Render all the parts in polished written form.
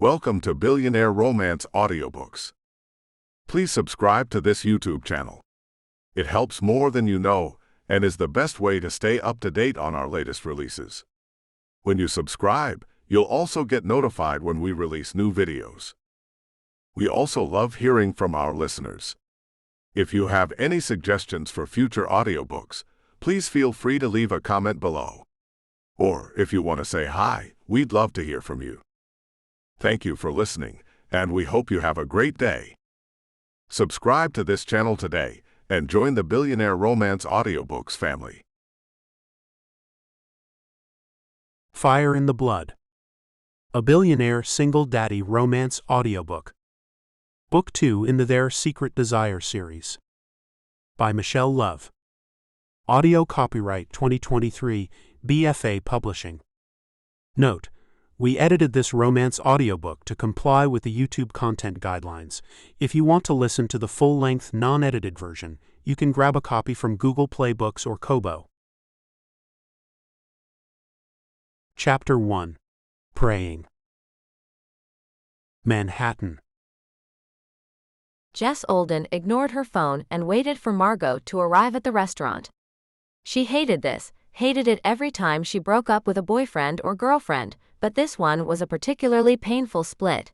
Welcome to Billionaire Romance Audiobooks. Please subscribe to this YouTube channel. It helps more than you know and is the best way to stay up to date on our latest releases. When you subscribe, you'll also get notified when we release new videos. We also love hearing from our listeners. If you have any suggestions for future audiobooks, please feel free to leave a comment below. Or if you want to say hi, we'd love to hear from you. Thank you for listening, and we hope you have a great day. Subscribe to this channel today and join the Billionaire Romance Audiobooks family. Fire in the Blood. A Billionaire Single Daddy Romance Audiobook. Book 2 in the Their Secret Desire series. By Michelle Love. Audio copyright 2023, BFA Publishing. Note: we edited this romance audiobook to comply with the YouTube content guidelines. If you want to listen to the full-length, non-edited version, you can grab a copy from Google Play Books or Kobo. Chapter 1. Praying. Manhattan. Jess Olden ignored her phone and waited for Margot to arrive at the restaurant. She hated this, hated it every time she broke up with a boyfriend or girlfriend, but this one was a particularly painful split.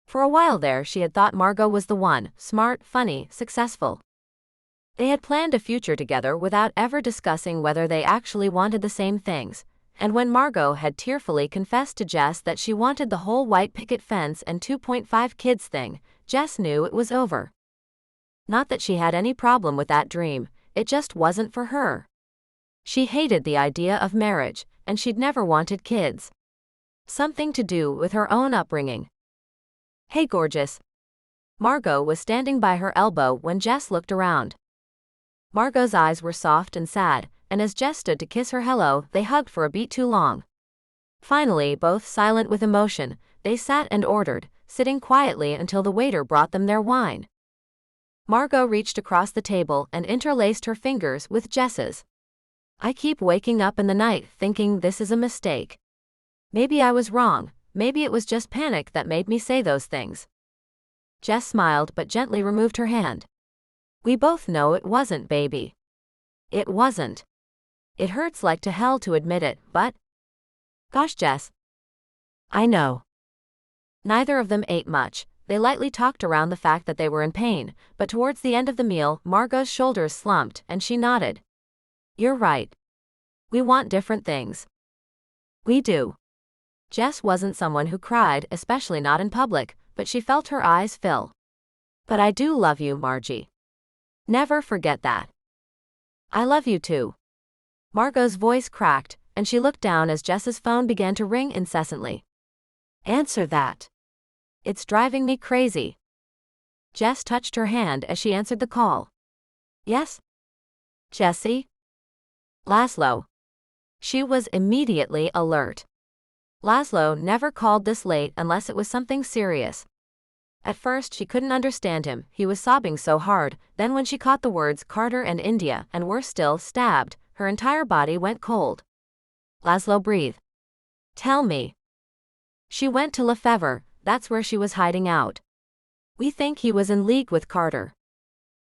For a while there she had thought Margot was the one, smart, funny, successful. They had planned a future together without ever discussing whether they actually wanted the same things, and when Margot had tearfully confessed to Jess that she wanted the whole white picket fence and 2.5 kids thing, Jess knew it was over. Not that she had any problem with that dream, it just wasn't for her. She hated the idea of marriage, and she'd never wanted kids. Something to do with her own upbringing. "Hey, gorgeous." Margot was standing by her elbow when Jess looked around. Margot's eyes were soft and sad, and as Jess stood to kiss her hello, they hugged for a beat too long. Finally, both silent with emotion, they sat and ordered, sitting quietly until the waiter brought them their wine. Margot reached across the table and interlaced her fingers with Jess's. "I keep waking up in the night thinking this is a mistake. Maybe I was wrong, maybe it was just panic that made me say those things." Jess smiled but gently removed her hand. "We both know it wasn't, baby. It wasn't. It hurts like to hell to admit it, but..." "Gosh, Jess." "I know." Neither of them ate much. They lightly talked around the fact that they were in pain, but towards the end of the meal, Margot's shoulders slumped and she nodded. "You're right. We want different things." "We do." Jess wasn't someone who cried, especially not in public, but she felt her eyes fill. "But I do love you, Margie. Never forget that." "I love you too." Margot's voice cracked, and she looked down as Jess's phone began to ring incessantly. "Answer that. It's driving me crazy." Jess touched her hand as she answered the call. "Yes? Jessie?" "Laszlo." She was immediately alert. Laszlo never called this late unless it was something serious. At first she couldn't understand him, he was sobbing so hard, then when she caught the words Carter and India and worse still, stabbed, her entire body went cold. "Laszlo, breathe. Tell me." "She went to Lefevre, that's where she was hiding out. We think he was in league with Carter.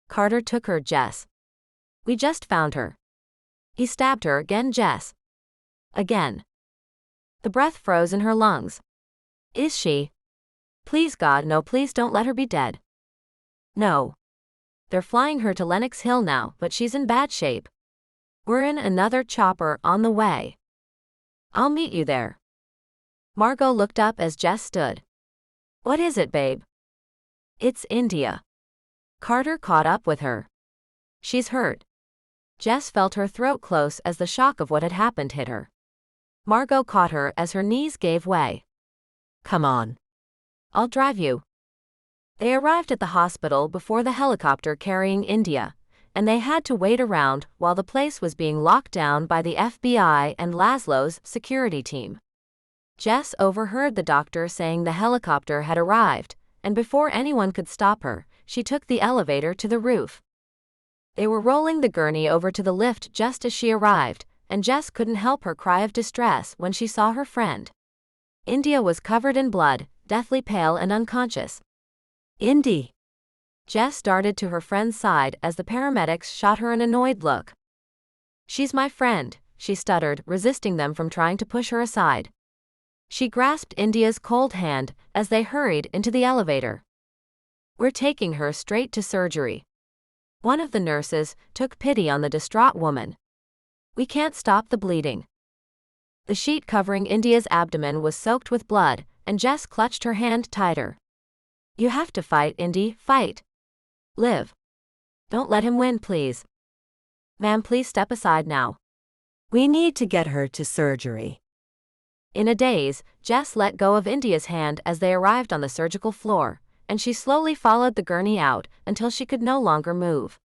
Carter took her, Jess. We just found her. He stabbed her again, Jess. Again." The breath froze in her lungs. "Is she? Please God, no, please don't let her be dead." "No. They're flying her to Lenox Hill now, but she's in bad shape. We're in another chopper on the way. I'll meet you there." Margot looked up as Jess stood. "What is it, babe?" "It's India. Carter caught up with her. She's hurt." Jess felt her throat close as the shock of what had happened hit her. Margot caught her as her knees gave way. "Come on. I'll drive you." They arrived at the hospital before the helicopter carrying India, and they had to wait around while the place was being locked down by the FBI and Laszlo's security team. Jess overheard the doctor saying the helicopter had arrived, and before anyone could stop her, she took the elevator to the roof. They were rolling the gurney over to the lift just as she arrived, and Jess couldn't help her cry of distress when she saw her friend. India was covered in blood, deathly pale and unconscious. "Indy." Jess darted to her friend's side as the paramedics shot her an annoyed look. "She's my friend," she stuttered, resisting them from trying to push her aside. She grasped India's cold hand as they hurried into the elevator. "We're taking her straight to surgery." One of the nurses took pity on the distraught woman. "We can't stop the bleeding." The sheet covering India's abdomen was soaked with blood, and Jess clutched her hand tighter. "You have to fight, Indy, fight. Live. Don't let him win, please. Ma'am, please step aside now. We need to get her to surgery." In a daze, Jess let go of India's hand as they arrived on the surgical floor, and she slowly followed the gurney out until she could no longer move.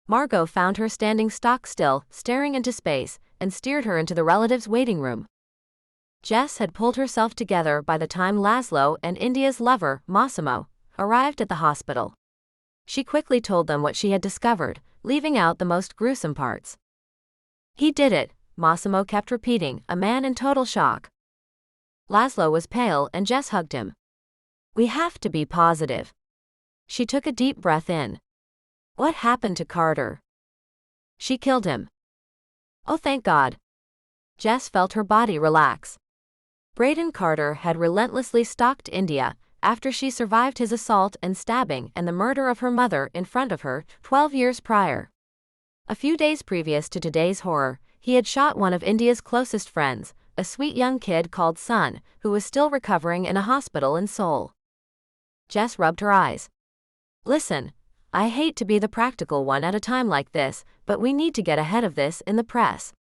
Margot found her standing stock still, staring into space, and steered her into the relatives' waiting room. Jess had pulled herself together by the time Laszlo and India's lover, Massimo, arrived at the hospital. She quickly told them what she had discovered, leaving out the most gruesome parts. "He did it," Massimo kept repeating, a man in total shock. Laszlo was pale and Jess hugged him. "We have to be positive." She took a deep breath in. "What happened to Carter?" "She killed him." "Oh, thank God." Jess felt her body relax. Braden Carter had relentlessly stalked India after she survived his assault and stabbing and the murder of her mother in front of her 12 years prior. A few days previous to today's horror, he had shot one of India's closest friends, a sweet young kid called Sun, who was still recovering in a hospital in Seoul. Jess rubbed her eyes. "Listen, I hate to be the practical one at a time like this, but we need to get ahead of this in the press.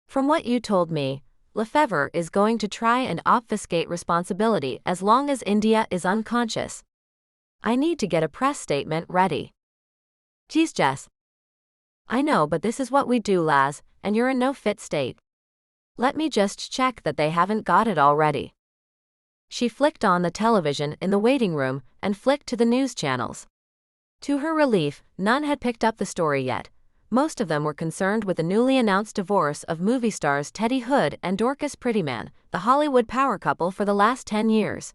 From what you told me, Lefevre is going to try and obfuscate responsibility as long as India is unconscious. I need to get a press statement ready." "Geez, Jess. I know, but this is what we do, Laz, and you're in no fit state. Let me just check that they haven't got it already." She flicked on the television in the waiting room and flicked to the news channels. To her relief, none had picked up the story yet. Most of them were concerned with the newly announced divorce of movie stars Teddy Hood and Dorcas Prettyman, the Hollywood power couple for the last 10 years.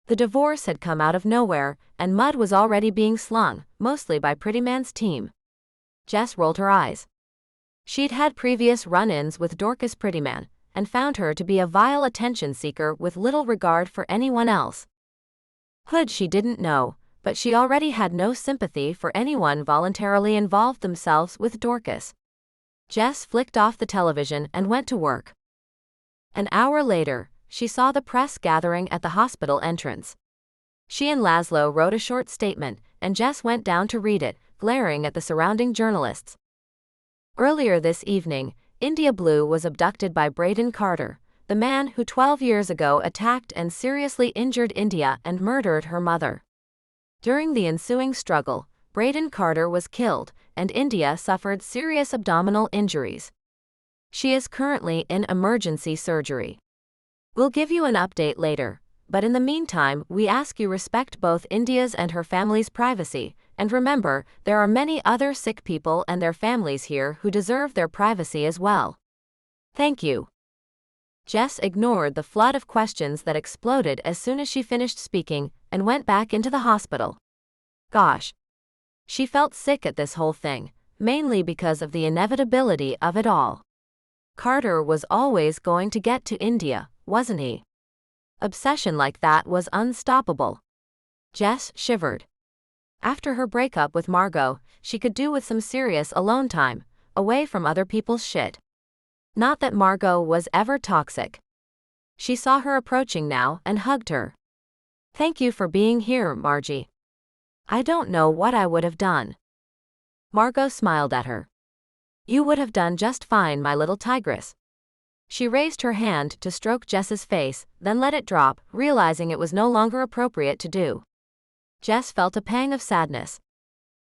The divorce had come out of nowhere, and mud was already being slung, mostly by Prettyman's team. Jess rolled her eyes. She'd had previous run-ins with Dorcas Prettyman, and found her to be a vile attention-seeker with little regard for anyone else. Hood she didn't know, but she already had no sympathy for anyone voluntarily involved themselves with Dorcas. Jess flicked off the television and went to work. An hour later, she saw the press gathering at the hospital entrance. She and Laszlo wrote a short statement, and Jess went down to read it, glaring at the surrounding journalists. Earlier this evening, India Blue was abducted by Braden Carter, the man who 12 years ago attacked and seriously injured India and murdered her mother. During the ensuing struggle, Braden Carter was killed, and India suffered serious abdominal injuries. She is currently in emergency surgery. We'll give you an update later, but in the meantime, we ask you respect both India's and her family's privacy, and remember, there are many other sick people and their families here who deserve their privacy as well. Thank you." Jess ignored the flood of questions that exploded as soon as she finished speaking and went back into the hospital. Gosh. She felt sick at this whole thing, mainly because of the inevitability of it all. Carter was always going to get to India, wasn't he? Obsession like that was unstoppable. Jess shivered. After her breakup with Margot, she could do with some serious alone time, away from other people's shit. Not that Margot was ever toxic. She saw her approaching now and hugged her. "Thank you for being here, Margie. I don't know what I would have done." Margot smiled at her. "You would have done just fine, my little tigress." She raised her hand to stroke Jess's face, then let it drop, realizing it was no longer appropriate to do. Jess felt a pang of sadness.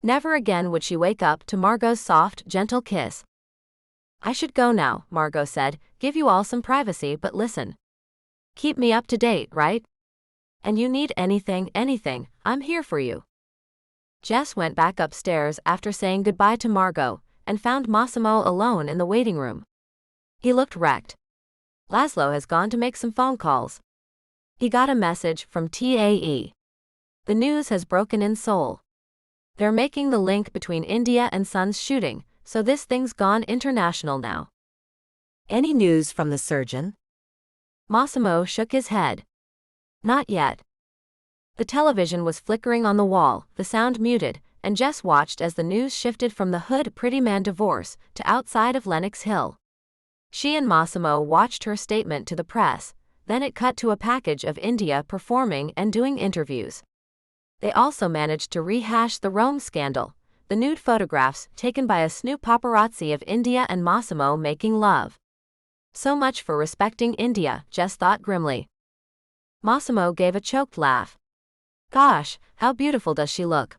Never again would she wake up to Margot's soft, gentle kiss. "I should go now," Margot said, "give you all some privacy, but listen. Keep me up to date, right? And you need anything, I'm here for you." Jess went back upstairs after saying goodbye to Margot, and found Massimo alone in the waiting room. He looked wrecked. "Laszlo has gone to make some phone calls." He got a message from TAE. The news has broken in Seoul. They're making the link between India and Sun's shooting, so this thing's gone international now. Any news from the surgeon? Massimo shook his head. Not yet. The television was flickering on the wall, the sound muted, and Jess watched as the news shifted from the Hood Pretty Man divorce to outside of Lenox Hill. She and Massimo watched her statement to the press, then it cut to a package of India performing and doing interviews. They also managed to rehash the Rome scandal, the nude photographs taken by a snoop paparazzi of India and Massimo making love. So much for respecting India, Jess thought grimly. Massimo gave a choked laugh. Gosh, how beautiful does she look?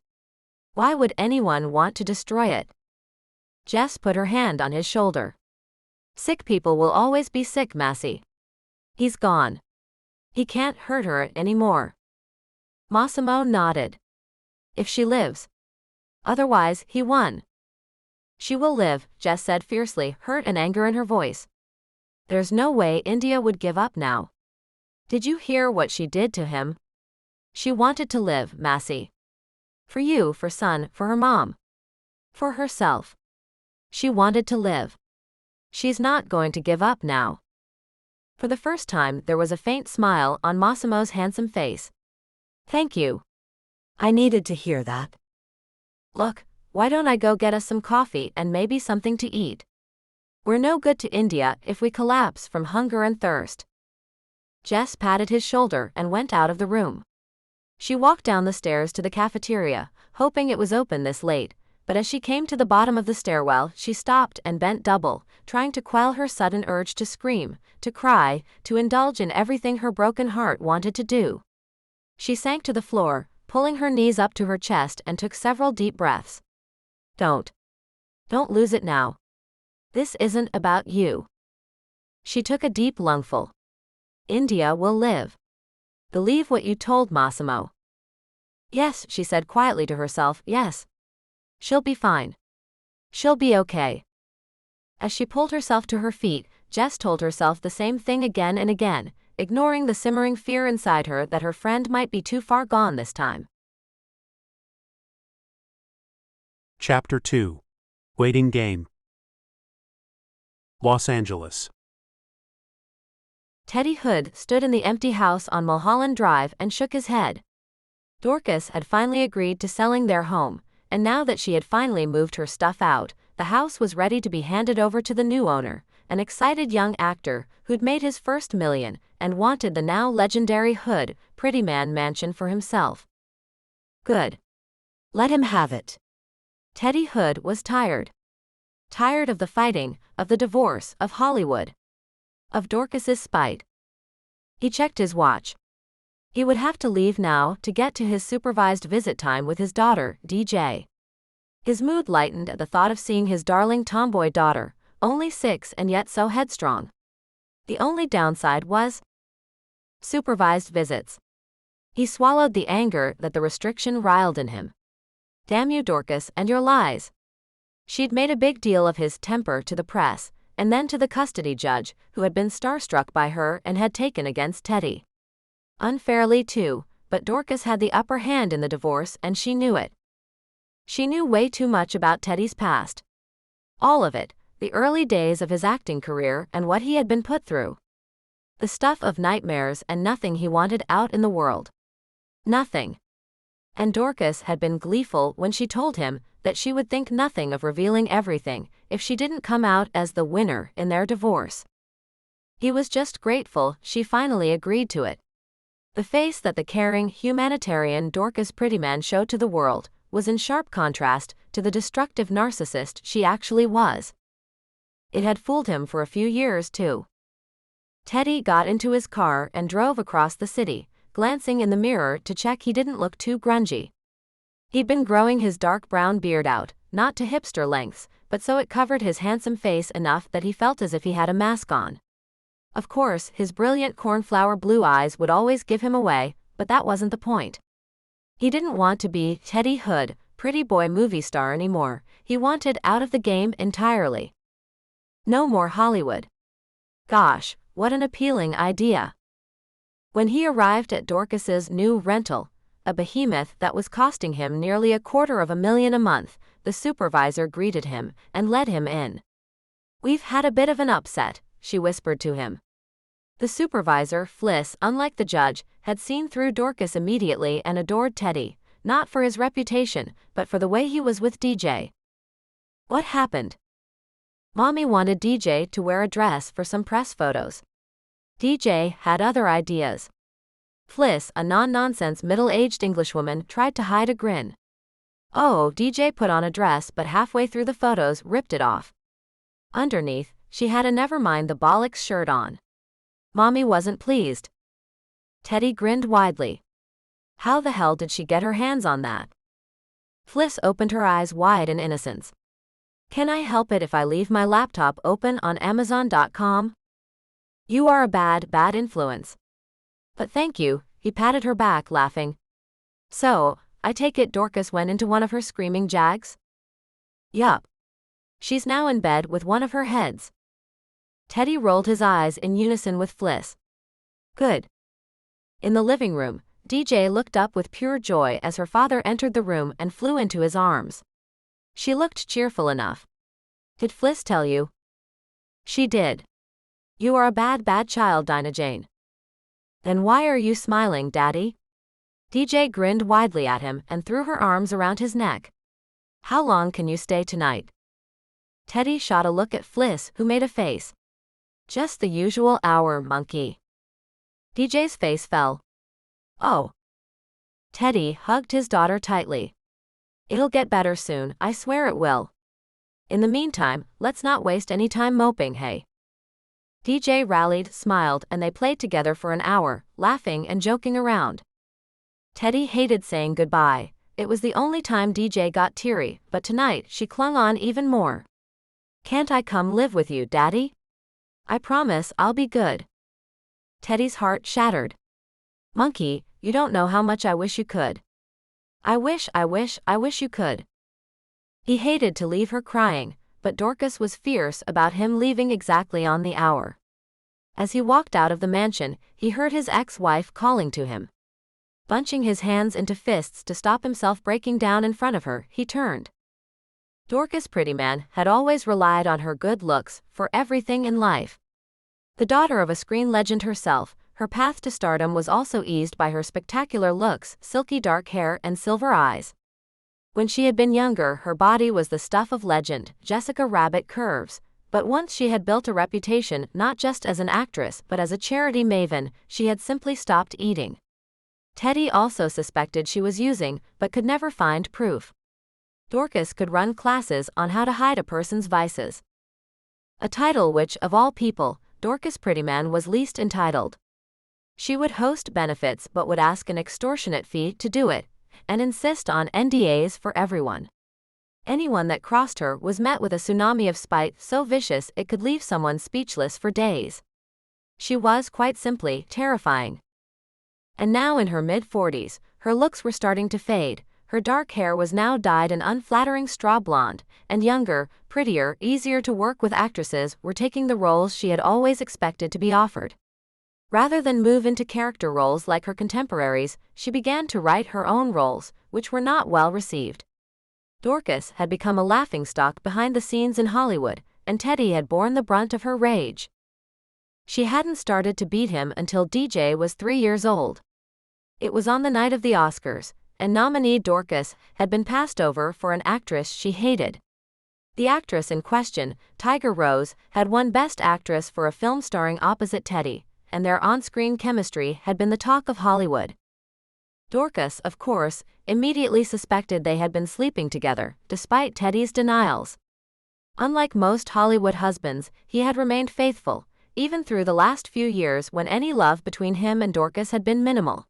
Why would anyone want to destroy it? Jess put her hand on his shoulder. Sick people will always be sick, Massey. He's gone. He can't hurt her anymore. Massimo nodded. If she lives. Otherwise, he won. She will live, Jess said fiercely, hurt and anger in her voice. There's no way India would give up now. Did you hear what she did to him? She wanted to live, Massey. For you, for Sun, for her mom. For herself. She wanted to live. She's not going to give up now. For the first time, there was a faint smile on Massimo's handsome face. Thank you. I needed to hear that. Look, why don't I go get us some coffee and maybe something to eat? We're no good to India if we collapse from hunger and thirst. Jess patted his shoulder and went out of the room. She walked down the stairs to the cafeteria, hoping it was open this late, but as she came to the bottom of the stairwell, she stopped and bent double, trying to quell her sudden urge to scream, to cry, to indulge in everything her broken heart wanted to do. She sank to the floor, pulling her knees up to her chest and took several deep breaths. Don't lose it now. This isn't about you. She took a deep lungful. India will live. Believe what you told Massimo. Yes, she said quietly to herself, yes. She'll be fine. She'll be okay. As she pulled herself to her feet, Jess told herself the same thing again and again, ignoring the simmering fear inside her that her friend might be too far gone this time. Chapter 2. Waiting Game. Los Angeles. Teddy Hood stood in the empty house on Mulholland Drive and shook his head. Dorcas had finally agreed to selling their home, and now that she had finally moved her stuff out, the house was ready to be handed over to the new owner, an excited young actor who'd made his first million and wanted the now legendary Hood Pretty Man mansion for himself. Good. Let him have it. Teddy Hood was tired. Tired of the fighting, of the divorce, of Hollywood. Of Dorcas's spite. He checked his watch. He would have to leave now to get to his supervised visit time with his daughter, DJ. His mood lightened at the thought of seeing his darling tomboy daughter, only 6 and yet so headstrong. The only downside was supervised visits. He swallowed the anger that the restriction riled in him. Damn you, Dorcas, and your lies. She'd made a big deal of his temper to the press, and then to the custody judge, who had been starstruck by her and had taken against Teddy. Unfairly too, but Dorcas had the upper hand in the divorce and she knew it. She knew way too much about Teddy's past. All of it, the early days of his acting career and what he had been put through. The stuff of nightmares and nothing he wanted out in the world. Nothing. And Dorcas had been gleeful when she told him that she would think nothing of revealing everything if she didn't come out as the winner in their divorce. He was just grateful she finally agreed to it. The face that the caring, humanitarian Dorcas Prettyman showed to the world was in sharp contrast to the destructive narcissist she actually was. It had fooled him for a few years, too. Teddy got into his car and drove across the city, glancing in the mirror to check he didn't look too grungy. He'd been growing his dark brown beard out, not to hipster lengths, but so it covered his handsome face enough that he felt as if he had a mask on. Of course, his brilliant cornflower blue eyes would always give him away, but that wasn't the point. He didn't want to be Teddy Hood, pretty boy movie star anymore. He wanted out of the game entirely. No more Hollywood. Gosh, what an appealing idea. When he arrived at Dorcas's new rental, a behemoth that was costing him nearly $250,000 a month, the supervisor greeted him and led him in. "We've had a bit of an upset," she whispered to him. The supervisor, Fliss, unlike the judge, had seen through Dorcas immediately and adored Teddy, not for his reputation, but for the way he was with DJ. "What happened?" "Mommy wanted DJ to wear a dress for some press photos. DJ had other ideas." Fliss, a non-nonsense middle-aged Englishwoman, tried to hide a grin. "Oh, DJ put on a dress but halfway through the photos ripped it off. Underneath, she had a never-mind-the-bollocks shirt on. Mommy wasn't pleased." Teddy grinned widely. "How the hell did she get her hands on that?" Fliss opened her eyes wide in innocence. "Can I help it if I leave my laptop open on Amazon.com? You are a bad influence." "But thank you," he patted her back, laughing. "So, I take it Dorcas went into one of her screaming jags?" "Yup. She's now in bed with one of her heads." Teddy rolled his eyes in unison with Fliss. "Good." In the living room, DJ looked up with pure joy as her father entered the room and flew into his arms. She looked cheerful enough. "Did Fliss tell you?" "She did." "You are a bad child, Dinah Jane." "Then why are you smiling, Daddy?" DJ grinned widely at him and threw her arms around his neck. "How long can you stay tonight?" Teddy shot a look at Fliss, who made a face. "Just the usual hour, monkey." DJ's face fell. "Oh." Teddy hugged his daughter tightly. "It'll get better soon, I swear it will. In the meantime, let's not waste any time moping, hey?" DJ rallied, smiled, and they played together for an hour, laughing and joking around. Teddy hated saying goodbye. It was the only time DJ got teary, but tonight she clung on even more. "Can't I come live with you, Daddy? I promise I'll be good." Teddy's heart shattered. "Monkey, you don't know how much I wish you could. I wish you could." He hated to leave her crying, but Dorcas was fierce about him leaving exactly on the hour. As he walked out of the mansion, he heard his ex-wife calling to him. Bunching his hands into fists to stop himself breaking down in front of her, he turned. Dorcas Prettyman had always relied on her good looks for everything in life. The daughter of a screen legend herself, her path to stardom was also eased by her spectacular looks, silky dark hair, and silver eyes. When she had been younger, her body was the stuff of legend, Jessica Rabbit curves, but once she had built a reputation not just as an actress but as a charity maven, she had simply stopped eating. Teddy also suspected she was using, but could never find proof. Dorcas could run classes on how to hide a person's vices. A title which, of all people, Dorcas Prettyman was least entitled. She would host benefits but would ask an extortionate fee to do it, and insist on NDAs for everyone. Anyone that crossed her was met with a tsunami of spite so vicious it could leave someone speechless for days. She was, quite simply, terrifying. And now in her mid-40s, her looks were starting to fade. Her dark hair was now dyed an unflattering straw blonde, and younger, prettier, easier to work with actresses were taking the roles she had always expected to be offered. Rather than move into character roles like her contemporaries, she began to write her own roles, which were not well received. Dorcas had become a laughingstock behind the scenes in Hollywood, and Teddy had borne the brunt of her rage. She hadn't started to beat him until DJ was 3 years old. It was on the night of the Oscars, and nominee Dorcas had been passed over for an actress she hated. The actress in question, Tiger Rose, had won Best Actress for a film starring opposite Teddy, and their on-screen chemistry had been the talk of Hollywood. Dorcas, of course, immediately suspected they had been sleeping together, despite Teddy's denials. Unlike most Hollywood husbands, he had remained faithful, even through the last few years when any love between him and Dorcas had been minimal.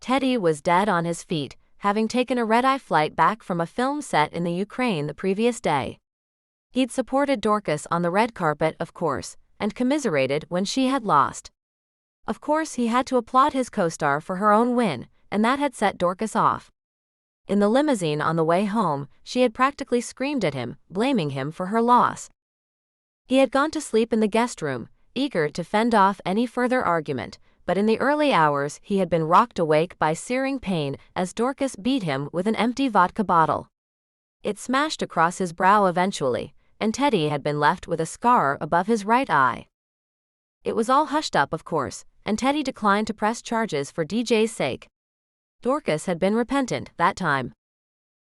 Teddy was dead on his feet, having taken a red-eye flight back from a film set in the Ukraine the previous day. He'd supported Dorcas on the red carpet, of course, and commiserated when she had lost. Of course he had to applaud his co-star for her own win, and that had set Dorcas off. In the limousine on the way home, she had practically screamed at him, blaming him for her loss. He had gone to sleep in the guest room, eager to fend off any further argument, but in the early hours he had been rocked awake by searing pain as Dorcas beat him with an empty vodka bottle. It smashed across his brow eventually, and Teddy had been left with a scar above his right eye. It was all hushed up, of course, and Teddy declined to press charges for DJ's sake. Dorcas had been repentant that time.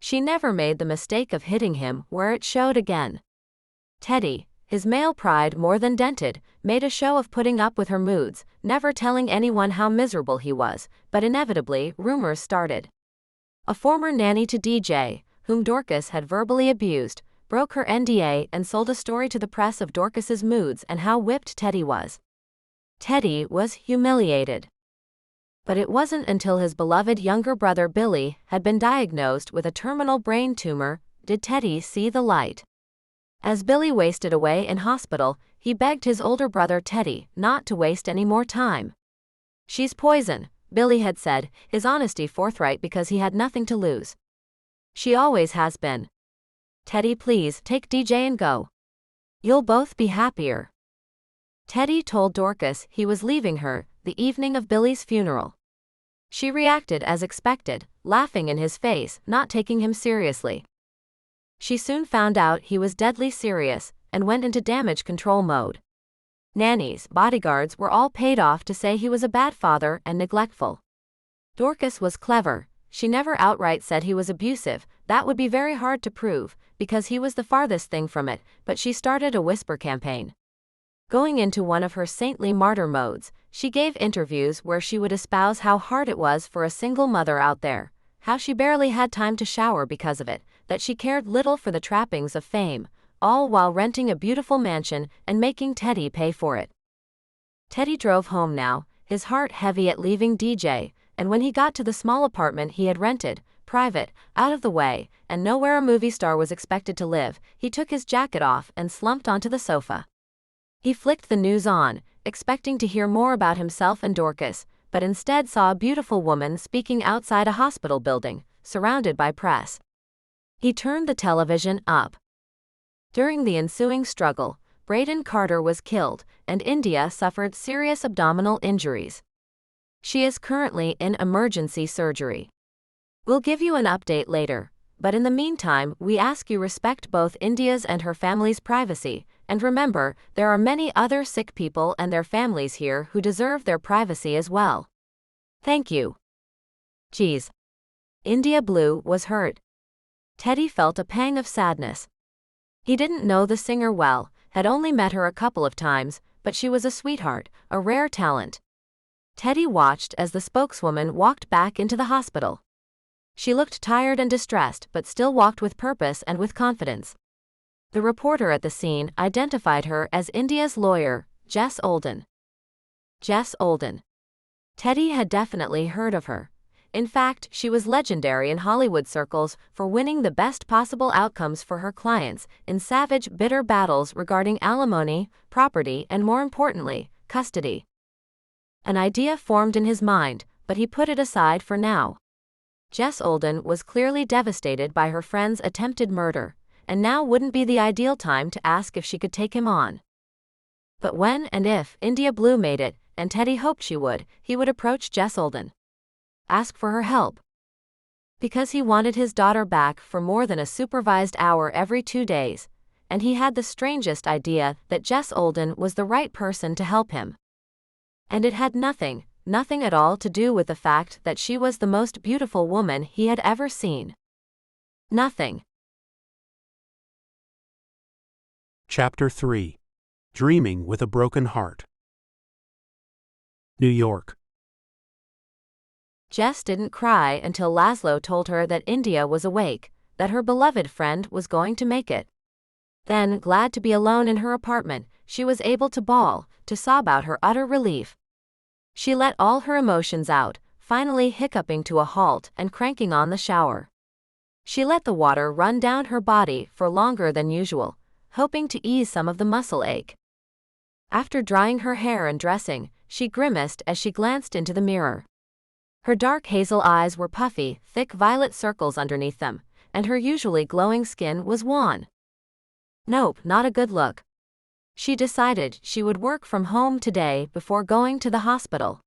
She never made the mistake of hitting him where it showed again. Teddy, his male pride more than dented, made a show of putting up with her moods, never telling anyone how miserable he was, but inevitably rumors started. A former nanny to DJ, whom Dorcas had verbally abused, broke her NDA and sold a story to the press of Dorcas's moods and how whipped Teddy was. Teddy was humiliated. But it wasn't until his beloved younger brother Billy had been diagnosed with a terminal brain tumor did Teddy see the light. As Billy wasted away in hospital, he begged his older brother Teddy not to waste any more time. "She's poison," Billy had said, his honesty forthright because he had nothing to lose. "She always has been. Teddy, please take DJ and go. You'll both be happier." Teddy told Dorcas he was leaving her the evening of Billy's funeral. She reacted as expected, laughing in his face, not taking him seriously. She soon found out he was deadly serious and went into damage control mode. Nannies, bodyguards were all paid off to say he was a bad father and neglectful. Dorcas was clever. She never outright said he was abusive, that would be very hard to prove, because he was the farthest thing from it, but she started a whisper campaign. Going into one of her saintly martyr modes, she gave interviews where she would espouse how hard it was for a single mother out there, how she barely had time to shower because of it, that she cared little for the trappings of fame, all while renting a beautiful mansion and making Teddy pay for it. Teddy drove home now, his heart heavy at leaving DJ, and when he got to the small apartment he had rented, private, out of the way, and nowhere a movie star was expected to live, he took his jacket off and slumped onto the sofa. He flicked the news on, expecting to hear more about himself and Dorcas, but instead saw a beautiful woman speaking outside a hospital building, surrounded by press. He turned the television up. During the ensuing struggle, Braden Carter was killed, and India suffered serious abdominal injuries. She is currently in emergency surgery. We'll give you an update later, but in the meantime we ask you respect both India's and her family's privacy, and remember, there are many other sick people and their families here who deserve their privacy as well. Thank you. Geez. India Blue was hurt. Teddy felt a pang of sadness. He didn't know the singer well, had only met her a couple of times, but she was a sweetheart, a rare talent. Teddy watched as the spokeswoman walked back into the hospital. She looked tired and distressed but still walked with purpose and with confidence. The reporter at the scene identified her as India's lawyer, Jess Olden. Jess Olden. Teddy had definitely heard of her. In fact, she was legendary in Hollywood circles for winning the best possible outcomes for her clients in savage, bitter battles regarding alimony, property, and more importantly, custody. An idea formed in his mind, but he put it aside for now. Jess Olden was clearly devastated by her friend's attempted murder, and now wouldn't be the ideal time to ask if she could take him on. But when and if India Blue made it, and Teddy hoped she would, he would approach Jess Olden. Ask for her help. Because he wanted his daughter back for more than a supervised hour every 2 days, and he had the strangest idea that Jess Olden was the right person to help him. And it had nothing at all to do with the fact that she was the most beautiful woman he had ever seen. Nothing. Chapter 3. Dreaming with a Broken Heart. New York. Jess didn't cry until Laszlo told her that India was awake, that her beloved friend was going to make it. Then, glad to be alone in her apartment, she was able to bawl, to sob out her utter relief. She let all her emotions out, finally hiccuping to a halt and cranking on the shower. She let the water run down her body for longer than usual, hoping to ease some of the muscle ache. After drying her hair and dressing, she grimaced as she glanced into the mirror. Her dark hazel eyes were puffy, thick violet circles underneath them, and her usually glowing skin was wan. Nope, not a good look. She decided she would work from home today before going to the hospital.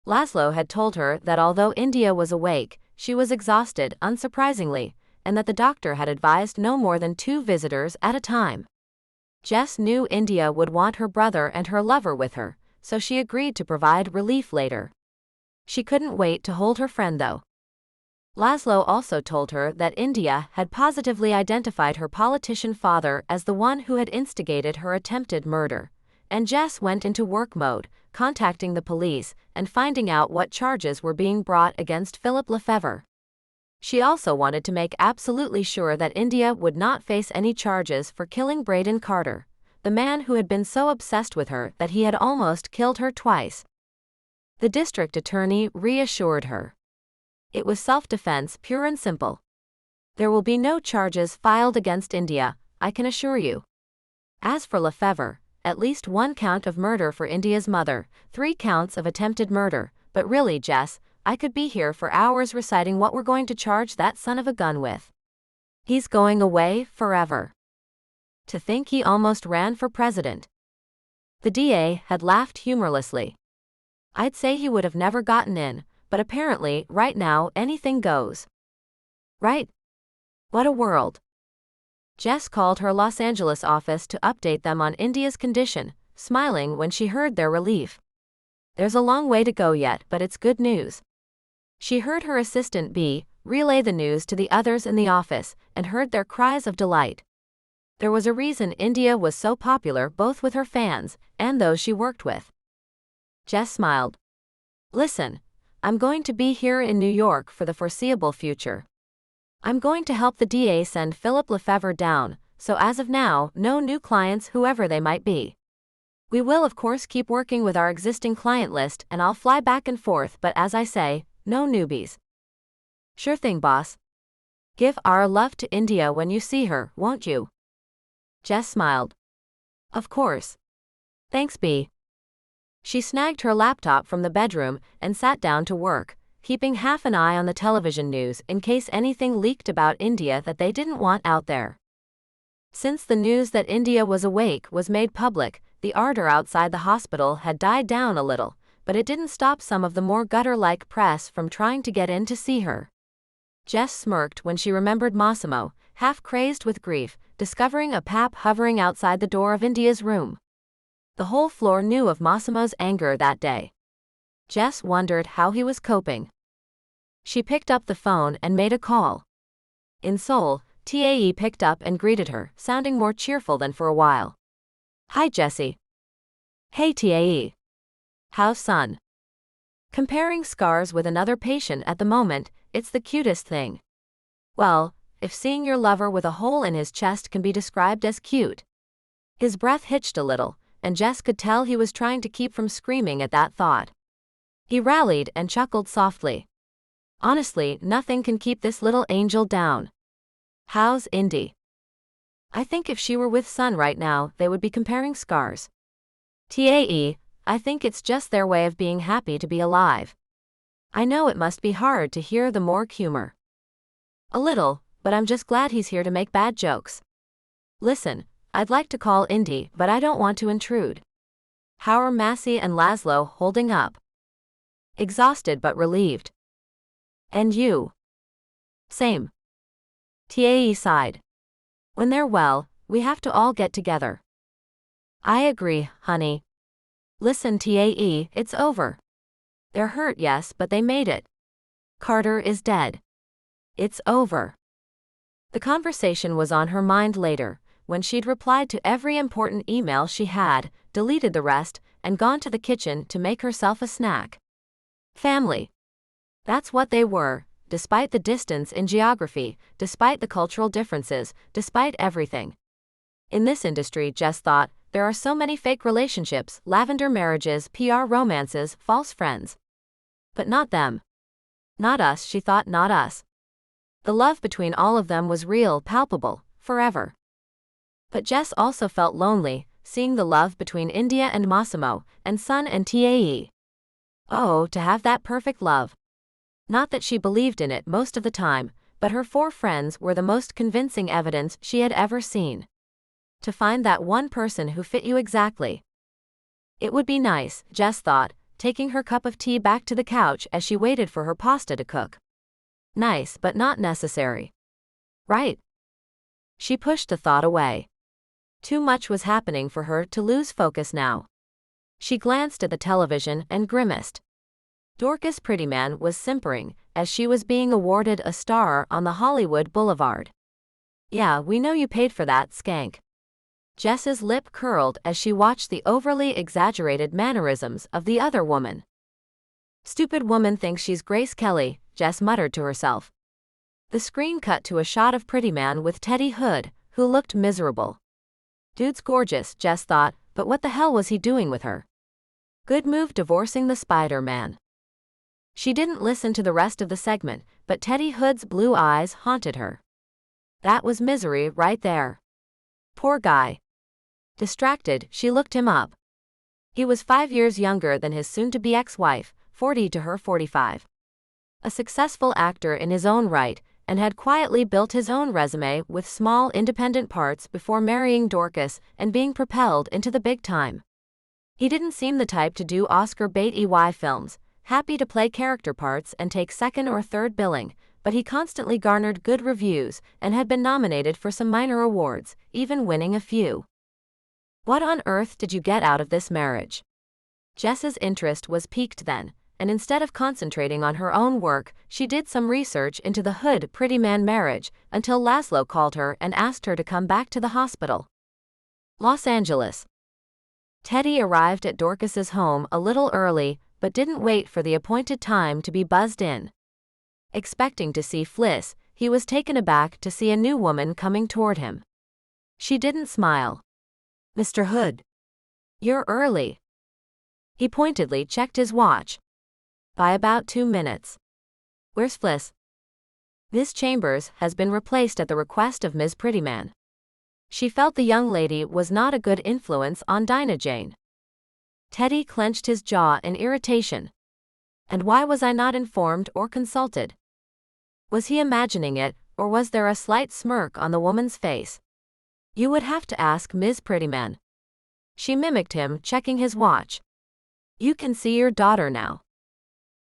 Laszlo had told her that although India was awake, she was exhausted, unsurprisingly, and that the doctor had advised no more than 2 visitors at a time. Jess knew India would want her brother and her lover with her, so she agreed to provide relief later. She couldn't wait to hold her friend though. Laszlo also told her that India had positively identified her politician father as the one who had instigated her attempted murder, and Jess went into work mode, contacting the police and finding out what charges were being brought against Philip Lefevre. She also wanted to make absolutely sure that India would not face any charges for killing Braden Carter, the man who had been so obsessed with her that he had almost killed her twice. The district attorney reassured her. It was self-defense, pure and simple. There will be no charges filed against India, I can assure you. As for Lefevre, at least 1 count of murder for India's mother, 3 counts of attempted murder, but really, Jess, I could be here for hours reciting what we're going to charge that son of a gun with. He's going away forever. To think he almost ran for president. The DA had laughed humorlessly. I'd say he would have never gotten in, but apparently, right now, anything goes. Right? What a world. Jess called her Los Angeles office to update them on India's condition, smiling when she heard their relief. There's a long way to go yet, but it's good news. She heard her assistant B relay the news to the others in the office, and heard their cries of delight. There was a reason India was so popular both with her fans and those she worked with. Jess smiled. Listen, I'm going to be here in New York for the foreseeable future. I'm going to help the DA send Philip Lefevre down, so as of now, no new clients whoever they might be. We will of course keep working with our existing client list and I'll fly back and forth, but as I say, no newbies. Sure thing, boss. Give our love to India when you see her, won't you? Jess smiled. Of course. Thanks, B. She snagged her laptop from the bedroom and sat down to work, keeping half an eye on the television news in case anything leaked about India that they didn't want out there. Since the news that India was awake was made public, the ardor outside the hospital had died down a little, but it didn't stop some of the more gutter-like press from trying to get in to see her. Jess smirked when she remembered Massimo, half crazed with grief, discovering a pap hovering outside the door of India's room. The whole floor knew of Massimo's anger that day. Jess wondered how he was coping. She picked up the phone and made a call. In Seoul, TAE picked up and greeted her, sounding more cheerful than for a while. Hi, Jessie. Hey, TAE. How's son? Comparing scars with another patient at the moment, it's the cutest thing. Well, if seeing your lover with a hole in his chest can be described as cute. His breath hitched a little, and Jess could tell he was trying to keep from screaming at that thought. He rallied and chuckled softly. Honestly, nothing can keep this little angel down. How's Indy? I think if she were with son right now, they would be comparing scars. TAE, I think it's just their way of being happy to be alive. I know it must be hard to hear the morgue humor. A little, but I'm just glad he's here to make bad jokes. Listen, I'd like to call Indy, but I don't want to intrude. How are Massey and Laszlo holding up? Exhausted but relieved. And you? Same. TAE sighed. When they're well, we have to all get together. I agree, honey. Listen, TAE, it's over. They're hurt, yes, but they made it. Carter is dead. It's over. The conversation was on her mind later, when she'd replied to every important email she had, deleted the rest, and gone to the kitchen to make herself a snack. Family. That's what they were, despite the distance in geography, despite the cultural differences, despite everything. In this industry, Jess thought, there are so many fake relationships, lavender marriages, PR romances, false friends. But not them. Not us, she thought, not us. The love between all of them was real, palpable, forever. But Jess also felt lonely, seeing the love between India and Massimo, and Sun and TAE. Oh, to have that perfect love. Not that she believed in it most of the time, but her 4 friends were the most convincing evidence she had ever seen. To find that one person who fit you exactly. It would be nice, Jess thought, taking her cup of tea back to the couch as she waited for her pasta to cook. Nice, but not necessary. Right? She pushed the thought away. Too much was happening for her to lose focus now. She glanced at the television and grimaced. Dorcas Prettyman was simpering as she was being awarded a star on the Hollywood Boulevard. Yeah, we know you paid for that, skank. Jess's lip curled as she watched the overly exaggerated mannerisms of the other woman. Stupid woman thinks she's Grace Kelly, Jess muttered to herself. The screen cut to a shot of Prettyman with Teddy Hood, who looked miserable. Dude's gorgeous, Jess thought, but what the hell was he doing with her? Good move divorcing the Spider-Man. She didn't listen to the rest of the segment, but Teddy Hood's blue eyes haunted her. That was misery right there. Poor guy. Distracted, she looked him up. He was 5 years younger than his soon-to-be ex-wife, 40 to her 45. A successful actor in his own right, and had quietly built his own resume with small independent parts before marrying Dorcas and being propelled into the big time. He didn't seem the type to do Oscar bait EY films, happy to play character parts and take second or third billing, but he constantly garnered good reviews and had been nominated for some minor awards, even winning a few. What on earth did you get out of this marriage? Jess's interest was piqued then, and instead of concentrating on her own work, she did some research into the Hood Prettyman marriage until Laszlo called her and asked her to come back to the hospital. Los Angeles. Teddy arrived at Dorcas's home a little early, but didn't wait for the appointed time to be buzzed in. Expecting to see Fliss, he was taken aback to see a new woman coming toward him. She didn't smile. Mr. Hood. You're early. He pointedly checked his watch. By about 2 minutes. Where's Fliss? Miss Chambers has been replaced at the request of Ms. Prettyman. She felt the young lady was not a good influence on Dinah Jane. Teddy clenched his jaw in irritation. And why was I not informed or consulted? Was he imagining it, or was there a slight smirk on the woman's face? You would have to ask Ms. Prettyman. She mimicked him, checking his watch. You can see your daughter now.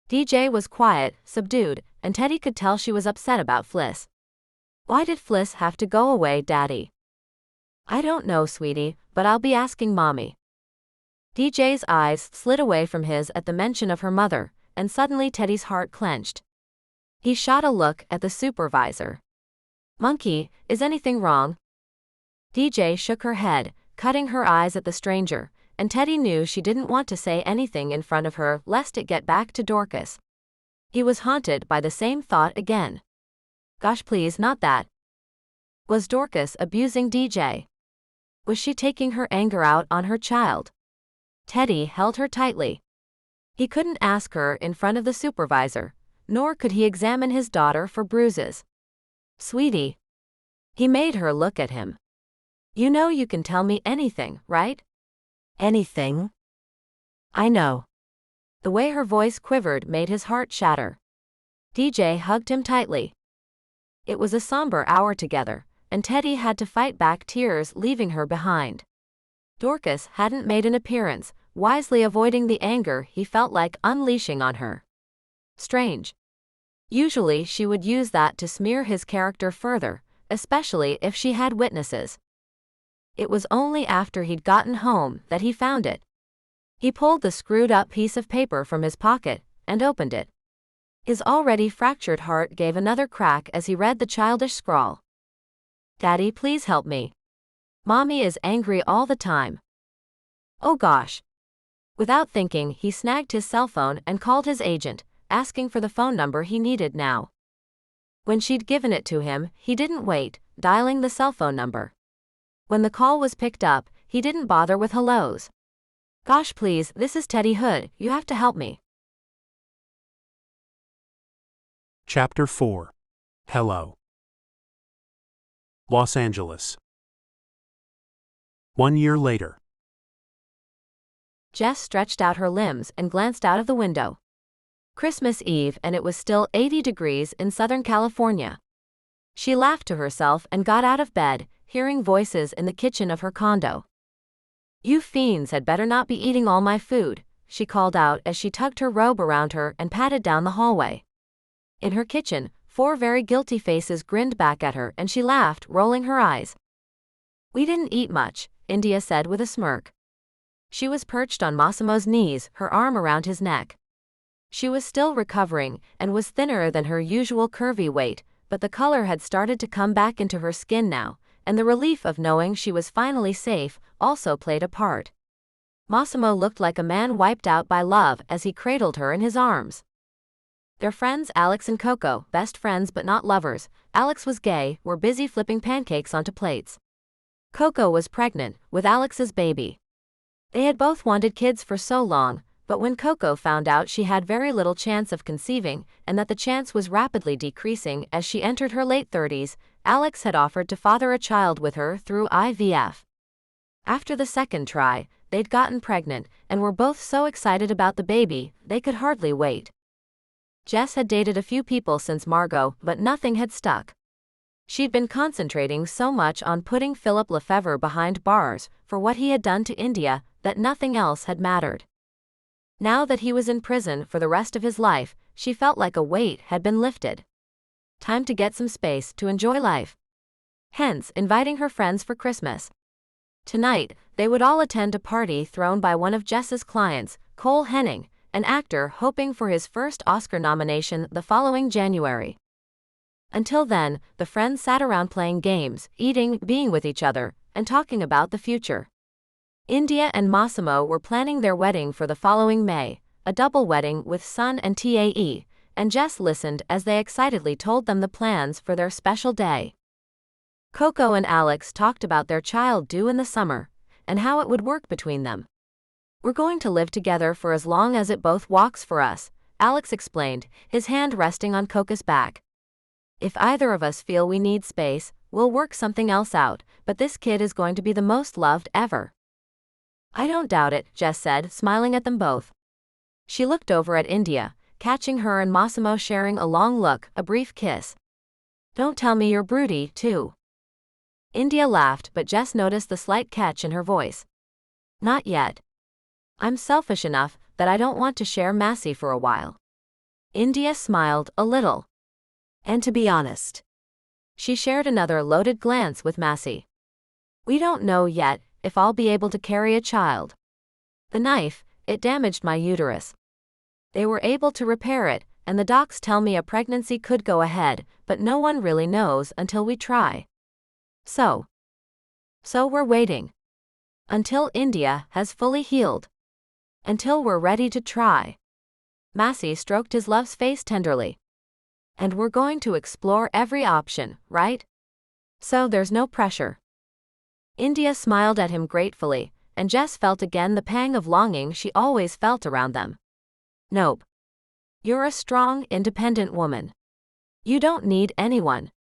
DJ was quiet, subdued, and Teddy could tell she was upset about Fliss. Why did Fliss have to go away, Daddy? I don't know, sweetie, but I'll be asking Mommy. DJ's eyes slid away from his at the mention of her mother, and suddenly Teddy's heart clenched. He shot a look at the supervisor. Monkey, is anything wrong? DJ shook her head, cutting her eyes at the stranger, and Teddy knew she didn't want to say anything in front of her lest it get back to Dorcas. He was haunted by the same thought again. Gosh, please, not that. Was Dorcas abusing DJ? Was she taking her anger out on her child? Teddy held her tightly. He couldn't ask her in front of the supervisor, nor could he examine his daughter for bruises. Sweetie. He made her look at him. You know you can tell me anything, right? Anything? I know. The way her voice quivered made his heart shatter. DJ hugged him tightly. It was a somber hour together, and Teddy had to fight back tears leaving her behind. Dorcas hadn't made an appearance, wisely avoiding the anger he felt like unleashing on her. Strange. Usually she would use that to smear his character further, especially if she had witnesses. It was only after he'd gotten home that he found it. He pulled the screwed-up piece of paper from his pocket and opened it. His already fractured heart gave another crack as he read the childish scrawl. Daddy, please help me. Mommy is angry all the time. Oh gosh. Without thinking, he snagged his cell phone and called his agent, asking for the phone number he needed now. When she'd given it to him, he didn't wait, dialing the cell phone number. When the call was picked up, he didn't bother with hellos. Gosh, please, this is Teddy Hood, you have to help me. Chapter 4. Hello. Los Angeles. 1 year later. Jess stretched out her limbs and glanced out of the window. Christmas Eve, and it was still 80 degrees in Southern California. She laughed to herself and got out of bed, hearing voices in the kitchen of her condo. You fiends had better not be eating all my food, she called out as she tugged her robe around her and padded down the hallway. In her kitchen, 4 very guilty faces grinned back at her and she laughed, rolling her eyes. "We didn't eat much," India said with a smirk. She was perched on Massimo's knees, her arm around his neck. She was still recovering and was thinner than her usual curvy weight, but the color had started to come back into her skin now, and the relief of knowing she was finally safe also played a part. Massimo looked like a man wiped out by love as he cradled her in his arms. Their friends Alex and Coco, best friends but not lovers, Alex was gay, were busy flipping pancakes onto plates. Coco was pregnant, with Alex's baby. They had both wanted kids for so long, but when Coco found out she had very little chance of conceiving, and that the chance was rapidly decreasing as she entered her late 30s, Alex had offered to father a child with her through IVF. After the second try, they'd gotten pregnant, and were both so excited about the baby, they could hardly wait. Jess had dated a few people since Margot, but nothing had stuck. She'd been concentrating so much on putting Philip Lefevre behind bars for what he had done to India that nothing else had mattered. Now that he was in prison for the rest of his life, she felt like a weight had been lifted. Time to get some space to enjoy life. Hence, inviting her friends for Christmas. Tonight, they would all attend a party thrown by one of Jess's clients, Cole Henning, an actor hoping for his first Oscar nomination the following January. Until then, the friends sat around playing games, eating, being with each other, and talking about the future. India and Massimo were planning their wedding for the following May, a double wedding with Sun and TAE, and Jess listened as they excitedly told them the plans for their special day. Coco and Alex talked about their child due in the summer, and how it would work between them. "We're going to live together for as long as it both walks for us," Alex explained, his hand resting on Coco's back. "If either of us feel we need space, we'll work something else out, but this kid is going to be the most loved ever." "I don't doubt it," Jess said, smiling at them both. She looked over at India, catching her and Massimo sharing a long look, a brief kiss. "Don't tell me you're broody, too." India laughed, but Jess noticed the slight catch in her voice. "Not yet. I'm selfish enough that I don't want to share Massey for a while." India smiled a little. And to be honest, She shared another loaded glance with Massey. "We don't know yet if I'll be able to carry a child. The knife, it damaged my uterus. They were able to repair it, and the docs tell me a pregnancy could go ahead, but no one really knows until we try. So we're waiting. Until India has fully healed. Until we're ready to try." Massey stroked his love's face tenderly. "And we're going to explore every option, right? So there's no pressure." India smiled at him gratefully, and Jess felt again the pang of longing she always felt around them. "Nope. You're a strong, independent woman. You don't need anyone."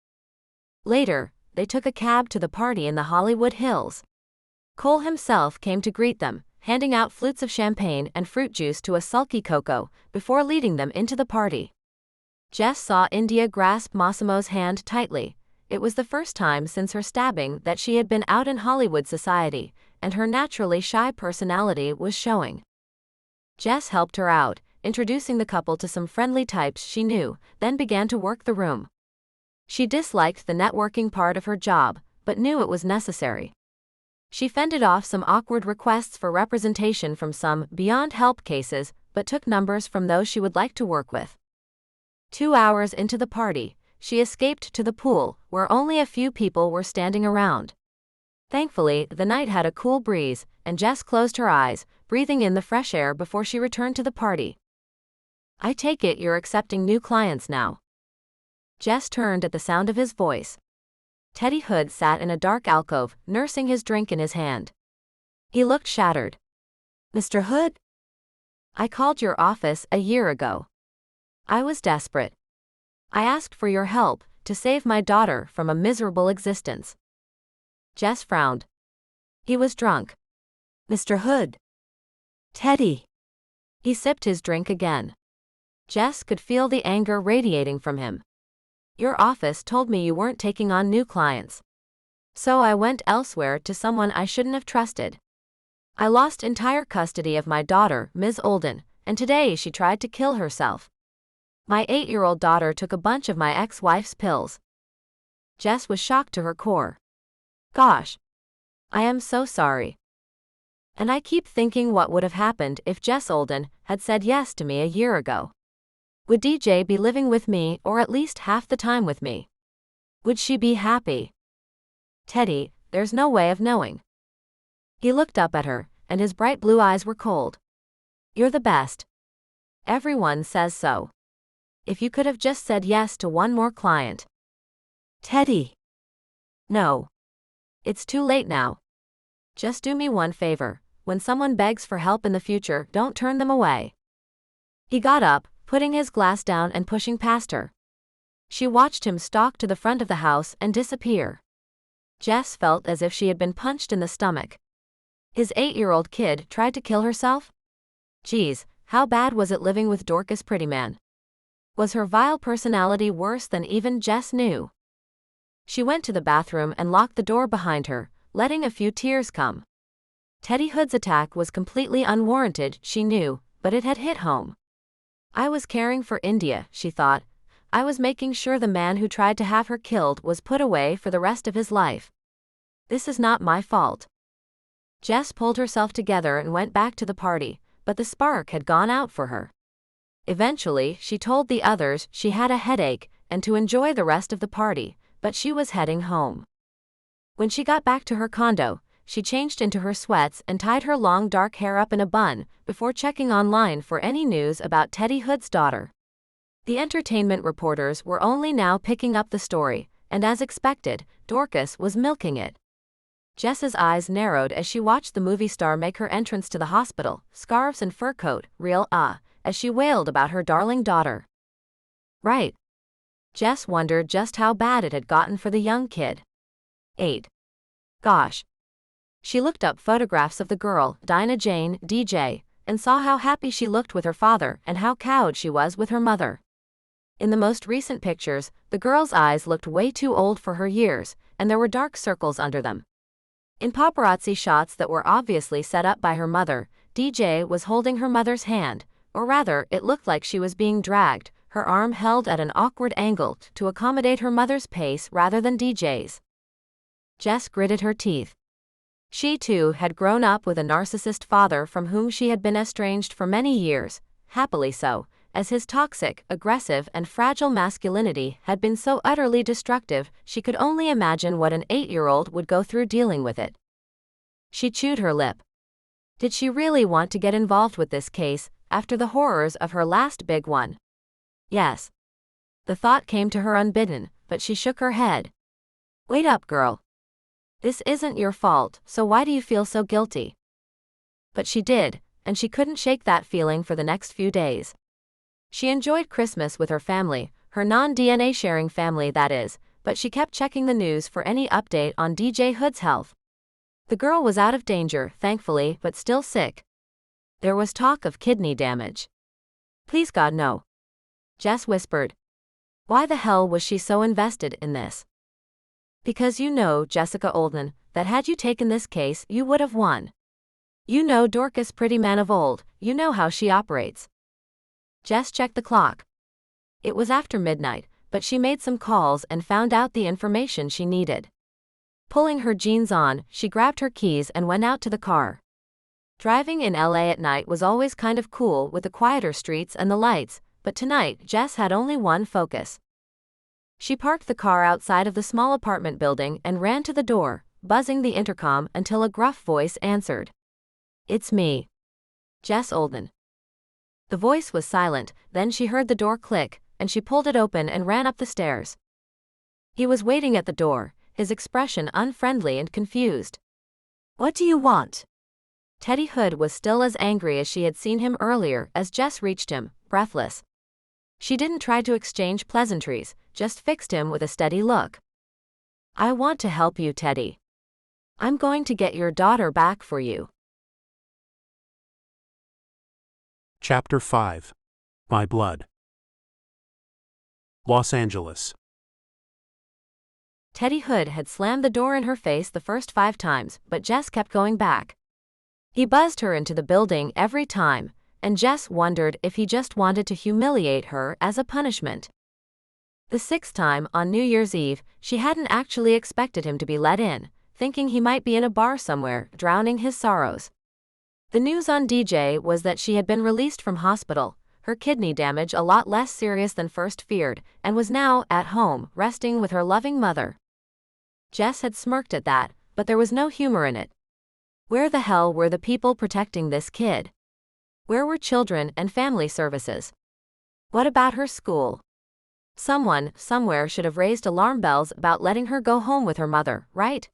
Later, they took a cab to the party in the Hollywood Hills. Cole himself came to greet them, handing out flutes of champagne and fruit juice to a sulky Coco, before leading them into the party. Jess saw India grasp Massimo's hand tightly. It was the first time since her stabbing that she had been out in Hollywood society, and her naturally shy personality was showing. Jess helped her out, introducing the couple to some friendly types she knew, then began to work the room. She disliked the networking part of her job, but knew it was necessary. She fended off some awkward requests for representation from some beyond help cases, but took numbers from those she would like to work with. 2 hours into the party, she escaped to the pool, where only a few people were standing around. Thankfully, the night had a cool breeze, and Jess closed her eyes, breathing in the fresh air before she returned to the party. "I take it you're accepting new clients now." Jess turned at the sound of his voice. Teddy Hood sat in a dark alcove, nursing his drink in his hand. He looked shattered. Mr. Hood? "I called your office a year ago. I was desperate. I asked for your help to save my daughter from a miserable existence." Jess frowned. He was drunk. "Mr. Hood." "Teddy." He sipped his drink again. Jess could feel the anger radiating from him. "Your office told me you weren't taking on new clients. So I went elsewhere to someone I shouldn't have trusted." I lost entire custody of my daughter, Ms. Olden, and today she tried to kill herself. My 8-year-old daughter took a bunch of my ex-wife's pills. Jess was shocked to her core. Gosh. I am so sorry. And I keep thinking what would have happened if Jess Olden had said yes to me a year ago. Would DJ be living with me or at least half the time with me? Would she be happy? Teddy, there's no way of knowing. He looked up at her, and his bright blue eyes were cold. You're the best. Everyone says so. If you could have just said yes to one more client. Teddy. No. It's too late now. Just do me one favor. When someone begs for help in the future, don't turn them away. He got up, putting his glass down and pushing past her. She watched him stalk to the front of the house and disappear. Jess felt as if she had been punched in the stomach. His 8-year-old kid tried to kill herself? Geez, how bad was it living with Dorcas Prettyman? Was her vile personality worse than even Jess knew? She went to the bathroom and locked the door behind her, letting a few tears come. Teddy Hood's attack was completely unwarranted, she knew, but it had hit home. I was caring for India, she thought. I was making sure the man who tried to have her killed was put away for the rest of his life. This is not my fault. Jess pulled herself together and went back to the party, but the spark had gone out for her. Eventually, she told the others she had a headache and to enjoy the rest of the party, but she was heading home. When she got back to her condo, she changed into her sweats and tied her long dark hair up in a bun before checking online for any news about Teddy Hood's daughter. The entertainment reporters were only now picking up the story, and as expected, Dorcas was milking it. Jess's eyes narrowed as she watched the movie star make her entrance to the hospital, scarves and fur coat, as she wailed about her darling daughter. Right. Jess wondered just how bad it had gotten for the young kid. 8. Gosh. She looked up photographs of the girl, Dinah Jane, DJ, and saw how happy she looked with her father and how cowed she was with her mother. In the most recent pictures, the girl's eyes looked way too old for her years, and there were dark circles under them. In paparazzi shots that were obviously set up by her mother, DJ was holding her mother's hand, or rather, it looked like she was being dragged, her arm held at an awkward angle to accommodate her mother's pace rather than DJ's. Jess gritted her teeth. She too had grown up with a narcissist father from whom she had been estranged for many years, happily so, as his toxic, aggressive, and fragile masculinity had been so utterly destructive she could only imagine what an 8-year-old would go through dealing with it. She chewed her lip. Did she really want to get involved with this case, after the horrors of her last big one? Yes. The thought came to her unbidden, but she shook her head. Wait up, girl. This isn't your fault, so why do you feel so guilty? But she did, and she couldn't shake that feeling for the next few days. She enjoyed Christmas with her family, her non-DNA sharing family that is, but she kept checking the news for any update on DJ Hood's health. The girl was out of danger, thankfully, but still sick. There was talk of kidney damage. Please God no. Jess whispered. Why the hell was she so invested in this? Because you know, Jessica Olden, that had you taken this case, you would have won. You know Dorcas Prettyman of old, you know how she operates. Jess checked the clock. It was after midnight, but she made some calls and found out the information she needed. Pulling her jeans on, she grabbed her keys and went out to the car. Driving in LA at night was always kind of cool with the quieter streets and the lights, but tonight Jess had only one focus. She parked the car outside of the small apartment building and ran to the door, buzzing the intercom until a gruff voice answered. It's me. Jess Olden. The voice was silent, then she heard the door click, and she pulled it open and ran up the stairs. He was waiting at the door, his expression unfriendly and confused. What do you want? Teddy Hood was still as angry as she had seen him earlier as Jess reached him, breathless. She didn't try to exchange pleasantries, just fixed him with a steady look. I want to help you, Teddy. I'm going to get your daughter back for you. Chapter 5. My Blood. Los Angeles. Teddy Hood had slammed the door in her face the first 5 times, but Jess kept going back. He buzzed her into the building every time, and Jess wondered if he just wanted to humiliate her as a punishment. The sixth time, on New Year's Eve, she hadn't actually expected him to be let in, thinking he might be in a bar somewhere, drowning his sorrows. The news on DJ was that she had been released from hospital, her kidney damage a lot less serious than first feared, and was now at home, resting with her loving mother. Jess had smirked at that, but there was no humor in it. Where the hell were the people protecting this kid? Where were children and family services? What about her school? Someone, somewhere should have raised alarm bells about letting her go home with her mother, right?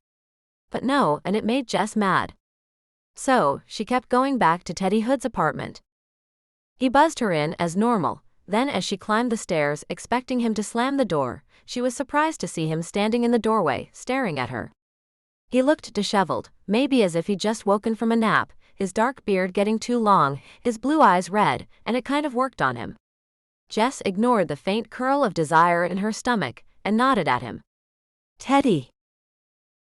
But no, and it made Jess mad. So, she kept going back to Teddy Hood's apartment. He buzzed her in as normal, then as she climbed the stairs expecting him to slam the door, she was surprised to see him standing in the doorway, staring at her. He looked disheveled, maybe as if he'd just woken from a nap, his dark beard getting too long, his blue eyes red, and it kind of worked on him. Jess ignored the faint curl of desire in her stomach, and nodded at him. Teddy.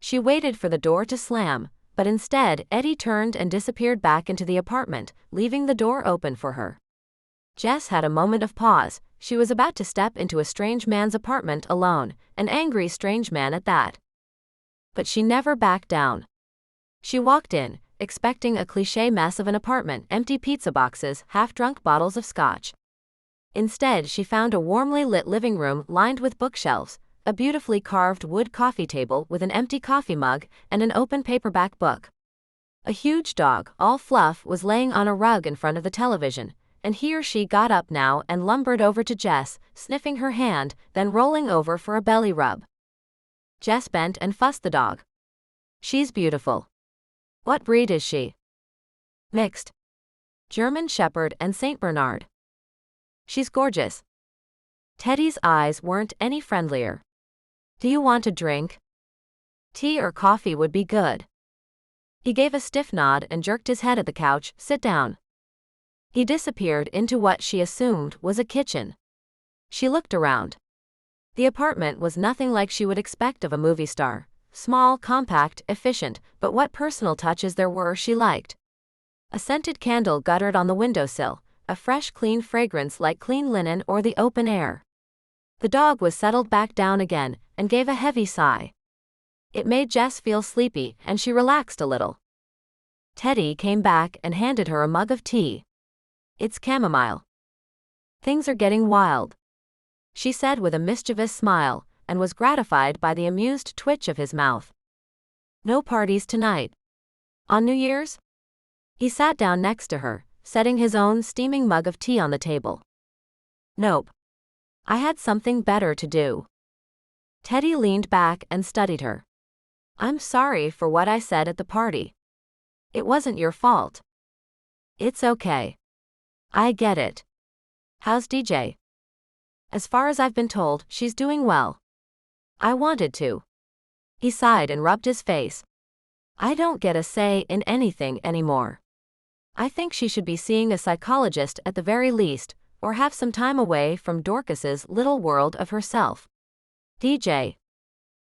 She waited for the door to slam, but instead Eddie turned and disappeared back into the apartment, leaving the door open for her. Jess had a moment of pause. She was about to step into a strange man's apartment alone, an angry strange man at that. But she never backed down. She walked in, expecting a cliché mess of an apartment, empty pizza boxes, half-drunk bottles of scotch. Instead, she found a warmly lit living room lined with bookshelves, a beautifully carved wood coffee table with an empty coffee mug, and an open paperback book. A huge dog, all fluff, was laying on a rug in front of the television, and he or she got up now and lumbered over to Jess, sniffing her hand, then rolling over for a belly rub. Jess bent and fussed the dog. She's beautiful. What breed is she? Mixed. German Shepherd and Saint Bernard. She's gorgeous. Teddy's eyes weren't any friendlier. Do you want a drink? Tea or coffee would be good. He gave a stiff nod and jerked his head at the couch. Sit down. He disappeared into what she assumed was a kitchen. She looked around. The apartment was nothing like she would expect of a movie star. Small, compact, efficient, but what personal touches there were she liked. A scented candle guttered on the windowsill, a fresh, clean fragrance like clean linen or the open air. The dog was settled back down again, and gave a heavy sigh. It made Jess feel sleepy, and she relaxed a little. Teddy came back and handed her a mug of tea. It's chamomile. Things are getting wild, she said with a mischievous smile, and was gratified by the amused twitch of his mouth. No parties tonight. On New Year's? He sat down next to her, setting his own steaming mug of tea on the table. Nope. I had something better to do. Teddy leaned back and studied her. I'm sorry for what I said at the party. It wasn't your fault. It's okay. I get it. How's DJ? As far as I've been told, she's doing well. I wanted to. He sighed and rubbed his face. I don't get a say in anything anymore. I think she should be seeing a psychologist at the very least, or have some time away from Dorcas's little world of herself. DJ.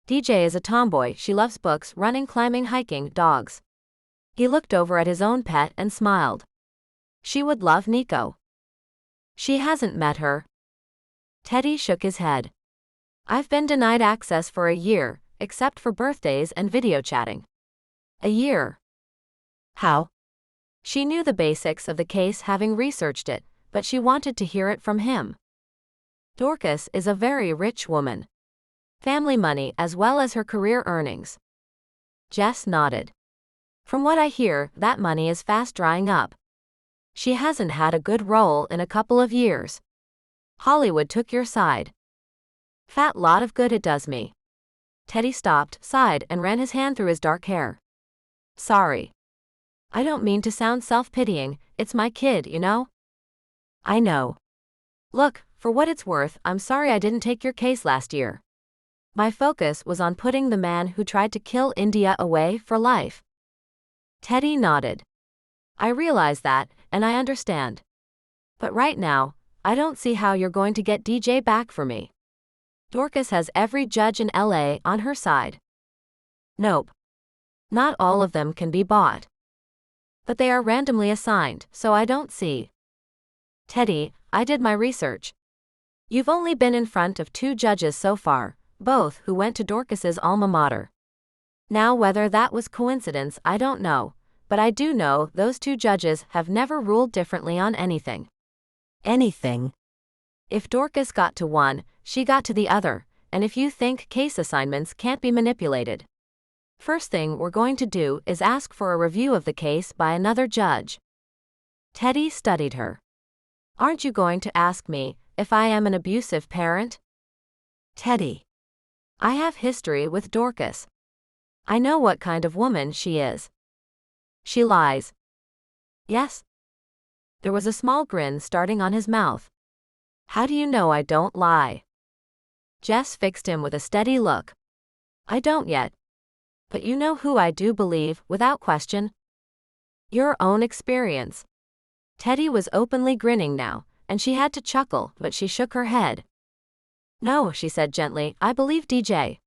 DJ is a tomboy. She loves books, running, climbing, hiking, dogs. He looked over at his own pet and smiled. She would love Nico. She hasn't met her. Teddy shook his head. I've been denied access for a year, except for birthdays and video chatting. A year. How? She knew the basics of the case having researched it, but she wanted to hear it from him. Dorcas is a very rich woman. Family money as well as her career earnings. Jess nodded. From what I hear, that money is fast drying up. She hasn't had a good role in a couple of years. Hollywood took your side. Fat lot of good it does me. Teddy stopped, sighed, and ran his hand through his dark hair. Sorry. I don't mean to sound self-pitying, it's my kid, you know? I know. Look, for what it's worth, I'm sorry I didn't take your case last year. My focus was on putting the man who tried to kill India away for life. Teddy nodded. I realize that, and I understand. But right now, I don't see how you're going to get DJ back for me. Dorcas has every judge in LA on her side. Nope. Not all of them can be bought. But they are randomly assigned, so I don't see. Teddy, I did my research. You've only been in front of 2 judges so far, both who went to Dorcas's alma mater. Now whether that was coincidence I don't know, but I do know those 2 judges have never ruled differently on anything. Anything. If Dorcas got to one, she got to the other, and if you think case assignments can't be manipulated. First thing we're going to do is ask for a review of the case by another judge. Teddy studied her. Aren't you going to ask me if I am an abusive parent? Teddy. I have history with Dorcas. I know what kind of woman she is. She lies. Yes? There was a small grin starting on his mouth. How do you know I don't lie? Jess fixed him with a steady look. I don't yet. But you know who I do believe, without question? Your own experience. Teddy was openly grinning now, and she had to chuckle, but she shook her head. No, she said gently, I believe DJ.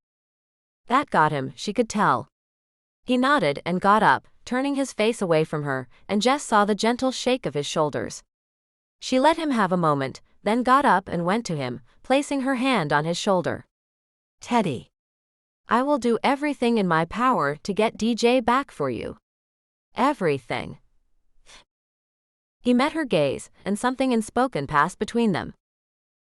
That got him, she could tell. He nodded and got up, turning his face away from her, and Jess saw the gentle shake of his shoulders. She let him have a moment, then got up and went to him, placing her hand on his shoulder. Teddy. I will do everything in my power to get DJ back for you. Everything. He met her gaze, and something unspoken passed between them.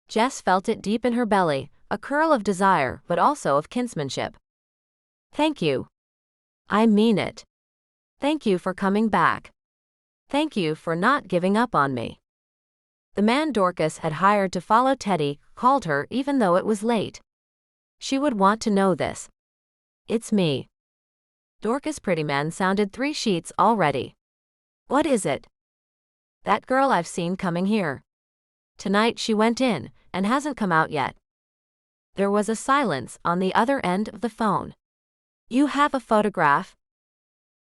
Jess felt it deep in her belly, a curl of desire but also of kinsmanship. Thank you. I mean it. Thank you for coming back. Thank you for not giving up on me. The man Dorcas had hired to follow Teddy called her even though it was late. She would want to know this. It's me. Dorcas' pretty man sounded 3 sheets already. What is it? That girl I've seen coming here. Tonight she went in, and hasn't come out yet. There was a silence on the other end of the phone. You have a photograph?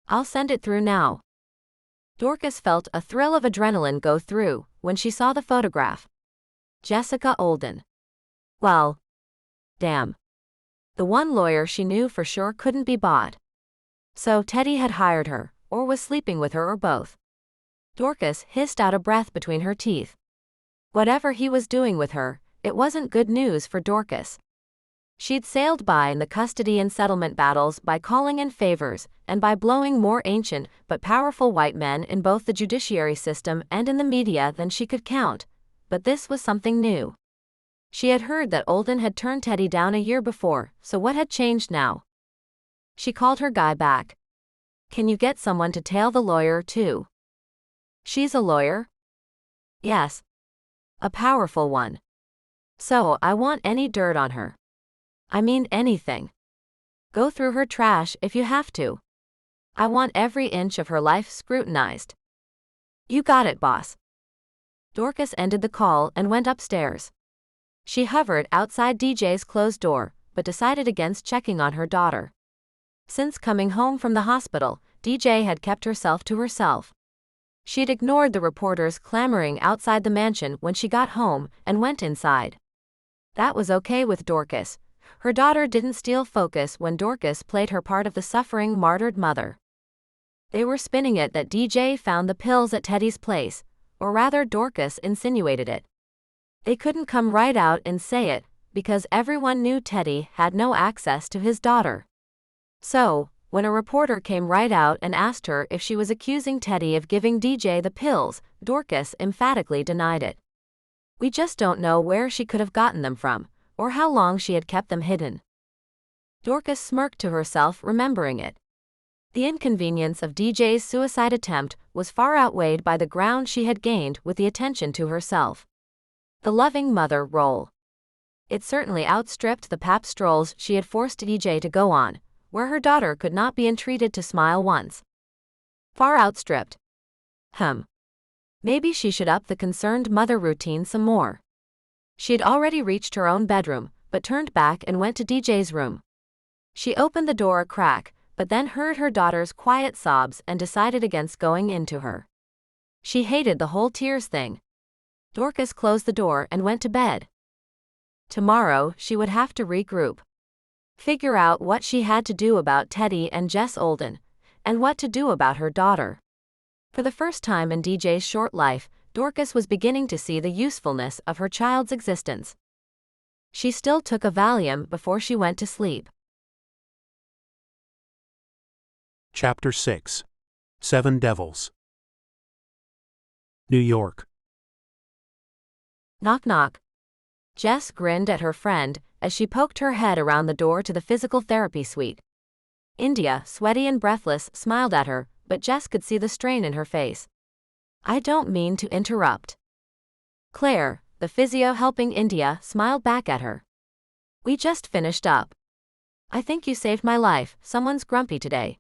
I'll send it through now. Dorcas felt a thrill of adrenaline go through when she saw the photograph. Jessica Olden. Well. Damn. The one lawyer she knew for sure couldn't be bought. So Teddy had hired her, or was sleeping with her, or both. Dorcas hissed out a breath between her teeth. Whatever he was doing with her, it wasn't good news for Dorcas. She'd sailed by in the custody and settlement battles by calling in favors and by blowing more ancient but powerful white men in both the judiciary system and in the media than she could count, but this was something new. She had heard that Olden had turned Teddy down a year before, so what had changed now? She called her guy back. Can you get someone to tail the lawyer too? She's a lawyer? Yes. A powerful one. So I want any dirt on her. I mean anything. Go through her trash if you have to. I want every inch of her life scrutinized. You got it, boss. Dorcas ended the call and went upstairs. She hovered outside DJ's closed door, but decided against checking on her daughter. Since coming home from the hospital, DJ had kept herself to herself. She'd ignored the reporters clamoring outside the mansion when she got home and went inside. That was okay with Dorcas. Her daughter didn't steal focus when Dorcas played her part of the suffering, martyred mother. They were spinning it that DJ found the pills at Teddy's place, or rather Dorcas insinuated it. They couldn't come right out and say it, because everyone knew Teddy had no access to his daughter. So, when a reporter came right out and asked her if she was accusing Teddy of giving DJ the pills, Dorcas emphatically denied it. We just don't know where she could have gotten them from, or how long she had kept them hidden. Dorcas smirked to herself, remembering it. The inconvenience of DJ's suicide attempt was far outweighed by the ground she had gained with the attention to herself. The loving mother role. It certainly outstripped the pap strolls she had forced DJ to go on, where her daughter could not be entreated to smile once. Far outstripped. Maybe she should up the concerned mother routine some more. She had already reached her own bedroom, but turned back and went to DJ's room. She opened the door a crack, but then heard her daughter's quiet sobs and decided against going into her. She hated the whole tears thing. Dorcas closed the door and went to bed. Tomorrow she would have to regroup. Figure out what she had to do about Teddy and Jess Olden, and what to do about her daughter. For the first time in DJ's short life, Dorcas was beginning to see the usefulness of her child's existence. She still took a Valium before she went to sleep. Chapter 6. 7 Devils. New York. Knock knock. Jess grinned at her friend as she poked her head around the door to the physical therapy suite. India, sweaty and breathless, smiled at her, but Jess could see the strain in her face. I don't mean to interrupt. Claire, the physio helping India, smiled back at her. We just finished up. I think you saved my life. Someone's grumpy today.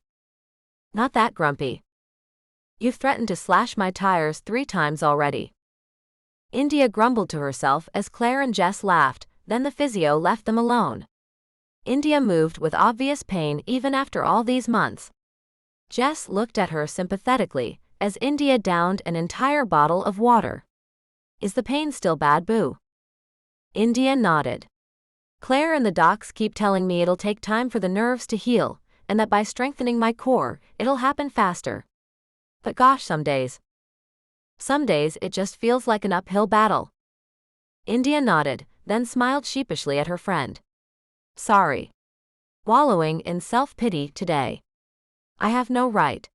Not that grumpy. You've threatened to slash my tires 3 times already. India grumbled to herself as Claire and Jess laughed, then the physio left them alone. India moved with obvious pain even after all these months. Jess looked at her sympathetically as India downed an entire bottle of water. Is the pain still bad, boo? India nodded. Claire and the docs keep telling me it'll take time for the nerves to heal, and that by strengthening my core, it'll happen faster. But gosh, some days it just feels like an uphill battle. India nodded, then smiled sheepishly at her friend. Sorry. Wallowing in self-pity today. I have no right.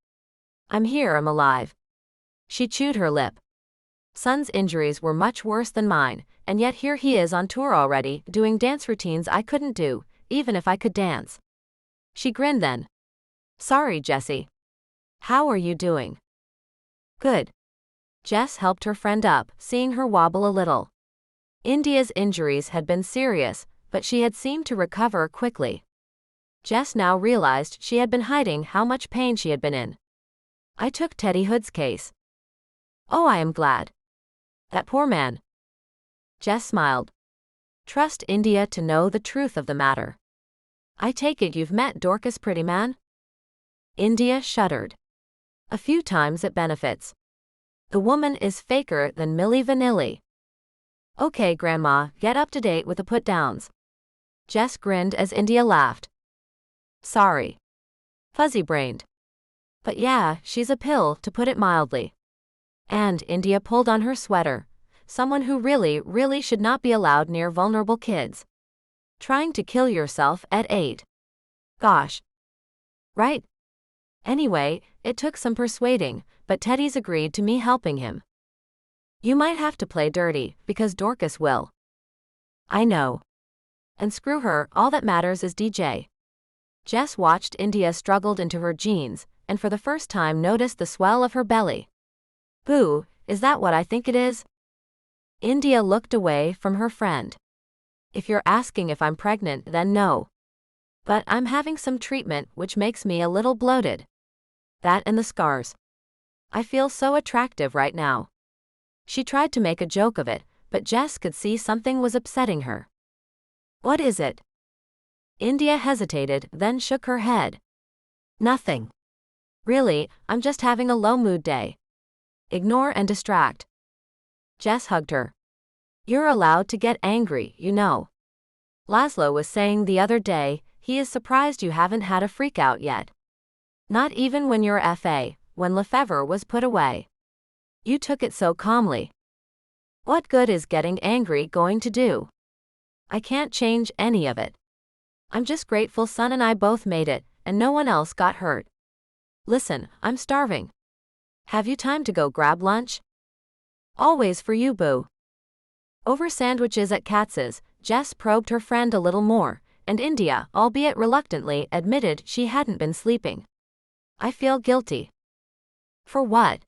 I'm here, I'm alive. She chewed her lip. Son's injuries were much worse than mine, and yet here he is on tour already, doing dance routines I couldn't do, even if I could dance. She grinned then. Sorry, Jessie. How are you doing? Good. Jess helped her friend up, seeing her wobble a little. India's injuries had been serious, but she had seemed to recover quickly. Jess now realized she had been hiding how much pain she had been in. I took Teddy Hood's case. Oh, I am glad. That poor man. Jess smiled. Trust India to know the truth of the matter. I take it you've met Dorcas, pretty man? India shuddered. A few times at benefits. The woman is faker than Milli Vanilli. Okay, Grandma, get up to date with the put-downs. Jess grinned as India laughed. Sorry. Fuzzy-brained. But yeah, she's a pill, to put it mildly. And India pulled on her sweater. Someone who really should not be allowed near vulnerable kids. Trying to kill yourself at 8. Gosh. Right? Anyway, it took some persuading, but Teddy's agreed to me helping him. You might have to play dirty, because Dorcas will. I know. And screw her, all that matters is DJ. Jess watched India struggled into her jeans, and for the first time noticed the swell of her belly. Boo, is that what I think it is? India looked away from her friend. If you're asking if I'm pregnant, then no. But I'm having some treatment which makes me a little bloated. That and the scars. I feel so attractive right now. She tried to make a joke of it, but Jess could see something was upsetting her. What is it? India hesitated, then shook her head. Nothing. Really, I'm just having a low mood day. Ignore and distract. Jess hugged her. You're allowed to get angry, you know. Laszlo was saying the other day, he is surprised you haven't had a freakout yet. Not even when you're FA, when Lefevre was put away. You took it so calmly. What good is getting angry going to do? I can't change any of it. I'm just grateful Son and I both made it, and no one else got hurt. Listen, I'm starving. Have you time to go grab lunch? Always for you, boo. Over sandwiches at Katz's, Jess probed her friend a little more, and India, albeit reluctantly, admitted she hadn't been sleeping. I feel guilty. For what?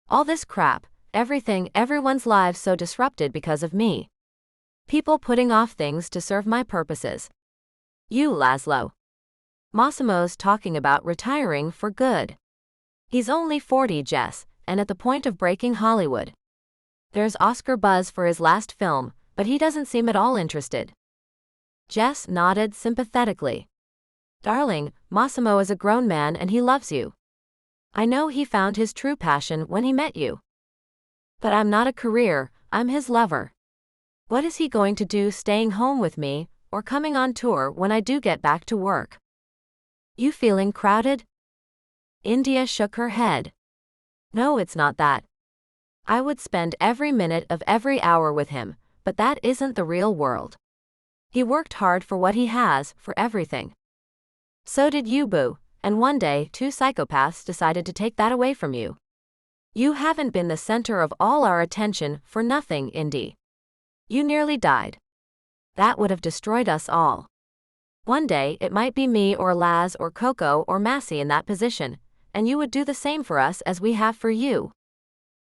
All this crap, everything, everyone's lives so disrupted because of me. People putting off things to serve my purposes. You, Laszlo. Massimo's talking about retiring for good. He's only 40, Jess, and at the point of breaking Hollywood. There's Oscar buzz for his last film, but he doesn't seem at all interested. Jess nodded sympathetically. Darling, Massimo is a grown man and he loves you. I know he found his true passion when he met you. But I'm not a career, I'm his lover. What is he going to do staying home with me, or coming on tour when I do get back to work? You feeling crowded? India shook her head. No, it's not that. I would spend every minute of every hour with him, but that isn't the real world. He worked hard for what he has, for everything. So did you, boo, and one day, two psychopaths decided to take that away from you. You haven't been the center of all our attention for nothing, Indy. You nearly died. That would have destroyed us all. One day, it might be me or Laz or Coco or Massey in that position, and you would do the same for us as we have for you.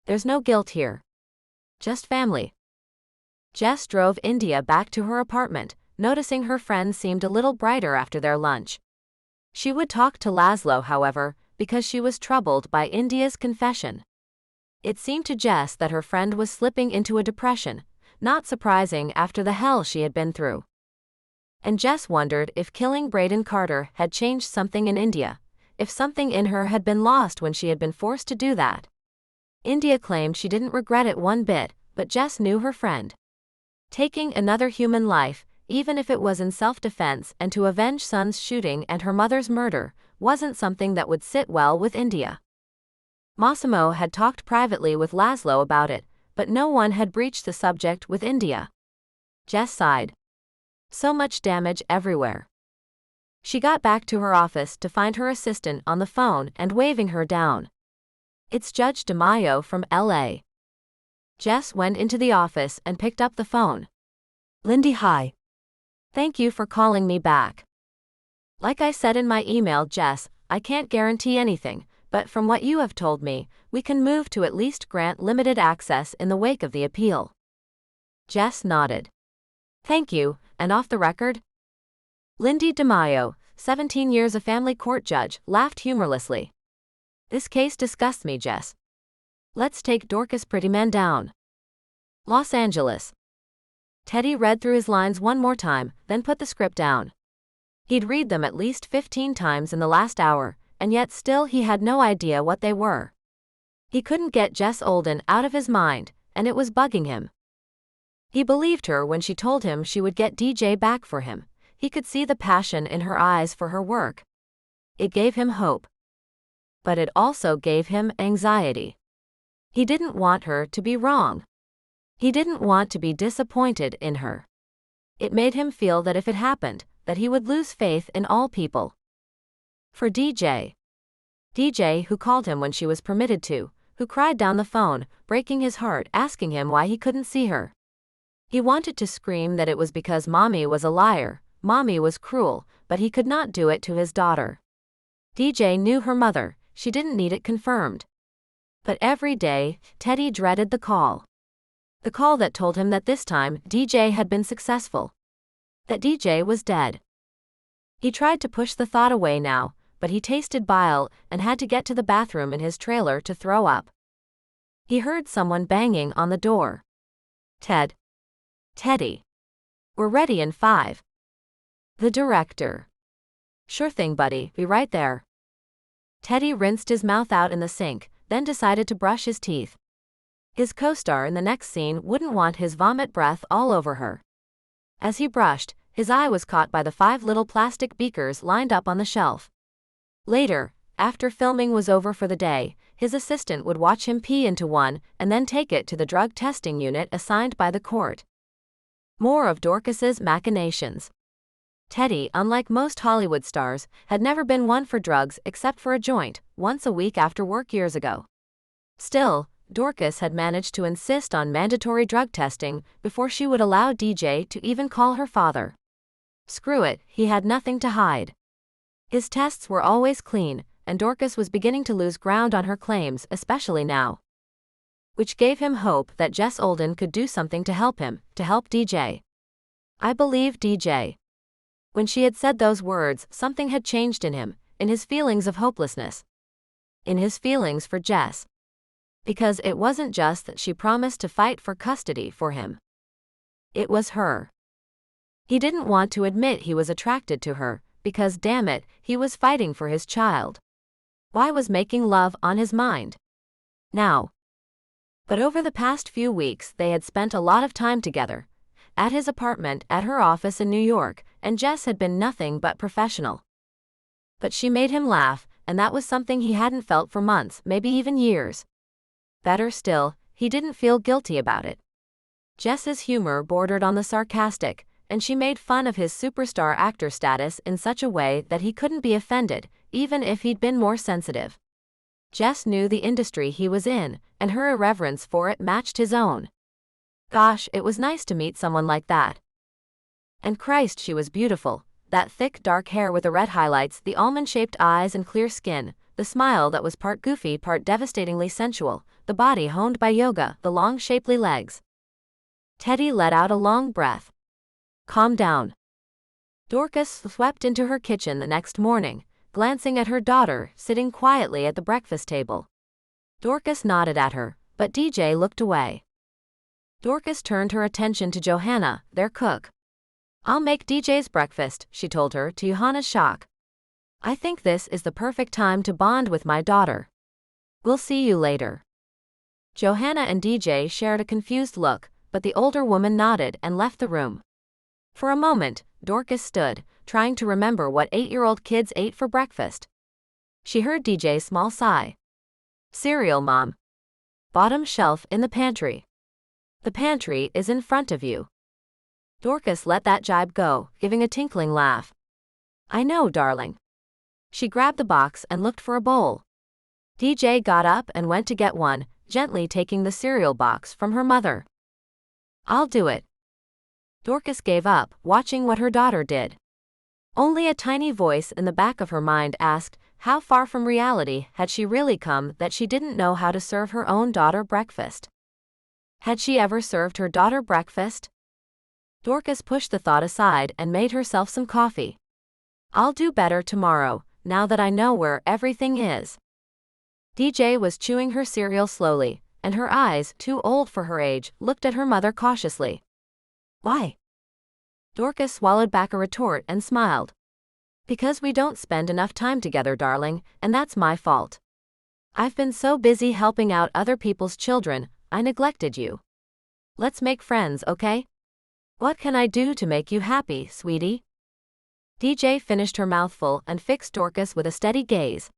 There's no guilt here. Just family. Jess drove India back to her apartment, noticing her friend seemed a little brighter after their lunch. She would talk to Laszlo, however, because she was troubled by India's confession. It seemed to Jess that her friend was slipping into a depression, not surprising after the hell she had been through. And Jess wondered if killing Braden Carter had changed something in India, if something in her had been lost when she had been forced to do that. India claimed she didn't regret it one bit, but Jess knew her friend. Taking another human life, even if it was in self-defense and to avenge son's shooting and her mother's murder, wasn't something that would sit well with India. Massimo had talked privately with Laszlo about it, but no one had breached the subject with India. Jess sighed. So much damage everywhere. She got back to her office to find her assistant on the phone and waving her down. It's Judge DeMaio from L.A. Jess went into the office and picked up the phone. Lindy, hi. Thank you for calling me back. Like I said in my email, Jess, I can't guarantee anything, but from what you have told me, we can move to at least grant limited access in the wake of the appeal. Jess nodded. Thank you, and off the record? Lindy DeMaio, 17 years a family court judge, laughed humorlessly. This case disgusts me, Jess. Let's take Dorcas Prettyman down. Los Angeles. Teddy read through his lines one more time, then put the script down. He'd read them at least 15 times in the last hour, and yet still he had no idea what they were. He couldn't get Jess Olden out of his mind, and it was bugging him. He believed her when she told him she would get DJ back for him. He could see the passion in her eyes for her work. It gave him hope. But it also gave him anxiety. He didn't want her to be wrong. He didn't want to be disappointed in her. It made him feel that if it happened, that he would lose faith in all people. For DJ, who called him when she was permitted to, who cried down the phone, breaking his heart, asking him why he couldn't see her. He wanted to scream that it was because Mommy was a liar, Mommy was cruel, but he could not do it to his daughter. DJ knew her mother, she didn't need it confirmed. But every day, Teddy dreaded the call. The call that told him that this time, DJ had been successful. That DJ was dead. He tried to push the thought away now, but he tasted bile and had to get to the bathroom in his trailer to throw up. He heard someone banging on the door. Teddy. We're ready in 5. The director. Sure thing, buddy, be right there. Teddy rinsed his mouth out in the sink, then decided to brush his teeth. His co-star in the next scene wouldn't want his vomit breath all over her. As he brushed, his eye was caught by the 5 little plastic beakers lined up on the shelf. Later, after filming was over for the day, his assistant would watch him pee into one and then take it to the drug testing unit assigned by the court. More of Dorcas's machinations. Teddy, unlike most Hollywood stars, had never been one for drugs except for a joint, once a week after work years ago. Still, Dorcas had managed to insist on mandatory drug testing before she would allow DJ to even call her father. Screw it, he had nothing to hide. His tests were always clean, and Dorcas was beginning to lose ground on her claims, especially now. Which gave him hope that Jess Olden could do something to help him, to help DJ. I believe DJ. When she had said those words, something had changed in him, in his feelings of hopelessness. In his feelings for Jess. Because it wasn't just that she promised to fight for custody for him. It was her. He didn't want to admit he was attracted to her, because damn it, he was fighting for his child. Why was making love on his mind? Now. But over the past few weeks they had spent a lot of time together. At his apartment, at her office in New York, and Jess had been nothing but professional. But she made him laugh, and that was something he hadn't felt for months, maybe even years. Better still, he didn't feel guilty about it. Jess's humor bordered on the sarcastic, and she made fun of his superstar actor status in such a way that he couldn't be offended, even if he'd been more sensitive. Jess knew the industry he was in, and her irreverence for it matched his own. Gosh, it was nice to meet someone like that. And Christ, she was beautiful. That thick dark hair with the red highlights, the almond-shaped eyes and clear skin, the smile that was part goofy, part devastatingly sensual, the body honed by yoga, the long shapely legs. Teddy let out a long breath. Calm down. Dorcas swept into her kitchen the next morning, glancing at her daughter sitting quietly at the breakfast table. Dorcas nodded at her, but DJ looked away. Dorcas turned her attention to Johanna, their cook. I'll make DJ's breakfast, she told her, to Johanna's shock. I think this is the perfect time to bond with my daughter. We'll see you later. Johanna and DJ shared a confused look, but the older woman nodded and left the room. For a moment, Dorcas stood, trying to remember what 8-year-old kids ate for breakfast. She heard DJ's small sigh. Cereal, Mom. Bottom shelf in the pantry. The pantry is in front of you. Dorcas let that jibe go, giving a tinkling laugh. I know, darling. She grabbed the box and looked for a bowl. DJ got up and went to get one, gently taking the cereal box from her mother. I'll do it. Dorcas gave up, watching what her daughter did. Only a tiny voice in the back of her mind asked, how far from reality had she really come that she didn't know how to serve her own daughter breakfast? Had she ever served her daughter breakfast? Dorcas pushed the thought aside and made herself some coffee. I'll do better tomorrow, now that I know where everything is. DJ was chewing her cereal slowly, and her eyes, too old for her age, looked at her mother cautiously. Why? Dorcas swallowed back a retort and smiled. Because we don't spend enough time together, darling, and that's my fault. I've been so busy helping out other people's children, I neglected you. Let's make friends, okay? What can I do to make you happy, sweetie? DJ finished her mouthful and fixed Dorcas with a steady gaze.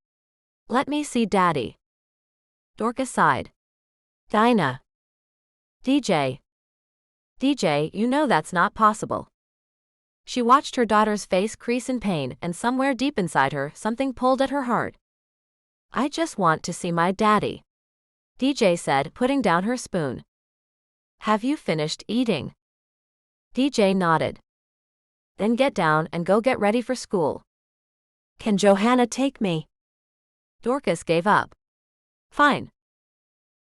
Let me see Daddy. Dorcas sighed. Dinah. DJ, you know that's not possible. She watched her daughter's face crease in pain, and somewhere deep inside her, something pulled at her heart. I just want to see my daddy, DJ said, putting down her spoon. Have you finished eating? DJ nodded. Then get down and go get ready for school. Can Johanna take me? Dorcas gave up. Fine.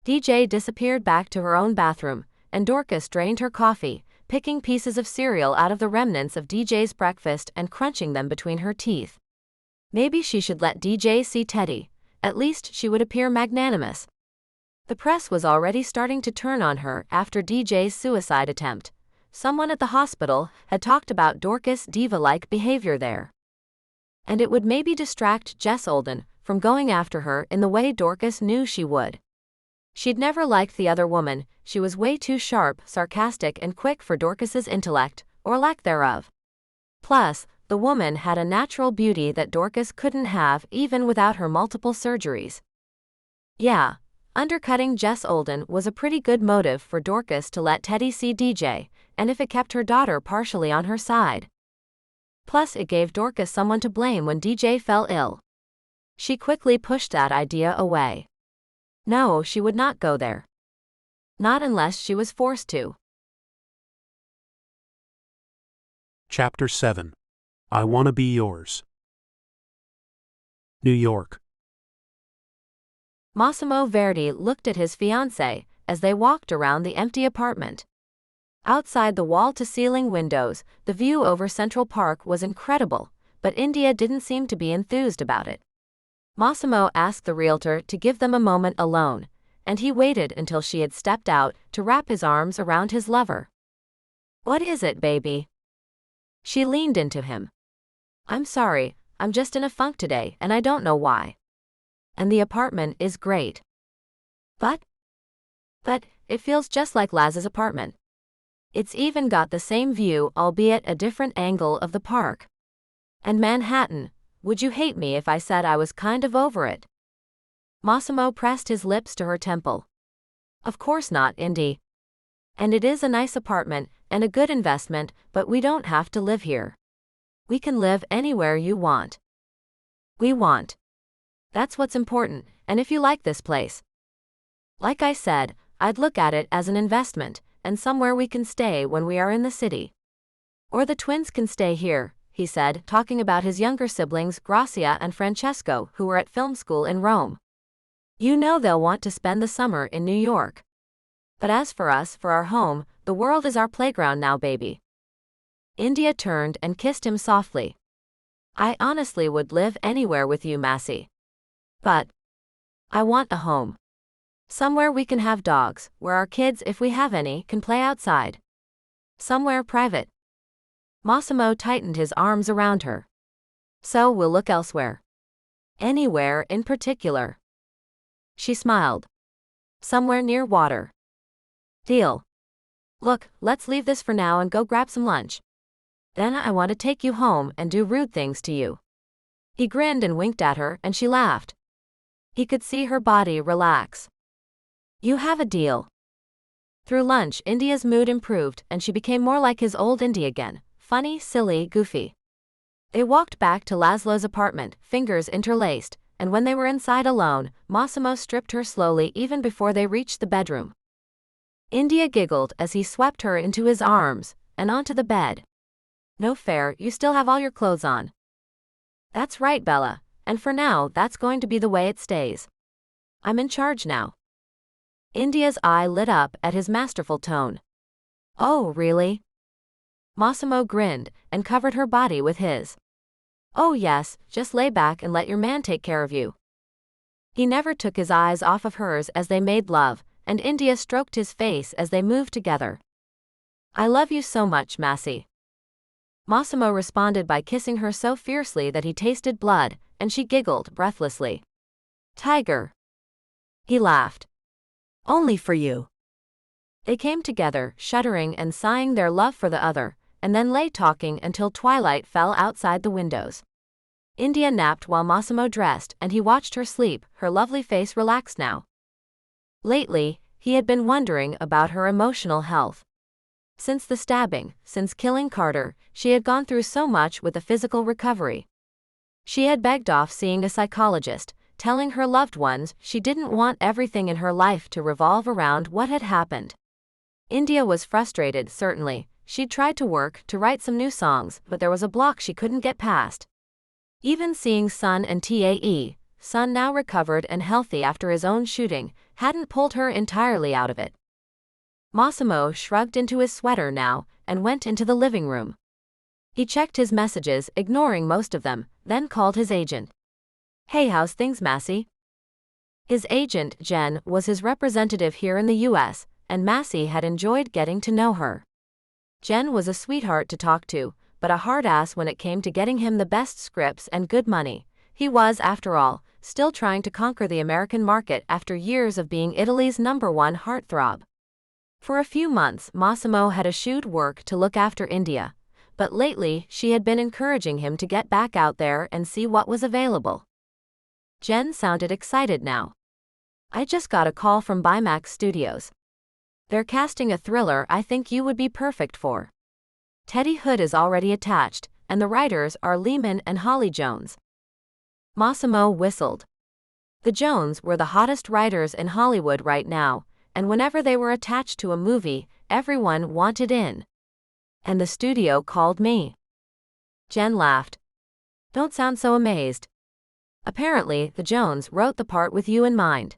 DJ disappeared back to her own bathroom, and Dorcas drained her coffee, picking pieces of cereal out of the remnants of DJ's breakfast and crunching them between her teeth. Maybe she should let DJ see Teddy. At least she would appear magnanimous. The press was already starting to turn on her after DJ's suicide attempt. Someone at the hospital had talked about Dorcas' diva-like behavior there. And it would maybe distract Jess Olden from going after her in the way Dorcas knew she would. She'd never liked the other woman. She was way too sharp, sarcastic, and quick for Dorcas's intellect, or lack thereof. Plus, the woman had a natural beauty that Dorcas couldn't have even without her multiple surgeries. Yeah, undercutting Jess Olden was a pretty good motive for Dorcas to let Teddy see DJ, and if it kept her daughter partially on her side. Plus, it gave Dorcas someone to blame when DJ fell ill. She quickly pushed that idea away. No, she would not go there. Not unless she was forced to. Chapter 7. I Wanna Be Yours. New York. Massimo Verdi looked at his fiancée as they walked around the empty apartment. Outside the wall-to-ceiling windows, the view over Central Park was incredible, but India didn't seem to be enthused about it. Massimo asked the realtor to give them a moment alone, and he waited until she had stepped out to wrap his arms around his lover. What is it, baby? She leaned into him. I'm sorry, I'm just in a funk today and I don't know why. And the apartment is great. But it feels just like Laz's apartment. It's even got the same view, albeit a different angle of the park. And Manhattan, would you hate me if I said I was kind of over it? Massimo pressed his lips to her temple. Of course not, Indy. And it is a nice apartment and a good investment, but we don't have to live here. We can live anywhere you want. We want. That's what's important, and if you like this place. Like I said, I'd look at it as an investment, and somewhere we can stay when we are in the city. Or the twins can stay here, he said, talking about his younger siblings Grazia and Francesco, who were at film school in Rome. You know they'll want to spend the summer in New York. But as for us, for our home, the world is our playground now, baby. India turned and kissed him softly. I honestly would live anywhere with you, Massey. But I want a home. Somewhere we can have dogs, where our kids, if we have any, can play outside. Somewhere private. Massimo tightened his arms around her. So we'll look elsewhere. Anywhere in particular. She smiled. Somewhere near water. Deal. Look, let's leave this for now and go grab some lunch. Then I want to take you home and do rude things to you. He grinned and winked at her, and she laughed. He could see her body relax. You have a deal. Through lunch, India's mood improved, and she became more like his old India again, funny, silly, goofy. They walked back to Laszlo's apartment, fingers interlaced, and when they were inside alone, Massimo stripped her slowly even before they reached the bedroom. India giggled as he swept her into his arms, and onto the bed. No fair, you still have all your clothes on. That's right, Bella, and for now that's going to be the way it stays. I'm in charge now. India's eye lit up at his masterful tone. Oh, really? Massimo grinned and covered her body with his. Oh yes, just lay back and let your man take care of you. He never took his eyes off of hers as they made love, and India stroked his face as they moved together. I love you so much, Massey. Massimo responded by kissing her so fiercely that he tasted blood, and she giggled breathlessly. Tiger. He laughed. Only for you. They came together, shuddering and sighing their love for the other, and then lay talking until twilight fell outside the windows. India napped while Massimo dressed, and he watched her sleep, her lovely face relaxed now. Lately, he had been wondering about her emotional health. Since the stabbing, since killing Carter, she had gone through so much with the physical recovery. She had begged off seeing a psychologist, telling her loved ones she didn't want everything in her life to revolve around what had happened. India was frustrated, certainly. She'd tried to work to write some new songs, but there was a block she couldn't get past. Even seeing Sun and Tae, Sun now recovered and healthy after his own shooting, hadn't pulled her entirely out of it. Massimo shrugged into his sweater now and went into the living room. He checked his messages, ignoring most of them, then called his agent. Hey, how's things, Massey? His agent, Jen, was his representative here in the US, and Massey had enjoyed getting to know her. Jen was a sweetheart to talk to, but a hard ass when it came to getting him the best scripts and good money. He was, after all, still trying to conquer the American market after years of being Italy's #1 heartthrob. For a few months, Massimo had eschewed work to look after India, but lately she had been encouraging him to get back out there and see what was available. Jen sounded excited now. I just got a call from Bimax Studios. They're casting a thriller I think you would be perfect for. Teddy Hood is already attached, and the writers are Lehman and Holly Jones. Massimo whistled. The Jones were the hottest writers in Hollywood right now, and whenever they were attached to a movie, everyone wanted in. And the studio called me. Jen laughed. Don't sound so amazed. Apparently, the Jones wrote the part with you in mind.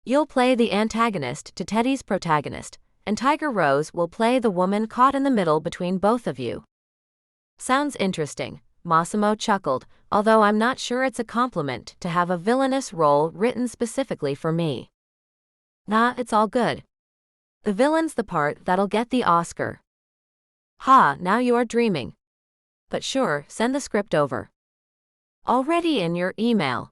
You'll play the antagonist to Teddy's protagonist, and Tiger Rose will play the woman caught in the middle between both of you. Sounds interesting, Massimo chuckled, although I'm not sure it's a compliment to have a villainous role written specifically for me. Nah, it's all good. The villain's the part that'll get the Oscar. Ha, now you are dreaming. But sure, send the script over. Already in your email.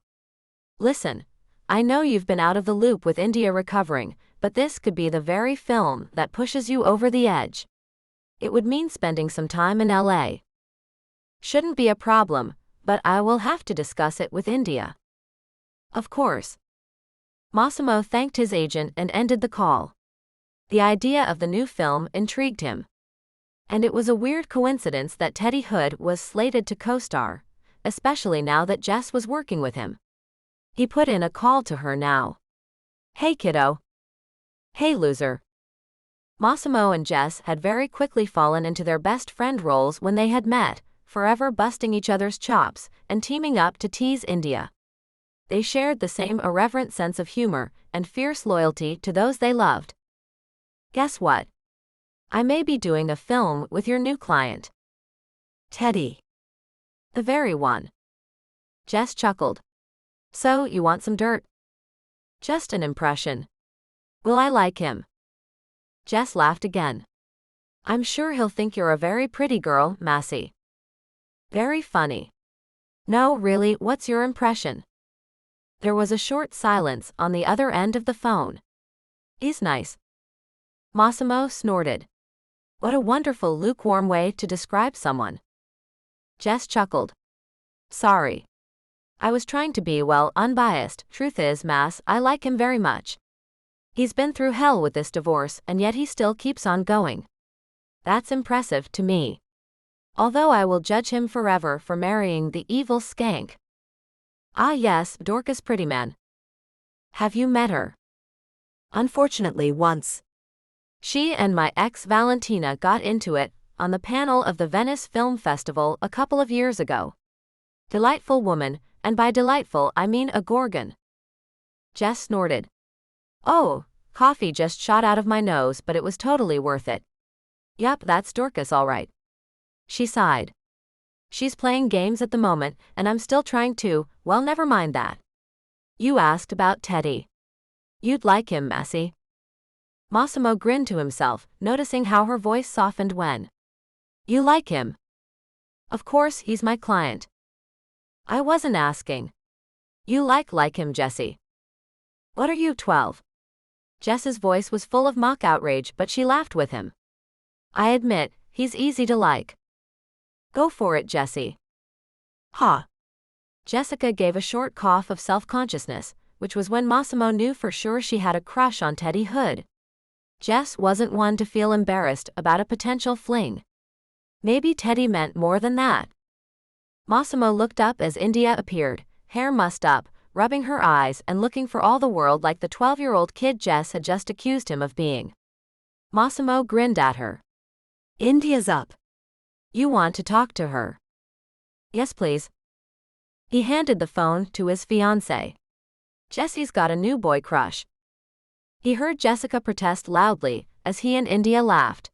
Listen, I know you've been out of the loop with India recovering, but this could be the very film that pushes you over the edge. It would mean spending some time in LA. Shouldn't be a problem, but I will have to discuss it with India. Of course. Massimo thanked his agent and ended the call. The idea of the new film intrigued him. And it was a weird coincidence that Teddy Hood was slated to co-star, especially now that Jess was working with him. He put in a call to her now. "Hey kiddo." "Hey loser." Massimo and Jess had very quickly fallen into their best friend roles when they had met, forever busting each other's chops and teaming up to tease India. They shared the same irreverent sense of humor and fierce loyalty to those they loved. "Guess what? I may be doing a film with your new client." Teddy. "The very one." Jess chuckled. "So, you want some dirt?" "Just an impression. Will I like him?" Jess laughed again. "I'm sure he'll think you're a very pretty girl, Massey." "Very funny." "No, really, what's your impression?" There was a short silence on the other end of the phone. "He's nice." Massimo snorted. What a wonderful lukewarm way to describe someone. Jess chuckled. "Sorry. I was trying to be, well, unbiased. Truth is, Mass, I like him very much. He's been through hell with this divorce and yet he still keeps on going. That's impressive to me. Although I will judge him forever for marrying the evil skank." "Ah yes, Dorcas Prettyman. Have you met her?" Unfortunately, once. She and my ex Valentina got into it on the panel of the Venice Film Festival a couple of years ago. Delightful woman, and by delightful I mean a gorgon." Jess snorted. "Oh, coffee just shot out of my nose, but it was totally worth it. Yup, that's Dorcas all right." She sighed. "She's playing games at the moment, and I'm still trying to, well, never mind that. You asked about Teddy. You'd like him, Massey." Massimo grinned to himself, noticing how her voice softened when. "You like him?" "Of course, he's my client." "I wasn't asking. You like him, Jessie." "What are you, 12? Jess's voice was full of mock outrage, but she laughed with him. "I admit, he's easy to like." "Go for it, Jessie." Ha. Jessica gave a short cough of self-consciousness, which was when Massimo knew for sure she had a crush on Teddy Hood. Jess wasn't one to feel embarrassed about a potential fling. Maybe Teddy meant more than that. Massimo looked up as India appeared, hair mussed up, rubbing her eyes and looking for all the world like the 12-year-old kid Jess had just accused him of being. Massimo grinned at her. "India's up." "You want to talk to her?" "Yes, please." He handed the phone to his fiancée. "Jessie's got a new boy crush." He heard Jessica protest loudly as he and India laughed.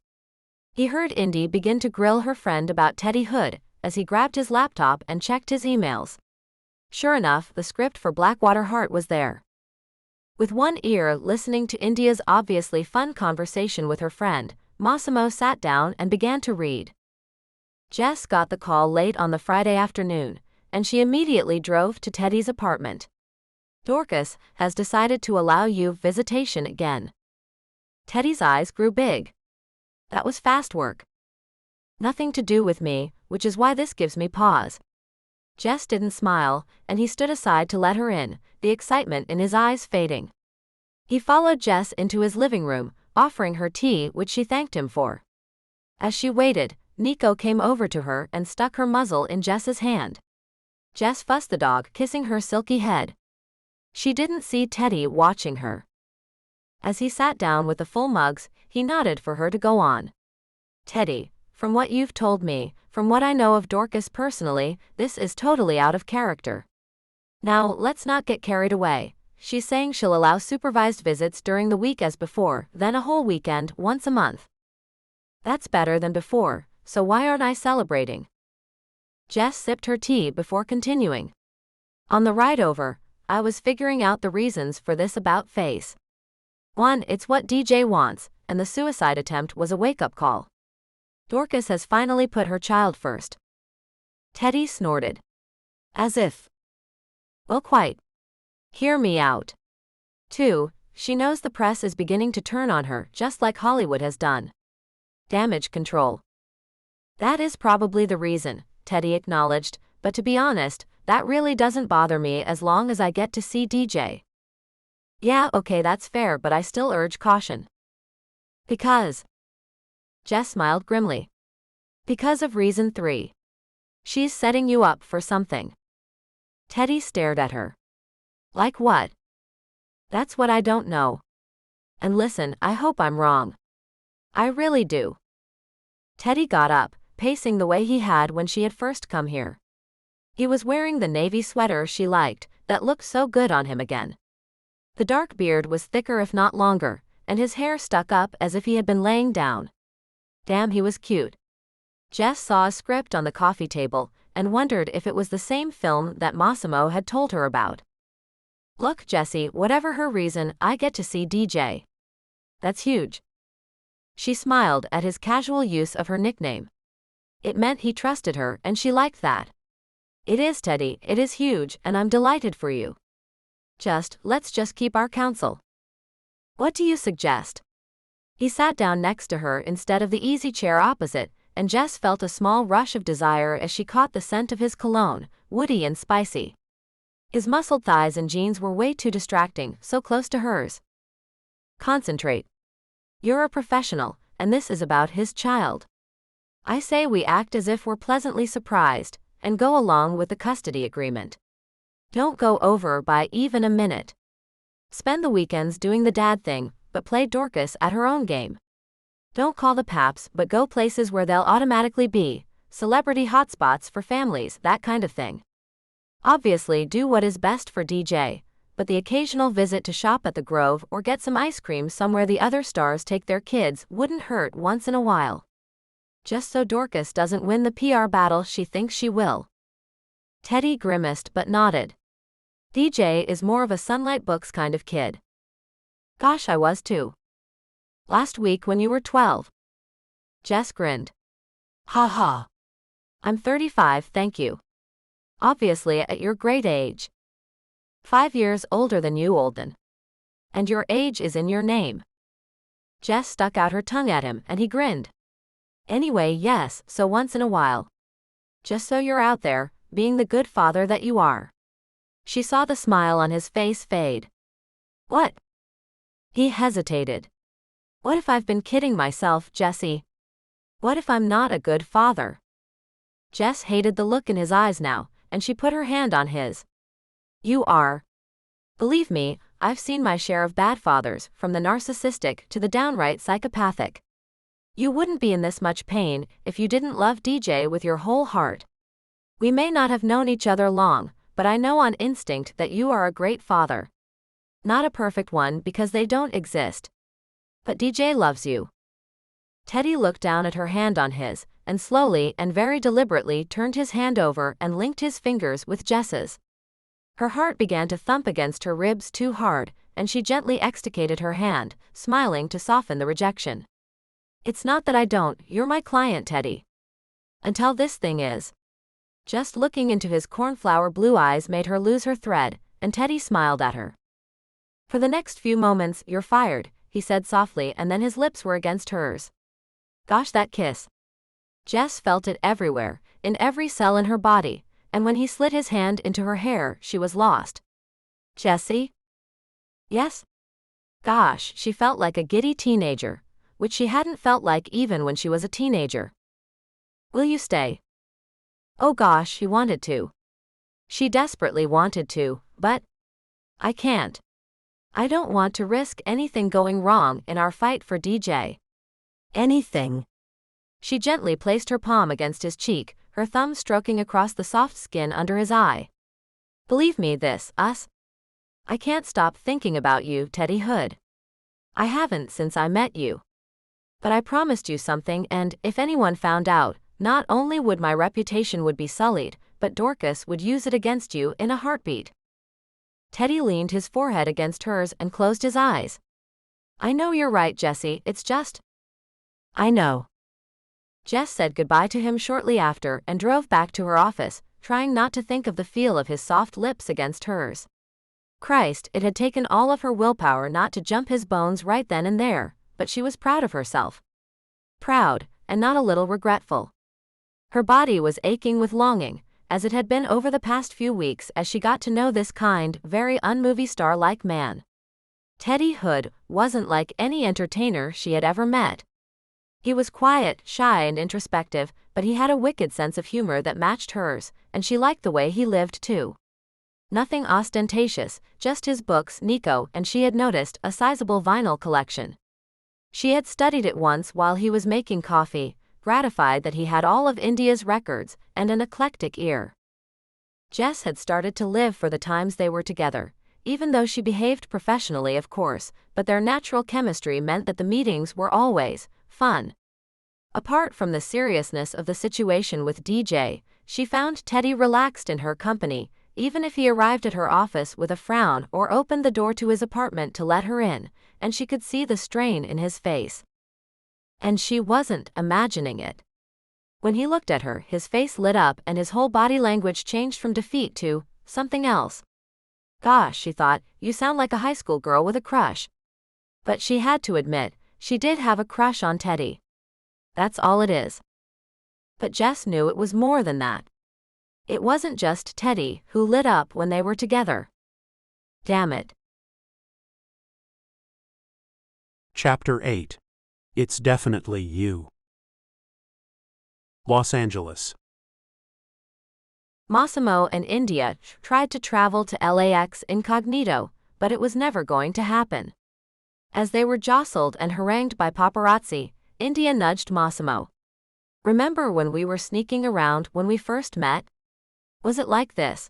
He heard Indy begin to grill her friend about Teddy Hood as he grabbed his laptop and checked his emails. Sure enough, the script for Blackwater Heart was there. With one ear listening to India's obviously fun conversation with her friend, Massimo sat down and began to read. Jess got the call late on the Friday afternoon, and she immediately drove to Teddy's apartment. "Dorcas has decided to allow you visitation again." Teddy's eyes grew big. "That was fast work." "Nothing to do with me, which is why this gives me pause." Jess didn't smile, and he stood aside to let her in, the excitement in his eyes fading. He followed Jess into his living room, offering her tea, which she thanked him for. As she waited, Nico came over to her and stuck her muzzle in Jess's hand. Jess fussed the dog, kissing her silky head. She didn't see Teddy watching her. As he sat down with the full mugs, he nodded for her to go on. "Teddy, from what you've told me, from what I know of Dorcas personally, this is totally out of character. Now, let's not get carried away. She's saying she'll allow supervised visits during the week as before, then a whole weekend, once a month. That's better than before, so why aren't I celebrating?" Jess sipped her tea before continuing. "On the ride over, I was figuring out the reasons for this about face. One, it's what DJ wants, and the suicide attempt was a wake-up call. Dorcas has finally put her child first." Teddy snorted. "As if." "Well, quite. Hear me out. 2, she knows the press is beginning to turn on her, just like Hollywood has done. Damage control." "That is probably the reason," Teddy acknowledged, "but to be honest, that really doesn't bother me as long as I get to see DJ." Yeah, okay, that's fair, but I still urge caution. Because. Jess smiled grimly. Because of reason 3. She's setting you up for something. Teddy stared at her. Like what? That's what I don't know. And listen, I hope I'm wrong. I really do. Teddy got up, pacing the way he had when she had first come here. He was wearing the navy sweater she liked, that looked so good on him again. The dark beard was thicker if not longer, and his hair stuck up as if he had been laying down. Damn, he was cute. Jess saw a script on the coffee table, and wondered if it was the same film that Massimo had told her about. Look, Jessie, whatever her reason, I get to see DJ. That's huge. She smiled at his casual use of her nickname. It meant he trusted her, and she liked that. It is, Teddy, it is huge, and I'm delighted for you. Let's just keep our counsel. What do you suggest? He sat down next to her instead of the easy chair opposite, and Jess felt a small rush of desire as she caught the scent of his cologne, woody and spicy. His muscled thighs and jeans were way too distracting, so close to hers. Concentrate. You're a professional, and this is about his child. I say we act as if we're pleasantly surprised, and go along with the custody agreement. Don't go over by even a minute. Spend the weekends doing the dad thing, but play Dorcas at her own game. Don't call the paps, but go places where they'll automatically be, celebrity hotspots for families, that kind of thing. Obviously do what is best for DJ, but the occasional visit to shop at the Grove or get some ice cream somewhere the other stars take their kids wouldn't hurt once in a while. Just so Dorcas doesn't win the PR battle she thinks she will. Teddy grimaced but nodded. DJ is more of a Sunlight Books kind of kid. Gosh, I was too. Last week when you were 12. Jess grinned. Ha ha. I'm 35, thank you. Obviously at your great age. 5 years older than you, Olden. And your age is in your name. Jess stuck out her tongue at him, and he grinned. Anyway, yes, so once in a while. Just so you're out there, being the good father that you are. She saw the smile on his face fade. What? He hesitated. What if I've been kidding myself, Jessie? What if I'm not a good father? Jess hated the look in his eyes now, and she put her hand on his. You are. Believe me, I've seen my share of bad fathers, from the narcissistic to the downright psychopathic. You wouldn't be in this much pain if you didn't love DJ with your whole heart. We may not have known each other long, but I know on instinct that you are a great father. Not a perfect one because they don't exist. But DJ loves you. Teddy looked down at her hand on his, and slowly and very deliberately turned his hand over and linked his fingers with Jess's. Her heart began to thump against her ribs too hard, and she gently extricated her hand, smiling to soften the rejection. It's not that I don't, you're my client, Teddy. Until this thing is. Just looking into his cornflower blue eyes made her lose her thread, and Teddy smiled at her. For the next few moments, you're fired, he said softly, and then his lips were against hers. Gosh, that kiss. Jess felt it everywhere, in every cell in her body, and when he slid his hand into her hair, she was lost. Jessie? Yes? Gosh, she felt like a giddy teenager, which she hadn't felt like even when she was a teenager. Will you stay? Oh gosh, she wanted to. She desperately wanted to, but I can't. I don't want to risk anything going wrong in our fight for DJ. Anything. She gently placed her palm against his cheek, her thumb stroking across the soft skin under his eye. Believe me, us. I can't stop thinking about you, Teddy Hood. I haven't since I met you. But I promised you something, and if anyone found out, not only would my reputation would be sullied, but Dorcas would use it against you in a heartbeat. Teddy leaned his forehead against hers and closed his eyes. I know you're right, Jessie, it's just. I know. Jess said goodbye to him shortly after and drove back to her office, trying not to think of the feel of his soft lips against hers. Christ, it had taken all of her willpower not to jump his bones right then and there, but she was proud of herself. Proud, and not a little regretful. Her body was aching with longing, as it had been over the past few weeks as she got to know this kind, very un-movie star-like man. Teddy Hood wasn't like any entertainer she had ever met. He was quiet, shy, and introspective, but he had a wicked sense of humor that matched hers, and she liked the way he lived too. Nothing ostentatious, just his books, Nico, and she had noticed a sizable vinyl collection. She had studied it once while he was making coffee, gratified that he had all of India's records and an eclectic ear. Jess had started to live for the times they were together, even though she behaved professionally, of course, but their natural chemistry meant that the meetings were always fun. Apart from the seriousness of the situation with DJ, she found Teddy relaxed in her company, even if he arrived at her office with a frown or opened the door to his apartment to let her in, and she could see the strain in his face. And she wasn't imagining it. When he looked at her, his face lit up and his whole body language changed from defeat to something else. Gosh, she thought, you sound like a high school girl with a crush. But she had to admit, she did have a crush on Teddy. That's all it is. But Jess knew it was more than that. It wasn't just Teddy who lit up when they were together. Damn it. Chapter 8. It's Definitely You. Los Angeles. Massimo and India tried to travel to LAX incognito, but it was never going to happen. As they were jostled and harangued by paparazzi, India nudged Massimo. Remember when we were sneaking around when we first met? Was it like this?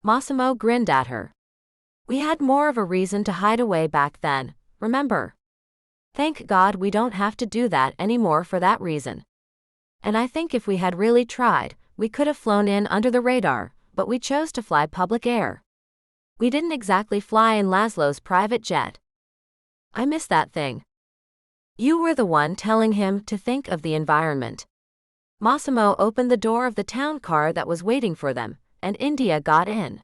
Massimo grinned at her. We had more of a reason to hide away back then, remember? Thank God we don't have to do that anymore for that reason. And I think if we had really tried, we could have flown in under the radar, but we chose to fly public air. We didn't exactly fly in Laszlo's private jet. I miss that thing. You were the one telling him to think of the environment. Massimo opened the door of the town car that was waiting for them, and India got in.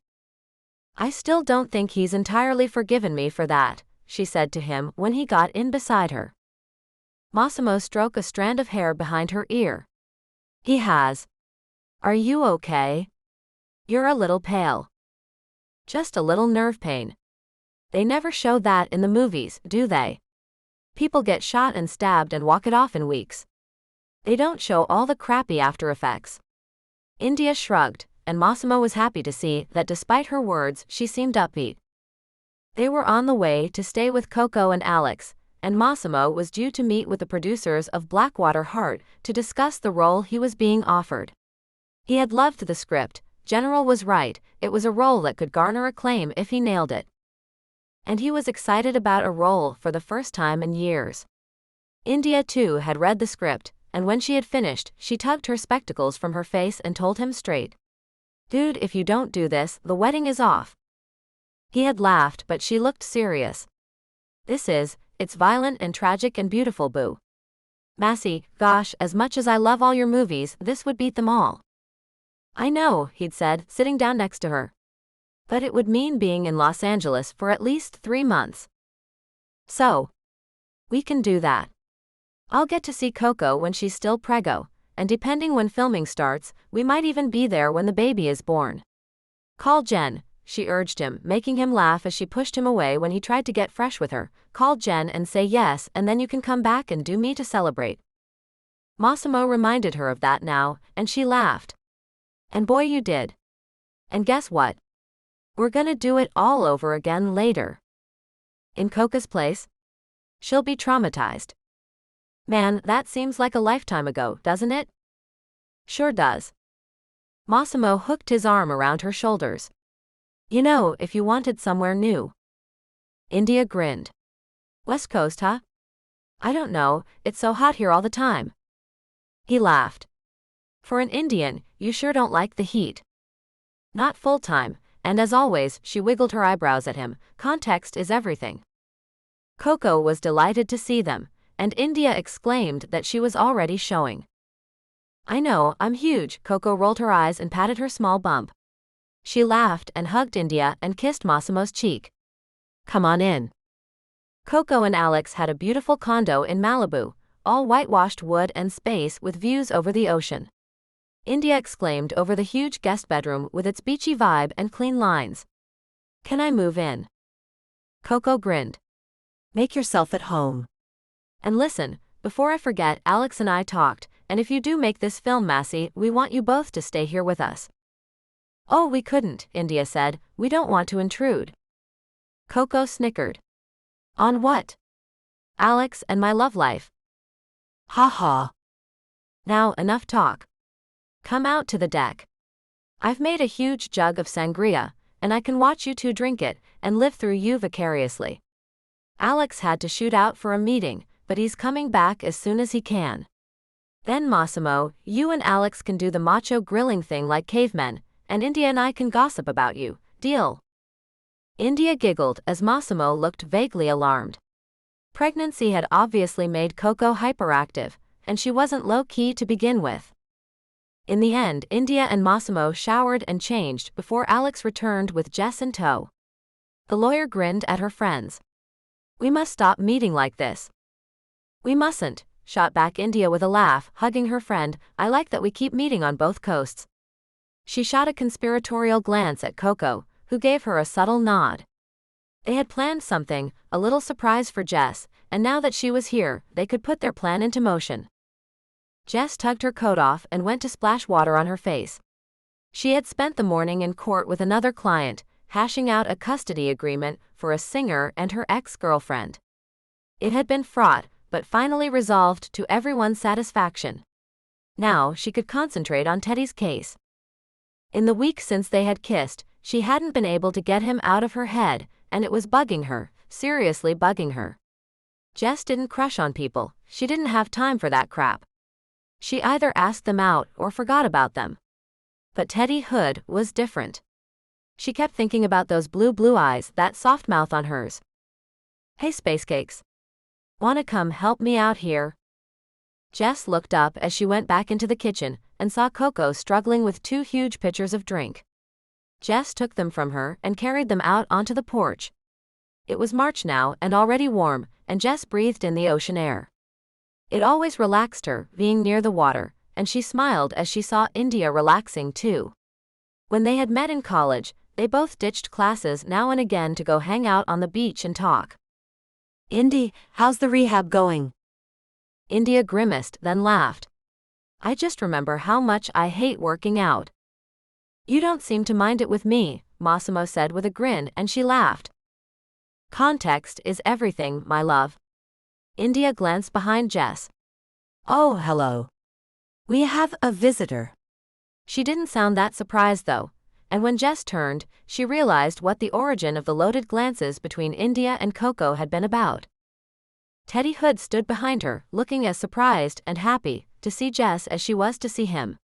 I still don't think he's entirely forgiven me for that, she said to him when he got in beside her. Massimo stroked a strand of hair behind her ear. He has. Are you okay? You're a little pale. Just a little nerve pain. They never show that in the movies, do they? People get shot and stabbed and walk it off in weeks. They don't show all the crappy after effects. India shrugged, and Massimo was happy to see that despite her words, she seemed upbeat. They were on the way to stay with Coco and Alex, and Massimo was due to meet with the producers of Blackwater Heart to discuss the role he was being offered. He had loved the script. General was right, it was a role that could garner acclaim if he nailed it. And he was excited about a role for the first time in years. India too had read the script, and when she had finished, she tugged her spectacles from her face and told him straight. Dude, if you don't do this, the wedding is off. He had laughed, but she looked serious. It's violent and tragic and beautiful, boo. Massey, gosh, as much as I love all your movies, this would beat them all. I know, he'd said, sitting down next to her. But it would mean being in Los Angeles for at least 3 months. So, we can do that. I'll get to see Coco when she's still preggo, and depending when filming starts, we might even be there when the baby is born. Call Jen, she urged him, making him laugh as she pushed him away when he tried to get fresh with her. Call Jen and say yes, and then you can come back and do me to celebrate. Massimo reminded her of that now, and she laughed. And boy, you did. And guess what? We're gonna do it all over again later. In Coco's place? She'll be traumatized. Man, that seems like a lifetime ago, doesn't it? Sure does. Massimo hooked his arm around her shoulders. You know, if you wanted somewhere new. India grinned. West Coast, huh? I don't know, it's so hot here all the time. He laughed. For an Indian, you sure don't like the heat. Not full time, and as always, she wiggled her eyebrows at him. Context is everything. Coco was delighted to see them, and India exclaimed that she was already showing. I know, I'm huge. Coco rolled her eyes and patted her small bump. She laughed and hugged India and kissed Massimo's cheek. Come on in. Coco and Alex had a beautiful condo in Malibu, all whitewashed wood and space with views over the ocean. India exclaimed over the huge guest bedroom with its beachy vibe and clean lines. Can I move in? Coco grinned. Make yourself at home. And listen, before I forget, Alex and I talked, and if you do make this film, Massey, we want you both to stay here with us. Oh, we couldn't, India said. We don't want to intrude. Coco snickered. On what? Alex and my love life. Ha ha. Now, enough talk. Come out to the deck. I've made a huge jug of sangria, and I can watch you two drink it and live through you vicariously. Alex had to shoot out for a meeting, but he's coming back as soon as he can. Then Massimo, you and Alex can do the macho grilling thing like cavemen, and India and I can gossip about you. Deal? India giggled as Massimo looked vaguely alarmed. Pregnancy had obviously made Coco hyperactive, and she wasn't low-key to begin with. In the end, India and Massimo showered and changed before Alex returned with Jess in tow. The lawyer grinned at her friends. We must stop meeting like this. We mustn't, shot back India with a laugh, hugging her friend. I like that we keep meeting on both coasts. She shot a conspiratorial glance at Coco, who gave her a subtle nod. They had planned something, a little surprise for Jess, and now that she was here, they could put their plan into motion. Jess tugged her coat off and went to splash water on her face. She had spent the morning in court with another client, hashing out a custody agreement for a singer and her ex-girlfriend. It had been fraught, but finally resolved to everyone's satisfaction. Now she could concentrate on Teddy's case. In the week since they had kissed, she hadn't been able to get him out of her head, and it was bugging her, seriously bugging her. Jess didn't crush on people, she didn't have time for that crap. She either asked them out or forgot about them. But Teddy Hood was different. She kept thinking about those blue eyes, that soft mouth on hers. Hey space cakes. Wanna come help me out here? Jess looked up as she went back into the kitchen and saw Coco struggling with 2 huge pitchers of drink. Jess took them from her and carried them out onto the porch. It was March now and already warm, and Jess breathed in the ocean air. It always relaxed her, being near the water, and she smiled as she saw India relaxing too. When they had met in college, they both ditched classes now and again to go hang out on the beach and talk. Indy, how's the rehab going? India grimaced, then laughed. I just remember how much I hate working out. You don't seem to mind it with me, Massimo said with a grin, and she laughed. Context is everything, my love. India glanced behind Jess. Oh, hello. We have a visitor. She didn't sound that surprised though, and when Jess turned, she realized what the origin of the loaded glances between India and Coco had been about. Teddy Hood stood behind her, looking as surprised and happy to see Jess as she was to see him.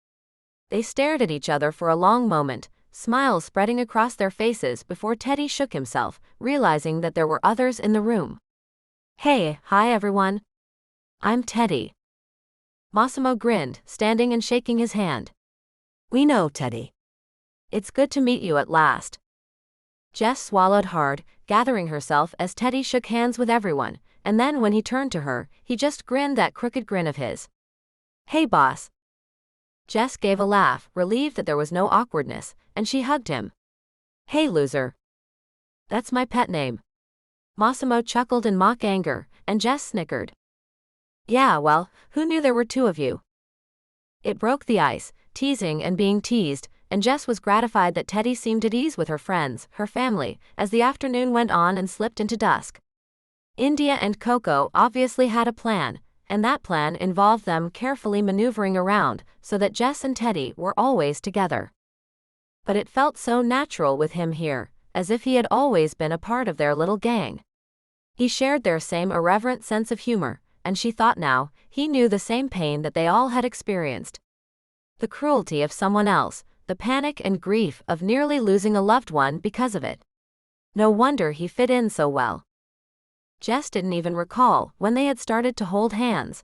They stared at each other for a long moment, smiles spreading across their faces before Teddy shook himself, realizing that there were others in the room. Hey, hi everyone. I'm Teddy. Massimo grinned, standing and shaking his hand. We know, Teddy. It's good to meet you at last. Jess swallowed hard, gathering herself as Teddy shook hands with everyone, and then when he turned to her, he just grinned that crooked grin of his. Hey boss. Jess gave a laugh, relieved that there was no awkwardness, and she hugged him. Hey loser. That's my pet name. Massimo chuckled in mock anger, and Jess snickered. Yeah, well, who knew there were 2 of you? It broke the ice, teasing and being teased, and Jess was gratified that Teddy seemed at ease with her friends, her family, as the afternoon went on and slipped into dusk. India and Coco obviously had a plan, and that plan involved them carefully maneuvering around so that Jess and Teddy were always together. But it felt so natural with him here, as if he had always been a part of their little gang. He shared their same irreverent sense of humor, and she thought now, he knew the same pain that they all had experienced. The cruelty of someone else, the panic and grief of nearly losing a loved one because of it. No wonder he fit in so well. Jess didn't even recall when they had started to hold hands.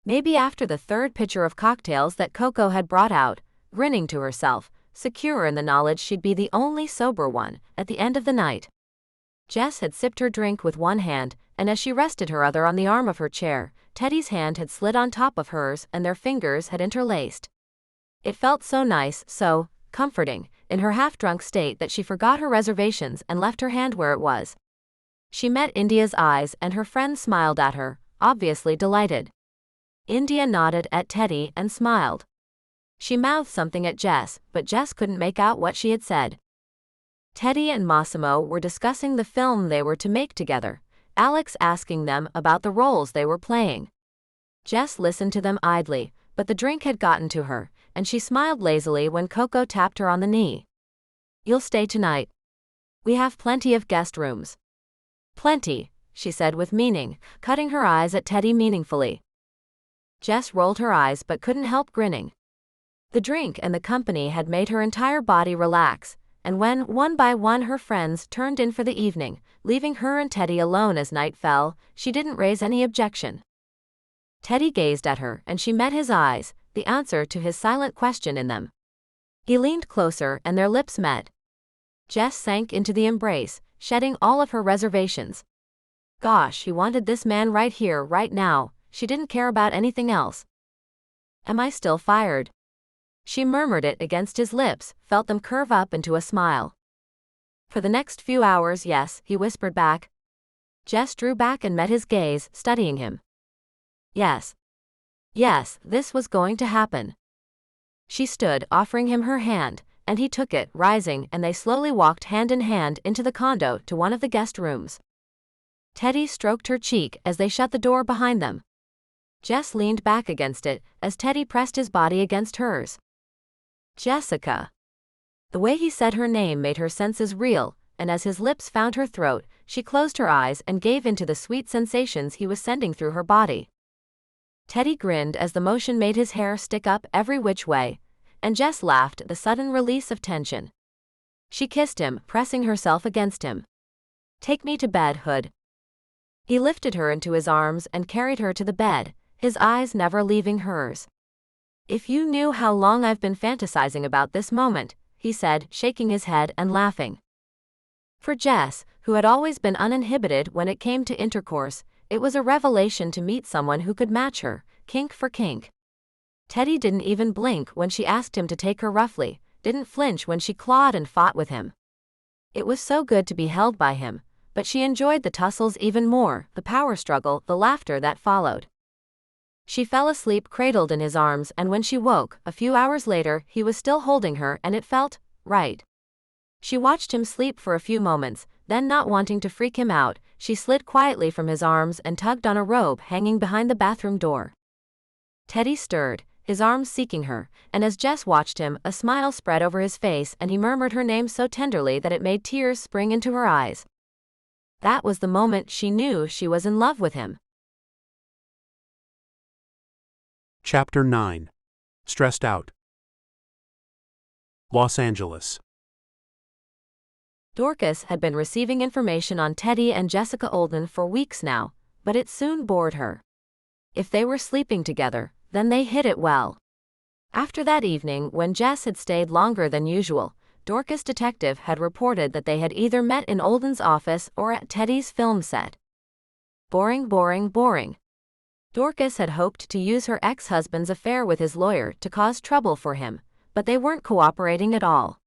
Maybe after the 3rd pitcher of cocktails that Coco had brought out, grinning to herself, secure in the knowledge she'd be the only sober one at the end of the night. Jess had sipped her drink with one hand, and as she rested her other on the arm of her chair, Teddy's hand had slid on top of hers and their fingers had interlaced. It felt so nice, so comforting, in her half-drunk state that she forgot her reservations and left her hand where it was. She met India's eyes and her friend smiled at her, obviously delighted. India nodded at Teddy and smiled. She mouthed something at Jess, but Jess couldn't make out what she had said. Teddy and Massimo were discussing the film they were to make together, Alex asking them about the roles they were playing. Jess listened to them idly, but the drink had gotten to her, and she smiled lazily when Coco tapped her on the knee. "You'll stay tonight. We have plenty of guest rooms." "Plenty," she said with meaning, cutting her eyes at Teddy meaningfully. Jess rolled her eyes but couldn't help grinning. The drink and the company had made her entire body relax, and when, one by one, her friends turned in for the evening, leaving her and Teddy alone as night fell, she didn't raise any objection. Teddy gazed at her, and she met his eyes, the answer to his silent question in them. He leaned closer, and their lips met. Jess sank into the embrace, shedding all of her reservations. Gosh, she wanted this man right here, right now. She didn't care about anything else. "Am I still fired?" She murmured it against his lips, felt them curve up into a smile. "For the next few hours, yes," he whispered back. Jess drew back and met his gaze, studying him. Yes. Yes, this was going to happen. She stood, offering him her hand, and he took it, rising, and they slowly walked hand in hand into the condo to one of the guest rooms. Teddy stroked her cheek as they shut the door behind them. Jess leaned back against it as Teddy pressed his body against hers. Jessica. The way he said her name made her senses reel, and as his lips found her throat, she closed her eyes and gave into the sweet sensations he was sending through her body. Teddy grinned as the motion made his hair stick up every which way, and Jess laughed at the sudden release of tension. She kissed him, pressing herself against him. "Take me to bed, Hood." He lifted her into his arms and carried her to the bed, his eyes never leaving hers. "If you knew how long I've been fantasizing about this moment," he said, shaking his head and laughing. For Jess, who had always been uninhibited when it came to intercourse, it was a revelation to meet someone who could match her, kink for kink. Teddy didn't even blink when she asked him to take her roughly, didn't flinch when she clawed and fought with him. It was so good to be held by him, but she enjoyed the tussles even more, the power struggle, the laughter that followed. She fell asleep cradled in his arms, and when she woke, a few hours later, he was still holding her and it felt right. She watched him sleep for a few moments, then not wanting to freak him out, she slid quietly from his arms and tugged on a robe hanging behind the bathroom door. Teddy stirred, his arms seeking her, and as Jess watched him, a smile spread over his face and he murmured her name so tenderly that it made tears spring into her eyes. That was the moment she knew she was in love with him. Chapter 9. Stressed Out. Los Angeles. Dorcas had been receiving information on Teddy and Jessica Olden for weeks now, but it soon bored her. If they were sleeping together, then they hid it well. After that evening, when Jess had stayed longer than usual, Dorcas' detective had reported that they had either met in Olden's office or at Teddy's film set. Boring, boring, boring. Dorcas had hoped to use her ex-husband's affair with his lawyer to cause trouble for him, but they weren't cooperating at all.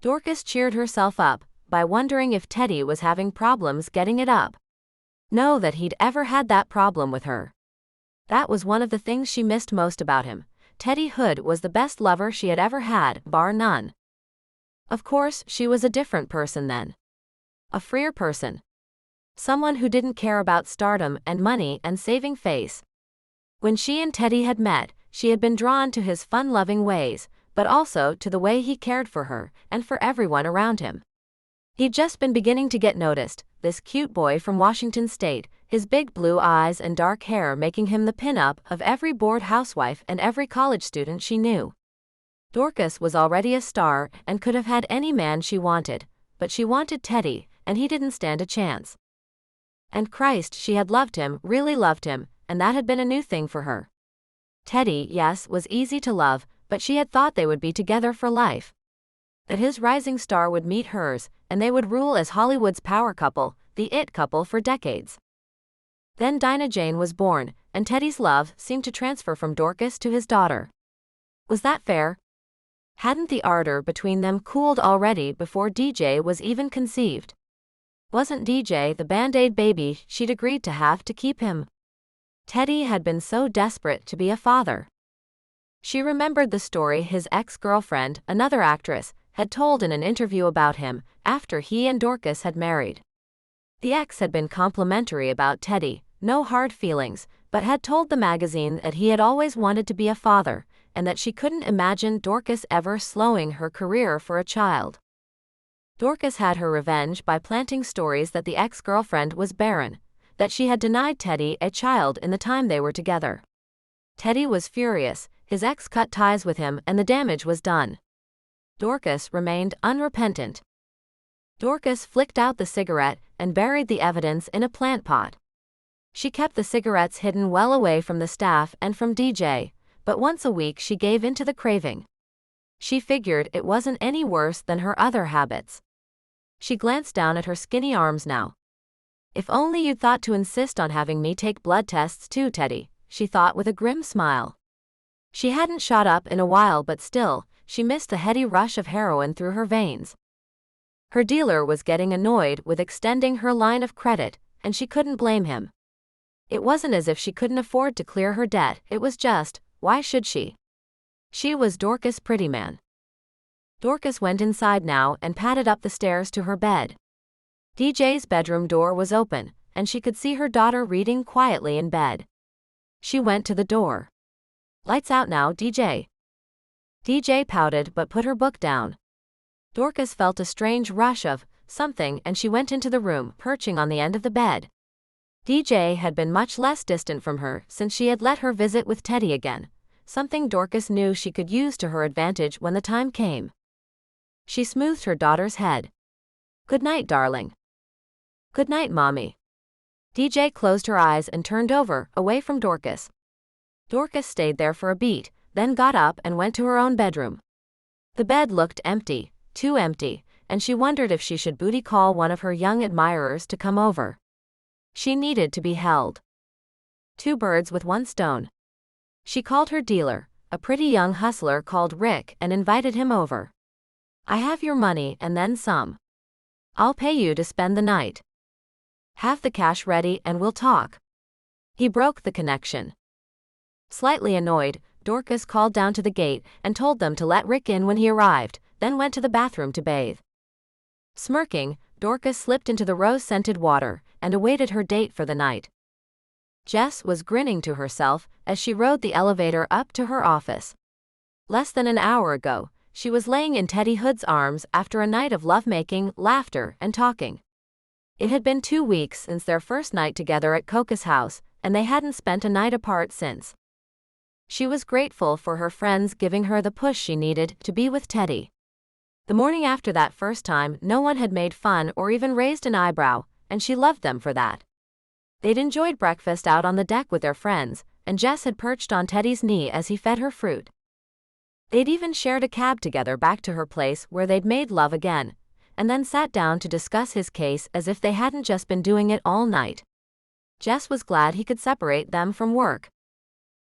Dorcas cheered herself up by wondering if Teddy was having problems getting it up. No, that he'd ever had that problem with her. That was one of the things she missed most about him. Teddy Hood was the best lover she had ever had, bar none. Of course, she was a different person then. A freer person. Someone who didn't care about stardom and money and saving face. When she and Teddy had met, she had been drawn to his fun-loving ways, but also to the way he cared for her and for everyone around him. He'd just been beginning to get noticed, this cute boy from Washington State, his big blue eyes and dark hair making him the pin-up of every bored housewife and every college student she knew. Dorcas was already a star and could have had any man she wanted, but she wanted Teddy, and he didn't stand a chance. And Christ, she had loved him, really loved him, and that had been a new thing for her. Teddy, yes, was easy to love, but she had thought they would be together for life. That his rising star would meet hers, and they would rule as Hollywood's power couple, the it couple for decades. Then Dinah Jane was born, and Teddy's love seemed to transfer from Dorcas to his daughter. Was that fair? Hadn't the ardor between them cooled already before DJ was even conceived? Wasn't DJ the Band-Aid baby she'd agreed to have to keep him? Teddy had been so desperate to be a father. She remembered the story his ex-girlfriend, another actress, had told in an interview about him after he and Dorcas had married. The ex had been complimentary about Teddy, no hard feelings, but had told the magazine that he had always wanted to be a father, and that she couldn't imagine Dorcas ever slowing her career for a child. Dorcas had her revenge by planting stories that the ex-girlfriend was barren, that she had denied Teddy a child in the time they were together. Teddy was furious, his ex cut ties with him and the damage was done. Dorcas remained unrepentant. Dorcas flicked out the cigarette and buried the evidence in a plant pot. She kept the cigarettes hidden well away from the staff and from DJ, but once a week she gave in to the craving. She figured it wasn't any worse than her other habits. She glanced down at her skinny arms now. If only you'd thought to insist on having me take blood tests too, Teddy, she thought with a grim smile. She hadn't shot up in a while, but still, she missed the heady rush of heroin through her veins. Her dealer was getting annoyed with extending her line of credit, and she couldn't blame him. It wasn't as if she couldn't afford to clear her debt, it was just, why should she? She was Dorcas Prettyman. Dorcas went inside now and padded up the stairs to her bed. DJ's bedroom door was open, and she could see her daughter reading quietly in bed. She went to the door. "Lights out now, DJ." DJ pouted but put her book down. Dorcas felt a strange rush of something and she went into the room, perching on the end of the bed. DJ had been much less distant from her since she had let her visit with Teddy again, something Dorcas knew she could use to her advantage when the time came. She smoothed her daughter's head. "Good night, darling." "Good night, Mommy." DJ closed her eyes and turned over, away from Dorcas. Dorcas stayed there for a beat, then got up and went to her own bedroom. The bed looked empty, too empty, and she wondered if she should booty call one of her young admirers to come over. She needed to be held. Two birds with one stone. She called her dealer, a pretty young hustler called Rick, and invited him over. "I have your money and then some. I'll pay you to spend the night. Have the cash ready and we'll talk." He broke the connection. Slightly annoyed, Dorcas called down to the gate and told them to let Rick in when he arrived, then went to the bathroom to bathe. Smirking, Dorcas slipped into the rose-scented water and awaited her date for the night. Jess was grinning to herself as she rode the elevator up to her office. Less than an hour ago, she was laying in Teddy Hood's arms after a night of lovemaking, laughter, and talking. It had been 2 weeks since their first night together at Coca's house, and they hadn't spent a night apart since. She was grateful for her friends giving her the push she needed to be with Teddy. The morning after that first time, no one had made fun or even raised an eyebrow, and she loved them for that. They'd enjoyed breakfast out on the deck with their friends, and Jess had perched on Teddy's knee as he fed her fruit. They'd even shared a cab together back to her place where they'd made love again, and then sat down to discuss his case as if they hadn't just been doing it all night. Jess was glad he could separate them from work.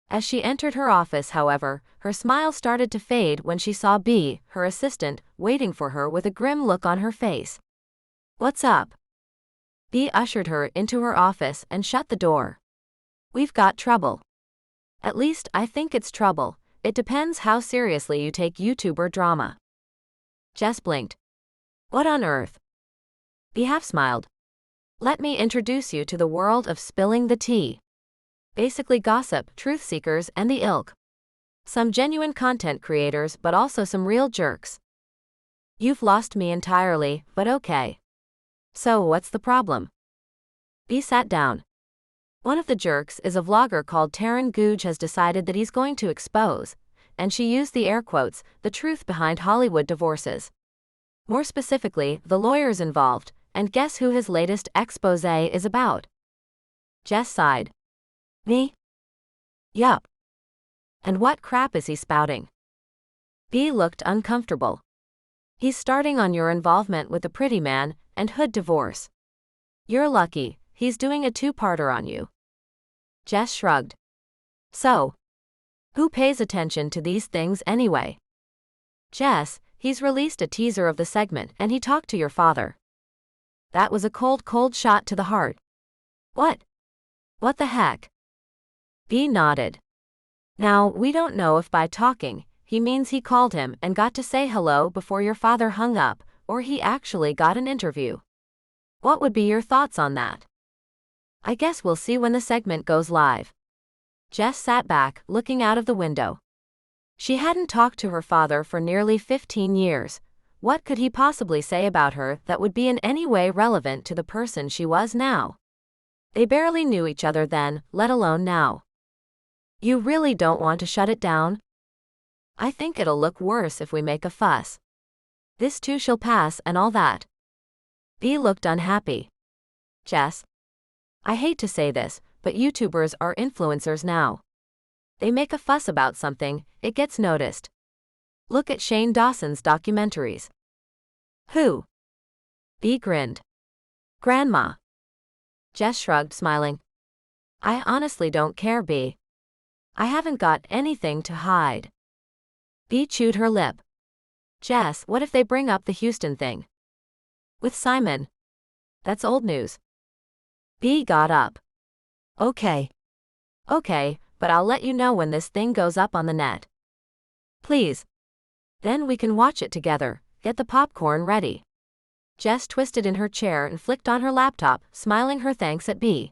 As she entered her office, however, her smile started to fade when she saw Bea, her assistant, waiting for her with a grim look on her face. "What's up?" Bea ushered her into her office and shut the door. "We've got trouble. At least, I think it's trouble. It depends how seriously you take YouTuber drama." Jess blinked. "What on earth?" Bea half smiled. "Let me introduce you to the world of spilling the tea. Basically gossip, truth seekers, and the ilk. Some genuine content creators, but also some real jerks. You've lost me entirely, but okay. So what's the problem?" Bea sat down. "One of the jerks is a vlogger called Taran Googe has decided that he's going to expose," and she used the air quotes, "the truth behind Hollywood divorces. More specifically, the lawyers involved, and guess who his latest exposé is about?" Jess sighed. "Me?" "Yup. And what crap is he spouting?" Bea looked uncomfortable. "He's starting on your involvement with the Pretty Man and Hood divorce. You're lucky, he's doing a 2-parter on you." Jess shrugged. "So? Who pays attention to these things anyway?" "Jess, he's released a teaser of the segment and he talked to your father." That was a cold shot to the heart. What? What the heck? B nodded. Now, we don't know if by talking, he means he called him and got to say hello before your father hung up, or he actually got an interview. What would be your thoughts on that? I guess we'll see when the segment goes live. Jess sat back, looking out of the window. She hadn't talked to her father for nearly 15 years. What could he possibly say about her that would be in any way relevant to the person she was now? They barely knew each other then, let alone now. You really don't want to shut it down? I think it'll look worse if we make a fuss. This too shall pass and all that. B looked unhappy. Jess, I hate to say this, but YouTubers are influencers now. They make a fuss about something, it gets noticed. Look at Shane Dawson's documentaries. Who? B grinned. Grandma. Jess shrugged, smiling. I honestly don't care, B. I haven't got anything to hide. B chewed her lip. Jess, what if they bring up the Houston thing? With Simon? That's old news. B got up. Okay. Okay, but I'll let you know when this thing goes up on the net. Please. Then we can watch it together. Get the popcorn ready. Jess twisted in her chair and flicked on her laptop, smiling her thanks at B.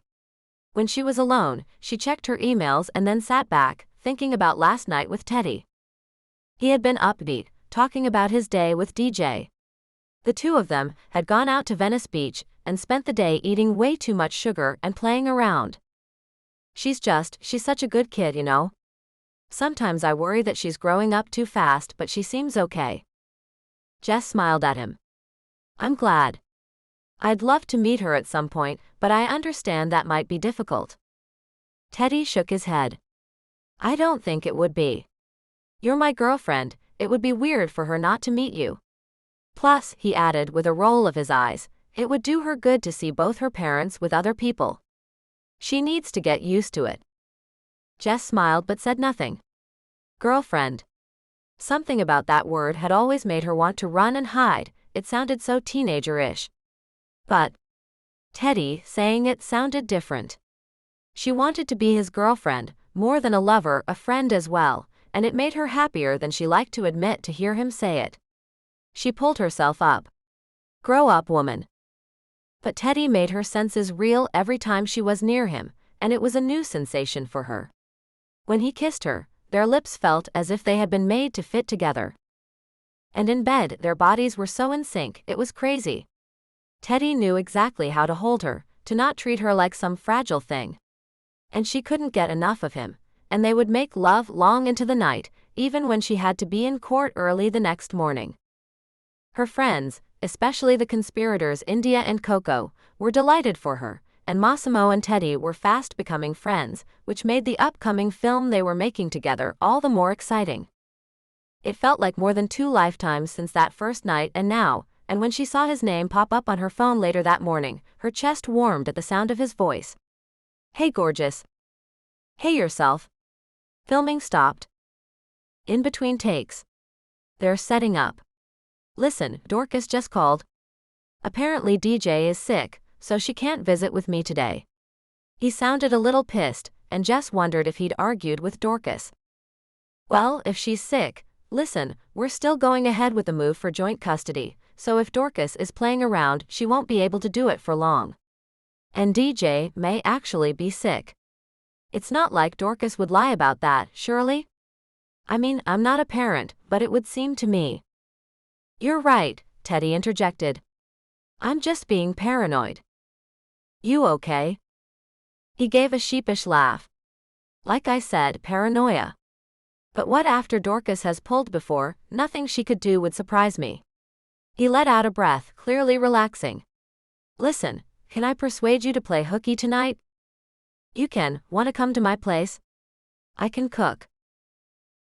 When she was alone, she checked her emails and then sat back, thinking about last night with Teddy. He had been upbeat, talking about his day with DJ. The two of them had gone out to Venice Beach and spent the day eating way too much sugar and playing around. She's such a good kid, you know. Sometimes I worry that she's growing up too fast, but she seems okay. Jess smiled at him. I'm glad. I'd love to meet her at some point, but I understand that might be difficult. Teddy shook his head. I don't think it would be. You're my girlfriend, it would be weird for her not to meet you. Plus, he added with a roll of his eyes, it would do her good to see both her parents with other people. She needs to get used to it. Jess smiled but said nothing. Girlfriend. Something about that word had always made her want to run and hide, it sounded so teenager-ish. But Teddy saying it sounded different. She wanted to be his girlfriend, more than a lover, a friend as well, and it made her happier than she liked to admit to hear him say it. She pulled herself up. Grow up, woman. But Teddy made her senses reel every time she was near him, and it was a new sensation for her. When he kissed her, their lips felt as if they had been made to fit together. And in bed, their bodies were so in sync, it was crazy. Teddy knew exactly how to hold her, to not treat her like some fragile thing. And she couldn't get enough of him, and they would make love long into the night, even when she had to be in court early the next morning. Her friends, especially the conspirators India and Coco, were delighted for her, and Massimo and Teddy were fast becoming friends, which made the upcoming film they were making together all the more exciting. It felt like more than 2 lifetimes since that first night and now, and when she saw his name pop up on her phone later that morning, her chest warmed at the sound of his voice. Hey gorgeous. Hey yourself. Filming stopped. In between takes. They're setting up. Listen, Dorcas just called. Apparently DJ is sick, so she can't visit with me today. He sounded a little pissed, and Jess wondered if he'd argued with Dorcas. Well, if she's sick, listen, we're still going ahead with the move for joint custody, so if Dorcas is playing around, she won't be able to do it for long. And DJ may actually be sick. It's not like Dorcas would lie about that, surely? I mean, I'm not a parent, but it would seem to me. You're right, Teddy interjected. I'm just being paranoid. You okay? He gave a sheepish laugh. Like I said, paranoia. But what after Dorcas has pulled before, nothing she could do would surprise me. He let out a breath, clearly relaxing. Listen, can I persuade you to play hooky tonight? You can, want to come to my place? I can cook.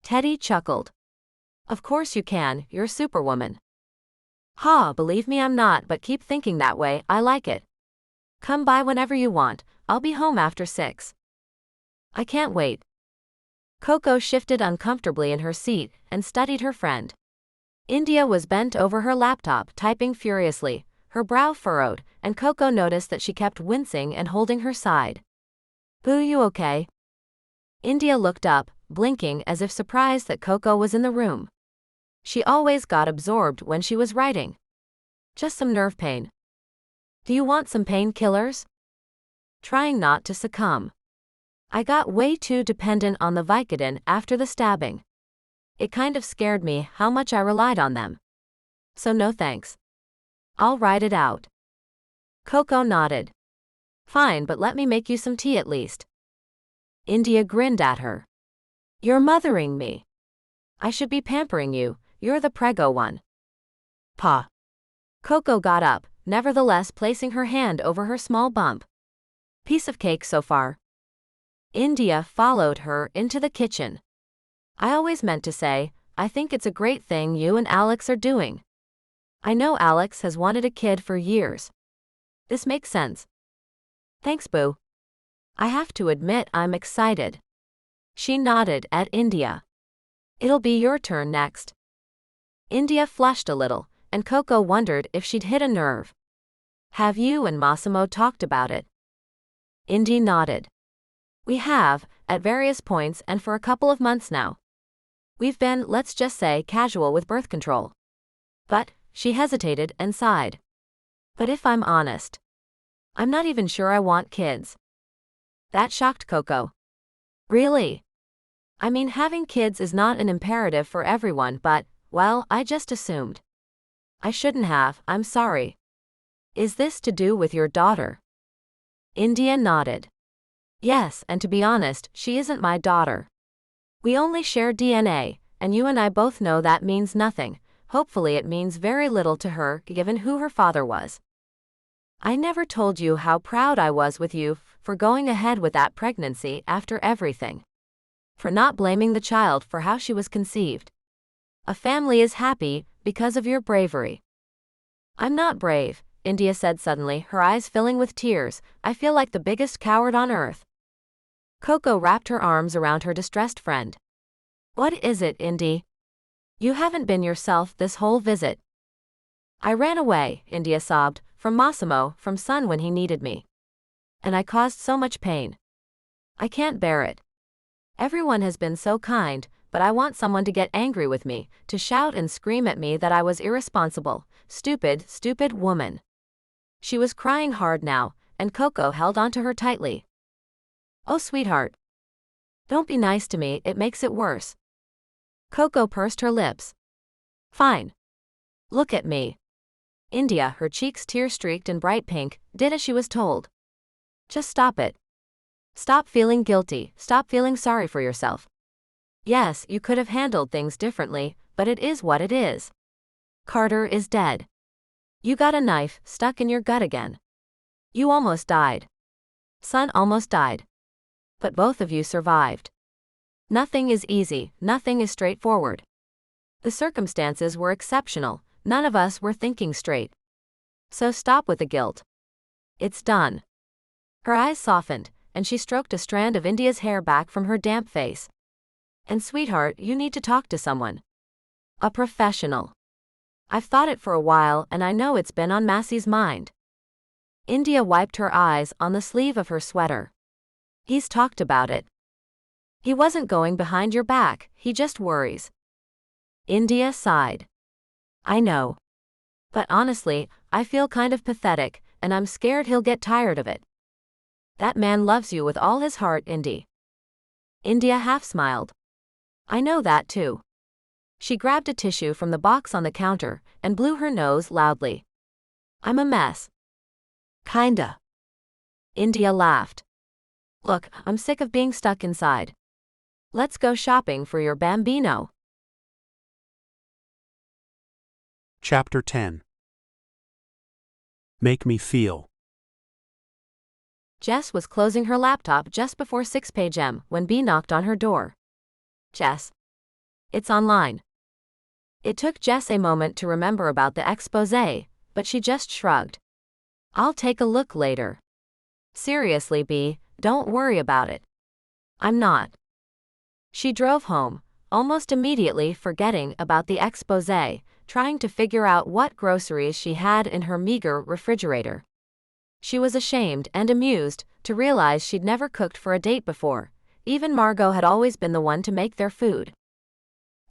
Teddy chuckled. Of course you can, you're Superwoman. Ha, believe me I'm not, but keep thinking that way, I like it. Come by whenever you want, I'll be home after 6. I can't wait. Coco shifted uncomfortably in her seat and studied her friend. India was bent over her laptop, typing furiously, her brow furrowed, and Coco noticed that she kept wincing and holding her side. "Boo, you okay?" India looked up, blinking as if surprised that Coco was in the room. She always got absorbed when she was writing. "Just some nerve pain." "Do you want some painkillers?" Trying not to succumb. "I got way too dependent on the Vicodin after the stabbing. It kind of scared me how much I relied on them. So no thanks. I'll ride it out." Coco nodded. "Fine, but let me make you some tea at least." India grinned at her. "You're mothering me. I should be pampering you, you're the preggo one." "Pa." Coco got up, nevertheless placing her hand over her small bump. "Piece of cake so far." India followed her into the kitchen. "I always meant to say, I think it's a great thing you and Alex are doing. I know Alex has wanted a kid for years. This makes sense." "Thanks, Boo. I have to admit I'm excited." She nodded at India. "It'll be your turn next." India flushed a little, and Coco wondered if she'd hit a nerve. "Have you and Massimo talked about it?" Indy nodded. "We have, at various points and for a couple of months now. We've been, let's just say, casual with birth control. But," she hesitated and sighed. "But if I'm honest, I'm not even sure I want kids." That shocked Coco. "Really? I mean, having kids is not an imperative for everyone, but, well, I just assumed. I shouldn't have, I'm sorry. Is this to do with your daughter?" India nodded. "Yes, and to be honest, she isn't my daughter. We only share DNA, and you and I both know that means nothing. Hopefully it means very little to her, given who her father was. I never told you how proud I was with you for going ahead with that pregnancy after everything. For not blaming the child for how she was conceived. A family is happy because of your bravery." "I'm not brave," India said suddenly, her eyes filling with tears. "I feel like the biggest coward on earth." Coco wrapped her arms around her distressed friend. "What is it, Indy? You haven't been yourself this whole visit." "I ran away," India sobbed, "from Massimo, from Son when he needed me. And I caused so much pain. I can't bear it. Everyone has been so kind, but I want someone to get angry with me, to shout and scream at me that I was irresponsible, stupid, stupid woman." She was crying hard now, and Coco held onto her tightly. "Oh, sweetheart. Don't be nice to me, it makes it worse." Coco pursed her lips. "Fine. Look at me." India, her cheeks tear-streaked and bright pink, did as she was told. "Just stop it. Stop feeling guilty, stop feeling sorry for yourself. Yes, you could have handled things differently, but it is what it is. Carter is dead. You got a knife stuck in your gut again. You almost died. Son almost died. But both of you survived. Nothing is easy, nothing is straightforward. The circumstances were exceptional, none of us were thinking straight. So stop with the guilt. It's done." Her eyes softened, and she stroked a strand of India's hair back from her damp face. "And sweetheart, you need to talk to someone. A professional. I've thought it for a while, and I know it's been on Massey's mind." India wiped her eyes on the sleeve of her sweater. "He's talked about it. He wasn't going behind your back, he just worries." India sighed. "I know. But honestly, I feel kind of pathetic, and I'm scared he'll get tired of it. That man loves you with all his heart, Indy." India half smiled. "I know that too." She grabbed a tissue from the box on the counter and blew her nose loudly. "I'm a mess." "Kinda." India laughed. "Look, I'm sick of being stuck inside. Let's go shopping for your bambino." Chapter 10. Make Me Feel. Jess was closing her laptop just before 6 p.m. when B knocked on her door. "Jess. It's online." It took Jess a moment to remember about the exposé, but she just shrugged. "I'll take a look later." "Seriously, B, don't worry about it." "I'm not." She drove home, almost immediately forgetting about the exposé, trying to figure out what groceries she had in her meager refrigerator. She was ashamed and amused to realize she'd never cooked for a date before. Even Margot had always been the one to make their food.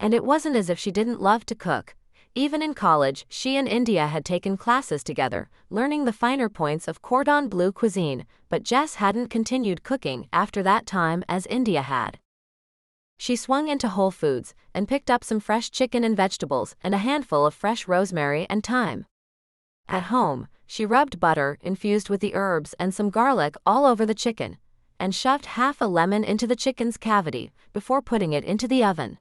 And it wasn't as if she didn't love to cook. Even in college, she and India had taken classes together, learning the finer points of cordon bleu cuisine, but Jess hadn't continued cooking after that time as India had. She swung into Whole Foods and picked up some fresh chicken and vegetables and a handful of fresh rosemary and thyme. At home, she rubbed butter infused with the herbs and some garlic all over the chicken, and shoved half a lemon into the chicken's cavity before putting it into the oven.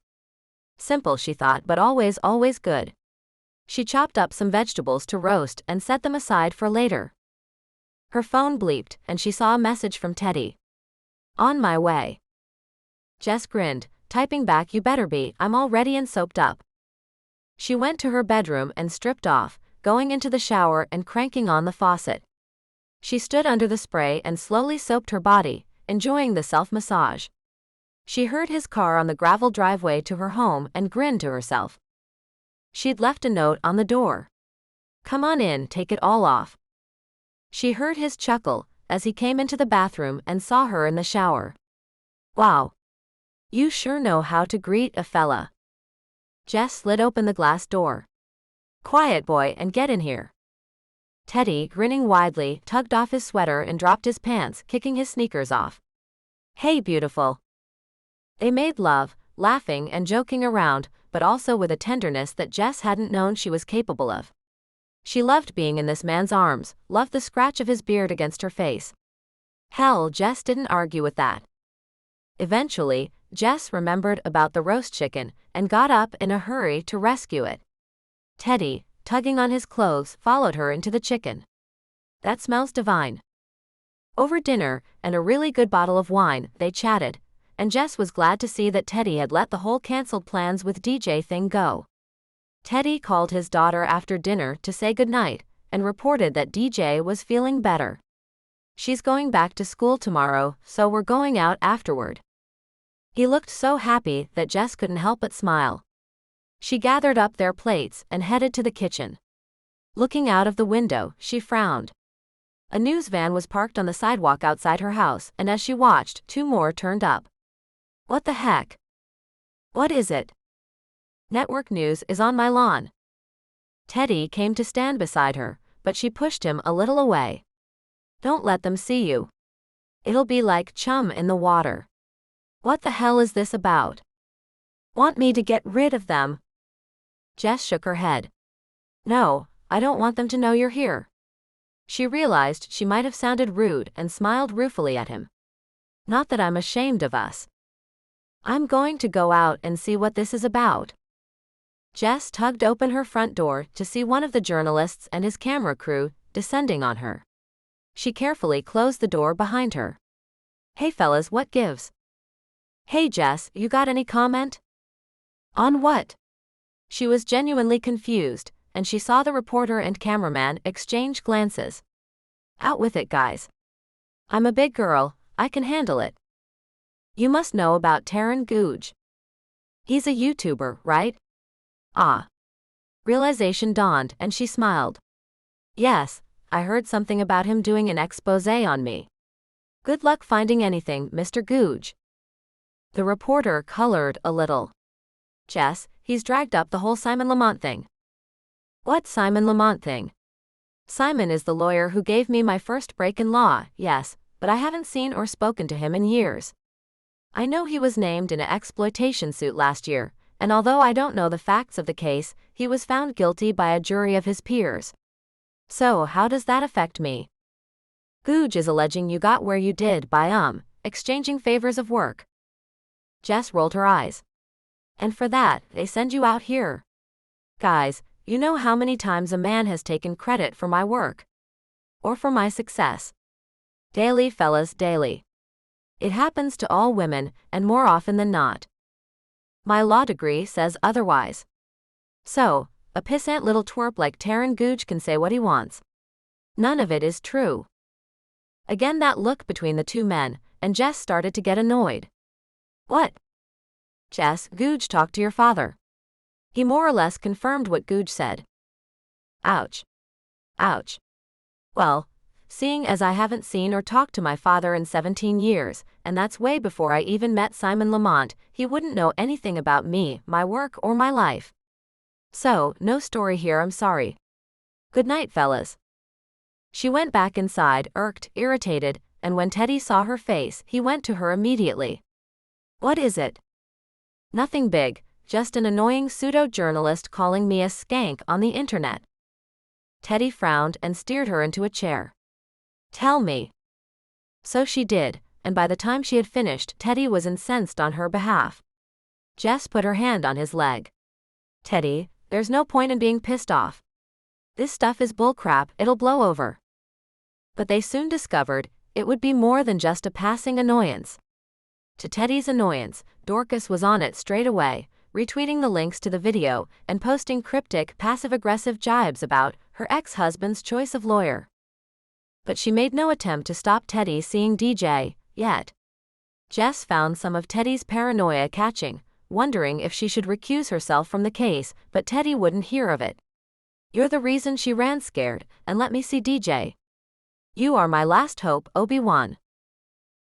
Simple, she thought, but always good. She chopped up some vegetables to roast and set them aside for later. Her phone bleeped, and she saw a message from Teddy. "On my way." Jess grinned, typing back, "You better be, I'm all ready and soaped up." She went to her bedroom and stripped off, going into the shower and cranking on the faucet. She stood under the spray and slowly soaped her body, enjoying the self-massage. She heard his car on the gravel driveway to her home and grinned to herself. She'd left a note on the door. "Come on in, take it all off." She heard his chuckle as he came into the bathroom and saw her in the shower. "Wow. You sure know how to greet a fella." Jess slid open the glass door. "Quiet, boy, and get in here." Teddy, grinning widely, tugged off his sweater and dropped his pants, kicking his sneakers off. "Hey, beautiful." They made love, laughing and joking around, but also with a tenderness that Jess hadn't known she was capable of. She loved being in this man's arms, loved the scratch of his beard against her face. Hell, Jess didn't argue with that. Eventually, Jess remembered about the roast chicken and got up in a hurry to rescue it. Teddy, tugging on his clothes, followed her into the chicken. "That smells divine." Over dinner and a really good bottle of wine, they chatted, and Jess was glad to see that Teddy had let the whole cancelled plans with DJ thing go. Teddy called his daughter after dinner to say goodnight and reported that DJ was feeling better. "She's going back to school tomorrow, so we're going out afterward." He looked so happy that Jess couldn't help but smile. She gathered up their plates and headed to the kitchen. Looking out of the window, she frowned. A news van was parked on the sidewalk outside her house, and as she watched, 2 more turned up. What the heck? What is it? Network news is on my lawn. Teddy came to stand beside her, but she pushed him a little away. "Don't let them see you. It'll be like chum in the water." "What the hell is this about? Want me to get rid of them?" Jess shook her head. "No, I don't want them to know you're here." She realized she might have sounded rude and smiled ruefully at him. "Not that I'm ashamed of us. I'm going to go out and see what this is about." Jess tugged open her front door to see one of the journalists and his camera crew descending on her. She carefully closed the door behind her. "Hey fellas, what gives?" "Hey Jess, you got any comment?" "On what?" She was genuinely confused, and she saw the reporter and cameraman exchange glances. "Out with it, guys. I'm a big girl, I can handle it." "You must know about Taran Guj. He's a YouTuber, right?" Ah. Realization dawned and she smiled. "Yes, I heard something about him doing an expose on me. Good luck finding anything, Mr. Guj." The reporter colored a little. "Jess, he's dragged up the whole Simon Lamont thing." "What Simon Lamont thing?" "Simon is the lawyer who gave me my first break in law, yes, but I haven't seen or spoken to him in years. I know he was named in an exploitation suit last year, and although I don't know the facts of the case, he was found guilty by a jury of his peers. So how does that affect me?" "Guj is alleging you got where you did by exchanging favors of work." Jess rolled her eyes. "And for that, they send you out here? Guys, you know how many times a man has taken credit for my work? Or for my success? Daily, fellas, daily. It happens to all women, and more often than not. My law degree says otherwise. So, a pissant little twerp like Taran Guj can say what he wants. None of it is true." Again that look between the two men, and Jess started to get annoyed. "What?" "Jess, Guj talked to your father. He more or less confirmed what Googe said. Ouch. Ouch. Well, seeing as I haven't seen or talked to my father in 17 years, and that's way before I even met Simon Lamont, he wouldn't know anything about me, my work, or my life. So, no story here, I'm sorry. Good night, fellas. She went back inside, irked, irritated, and when Teddy saw her face, he went to her immediately. What is it? Nothing big, just an annoying pseudo-journalist calling me a skank on the internet. Teddy frowned and steered her into a chair. Tell me. So she did, and by the time she had finished, Teddy was incensed on her behalf. Jess put her hand on his leg. Teddy, there's no point in being pissed off. This stuff is bullcrap, it'll blow over. But they soon discovered it would be more than just a passing annoyance. To Teddy's annoyance, Dorcas was on it straight away, retweeting the links to the video and posting cryptic, passive-aggressive jibes about her ex-husband's choice of lawyer. But she made no attempt to stop Teddy seeing DJ, yet. Jess found some of Teddy's paranoia catching, wondering if she should recuse herself from the case, but Teddy wouldn't hear of it. You're the reason she ran scared, and let me see DJ. You are my last hope, Obi-Wan.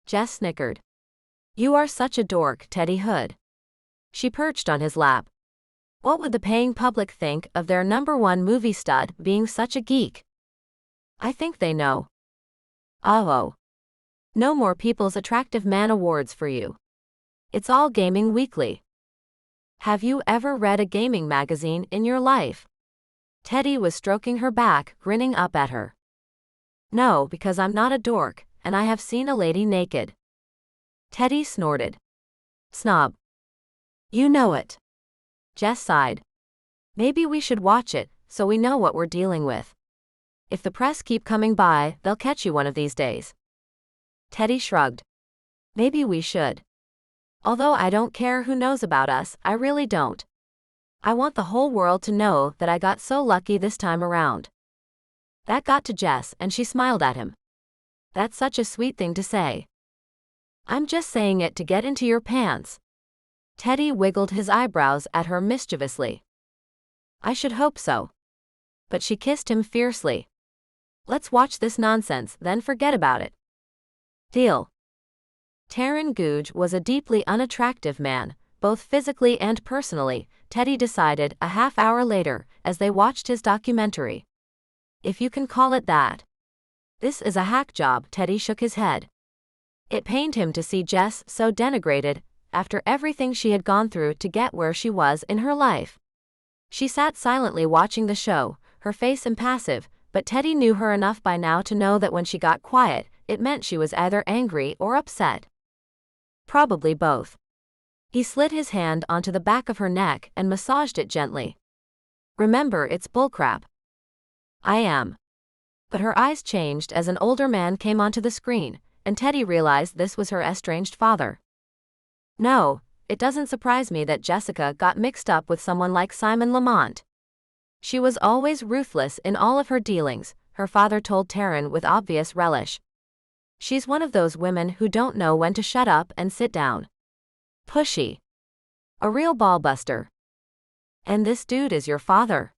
Jess snickered. You are such a dork, Teddy Hood. She perched on his lap. What would the paying public think of their #1 movie stud being such a geek? I think they know. Oh. No more People's Attractive Man Awards for you. It's all Gaming Weekly. Have you ever read a gaming magazine in your life? Teddy was stroking her back, grinning up at her. No, because I'm not a dork, and I have seen a lady naked. Teddy snorted. Snob. You know it. Jess sighed. Maybe we should watch it, so we know what we're dealing with. If the press keep coming by, they'll catch you one of these days. Teddy shrugged. Maybe we should. Although I don't care who knows about us, I really don't. I want the whole world to know that I got so lucky this time around. That got to Jess, and she smiled at him. That's such a sweet thing to say. I'm just saying it to get into your pants. Teddy wiggled his eyebrows at her mischievously. I should hope so. But she kissed him fiercely. Let's watch this nonsense, then forget about it. Deal. Taryn Googe was a deeply unattractive man, both physically and personally, Teddy decided a half-hour later, as they watched his documentary. If you can call it that. This is a hack job, Teddy shook his head. It pained him to see Jess so denigrated, after everything she had gone through to get where she was in her life. She sat silently watching the show, her face impassive, but Teddy knew her enough by now to know that when she got quiet, it meant she was either angry or upset. Probably both. He slid his hand onto the back of her neck and massaged it gently. Remember, it's bullcrap. I am. But her eyes changed as an older man came onto the screen, and Teddy realized this was her estranged father. No, it doesn't surprise me that Jessica got mixed up with someone like Simon Lamont. She was always ruthless in all of her dealings, her father told Taryn with obvious relish. She's one of those women who don't know when to shut up and sit down. Pushy. A real ballbuster. And this dude is your father?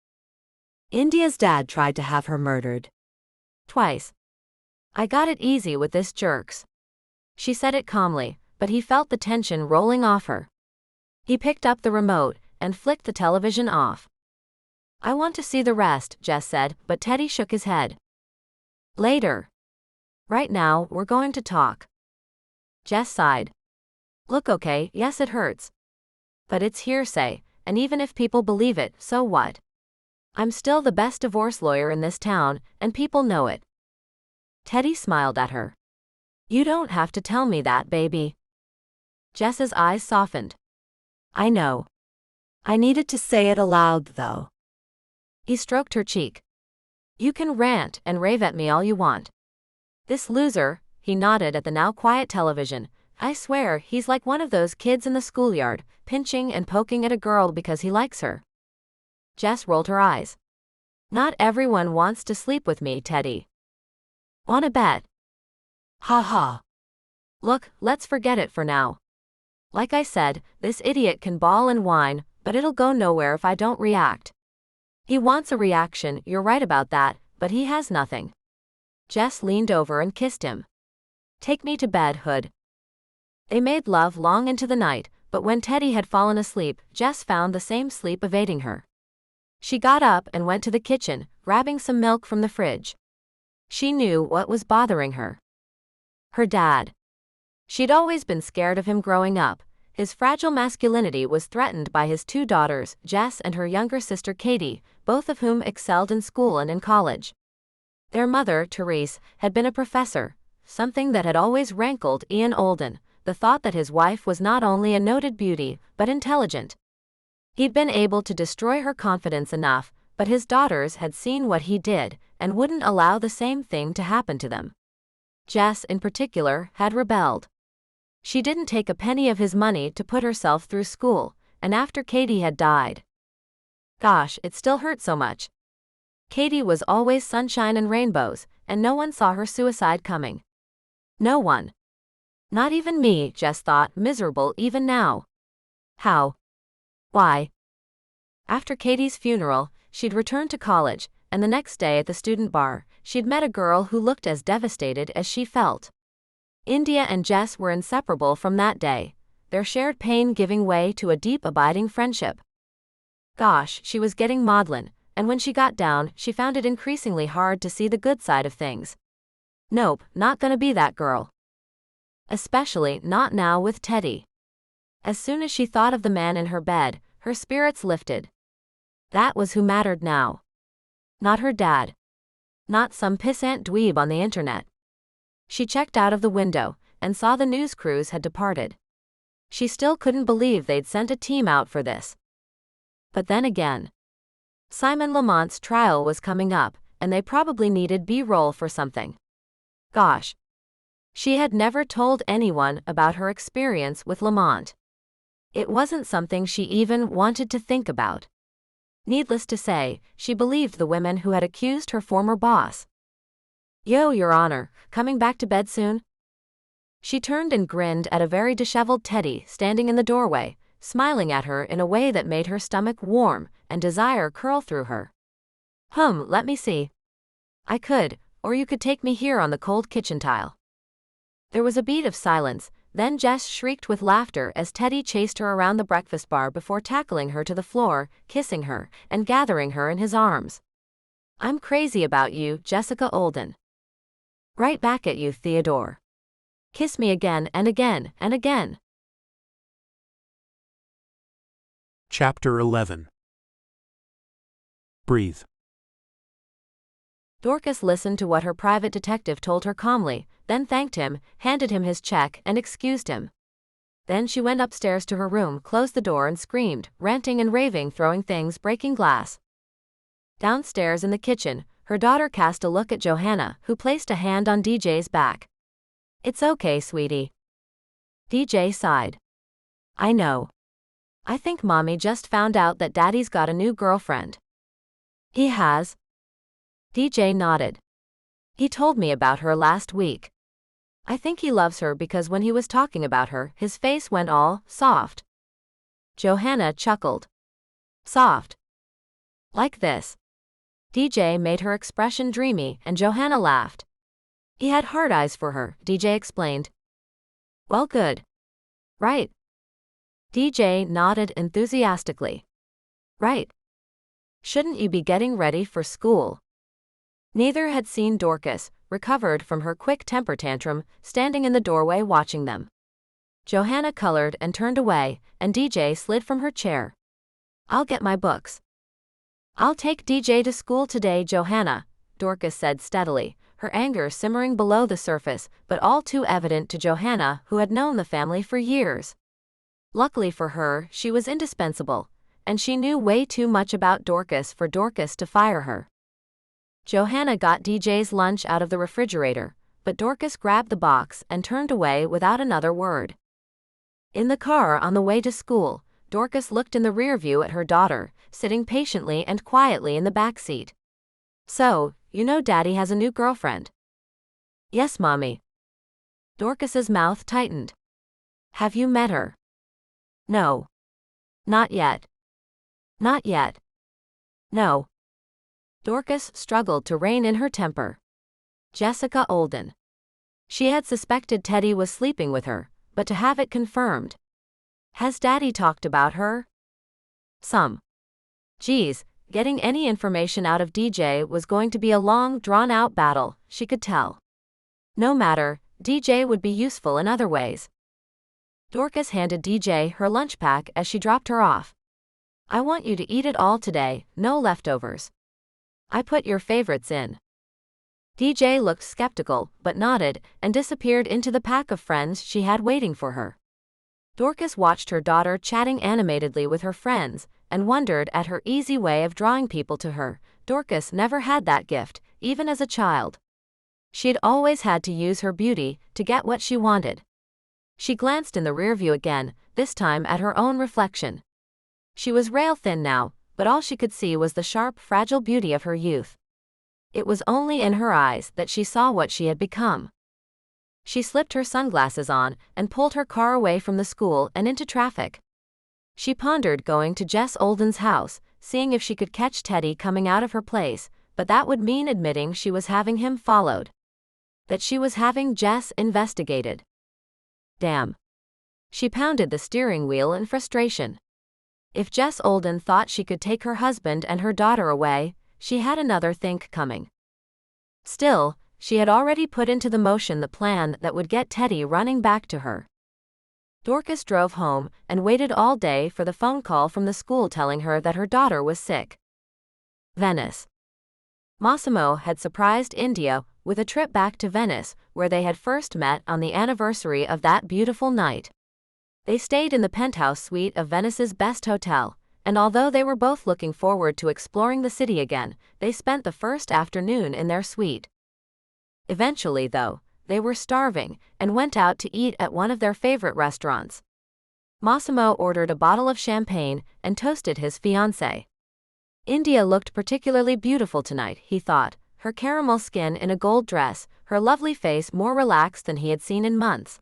India's dad tried to have her murdered. Twice. I got it easy with this jerks. She said it calmly, but he felt the tension rolling off her. He picked up the remote and flicked the television off. I want to see the rest, Jess said, but Teddy shook his head. Later. Right now, we're going to talk. Jess sighed. Look, okay, yes, it hurts. But it's hearsay, and even if people believe it, so what? I'm still the best divorce lawyer in this town, and people know it. Teddy smiled at her. You don't have to tell me that, baby. Jess's eyes softened. I know. I needed to say it aloud, though. He stroked her cheek. You can rant and rave at me all you want. This loser, he nodded at the now quiet television, I swear he's like one of those kids in the schoolyard, pinching and poking at a girl because he likes her. Jess rolled her eyes. Not everyone wants to sleep with me, Teddy. Wanna bet? Ha ha. Look, let's forget it for now. Like I said, this idiot can bawl and whine, but it'll go nowhere if I don't react. He wants a reaction, you're right about that, but he has nothing. Jess leaned over and kissed him. Take me to bed, Hood. They made love long into the night, but when Teddy had fallen asleep, Jess found the same sleep evading her. She got up and went to the kitchen, grabbing some milk from the fridge. She knew what was bothering her. Her dad. She'd always been scared of him growing up. His fragile masculinity was threatened by his two daughters, Jess and her younger sister Katie, both of whom excelled in school and in college. Their mother, Therese, had been a professor, something that had always rankled Ian Olden, the thought that his wife was not only a noted beauty, but intelligent. He'd been able to destroy her confidence enough, but his daughters had seen what he did, and wouldn't allow the same thing to happen to them. Jess, in particular, had rebelled. She didn't take a penny of his money to put herself through school, and after Katie had died. Gosh, it still hurt so much. Katie was always sunshine and rainbows, and no one saw her suicide coming. No one. Not even me, Jess thought, miserable even now. How? Why? After Katie's funeral, she'd returned to college, and the next day at the student bar, she'd met a girl who looked as devastated as she felt. India and Jess were inseparable from that day, their shared pain giving way to a deep abiding friendship. Gosh, she was getting maudlin, and when she got down, she found it increasingly hard to see the good side of things. Nope, not gonna be that girl. Especially not now with Teddy. As soon as she thought of the man in her bed, her spirits lifted. That was who mattered now. Not her dad. Not some pissant dweeb on the internet. She checked out of the window, and saw the news crews had departed. She still couldn't believe they'd sent a team out for this. But then again, Simon Lamont's trial was coming up, and they probably needed B-roll for something. Gosh. She had never told anyone about her experience with Lamont. It wasn't something she even wanted to think about. Needless to say, she believed the women who had accused her former boss. Yo, Your Honor, coming back to bed soon? She turned and grinned at a very disheveled Teddy standing in the doorway, smiling at her in a way that made her stomach warm and desire curl through her. Let me see. I could, or you could take me here on the cold kitchen tile. There was a beat of silence, then Jess shrieked with laughter as Teddy chased her around the breakfast bar before tackling her to the floor, kissing her, and gathering her in his arms. I'm crazy about you, Jessica Olden. Right back at you, Theodore. Kiss me again and again and again. Chapter 11. Breathe. Dorcas listened to what her private detective told her calmly, then thanked him, handed him his check, and excused him. Then she went upstairs to her room, closed the door and screamed, ranting and raving, throwing things, breaking glass. Downstairs in the kitchen, her daughter cast a look at Johanna, who placed a hand on DJ's back. It's okay, sweetie. DJ sighed. I know. I think Mommy just found out that Daddy's got a new girlfriend. He has? DJ nodded. He told me about her last week. I think he loves her because when he was talking about her, his face went all soft. Johanna chuckled. Soft. Like this. DJ made her expression dreamy, and Johanna laughed. He had hard eyes for her, DJ explained. Well, good. Right. DJ nodded enthusiastically. Right. Shouldn't you be getting ready for school? Neither had seen Dorcas, recovered from her quick temper tantrum, standing in the doorway watching them. Johanna colored and turned away, and DJ slid from her chair. I'll get my books. I'll take DJ to school today, Johanna, Dorcas said steadily, her anger simmering below the surface, but all too evident to Johanna, who had known the family for years. Luckily for her, she was indispensable, and she knew way too much about Dorcas for Dorcas to fire her. Johanna got DJ's lunch out of the refrigerator, but Dorcas grabbed the box and turned away without another word. In the car on the way to school, Dorcas looked in the rear view at her daughter, sitting patiently and quietly in the back seat. So, you know Daddy has a new girlfriend? Yes, Mommy. Dorcas's mouth tightened. Have you met her? No. Not yet. Not yet. No. Dorcas struggled to rein in her temper. Jessica Olden. She had suspected Teddy was sleeping with her, but to have it confirmed. Has Daddy talked about her? Some. Geez, getting any information out of DJ was going to be a long, drawn-out battle, she could tell. No matter, DJ would be useful in other ways. Dorcas handed DJ her lunch pack as she dropped her off. I want you to eat it all today, no leftovers. I put your favorites in. DJ looked skeptical, but nodded, and disappeared into the pack of friends she had waiting for her. Dorcas watched her daughter chatting animatedly with her friends, and wondered at her easy way of drawing people to her. Dorcas never had that gift, even as a child. She'd always had to use her beauty to get what she wanted. She glanced in the rearview again, this time at her own reflection. She was rail-thin now, but all she could see was the sharp, fragile beauty of her youth. It was only in her eyes that she saw what she had become. She slipped her sunglasses on and pulled her car away from the school and into traffic. She pondered going to Jess Olden's house, seeing if she could catch Teddy coming out of her place, but that would mean admitting she was having him followed. That she was having Jess investigated. Damn. She pounded the steering wheel in frustration. If Jess Olden thought she could take her husband and her daughter away, she had another think coming. Still, she had already put into the motion the plan that would get Teddy running back to her. Dorcas drove home and waited all day for the phone call from the school telling her that her daughter was sick. Venice. Massimo had surprised India with a trip back to Venice, where they had first met on the anniversary of that beautiful night. They stayed in the penthouse suite of Venice's best hotel, and although they were both looking forward to exploring the city again, they spent the first afternoon in their suite. Eventually, though, they were starving and went out to eat at one of their favorite restaurants. Massimo ordered a bottle of champagne and toasted his fiancée. India looked particularly beautiful tonight, he thought, her caramel skin in a gold dress, her lovely face more relaxed than he had seen in months.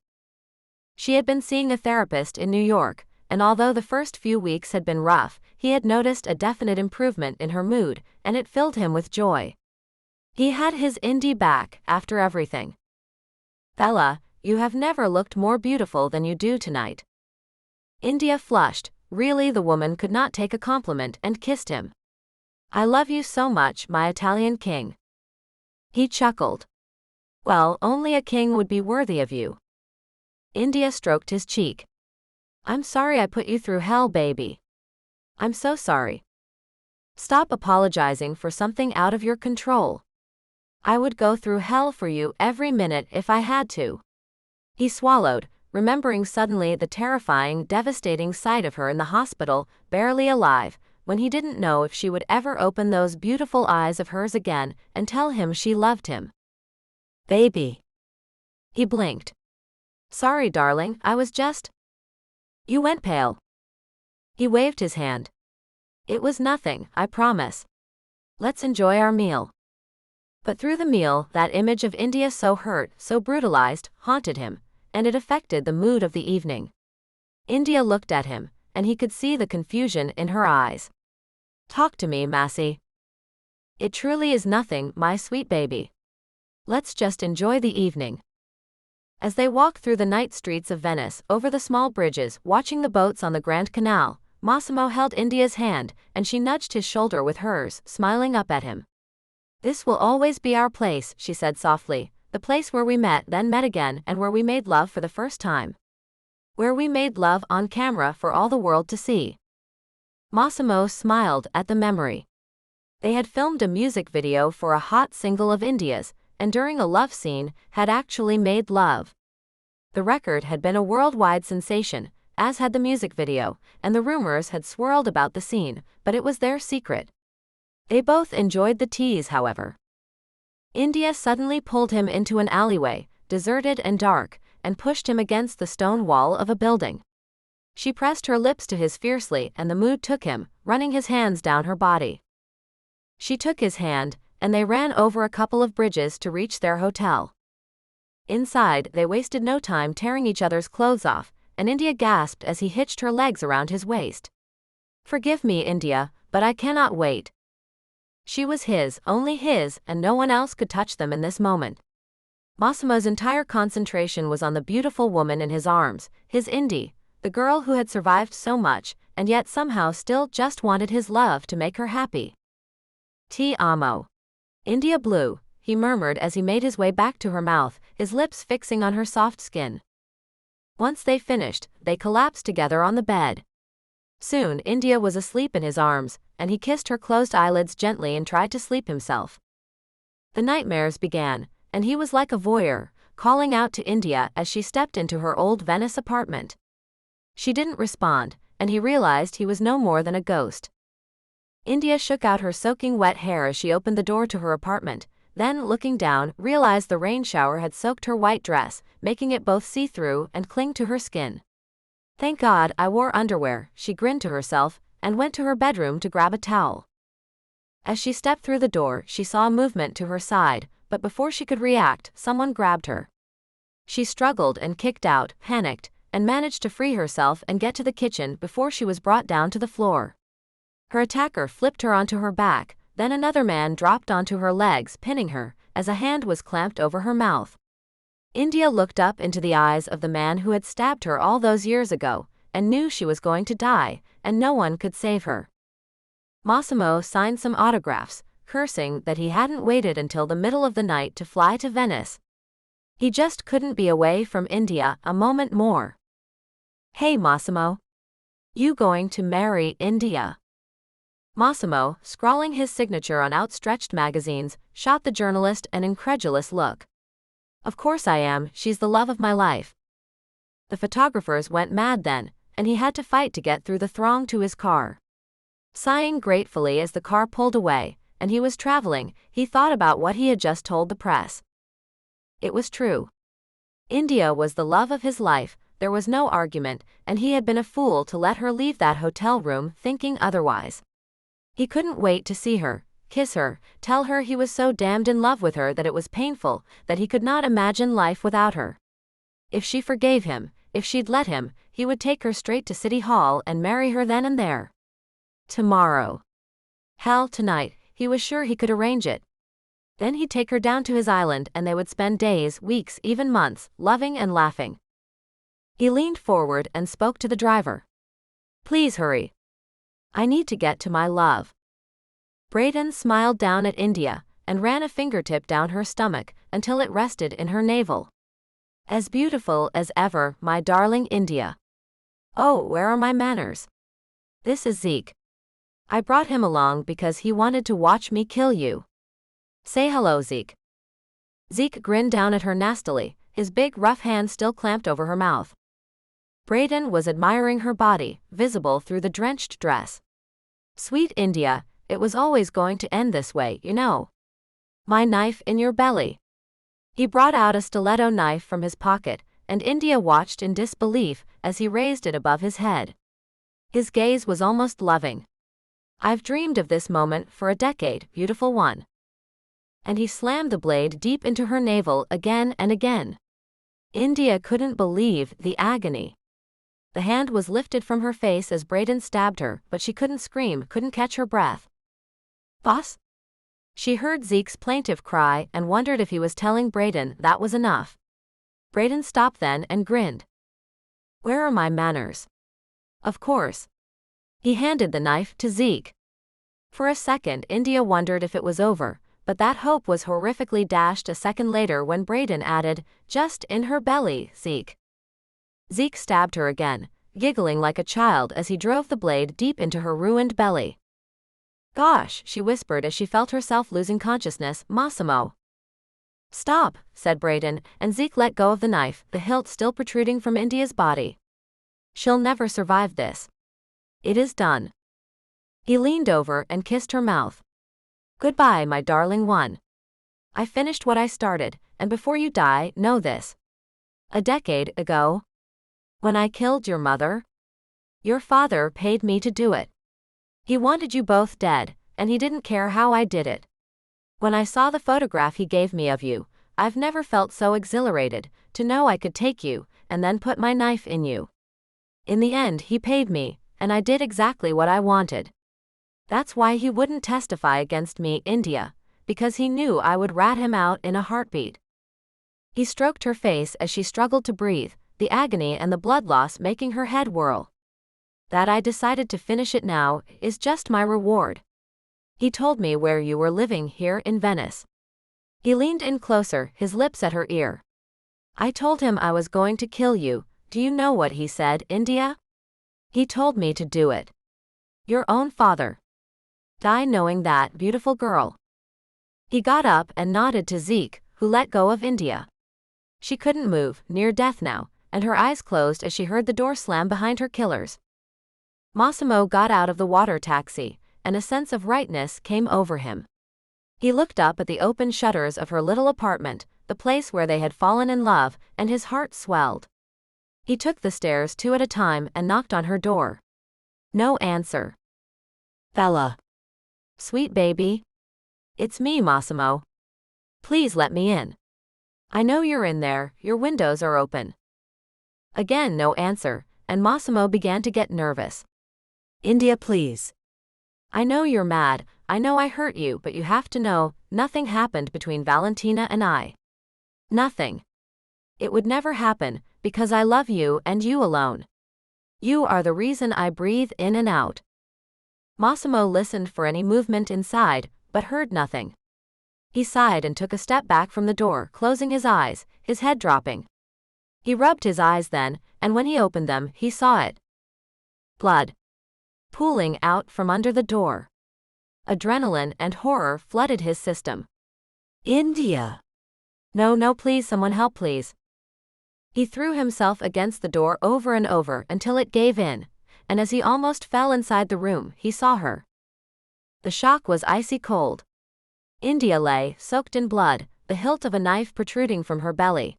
She had been seeing a therapist in New York, and although the first few weeks had been rough, he had noticed a definite improvement in her mood, and it filled him with joy. He had his Indy back, after everything. Bella, you have never looked more beautiful than you do tonight. India flushed. Really, the woman could not take a compliment, and kissed him. I love you so much, my Italian king. He chuckled. Well, only a king would be worthy of you. India stroked his cheek. I'm sorry I put you through hell, baby. I'm so sorry. Stop apologizing for something out of your control. I would go through hell for you every minute if I had to. He swallowed, remembering suddenly the terrifying, devastating sight of her in the hospital, barely alive, when he didn't know if she would ever open those beautiful eyes of hers again and tell him she loved him. Baby. He blinked. Sorry, darling, I was just... You went pale. He waved his hand. It was nothing, I promise. Let's enjoy our meal. But through the meal, that image of India so hurt, so brutalized, haunted him, and it affected the mood of the evening. India looked at him, and he could see the confusion in her eyes. Talk to me, Massey. It truly is nothing, my sweet baby. Let's just enjoy the evening. As they walked through the night streets of Venice, over the small bridges, watching the boats on the Grand Canal, Massimo held India's hand, and she nudged his shoulder with hers, smiling up at him. This will always be our place, she said softly, the place where we met, then met again, and where we made love for the first time. Where we made love on camera for all the world to see. Massimo smiled at the memory. They had filmed a music video for a hot single of India's, and during a love scene, had actually made love. The record had been a worldwide sensation, as had the music video, and the rumors had swirled about the scene, but it was their secret. They both enjoyed the tease, however. India suddenly pulled him into an alleyway, deserted and dark, and pushed him against the stone wall of a building. She pressed her lips to his fiercely, and the mood took him, running his hands down her body. She took his hand, and they ran over a couple of bridges to reach their hotel. Inside, they wasted no time tearing each other's clothes off, and India gasped as he hitched her legs around his waist. Forgive me, India, but I cannot wait. She was his, only his, and no one else could touch them in this moment. Massimo's entire concentration was on the beautiful woman in his arms, his Indy, the girl who had survived so much, and yet somehow still just wanted his love to make her happy. Ti amo. India blue, he murmured as he made his way back to her mouth, his lips fixing on her soft skin. Once they finished, they collapsed together on the bed. Soon India was asleep in his arms, and he kissed her closed eyelids gently and tried to sleep himself. The nightmares began, and he was like a voyeur, calling out to India as she stepped into her old Venice apartment. She didn't respond, and he realized he was no more than a ghost. India shook out her soaking wet hair as she opened the door to her apartment, then, looking down, realized the rain shower had soaked her white dress, making it both see-through and cling to her skin. Thank God I wore underwear, she grinned to herself, and went to her bedroom to grab a towel. As she stepped through the door, she saw a movement to her side, but before she could react, someone grabbed her. She struggled and kicked out, panicked, and managed to free herself and get to the kitchen before she was brought down to the floor. Her attacker flipped her onto her back, then another man dropped onto her legs, pinning her, as a hand was clamped over her mouth. India looked up into the eyes of the man who had stabbed her all those years ago, and knew she was going to die, and no one could save her. Massimo signed some autographs, cursing that he hadn't waited until the middle of the night to fly to Venice. He just couldn't be away from India a moment more. Hey Massimo. You going to marry India? Massimo, scrawling his signature on outstretched magazines, shot the journalist an incredulous look. Of course I am, she's the love of my life. The photographers went mad then, and he had to fight to get through the throng to his car. Sighing gratefully as the car pulled away, and he was traveling, he thought about what he had just told the press. It was true. India was the love of his life, there was no argument, and he had been a fool to let her leave that hotel room thinking otherwise. He couldn't wait to see her, kiss her, tell her he was so damned in love with her that it was painful, that he could not imagine life without her. If she forgave him, if she'd let him, he would take her straight to City Hall and marry her then and there. Tomorrow. Hell, tonight, he was sure he could arrange it. Then he'd take her down to his island and they would spend days, weeks, even months, loving and laughing. He leaned forward and spoke to the driver. Please hurry. I need to get to my love. Braden smiled down at India, and ran a fingertip down her stomach, until it rested in her navel. As beautiful as ever, my darling India. Oh, where are my manners? This is Zeke. I brought him along because he wanted to watch me kill you. Say hello, Zeke. Zeke grinned down at her nastily, his big rough hand still clamped over her mouth. Braden was admiring her body, visible through the drenched dress. Sweet India, it was always going to end this way, you know. My knife in your belly. He brought out a stiletto knife from his pocket, and India watched in disbelief as he raised it above his head. His gaze was almost loving. I've dreamed of this moment for a decade, beautiful one. And he slammed the blade deep into her navel again and again. India couldn't believe the agony. The hand was lifted from her face as Braden stabbed her, but she couldn't scream, couldn't catch her breath. Boss? She heard Zeke's plaintive cry and wondered if he was telling Braden that was enough. Braden stopped then and grinned. Where are my manners? Of course. He handed the knife to Zeke. For a second India wondered if it was over, but that hope was horrifically dashed a second later when Braden added, just in her belly, Zeke. Zeke stabbed her again, giggling like a child as he drove the blade deep into her ruined belly. Gosh, she whispered as she felt herself losing consciousness, Massimo. Stop, said Braden, and Zeke let go of the knife, the hilt still protruding from India's body. She'll never survive this. It is done. He leaned over and kissed her mouth. Goodbye, my darling one. I finished what I started, and before you die, know this. A decade ago, when I killed your mother, your father paid me to do it. He wanted you both dead, and he didn't care how I did it. When I saw the photograph he gave me of you, I've never felt so exhilarated, to know I could take you, and then put my knife in you. In the end he paid me, and I did exactly what I wanted. That's why he wouldn't testify against me, India, because he knew I would rat him out in a heartbeat. He stroked her face as she struggled to breathe, the agony and the blood loss making her head whirl. That I decided to finish it now is just my reward. He told me where you were living here in Venice. He leaned in closer, his lips at her ear. I told him I was going to kill you. Do you know what he said, India? He told me to do it. Your own father. Die knowing that, beautiful girl. He got up and nodded to Zeke, who let go of India. She couldn't move, near death now, and her eyes closed as she heard the door slam behind her killers. Massimo got out of the water taxi, and a sense of rightness came over him. He looked up at the open shutters of her little apartment, the place where they had fallen in love, and his heart swelled. He took the stairs 2 at a time and knocked on her door. No answer. Bella. Sweet baby. It's me, Massimo. Please let me in. I know you're in there, your windows are open. Again no answer, and Massimo began to get nervous. India, please. I know you're mad, I know I hurt you, but you have to know, nothing happened between Valentina and I. Nothing. It would never happen, because I love you and you alone. You are the reason I breathe in and out. Massimo listened for any movement inside, but heard nothing. He sighed and took a step back from the door, closing his eyes, his head dropping. He rubbed his eyes then, and when he opened them, he saw it. Blood. Pooling out from under the door. Adrenaline and horror flooded his system. India. No, please, someone help, please. He threw himself against the door over and over until it gave in, and as he almost fell inside the room, he saw her. The shock was icy cold. India lay, soaked in blood, the hilt of a knife protruding from her belly.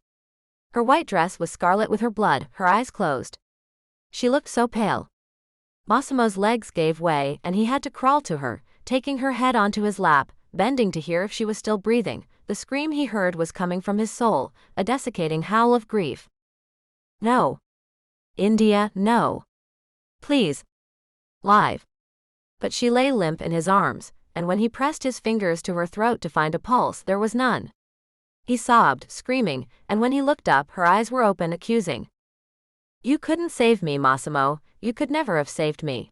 Her white dress was scarlet with her blood, her eyes closed. She looked so pale. Massimo's legs gave way and he had to crawl to her, taking her head onto his lap, bending to hear if she was still breathing. The scream he heard was coming from his soul, a desiccating howl of grief. No. India, no. Please. Live. But she lay limp in his arms, and when he pressed his fingers to her throat to find a pulse, there was none. He sobbed, screaming, and when he looked up, her eyes were open, accusing. You couldn't save me, Massimo, you could never have saved me.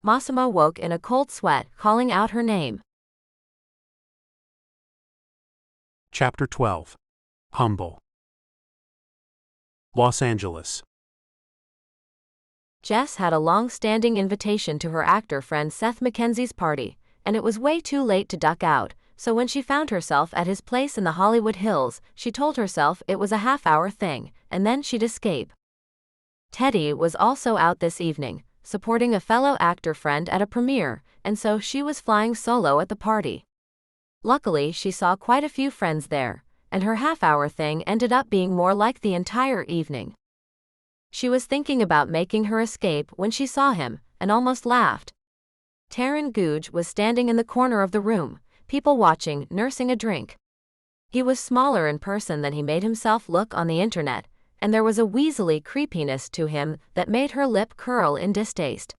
Massimo woke in a cold sweat, calling out her name. Chapter 12. Humble. Los Angeles. Jess had a long-standing invitation to her actor friend Seth Mackenzie's party, and it was way too late to duck out, so when she found herself at his place in the Hollywood Hills, she told herself it was a half-hour thing, and then she'd escape. Teddy was also out this evening, supporting a fellow actor friend at a premiere, and so she was flying solo at the party. Luckily, she saw quite a few friends there, and her half-hour thing ended up being more like the entire evening. She was thinking about making her escape when she saw him, and almost laughed. Taran Guj was standing in the corner of the room, people watching, nursing a drink. He was smaller in person than he made himself look on the internet, and there was a weaselly creepiness to him that made her lip curl in distaste.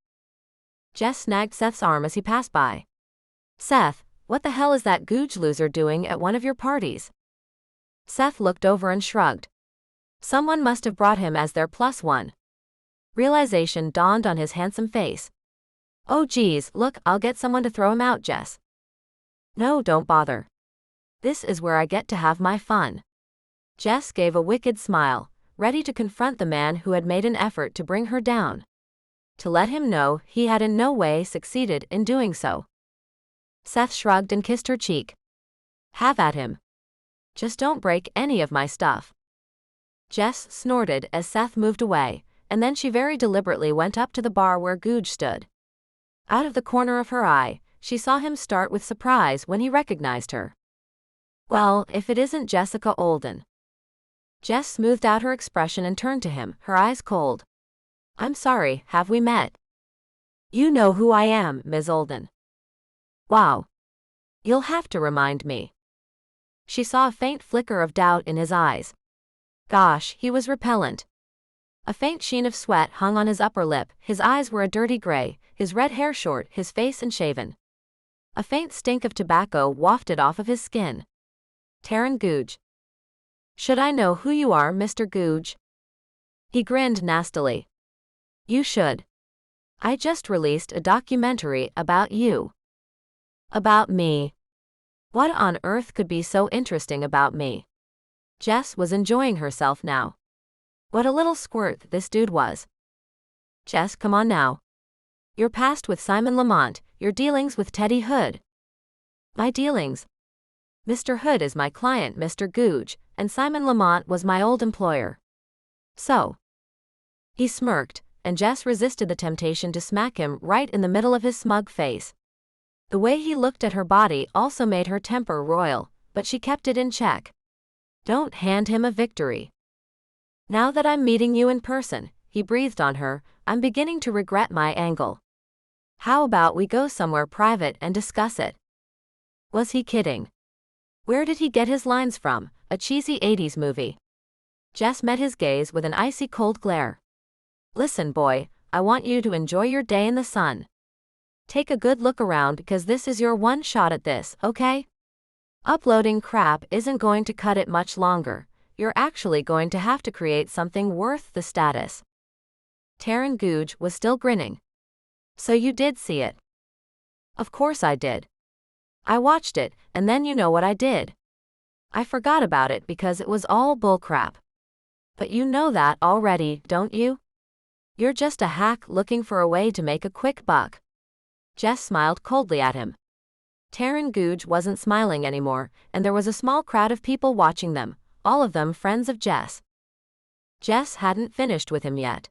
Jess snagged Seth's arm as he passed by. Seth, what the hell is that Guj loser doing at one of your parties? Seth looked over and shrugged. Someone must have brought him as their +1. Realization dawned on his handsome face. Oh geez, look, I'll get someone to throw him out, Jess. No, don't bother. This is where I get to have my fun. Jess gave a wicked smile, ready to confront the man who had made an effort to bring her down. To let him know he had in no way succeeded in doing so. Seth shrugged and kissed her cheek. Have at him. Just don't break any of my stuff. Jess snorted as Seth moved away, and then she very deliberately went up to the bar where Guj stood. Out of the corner of her eye, she saw him start with surprise when he recognized her. Well, if it isn't Jessica Olden. Jess smoothed out her expression and turned to him, her eyes cold. I'm sorry, have we met? You know who I am, Ms. Olden. Wow. You'll have to remind me. She saw a faint flicker of doubt in his eyes. Gosh, he was repellent. A faint sheen of sweat hung on his upper lip, his eyes were a dirty gray, his red hair short, his face unshaven. A faint stink of tobacco wafted off of his skin. Taryn Googe. Should I know who you are, Mr. Googe? He grinned nastily. You should. I just released a documentary about you. About me. What on earth could be so interesting about me? Jess was enjoying herself now. What a little squirt this dude was. Jess, come on now. Your past with Simon Lamont, your dealings with Teddy Hood. My dealings? Mr. Hood is my client, Mr. Googe, and Simon Lamont was my old employer. So. He smirked, and Jess resisted the temptation to smack him right in the middle of his smug face. The way he looked at her body also made her temper roil, but she kept it in check. Don't hand him a victory. Now that I'm meeting you in person, he breathed on her, I'm beginning to regret my angle. How about we go somewhere private and discuss it? Was he kidding? Where did he get his lines from? A cheesy 80s movie. Jess met his gaze with an icy cold glare. Listen, boy, I want you to enjoy your day in the sun. Take a good look around because this is your one shot at this, okay? Uploading crap isn't going to cut it much longer. You're actually going to have to create something worth the status. Taryn Googe was still grinning. So you did see it? Of course I did. I watched it, and then you know what I did. I forgot about it because it was all bullcrap. But you know that already, don't you? You're just a hack looking for a way to make a quick buck. Jess smiled coldly at him. Taryn Googe wasn't smiling anymore, and there was a small crowd of people watching them, all of them friends of Jess. Jess hadn't finished with him yet.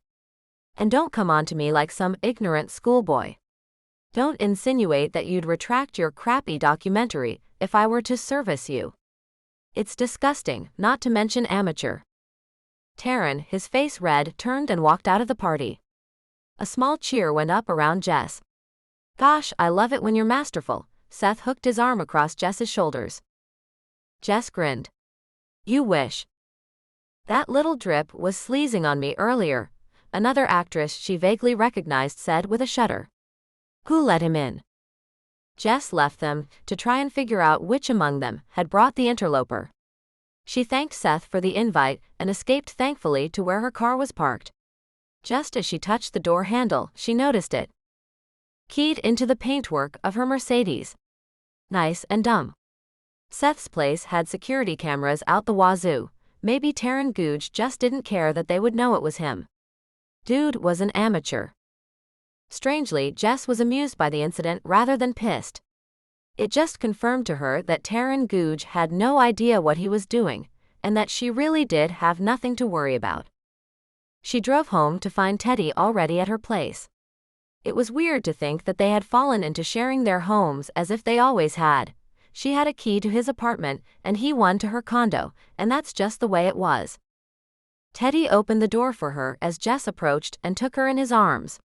And don't come on to me like some ignorant schoolboy. Don't insinuate that you'd retract your crappy documentary if I were to service you. It's disgusting, not to mention amateur. Taryn, his face red, turned and walked out of the party. A small cheer went up around Jess. Gosh, I love it when you're masterful. Seth hooked his arm across Jess's shoulders. Jess grinned. You wish. That little drip was sleazing on me earlier, another actress she vaguely recognized said with a shudder. Who let him in? Jess left them to try and figure out which among them had brought the interloper. She thanked Seth for the invite and escaped thankfully to where her car was parked. Just as she touched the door handle, she noticed it. Keyed into the paintwork of her Mercedes. Nice and dumb. Seth's place had security cameras out the wazoo. Maybe Taryn Googe just didn't care that they would know it was him. Dude was an amateur. Strangely, Jess was amused by the incident rather than pissed. It just confirmed to her that Taryn Googe had no idea what he was doing, and that she really did have nothing to worry about. She drove home to find Teddy already at her place. It was weird to think that they had fallen into sharing their homes as if they always had. She had a key to his apartment, and he one to her condo, and that's just the way it was. Teddy opened the door for her as Jess approached and took her in his arms.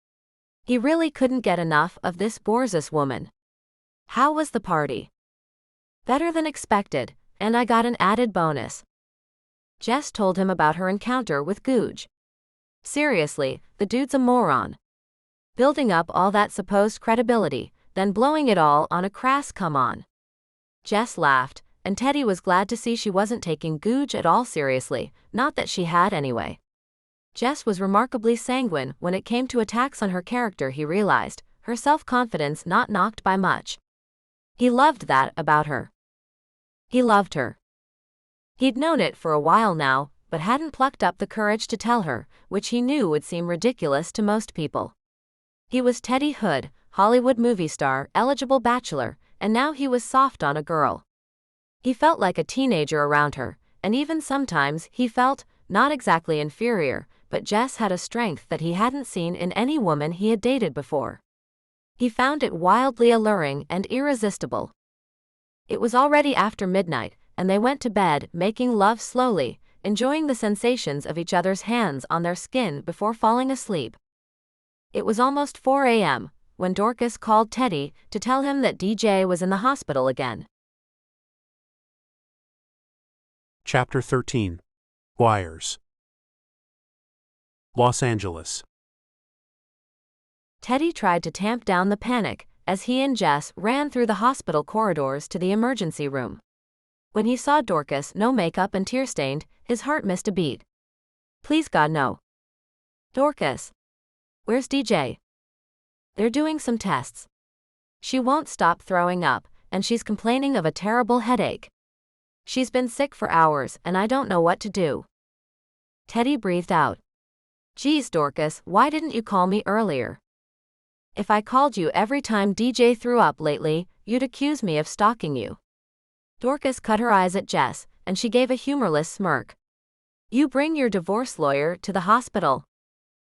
He really couldn't get enough of this Borzus woman. How was the party? Better than expected, and I got an added bonus. Jess told him about her encounter with Googe. Seriously, the dude's a moron. Building up all that supposed credibility, then blowing it all on a crass come on. Jess laughed, and Teddy was glad to see she wasn't taking Googe at all seriously, not that she had anyway. Jess was remarkably sanguine when it came to attacks on her character, he realized, her self-confidence not knocked by much. He loved that about her. He loved her. He'd known it for a while now, but hadn't plucked up the courage to tell her, which he knew would seem ridiculous to most people. He was Teddy Hood, Hollywood movie star, eligible bachelor, and now he was soft on a girl. He felt like a teenager around her, and even sometimes he felt, not exactly inferior, but Jess had a strength that he hadn't seen in any woman he had dated before. He found it wildly alluring and irresistible. It was already after midnight, and they went to bed, making love slowly, enjoying the sensations of each other's hands on their skin before falling asleep. It was almost 4 a.m. when Dorcas called Teddy to tell him that DJ was in the hospital again. Chapter 13. Wires. Los Angeles. Teddy tried to tamp down the panic as he and Jess ran through the hospital corridors to the emergency room. When he saw Dorcas, no makeup and tear-stained, his heart missed a beat. Please God, no. Dorcas. Where's DJ? They're doing some tests. She won't stop throwing up, and she's complaining of a terrible headache. She's been sick for hours, and I don't know what to do. Teddy breathed out. Geez, Dorcas, why didn't you call me earlier? If I called you every time DJ threw up lately, you'd accuse me of stalking you. Dorcas cut her eyes at Jess, and she gave a humorless smirk. You bring your divorce lawyer to the hospital.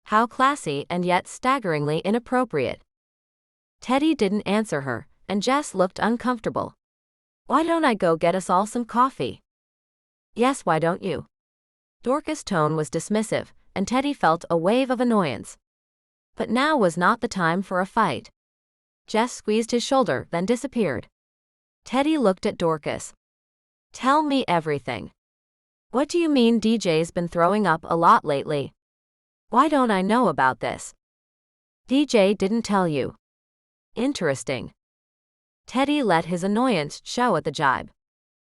How classy and yet staggeringly inappropriate. Teddy didn't answer her, and Jess looked uncomfortable. Why don't I go get us all some coffee? Yes, why don't you? Dorcas' tone was dismissive, and Teddy felt a wave of annoyance. But now was not the time for a fight. Jess squeezed his shoulder, then disappeared. Teddy looked at Dorcas. Tell me everything. What do you mean DJ's been throwing up a lot lately? Why don't I know about this? DJ didn't tell you. Interesting. Teddy let his annoyance show at the jibe.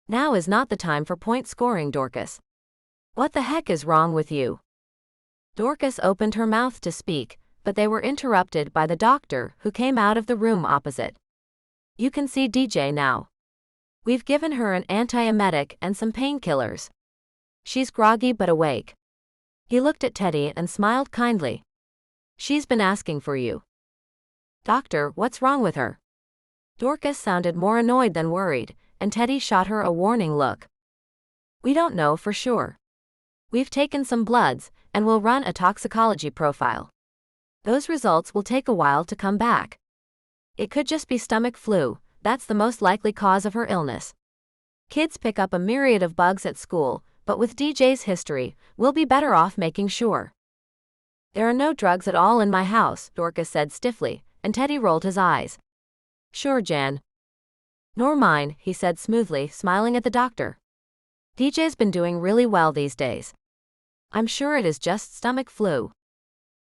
Now is not the time for point scoring, Dorcas. What the heck is wrong with you? Dorcas opened her mouth to speak, but they were interrupted by the doctor who came out of the room opposite. You can see DJ now. We've given her an antiemetic and some painkillers. She's groggy but awake. He looked at Teddy and smiled kindly. She's been asking for you. Doctor, what's wrong with her? Dorcas sounded more annoyed than worried, and Teddy shot her a warning look. We don't know for sure. We've taken some bloods, and we'll run a toxicology profile. Those results will take a while to come back. It could just be stomach flu, that's the most likely cause of her illness. Kids pick up a myriad of bugs at school, but with DJ's history, we'll be better off making sure. There are no drugs at all in my house, Dorcas said stiffly, and Teddy rolled his eyes. Sure, Jan. Nor mine, he said smoothly, smiling at the doctor. DJ's been doing really well these days. I'm sure it is just stomach flu.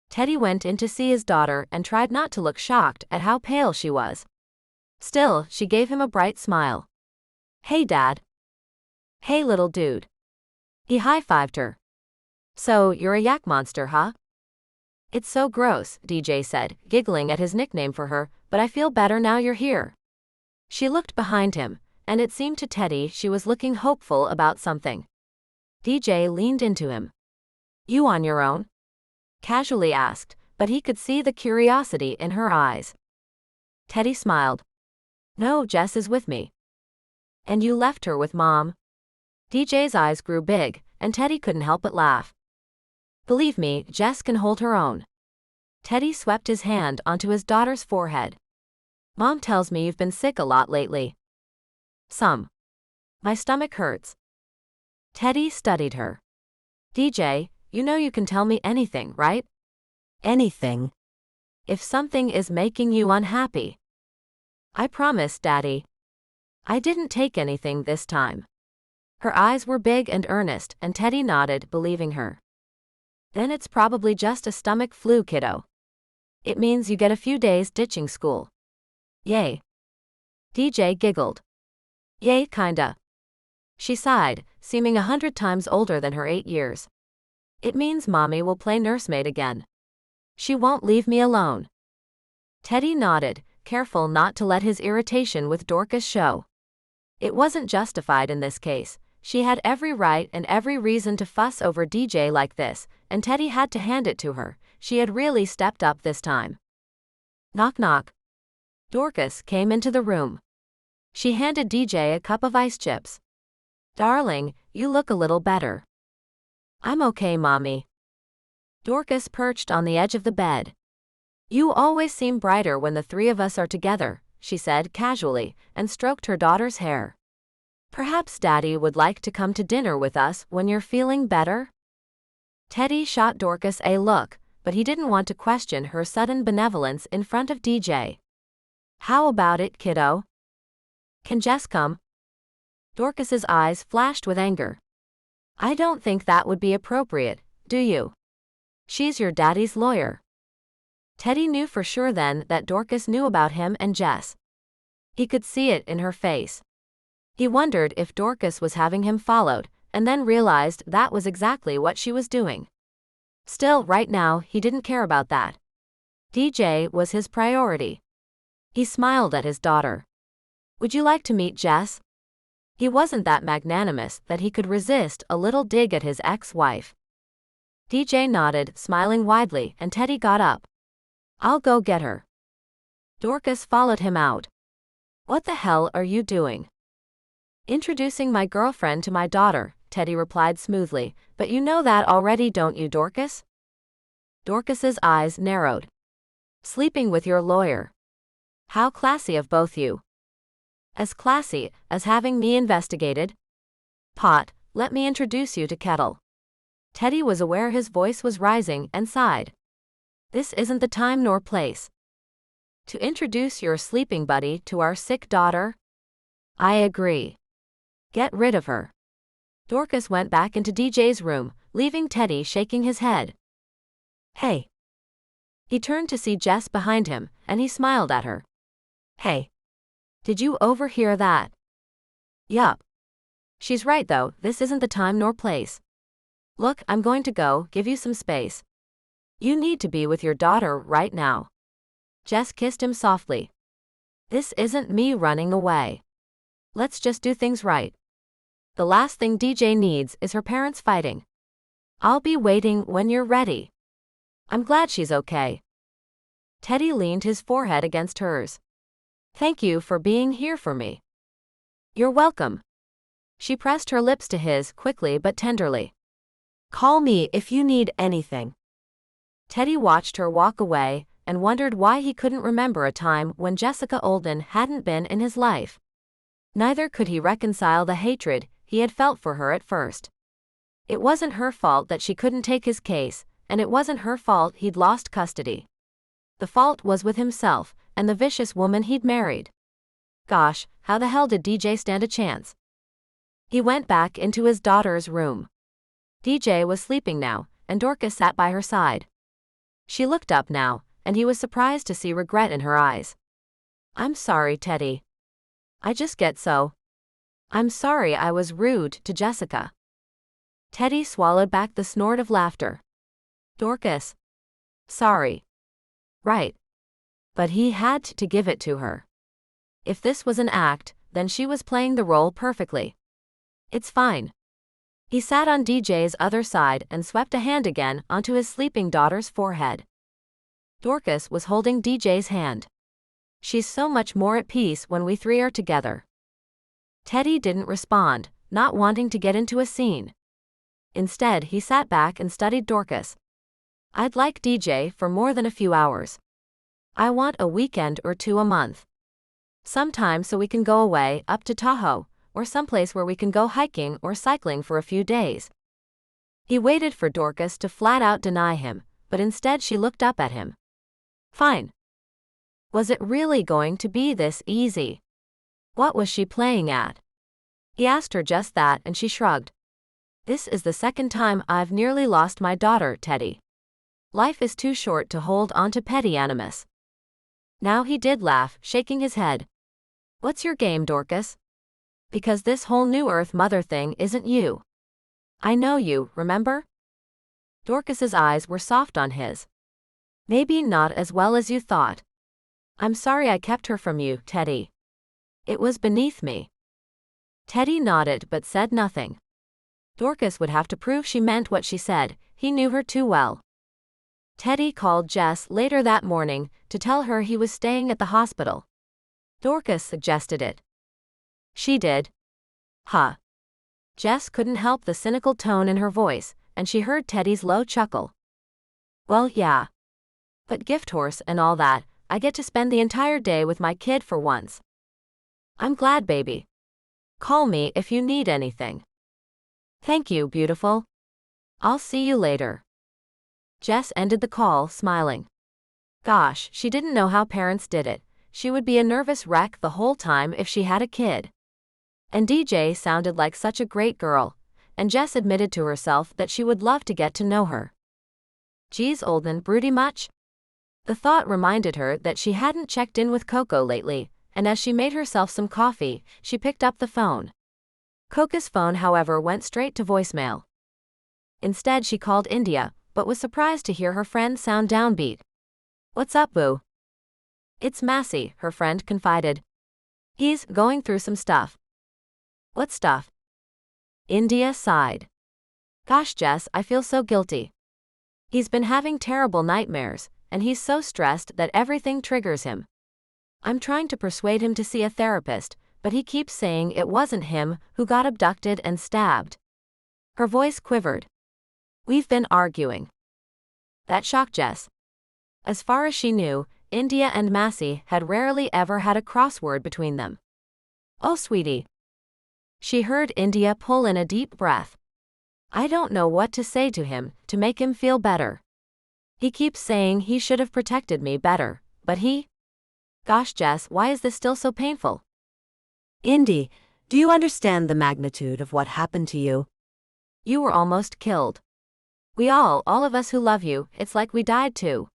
Teddy went in to see his daughter and tried not to look shocked at how pale she was. Still, she gave him a bright smile. Hey, Dad. Hey, little dude. He high-fived her. So, you're a yak monster, huh? It's so gross, DJ said, giggling at his nickname for her, but I feel better now you're here. She looked behind him, and it seemed to Teddy she was looking hopeful about something. DJ leaned into him. You on your own? Casually asked, but he could see the curiosity in her eyes. Teddy smiled. No, Jess is with me. And you left her with Mom? DJ's eyes grew big, and Teddy couldn't help but laugh. Believe me, Jess can hold her own. Teddy swept his hand onto his daughter's forehead. Mom tells me you've been sick a lot lately. Some. My stomach hurts. Teddy studied her. DJ, you know you can tell me anything, right? Anything. If something is making you unhappy. I promise, Daddy. I didn't take anything this time. Her eyes were big and earnest, and Teddy nodded, believing her. Then it's probably just a stomach flu, kiddo. It means you get a few days ditching school. Yay. DJ giggled. Yay, kinda. She sighed, seeming 100 times older than her 8 years. It means Mommy will play nursemaid again. She won't leave me alone. Teddy nodded, careful not to let his irritation with Dorcas show. It wasn't justified in this case. She had every right and every reason to fuss over DJ like this, and Teddy had to hand it to her. She had really stepped up this time. Knock knock. Dorcas came into the room. She handed DJ a cup of ice chips. Darling, you look a little better. I'm okay, Mommy. Dorcas perched on the edge of the bed. You always seem brighter when the three of us are together, she said casually, and stroked her daughter's hair. Perhaps Daddy would like to come to dinner with us when you're feeling better? Teddy shot Dorcas a look, but he didn't want to question her sudden benevolence in front of DJ. How about it, kiddo? Can Jess come? Dorcas's eyes flashed with anger. I don't think that would be appropriate, do you? She's your daddy's lawyer. Teddy knew for sure then that Dorcas knew about him and Jess. He could see it in her face. He wondered if Dorcas was having him followed, and then realized that was exactly what she was doing. Still, right now, he didn't care about that. DJ was his priority. He smiled at his daughter. Would you like to meet Jess? He wasn't that magnanimous that he could resist a little dig at his ex-wife. DJ nodded, smiling widely, and Teddy got up. I'll go get her. Dorcas followed him out. What the hell are you doing? Introducing my girlfriend to my daughter, Teddy replied smoothly, but you know that already, don't you, Dorcas? Dorcas's eyes narrowed. Sleeping with your lawyer. How classy of both you. As classy as having me investigated? Pot, let me introduce you to Kettle. Teddy was aware his voice was rising and sighed. This isn't the time nor place. To introduce your sleeping buddy to our sick daughter? I agree. Get rid of her. Dorcas went back into DJ's room, leaving Teddy shaking his head. Hey. He turned to see Jess behind him, and he smiled at her. Hey. Did you overhear that? Yup. She's right though, this isn't the time nor place. Look, I'm going to go, give you some space. You need to be with your daughter right now. Jess kissed him softly. This isn't me running away. Let's just do things right. The last thing DJ needs is her parents fighting. I'll be waiting when you're ready. I'm glad she's okay. Teddy leaned his forehead against hers. Thank you for being here for me. You're welcome. She pressed her lips to his, quickly but tenderly. Call me if you need anything. Teddy watched her walk away and wondered why he couldn't remember a time when Jessica Olden hadn't been in his life. Neither could he reconcile the hatred he had felt for her at first. It wasn't her fault that she couldn't take his case, and it wasn't her fault he'd lost custody. The fault was with himself and the vicious woman he'd married. Gosh, how the hell did DJ stand a chance? He went back into his daughter's room. DJ was sleeping now, and Dorcas sat by her side. She looked up now, and he was surprised to see regret in her eyes. I'm sorry, Teddy. I just get so. I'm sorry I was rude to Jessica. Teddy swallowed back the snort of laughter. Dorcas. Sorry. Right. But he had to give it to her. If this was an act, then she was playing the role perfectly. It's fine. He sat on DJ's other side and swept a hand again onto his sleeping daughter's forehead. Dorcas was holding DJ's hand. She's so much more at peace when we three are together. Teddy didn't respond, not wanting to get into a scene. Instead, he sat back and studied Dorcas. I'd like DJ for more than a few hours. I want a weekend or two a month. Sometime so we can go away up to Tahoe, or someplace where we can go hiking or cycling for a few days. He waited for Dorcas to flat out deny him, but instead she looked up at him. Fine. Was it really going to be this easy? What was she playing at? He asked her just that and she shrugged. This is the second time I've nearly lost my daughter, Teddy. Life is too short to hold on to petty animus. Now he did laugh, shaking his head. What's your game, Dorcas? Because this whole New Earth mother thing isn't you. I know you, remember? Dorcas's eyes were soft on his. Maybe not as well as you thought. I'm sorry I kept her from you, Teddy. It was beneath me. Teddy nodded but said nothing. Dorcas would have to prove she meant what she said, he knew her too well. Teddy called Jess later that morning to tell her he was staying at the hospital. Dorcas suggested it. She did. Huh. Jess couldn't help the cynical tone in her voice, and she heard Teddy's low chuckle. Well, yeah. But gift horse and all that, I get to spend the entire day with my kid for once. I'm glad, baby. Call me if you need anything. Thank you, beautiful. I'll see you later. Jess ended the call, smiling. Gosh, she didn't know how parents did it. She would be a nervous wreck the whole time if she had a kid. And DJ sounded like such a great girl, and Jess admitted to herself that she would love to get to know her. Geez, old and broody much? The thought reminded her that she hadn't checked in with Coco lately, and as she made herself some coffee, she picked up the phone. Coco's phone, however, went straight to voicemail. Instead, she called India, but was surprised to hear her friend sound downbeat. "What's up, boo?" "It's Massey," her friend confided. "He's going through some stuff." "What stuff?" India sighed. "Gosh, Jess, I feel so guilty. He's been having terrible nightmares, and he's so stressed that everything triggers him. I'm trying to persuade him to see a therapist, but he keeps saying it wasn't him who got abducted and stabbed." Her voice quivered. "We've been arguing." That shocked Jess. As far as she knew, India and Massey had rarely ever had a crossword between them. "Oh, sweetie." She heard India pull in a deep breath. "I don't know what to say to him to make him feel better. He keeps saying he should have protected me better, but he..." "Gosh, Jess, why is this still so painful?" Indy, do you understand the magnitude of what happened to you? "You were almost killed. We all of us who love you, it's like we died too.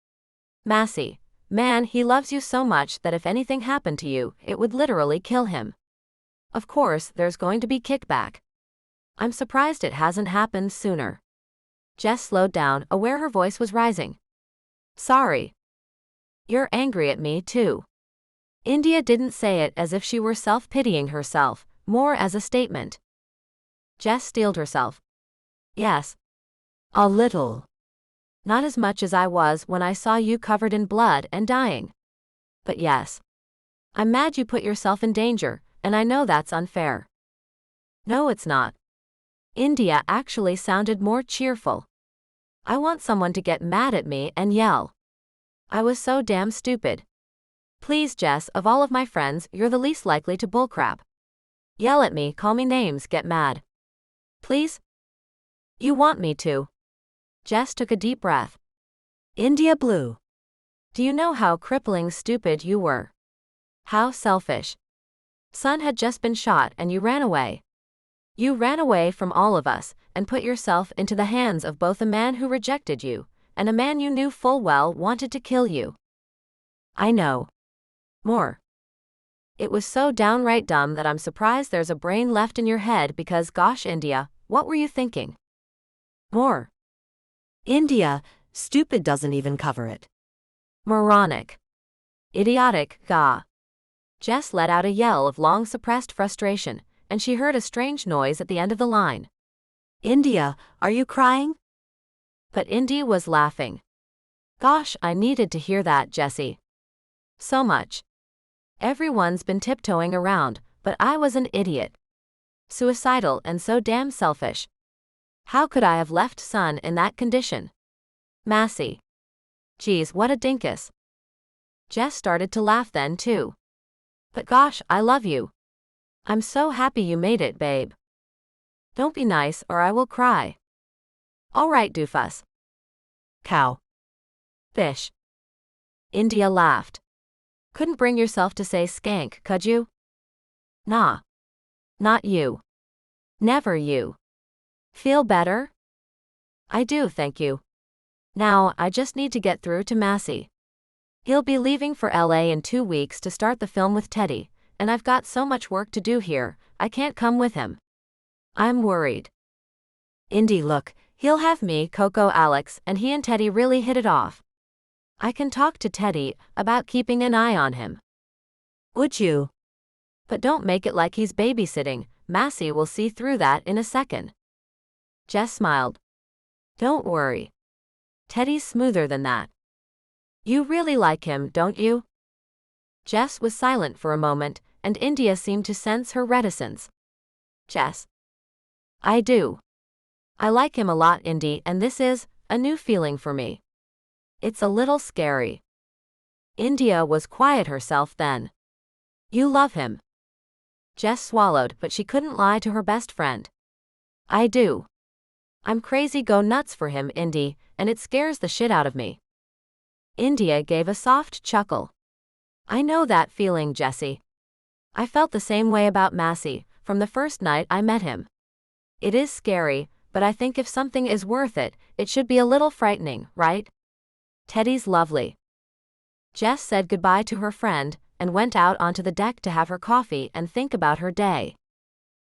Massey, man, he loves you so much that if anything happened to you, it would literally kill him. Of course, there's going to be kickback. I'm surprised it hasn't happened sooner." Jess slowed down, aware her voice was rising. "Sorry. You're angry at me too." India didn't say it as if she were self-pitying herself, more as a statement. Jess steeled herself. "Yes. A little. Not as much as I was when I saw you covered in blood and dying. But yes. I'm mad you put yourself in danger, and I know that's unfair." "No, it's not." India actually sounded more cheerful. "I want someone to get mad at me and yell. I was so damn stupid. Please, Jess, of all of my friends, you're the least likely to bullcrap. Yell at me, call me names, get mad. Please? You want me to?" Jess took a deep breath. India blew. "Do you know how crippling stupid you were? How selfish. Son had just been shot and you ran away. You ran away from all of us and put yourself into the hands of both a man who rejected you and a man you knew full well wanted to kill you." "I know. More. It was so downright dumb that I'm surprised there's a brain left in your head because gosh, India, what were you thinking?" "More." India, stupid doesn't even cover it. "Moronic. Idiotic, gah." Jess let out a yell of long-suppressed frustration, and she heard a strange noise at the end of the line. India, are you crying? But Indy was laughing. "Gosh, I needed to hear that, Jessie. So much. Everyone's been tiptoeing around, but I was an idiot. Suicidal and so damn selfish. How could I have left Son in that condition? Massey. Geez, what a dinkus." Jess started to laugh then too. "But gosh, I love you. I'm so happy you made it, babe. Don't be nice or I will cry." "All right, doofus." Cow. "Fish." India laughed. "Couldn't bring yourself to say skank, could you?" "Nah. Not you. Never you. Feel better?" "I do, thank you. Now, I just need to get through to Massey. He'll be leaving for LA in 2 weeks to start the film with Teddy, and I've got so much work to do here, I can't come with him. I'm worried." Indy, look, "He'll have me, Coco, Alex, and he and Teddy really hit it off. I can talk to Teddy about keeping an eye on him." would you? "But don't make it like he's babysitting, Massey will see through that in a second." Jess smiled. "Don't worry. Teddy's smoother than that. You really like him, don't you?" Jess was silent for a moment, and India seemed to sense her reticence. "Jess. I do. I like him a lot, Indy, and this is a new feeling for me. It's a little scary." India was quiet herself then. "You love him." Jess swallowed, but she couldn't lie to her best friend. "I do. I'm crazy go nuts for him, Indy, and it scares the shit out of me." India gave a soft chuckle. "I know that feeling, Jessie. I felt the same way about Massey from the first night I met him. It is scary, but I think if something is worth it, it should be a little frightening, right? Teddy's lovely. Jess said goodbye to her friend and went out onto the deck to have her coffee and think about her day.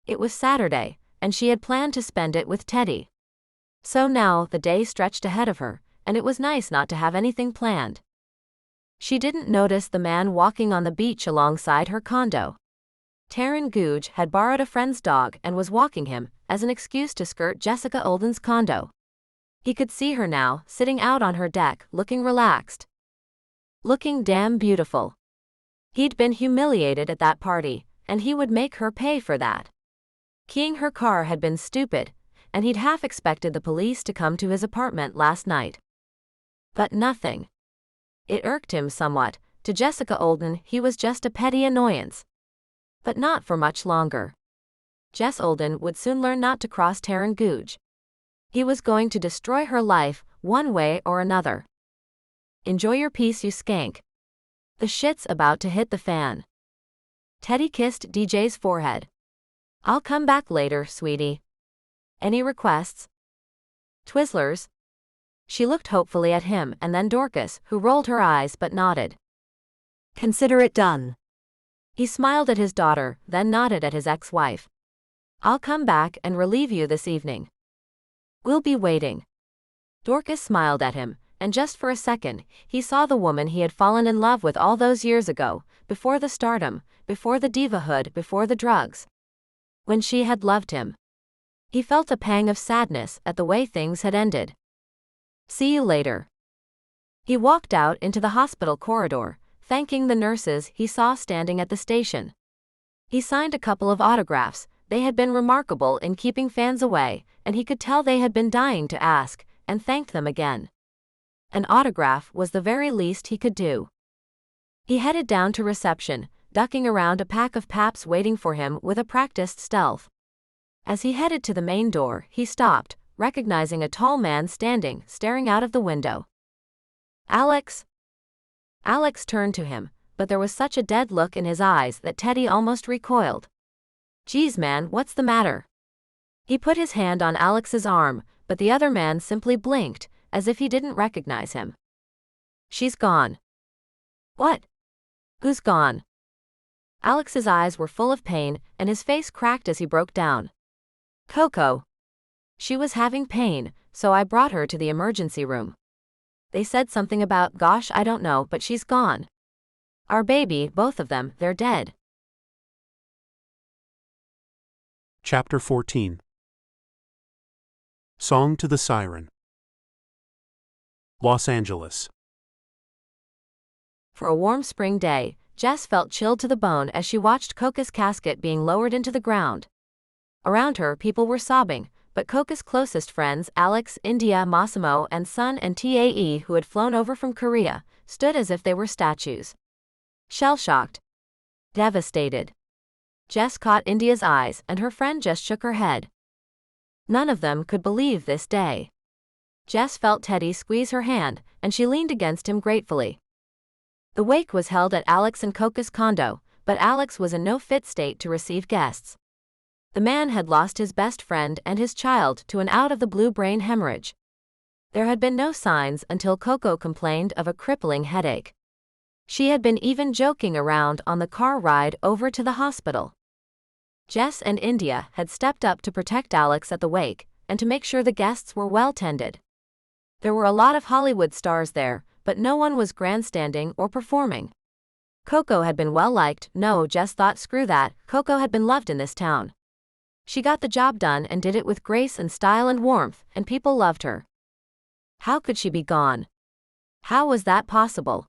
It was Saturday, and she had planned to spend it with Teddy. So now the day stretched ahead of her, and it was nice not to have anything planned. She didn't notice the man walking on the beach alongside her condo. Taryn Googe had borrowed a friend's dog and was walking him as an excuse to skirt Jessica Olden's condo. He could see her now, sitting out on her deck, looking relaxed. Looking damn beautiful. He'd been humiliated at that party, and he would make her pay for that. Keying her car had been stupid, and he'd half expected the police to come to his apartment last night. But nothing. It irked him somewhat. To Jessica Olden, he was just a petty annoyance. But not for much longer. Jess Olden would soon learn not to cross Taryn Googe. He was going to destroy her life, one way or another. Enjoy your peace, you skank. The shit's about to hit the fan. Teddy kissed DJ's forehead. I'll come back later, sweetie. Any requests? Twizzlers? She looked hopefully at him and then Dorcas, who rolled her eyes but nodded. Consider it done. He smiled at his daughter, then nodded at his ex-wife. I'll come back and relieve you this evening. We'll be waiting. Dorcas smiled at him, and just for a second, he saw the woman he had fallen in love with all those years ago, before the stardom, before the divahood, before the drugs. When she had loved him. He felt a pang of sadness at the way things had ended. See you later. He walked out into the hospital corridor, thanking the nurses he saw standing at the station. He signed a couple of autographs. They had been remarkable in keeping fans away, and he could tell they had been dying to ask, and thanked them again. An autograph was the very least he could do. He headed down to reception, ducking around a pack of paps waiting for him with a practiced stealth. As he headed to the main door, he stopped, recognizing a tall man staring out of the window. Alex? Alex turned to him, but there was such a dead look in his eyes that Teddy almost recoiled. Geez man, what's the matter? He put his hand on Alex's arm, but the other man simply blinked, as if he didn't recognize him. She's gone. What? Who's gone? Alex's eyes were full of pain, and his face cracked as he broke down. Coco. She was having pain, so I brought her to the emergency room. They said something about, gosh, I don't know, but she's gone. Our baby, both of them, they're dead. Chapter 14. Song to the Siren. Los Angeles. For a warm spring day, Jess felt chilled to the bone as she watched Coco's casket being lowered into the ground. Around her, people were sobbing, but Coco's closest friends, Alex, India, Massimo, and Sun and Tae, who had flown over from Korea, stood as if they were statues. Shell-shocked. Devastated. Jess caught India's eyes, and her friend just shook her head. None of them could believe this day. Jess felt Teddy squeeze her hand, and she leaned against him gratefully. The wake was held at Alex and Coco's condo, but Alex was in no fit state to receive guests. The man had lost his best friend and his child to an out-of-the-blue brain hemorrhage. There had been no signs until Coco complained of a crippling headache. She had been even joking around on the car ride over to the hospital. Jess and India had stepped up to protect Alex at the wake, and to make sure the guests were well tended. There were a lot of Hollywood stars there, but no one was grandstanding or performing. Coco had been well liked. No, Jess thought, screw that, Coco had been loved in this town. She got the job done and did it with grace and style and warmth, and people loved her. How could she be gone? How was that possible?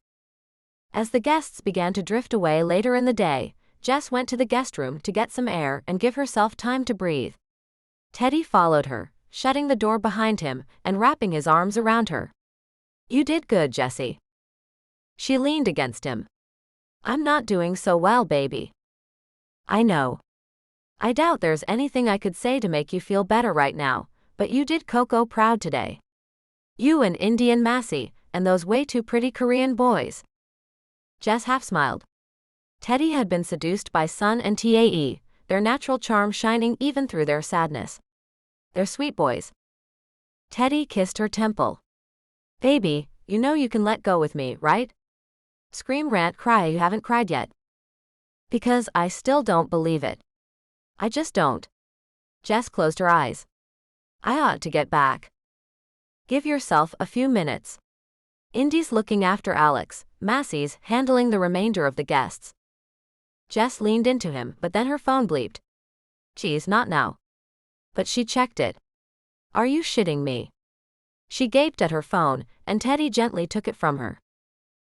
As the guests began to drift away later in the day, Jess went to the guest room to get some air and give herself time to breathe. Teddy followed her, shutting the door behind him and wrapping his arms around her. You did good, Jessie. She leaned against him. I'm not doing so well, baby. I know. I doubt there's anything I could say to make you feel better right now, but you did Coco proud today. You and Indian Massey, and those way too pretty Korean boys. Jess half smiled. Teddy had been seduced by Sun and Tae, their natural charm shining even through their sadness. They're sweet boys. Teddy kissed her temple. Baby, you know you can let go with me, right? Scream, rant, cry, you haven't cried yet. Because I still don't believe it. I just don't. Jess closed her eyes. I ought to get back. Give yourself a few minutes. Indy's looking after Alex, Massey's handling the remainder of the guests. Jess leaned into him, but then her phone bleeped. Geez, not now. But she checked it. Are you shitting me? She gaped at her phone, and Teddy gently took it from her.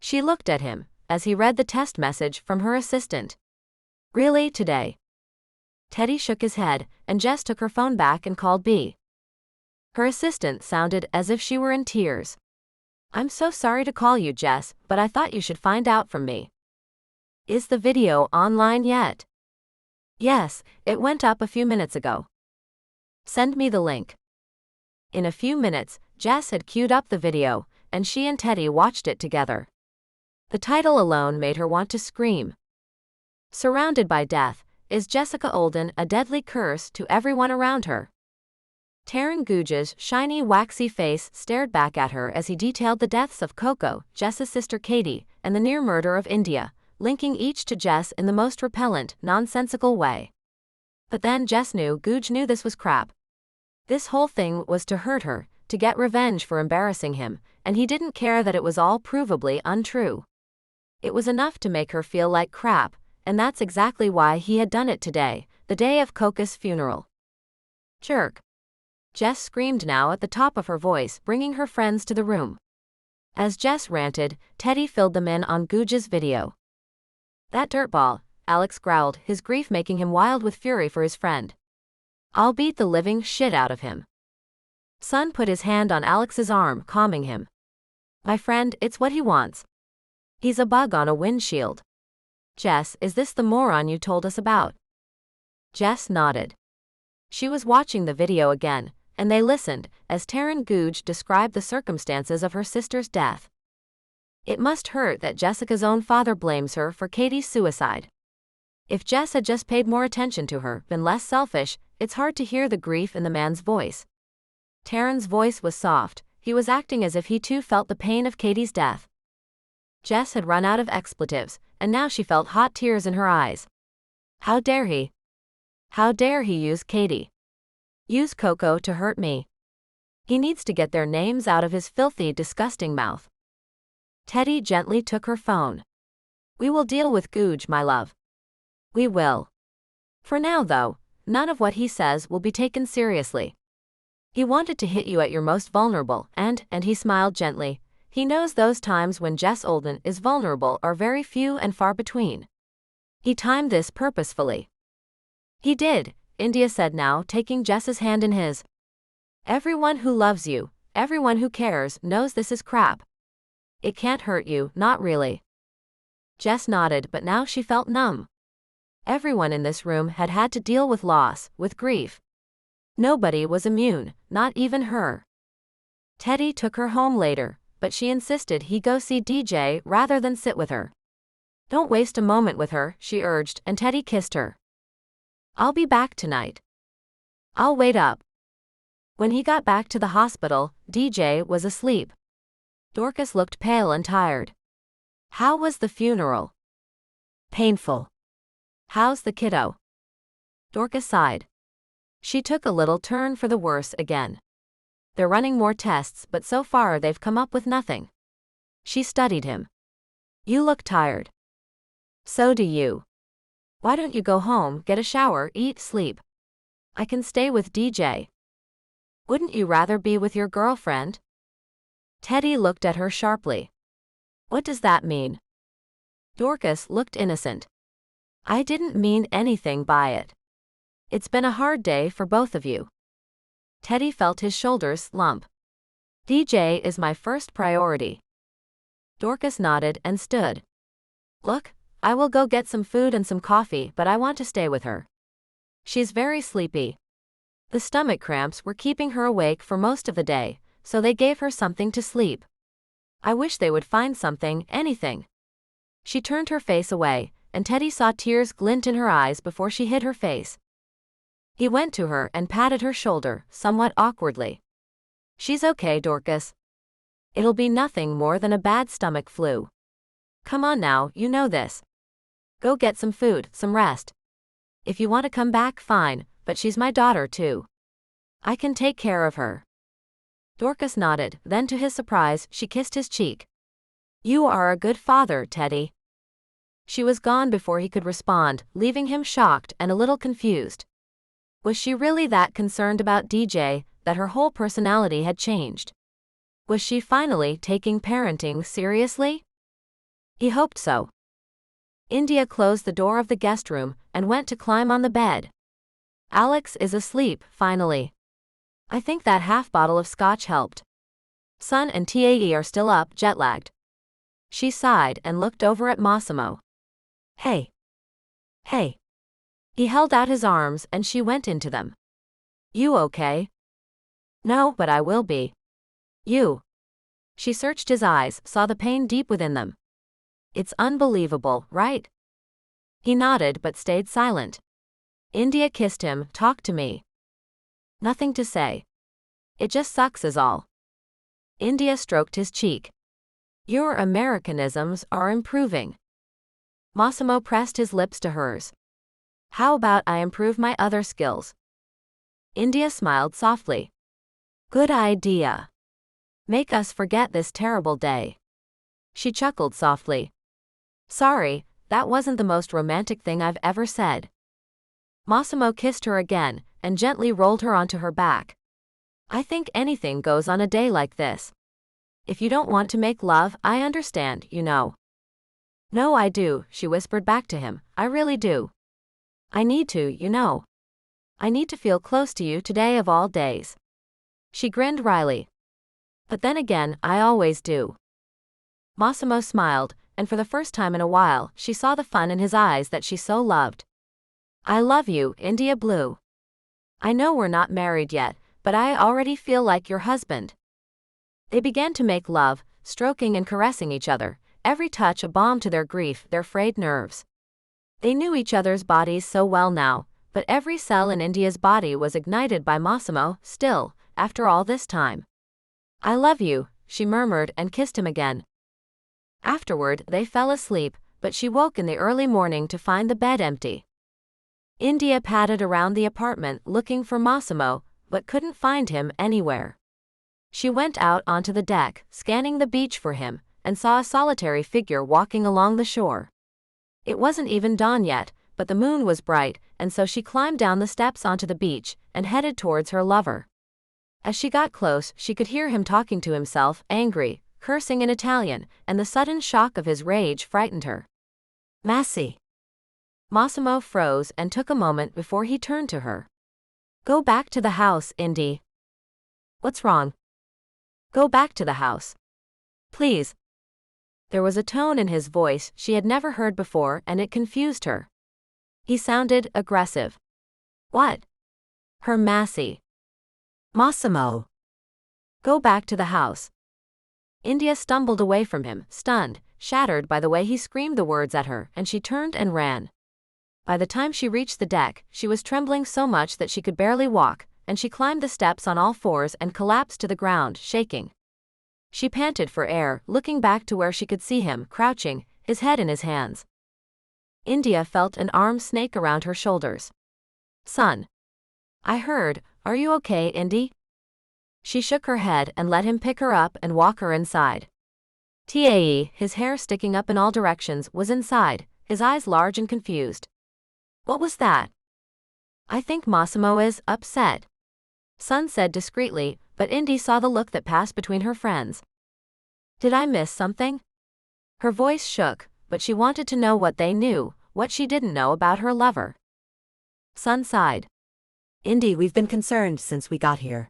She looked at him, as he read the test message from her assistant. Really, today? Teddy shook his head, and Jess took her phone back and called B. Her assistant sounded as if she were in tears. I'm so sorry to call you, Jess, but I thought you should find out from me. Is the video online yet? Yes, it went up a few minutes ago. Send me the link. In a few minutes, Jess had queued up the video, and she and Teddy watched it together. The title alone made her want to scream. Surrounded by death, is Jessica Olden a deadly curse to everyone around her? Taryn Googe's shiny, waxy face stared back at her as he detailed the deaths of Coco, Jess's sister Katie, and the near murder of India, linking each to Jess in the most repellent, nonsensical way. But then Jess knew Googe knew this was crap. This whole thing was to hurt her, to get revenge for embarrassing him, and he didn't care that it was all provably untrue. It was enough to make her feel like crap, and that's exactly why he had done it today, the day of Coco's funeral. Jerk. Jess screamed now at the top of her voice, bringing her friends to the room. As Jess ranted, Teddy filled them in on Googe's video. That dirtball, Alex growled, his grief making him wild with fury for his friend. I'll beat the living shit out of him. Son put his hand on Alex's arm, calming him. My friend, it's what he wants. He's a bug on a windshield. Jess, is this the moron you told us about? Jess nodded. She was watching the video again, and they listened, as Taryn Googe described the circumstances of her sister's death. It must hurt that Jessica's own father blames her for Katie's suicide. If Jess had just paid more attention to her, been less selfish, it's hard to hear the grief in the man's voice. Taryn's voice was soft, he was acting as if he too felt the pain of Katie's death. Jess had run out of expletives, and now she felt hot tears in her eyes. How dare he? How dare he use Katie? Use Coco to hurt me. He needs to get their names out of his filthy, disgusting mouth. Teddy gently took her phone. We will deal with Googe, my love. We will. For now, though, none of what he says will be taken seriously. He wanted to hit you at your most vulnerable, and he smiled gently. He knows those times when Jess Olden is vulnerable are very few and far between. He timed this purposefully. He did, India said now, taking Jess's hand in his. Everyone who loves you, everyone who cares, knows this is crap. It can't hurt you, not really. Jess nodded, but now she felt numb. Everyone in this room had had to deal with loss, with grief. Nobody was immune, not even her. Teddy took her home later, but she insisted he go see DJ rather than sit with her. Don't waste a moment with her, she urged, and Teddy kissed her. I'll be back tonight. I'll wait up. When he got back to the hospital, DJ was asleep. Dorcas looked pale and tired. How was the funeral? Painful. How's the kiddo? Dorcas sighed. She took a little turn for the worse again. They're running more tests, but so far they've come up with nothing. She studied him. You look tired. So do you. Why don't you go home, get a shower, eat, sleep? I can stay with DJ. Wouldn't you rather be with your girlfriend? Teddy looked at her sharply. What does that mean? Dorcas looked innocent. I didn't mean anything by it. It's been a hard day for both of you. Teddy felt his shoulders slump. DJ is my first priority. Dorcas nodded and stood. Look, I will go get some food and some coffee, but I want to stay with her. She's very sleepy. The stomach cramps were keeping her awake for most of the day, so they gave her something to sleep. I wish they would find something, anything. She turned her face away, and Teddy saw tears glint in her eyes before she hid her face. He went to her and patted her shoulder, somewhat awkwardly. She's okay, Dorcas. It'll be nothing more than a bad stomach flu. Come on now, you know this. Go get some food, some rest. If you want to come back, fine, but she's my daughter too. I can take care of her. Dorcas nodded, then to his surprise, she kissed his cheek. You are a good father, Teddy. She was gone before he could respond, leaving him shocked and a little confused. Was she really that concerned about DJ, that her whole personality had changed? Was she finally taking parenting seriously? He hoped so. India closed the door of the guest room and went to climb on the bed. Alex is asleep, finally. I think that half bottle of scotch helped. Son and TAE are still up, jet-lagged. She sighed and looked over at Massimo. Hey. Hey. He held out his arms and she went into them. You okay? No, but I will be. You. She searched his eyes, saw the pain deep within them. It's unbelievable, right? He nodded but stayed silent. India kissed him, talk to me. Nothing to say. It just sucks is all. India stroked his cheek. Your Americanisms are improving. Massimo pressed his lips to hers. How about I improve my other skills? India smiled softly. Good idea. Make us forget this terrible day. She chuckled softly. Sorry, that wasn't the most romantic thing I've ever said. Massimo kissed her again and gently rolled her onto her back. I think anything goes on a day like this. If you don't want to make love, I understand, you know. No, I do, she whispered back to him. I really do. I need to, you know. I need to feel close to you today of all days. She grinned wryly. But then again, I always do. Massimo smiled, and for the first time in a while, she saw the fun in his eyes that she so loved. I love you, India Blue. I know we're not married yet, but I already feel like your husband. They began to make love, stroking and caressing each other, every touch a balm to their grief, their frayed nerves. They knew each other's bodies so well now, but every cell in India's body was ignited by Massimo, still, after all this time. I love you, she murmured and kissed him again. Afterward, they fell asleep, but she woke in the early morning to find the bed empty. India padded around the apartment looking for Massimo, but couldn't find him anywhere. She went out onto the deck, scanning the beach for him, and saw a solitary figure walking along the shore. It wasn't even dawn yet, but the moon was bright, and so she climbed down the steps onto the beach and headed towards her lover. As she got close, she could hear him talking to himself, angry, cursing in Italian, and the sudden shock of his rage frightened her. Massy. Massimo froze and took a moment before he turned to her. Go back to the house, Indy. What's wrong? Go back to the house. Please. There was a tone in his voice she had never heard before and it confused her. He sounded aggressive. What? Her Massy. Massimo. Go back to the house. India stumbled away from him, stunned, shattered by the way he screamed the words at her, and she turned and ran. By the time she reached the deck, she was trembling so much that she could barely walk, and she climbed the steps on all fours and collapsed to the ground, shaking. She panted for air, looking back to where she could see him, crouching, his head in his hands. India felt an arm snake around her shoulders. Son. I heard, are you okay, Indy? She shook her head and let him pick her up and walk her inside. TAE, his hair sticking up in all directions, was inside, his eyes large and confused. What was that? I think Massimo is upset. Son said discreetly, but Indy saw the look that passed between her friends. Did I miss something? Her voice shook, but she wanted to know what they knew, what she didn't know about her lover. Son sighed. Indy, we've been concerned since we got here.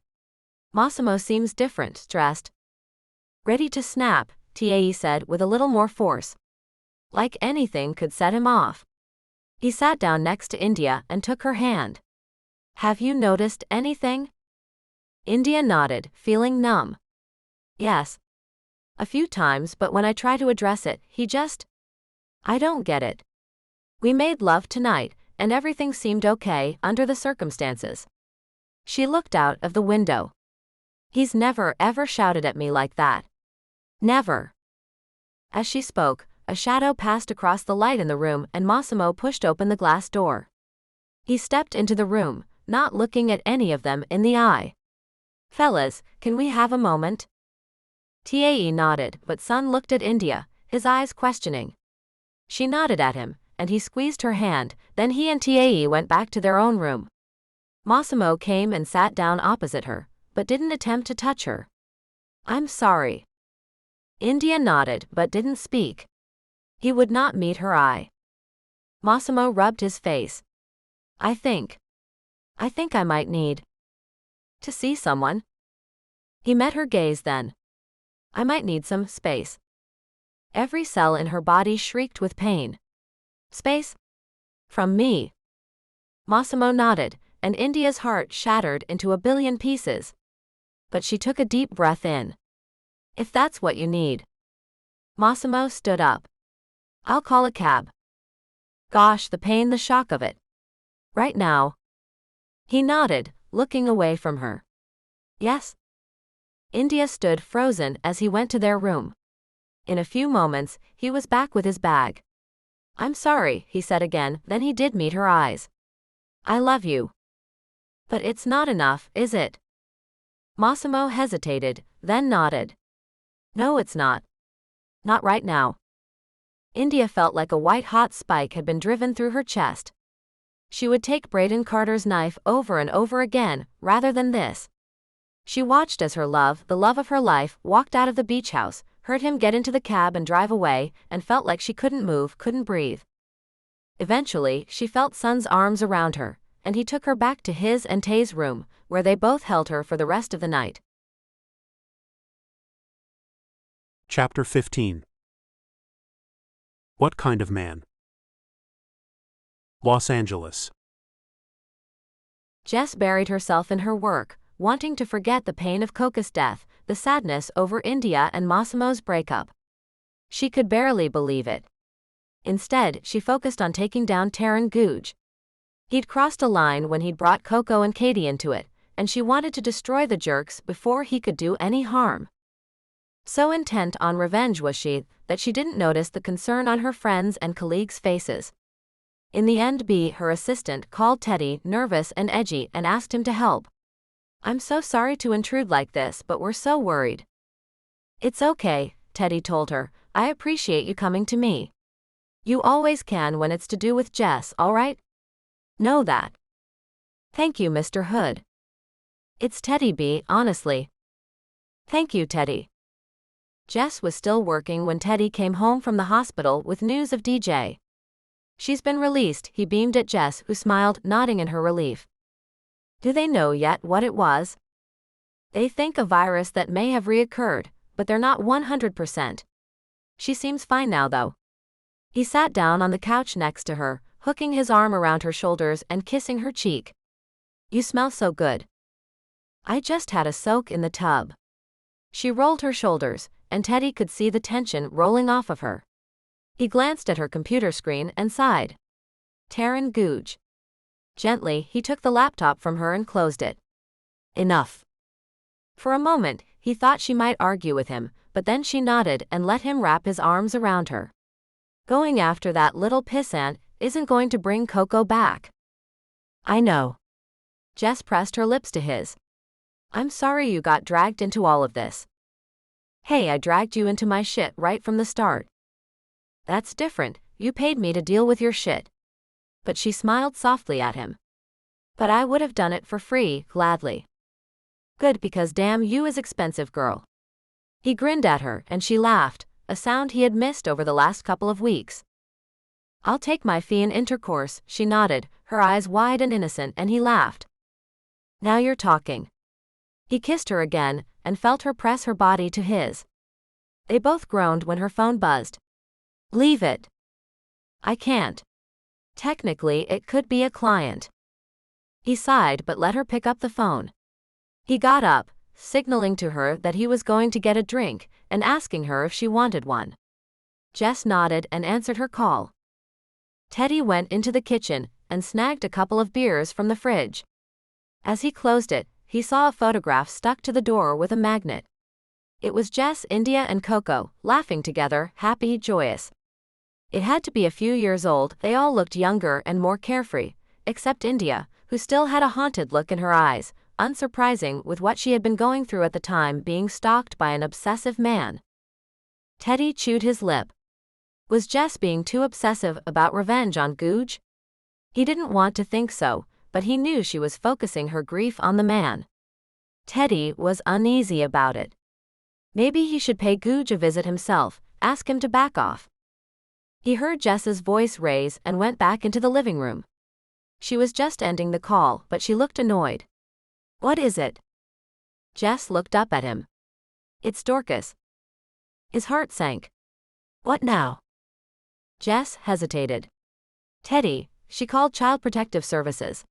Massimo seems different, stressed. Ready to snap, TAE said with a little more force. Like anything could set him off. He sat down next to India and took her hand. Have you noticed anything? India nodded, feeling numb. Yes. A few times, but when I try to address it, he just... I don't get it. We made love tonight, and everything seemed okay under the circumstances. She looked out of the window. He's never ever shouted at me like that. Never. As she spoke, a shadow passed across the light in the room and Massimo pushed open the glass door. He stepped into the room, not looking at any of them in the eye. Fellas, can we have a moment? Tae nodded, but Sun looked at India, his eyes questioning. She nodded at him, and he squeezed her hand, then he and Tae went back to their own room. Massimo came and sat down opposite her, but didn't attempt to touch her. I'm sorry. India nodded but didn't speak. He would not meet her eye. Massimo rubbed his face. I think I might need to see someone. He met her gaze then. I might need some space. Every cell in her body shrieked with pain. Space? From me. Massimo nodded, and India's heart shattered into a billion pieces. But she took a deep breath in. If that's what you need. Massimo stood up. I'll call a cab. Gosh, the pain, the shock of it. Right now. He nodded, looking away from her. Yes? India stood frozen as he went to their room. In a few moments, he was back with his bag. I'm sorry, he said again, then he did meet her eyes. I love you. But it's not enough, is it? Massimo hesitated, then nodded. No, it's not. Not right now. India felt like a white-hot spike had been driven through her chest. She would take Braden Carter's knife over and over again, rather than this. She watched as her love, the love of her life, walked out of the beach house, heard him get into the cab and drive away, and felt like she couldn't move, couldn't breathe. Eventually, she felt Sun's arms around her, and he took her back to his and Tae's room, where they both held her for the rest of the night. Chapter 15. What kind of man? Los Angeles. Jess buried herself in her work, wanting to forget the pain of Coca's death, the sadness over India and Massimo's breakup. She could barely believe it. Instead, she focused on taking down Taryn Googe. He'd crossed a line when he'd brought Coco and Katie into it, and she wanted to destroy the jerks before he could do any harm. So intent on revenge was she, that she didn't notice the concern on her friends' and colleagues' faces. In the end, B, her assistant, called Teddy, nervous and edgy, and asked him to help. I'm so sorry to intrude like this, but we're so worried. It's okay, Teddy told her. I appreciate you coming to me. You always can when it's to do with Jess, all right? Know that. Thank you, Mr. Hood. It's Teddy B, honestly. Thank you, Teddy. Jess was still working when Teddy came home from the hospital with news of DJ. She's been released, he beamed at Jess, who smiled, nodding in her relief. Do they know yet what it was? They think a virus that may have reoccurred, but they're not 100%. She seems fine now, though. He sat down on the couch next to her, hooking his arm around her shoulders and kissing her cheek. You smell so good. I just had a soak in the tub. She rolled her shoulders, and Teddy could see the tension rolling off of her. He glanced at her computer screen and sighed. Taryn Googe. Gently, he took the laptop from her and closed it. Enough. For a moment, he thought she might argue with him, but then she nodded and let him wrap his arms around her. Going after that little pissant isn't going to bring Coco back. I know. Jess pressed her lips to his. I'm sorry you got dragged into all of this. Hey, I dragged you into my shit right from the start. That's different, you paid me to deal with your shit. But she smiled softly at him. But I would have done it for free, gladly. Good, because damn you is expensive, girl. He grinned at her and she laughed, a sound he had missed over the last couple of weeks. I'll take my fee in intercourse, she nodded, her eyes wide and innocent, and he laughed. Now you're talking. He kissed her again, and felt her press her body to his. They both groaned when her phone buzzed. Leave it. I can't. Technically, it could be a client. He sighed but let her pick up the phone. He got up, signaling to her that he was going to get a drink, and asking her if she wanted one. Jess nodded and answered her call. Teddy went into the kitchen, and snagged a couple of beers from the fridge. As he closed it, he saw a photograph stuck to the door with a magnet. It was Jess, India, and Coco, laughing together, happy, joyous. It had to be a few years old. They all looked younger and more carefree, except India, who still had a haunted look in her eyes, unsurprising with what she had been going through at the time, being stalked by an obsessive man. Teddy chewed his lip. Was Jess being too obsessive about revenge on Googe? He didn't want to think so, but he knew she was focusing her grief on the man. Teddy was uneasy about it. Maybe he should pay Googe a visit himself, ask him to back off. He heard Jess's voice raise and went back into the living room. She was just ending the call, but she looked annoyed. What is it? Jess looked up at him. It's Dorcas. His heart sank. What now? Jess hesitated. Teddy, she called Child Protective Services.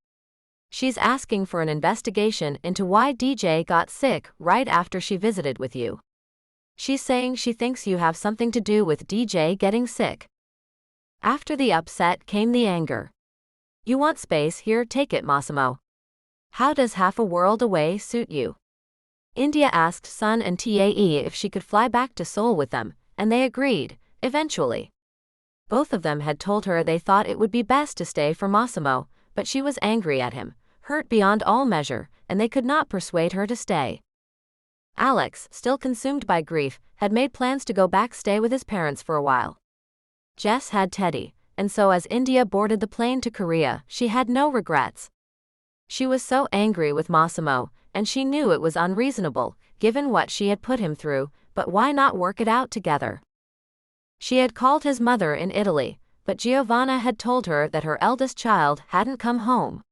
She's asking for an investigation into why DJ got sick right after she visited with you. She's saying she thinks you have something to do with DJ getting sick. After the upset came the anger. You want space here, take it, Massimo. How does half a world away suit you? India asked Sun and Tae if she could fly back to Seoul with them, and they agreed, eventually. Both of them had told her they thought it would be best to stay for Massimo, but she was angry at him, hurt beyond all measure, and they could not persuade her to stay. Alex, still consumed by grief, had made plans to go back stay with his parents for a while. Jess had Teddy, and so as India boarded the plane to Korea, she had no regrets. She was so angry with Massimo, and she knew it was unreasonable, given what she had put him through, but why not work it out together? She had called his mother in Italy, but Giovanna had told her that her eldest child hadn't come home.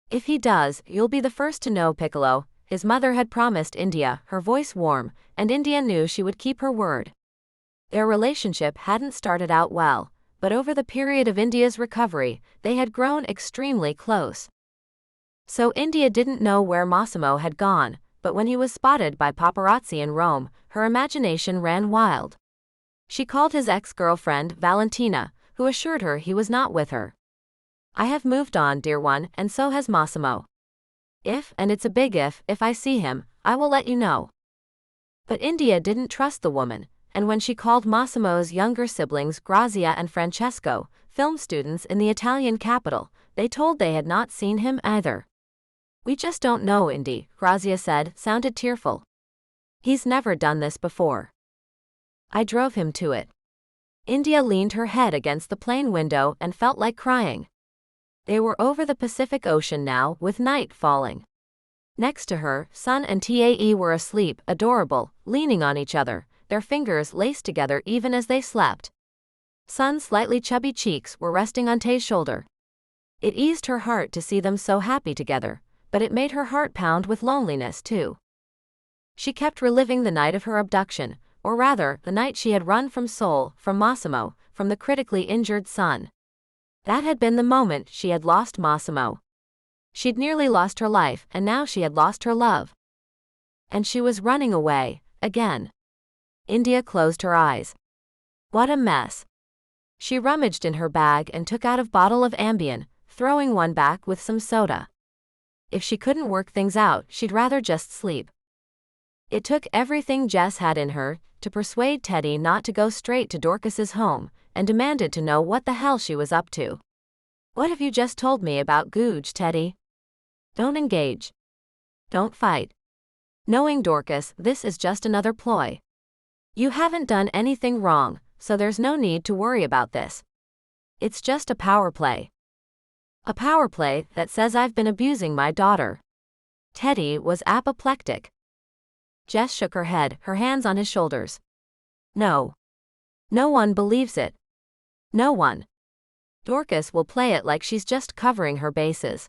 If he does, you'll be the first to know, Piccolo, his mother had promised India, her voice warm, and India knew she would keep her word. Their relationship hadn't started out well, but over the period of India's recovery, they had grown extremely close. So India didn't know where Massimo had gone, but when he was spotted by paparazzi in Rome, her imagination ran wild. She called his ex-girlfriend, Valentina, who assured her he was not with her. I have moved on, dear one, and so has Massimo. If, and it's a big if I see him, I will let you know. But India didn't trust the woman, and when she called Massimo's younger siblings Grazia and Francesco, film students in the Italian capital, they told they had not seen him either. We just don't know, Indy, Grazia said, sounded tearful. He's never done this before. I drove him to it. India leaned her head against the plane window and felt like crying. They were over the Pacific Ocean now, with night falling. Next to her, Sun and Tae were asleep, adorable, leaning on each other, their fingers laced together even as they slept. Sun's slightly chubby cheeks were resting on Tae's shoulder. It eased her heart to see them so happy together, but it made her heart pound with loneliness too. She kept reliving the night of her abduction, or rather, the night she had run from Seoul, from Massimo, from the critically injured Sun. That had been the moment she had lost Massimo. She'd nearly lost her life, and now she had lost her love. And she was running away, again. India closed her eyes. What a mess. She rummaged in her bag and took out a bottle of Ambien, throwing one back with some soda. If she couldn't work things out, she'd rather just sleep. It took everything Jess had in her to persuade Teddy not to go straight to Dorcas's home, and demanded to know what the hell she was up to. What have you just told me about Googe, Teddy? Don't engage. Don't fight. Knowing Dorcas, this is just another ploy. You haven't done anything wrong, so there's no need to worry about this. It's just a power play. A power play that says I've been abusing my daughter. Teddy was apoplectic. Jess shook her head, her hands on his shoulders. No. No one believes it. No one. Dorcas will play it like she's just covering her bases.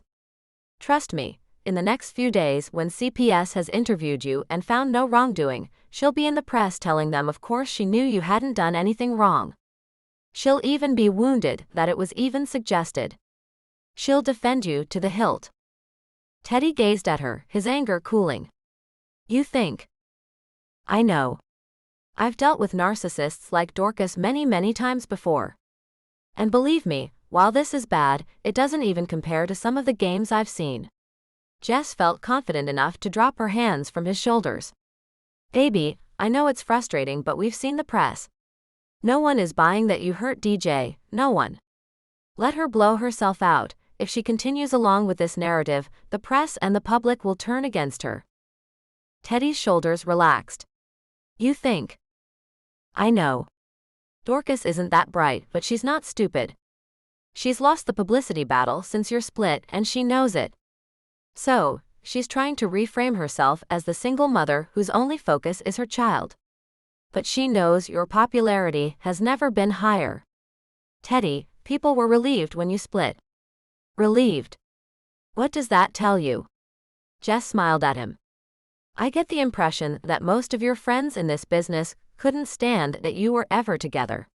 Trust me, in the next few days when CPS has interviewed you and found no wrongdoing, she'll be in the press telling them of course she knew you hadn't done anything wrong. She'll even be wounded that it was even suggested. She'll defend you to the hilt. Teddy gazed at her, his anger cooling. You think? I know. I've dealt with narcissists like Dorcas many times before. And believe me, while this is bad, it doesn't even compare to some of the games I've seen. Jess felt confident enough to drop her hands from his shoulders. Baby, I know it's frustrating, but we've seen the press. No one is buying that you hurt DJ, no one. Let her blow herself out. If she continues along with this narrative, the press and the public will turn against her. Teddy's shoulders relaxed. You think? I know. Dorcas isn't that bright, but she's not stupid. She's lost the publicity battle since your split, and she knows it. So, she's trying to reframe herself as the single mother whose only focus is her child. But she knows your popularity has never been higher. Teddy, people were relieved when you split. Relieved? What does that tell you? Jess smiled at him. I get the impression that most of your friends in this business couldn't stand that you were ever together.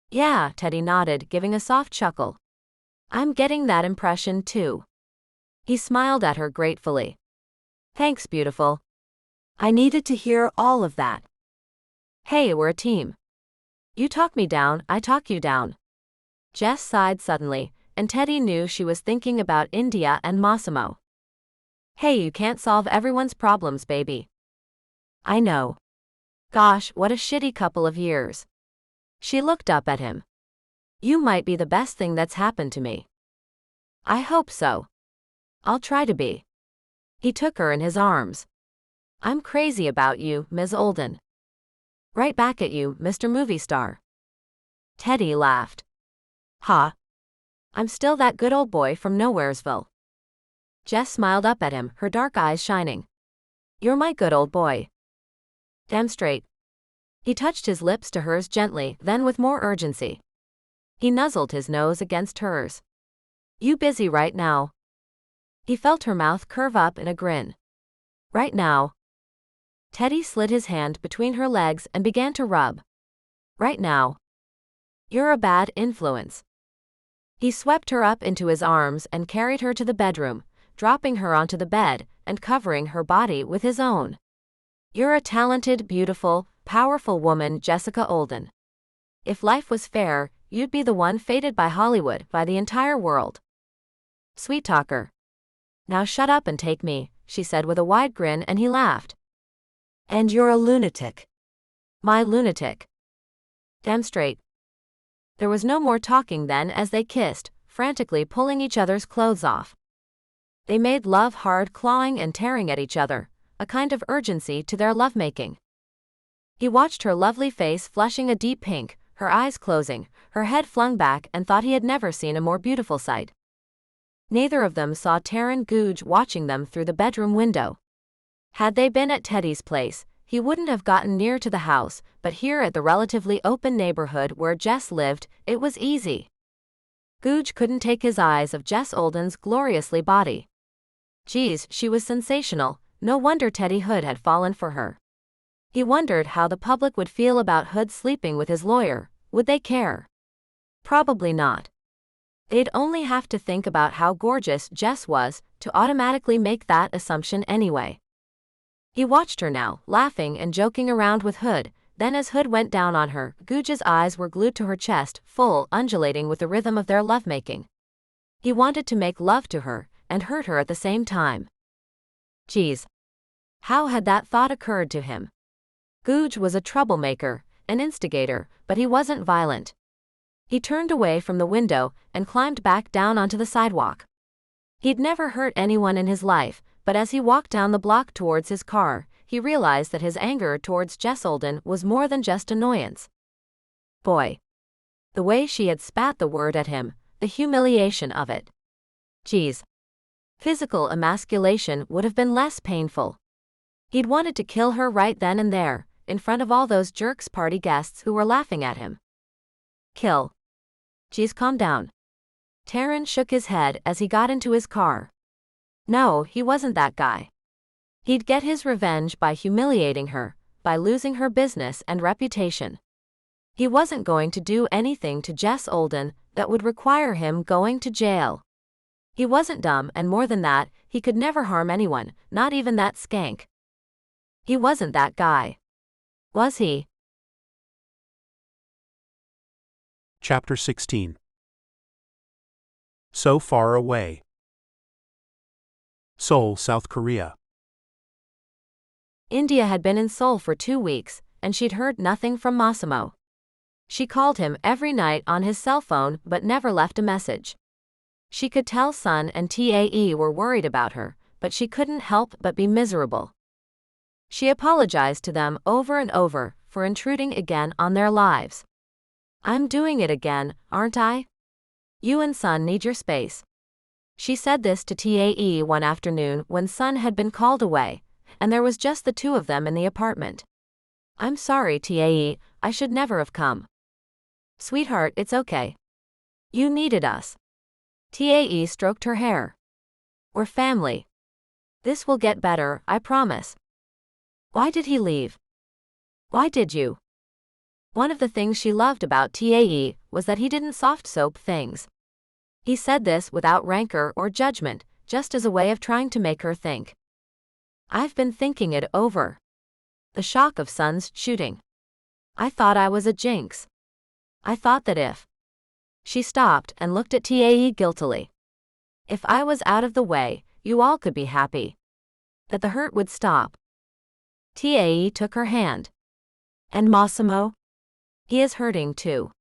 Yeah, Teddy nodded, giving a soft chuckle. I'm getting that impression too. He smiled at her gratefully. Thanks, beautiful. I needed to hear all of that. Hey, we're a team. You talk me down, I talk you down. Jess sighed suddenly, and Teddy knew she was thinking about India and Massimo. Hey, you can't solve everyone's problems, baby. I know. Gosh, what a shitty couple of years. She looked up at him. You might be the best thing that's happened to me. I hope so. I'll try to be. He took her in his arms. I'm crazy about you, Ms. Olden. Right back at you, Mr. Movie Star. Teddy laughed. Ha. I'm still that good old boy from Nowheresville. Jess smiled up at him, her dark eyes shining. You're my good old boy. Damn straight. He touched his lips to hers gently, then with more urgency. He nuzzled his nose against hers. You busy right now? He felt her mouth curve up in a grin. Right now. Teddy slid his hand between her legs and began to rub. Right now. You're a bad influence. He swept her up into his arms and carried her to the bedroom, dropping her onto the bed and covering her body with his own. You're a talented, beautiful, powerful woman, Jessica Olden. If life was fair, you'd be the one fated by Hollywood, by the entire world. Sweet talker. Now shut up and take me, she said with a wide grin, and he laughed. And you're a lunatic. My lunatic. Damn straight. There was no more talking then as they kissed, frantically pulling each other's clothes off. They made love hard, clawing and tearing at each other, a kind of urgency to their lovemaking. He watched her lovely face flushing a deep pink, her eyes closing, her head flung back, and thought he had never seen a more beautiful sight. Neither of them saw Taryn Googe watching them through the bedroom window. Had they been at Teddy's place, he wouldn't have gotten near to the house, but here at the relatively open neighborhood where Jess lived, it was easy. Googe couldn't take his eyes off Jess Olden's gloriously body. Geez, she was sensational, no wonder Teddy Hood had fallen for her. He wondered how the public would feel about Hood sleeping with his lawyer. Would they care? Probably not. They'd only have to think about how gorgeous Jess was to automatically make that assumption anyway. He watched her now, laughing and joking around with Hood. Then as Hood went down on her, Googe's eyes were glued to her chest, full, undulating with the rhythm of their lovemaking. He wanted to make love to her, and hurt her at the same time. Geez. How had that thought occurred to him? Googe was a troublemaker, an instigator, but he wasn't violent. He turned away from the window and climbed back down onto the sidewalk. He'd never hurt anyone in his life, but as he walked down the block towards his car, he realized that his anger towards Jess Olden was more than just annoyance. Boy. The way she had spat the word at him, the humiliation of it. Geez. Physical emasculation would have been less painful. He'd wanted to kill her right then and there, in front of all those jerks party guests who were laughing at him. Kill. Geez, calm down. Taryn shook his head as he got into his car. No, he wasn't that guy. He'd get his revenge by humiliating her, by losing her business and reputation. He wasn't going to do anything to Jess Olden that would require him going to jail. He wasn't dumb, and more than that, he could never harm anyone, not even that skank. He wasn't that guy. Was he? Chapter 16. So far away. Seoul, South Korea. India had been in Seoul for 2 weeks, and she'd heard nothing from Massimo. She called him every night on his cell phone but never left a message. She could tell Sun and Tae were worried about her, but she couldn't help but be miserable. She apologized to them over and over for intruding again on their lives. "I'm doing it again, aren't I? You and Sun need your space." She said this to Tae one afternoon when Sun had been called away, and there was just the two of them in the apartment. "I'm sorry, Tae, I should never have come." "Sweetheart, it's okay. You needed us." Tae stroked her hair. "We're family. This will get better, I promise." Why did he leave? Why did you? One of the things she loved about Tae was that he didn't soft soap things. He said this without rancor or judgment, just as a way of trying to make her think. "I've been thinking it over. The shock of Sun's shooting. I thought I was a jinx. I thought that if..." She stopped and looked at Tae guiltily. "If I was out of the way, you all could be happy. That the hurt would stop." Tae took her hand. "And Massimo? He is hurting too.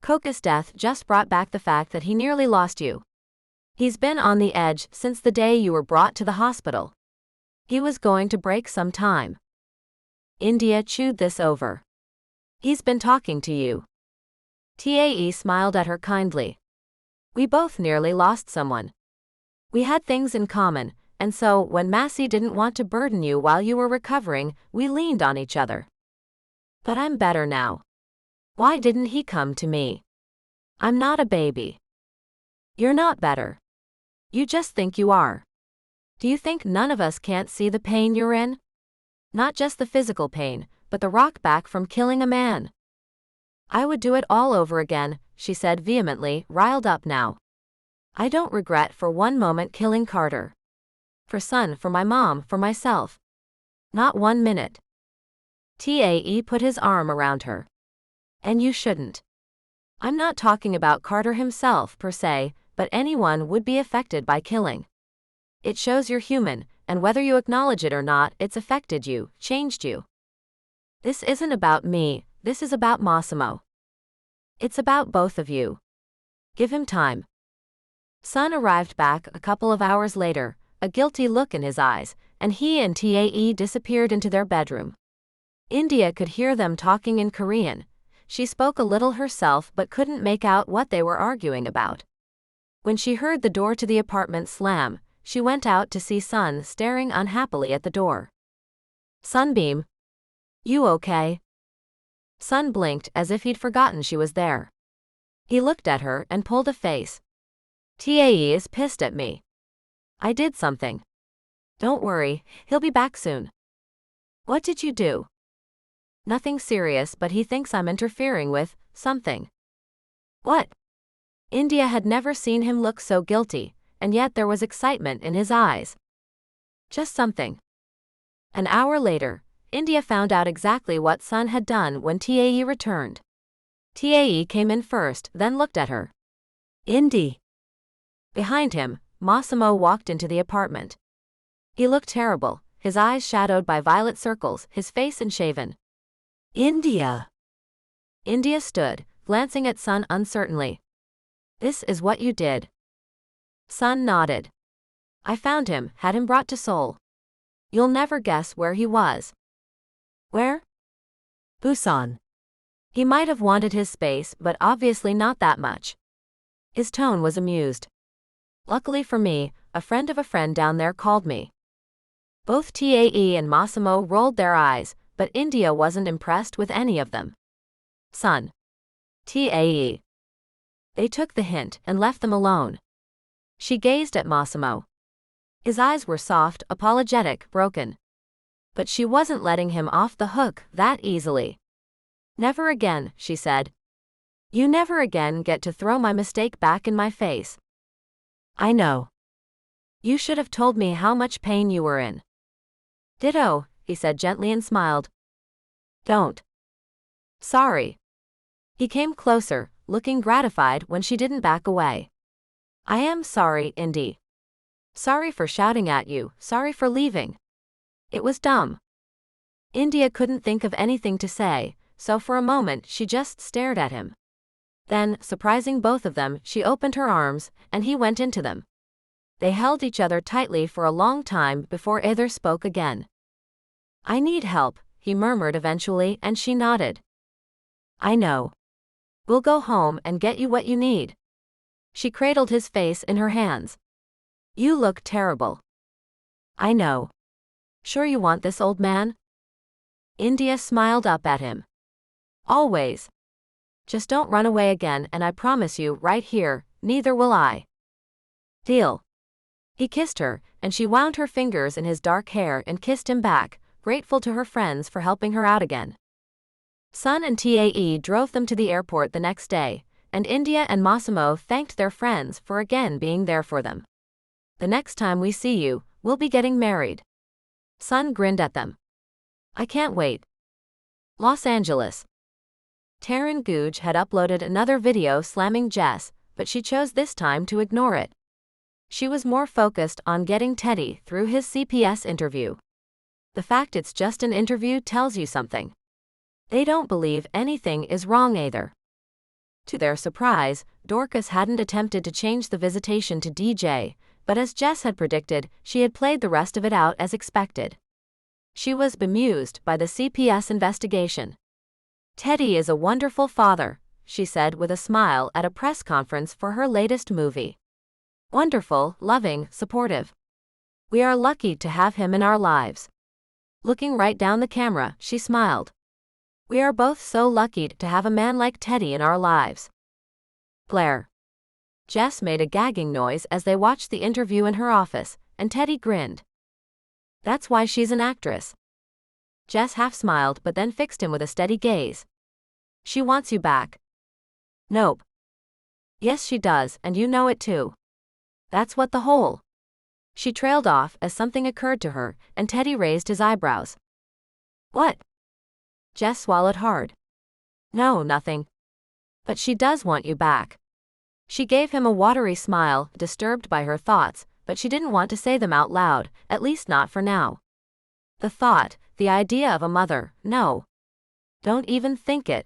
Koka's death just brought back the fact that he nearly lost you. He's been on the edge since the day you were brought to the hospital. He was going to break some time." India chewed this over. "He's been talking to you." Tae smiled at her kindly. "We both nearly lost someone. We had things in common, and so when Massey didn't want to burden you while you were recovering, we leaned on each other. But I'm better now. Why didn't he come to me? I'm not a baby." "You're not better. You just think you are. Do you think none of us can't see the pain you're in? Not just the physical pain, but the rock back from killing a man." "I would do it all over again," she said vehemently, riled up now. "I don't regret for one moment killing Carter. For Sun, for my mom, for myself. Not 1 minute." Tae put his arm around her. "And you shouldn't. I'm not talking about Carter himself per se, but anyone would be affected by killing. It shows you're human, and whether you acknowledge it or not, it's affected you, changed you. This isn't about me, this is about Massimo. It's about both of you. Give him time." Sun arrived back a couple of hours later, a guilty look in his eyes, and he and Tae disappeared into their bedroom. India could hear them talking in Korean. She spoke a little herself but couldn't make out what they were arguing about. When she heard the door to the apartment slam, she went out to see Sun staring unhappily at the door. "Sunbeam? You okay?" Sun blinked as if he'd forgotten she was there. He looked at her and pulled a face. "Tae is pissed at me. I did something. Don't worry, he'll be back soon." "What did you do?" "Nothing serious, but he thinks I'm interfering with something." "What?" India had never seen him look so guilty, and yet there was excitement in his eyes. "Just something." An hour later, India found out exactly what Sun had done when Tae returned. Tae came in first, then looked at her. "Indy." Behind him, Massimo walked into the apartment. He looked terrible, his eyes shadowed by violet circles, his face unshaven. "India." India stood, glancing at Sun uncertainly. "This is what you did." Sun nodded. "I found him, had him brought to Seoul. You'll never guess where he was." "Where?" "Busan." He might have wanted his space, but obviously not that much. His tone was amused. "Luckily for me, a friend of a friend down there called me." Both Tae and Massimo rolled their eyes, but India wasn't impressed with any of them. "Sun." Tae. They took the hint and left them alone. She gazed at Massimo. His eyes were soft, apologetic, broken. But she wasn't letting him off the hook that easily. "Never again," she said. "You never again get to throw my mistake back in my face." "I know. You should have told me how much pain you were in." "Ditto," he said gently and smiled. "Don't." "Sorry." He came closer, looking gratified when she didn't back away. I am sorry, Indy. Sorry for shouting at you, sorry for leaving. It was dumb. India couldn't think of anything to say, so for a moment she just stared at him. Then, surprising both of them, she opened her arms, and he went into them. They held each other tightly for a long time before either spoke again. I need help, he murmured eventually, and she nodded. I know. We'll go home and get you what you need. She cradled his face in her hands. You look terrible. I know. Sure you want this, old man? India smiled up at him. Always. Just don't run away again, and I promise you, right here, neither will I. Deal. He kissed her, and she wound her fingers in his dark hair and kissed him back, grateful to her friends for helping her out again. Sun and Tae drove them to the airport the next day, and India and Massimo thanked their friends for again being there for them. The next time we see you, we'll be getting married. Sun grinned at them. I can't wait. Los Angeles. Taryn Googe had uploaded another video slamming Jess, but she chose this time to ignore it. She was more focused on getting Teddy through his CPS interview. The fact it's just an interview tells you something. They don't believe anything is wrong either. To their surprise, Dorcas hadn't attempted to change the visitation to DJ, but as Jess had predicted, she had played the rest of it out as expected. She was bemused by the CPS investigation. Teddy is a wonderful father, she said with a smile at a press conference for her latest movie. Wonderful, loving, supportive. We are lucky to have him in our lives. Looking right down the camera, she smiled. We are both so lucky to have a man like Teddy in our lives. Blair. Jess made a gagging noise as they watched the interview in her office, and Teddy grinned. That's why she's an actress. Jess half smiled but then fixed him with a steady gaze. She wants you back. Nope. Yes, she does, and you know it too. That's what the whole. She trailed off as something occurred to her, and Teddy raised his eyebrows. What? Jess swallowed hard. No, nothing. But she does want you back. She gave him a watery smile, disturbed by her thoughts, but she didn't want to say them out loud, at least not for now. The thought, the idea of a mother, no. Don't even think it.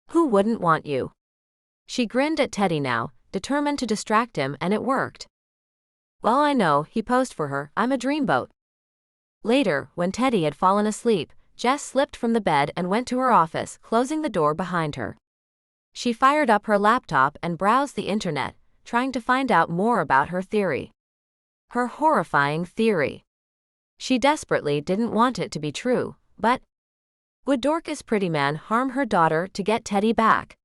Who wouldn't want you? She grinned at Teddy now, determined to distract him, and it worked. Well, I know, he posed for her, I'm a dreamboat. Later, when Teddy had fallen asleep, Jess slipped from the bed and went to her office, closing the door behind her. She fired up her laptop and browsed the internet, trying to find out more about her theory. Her horrifying theory. She desperately didn't want it to be true, but would Dorcas Prettyman harm her daughter to get Teddy back?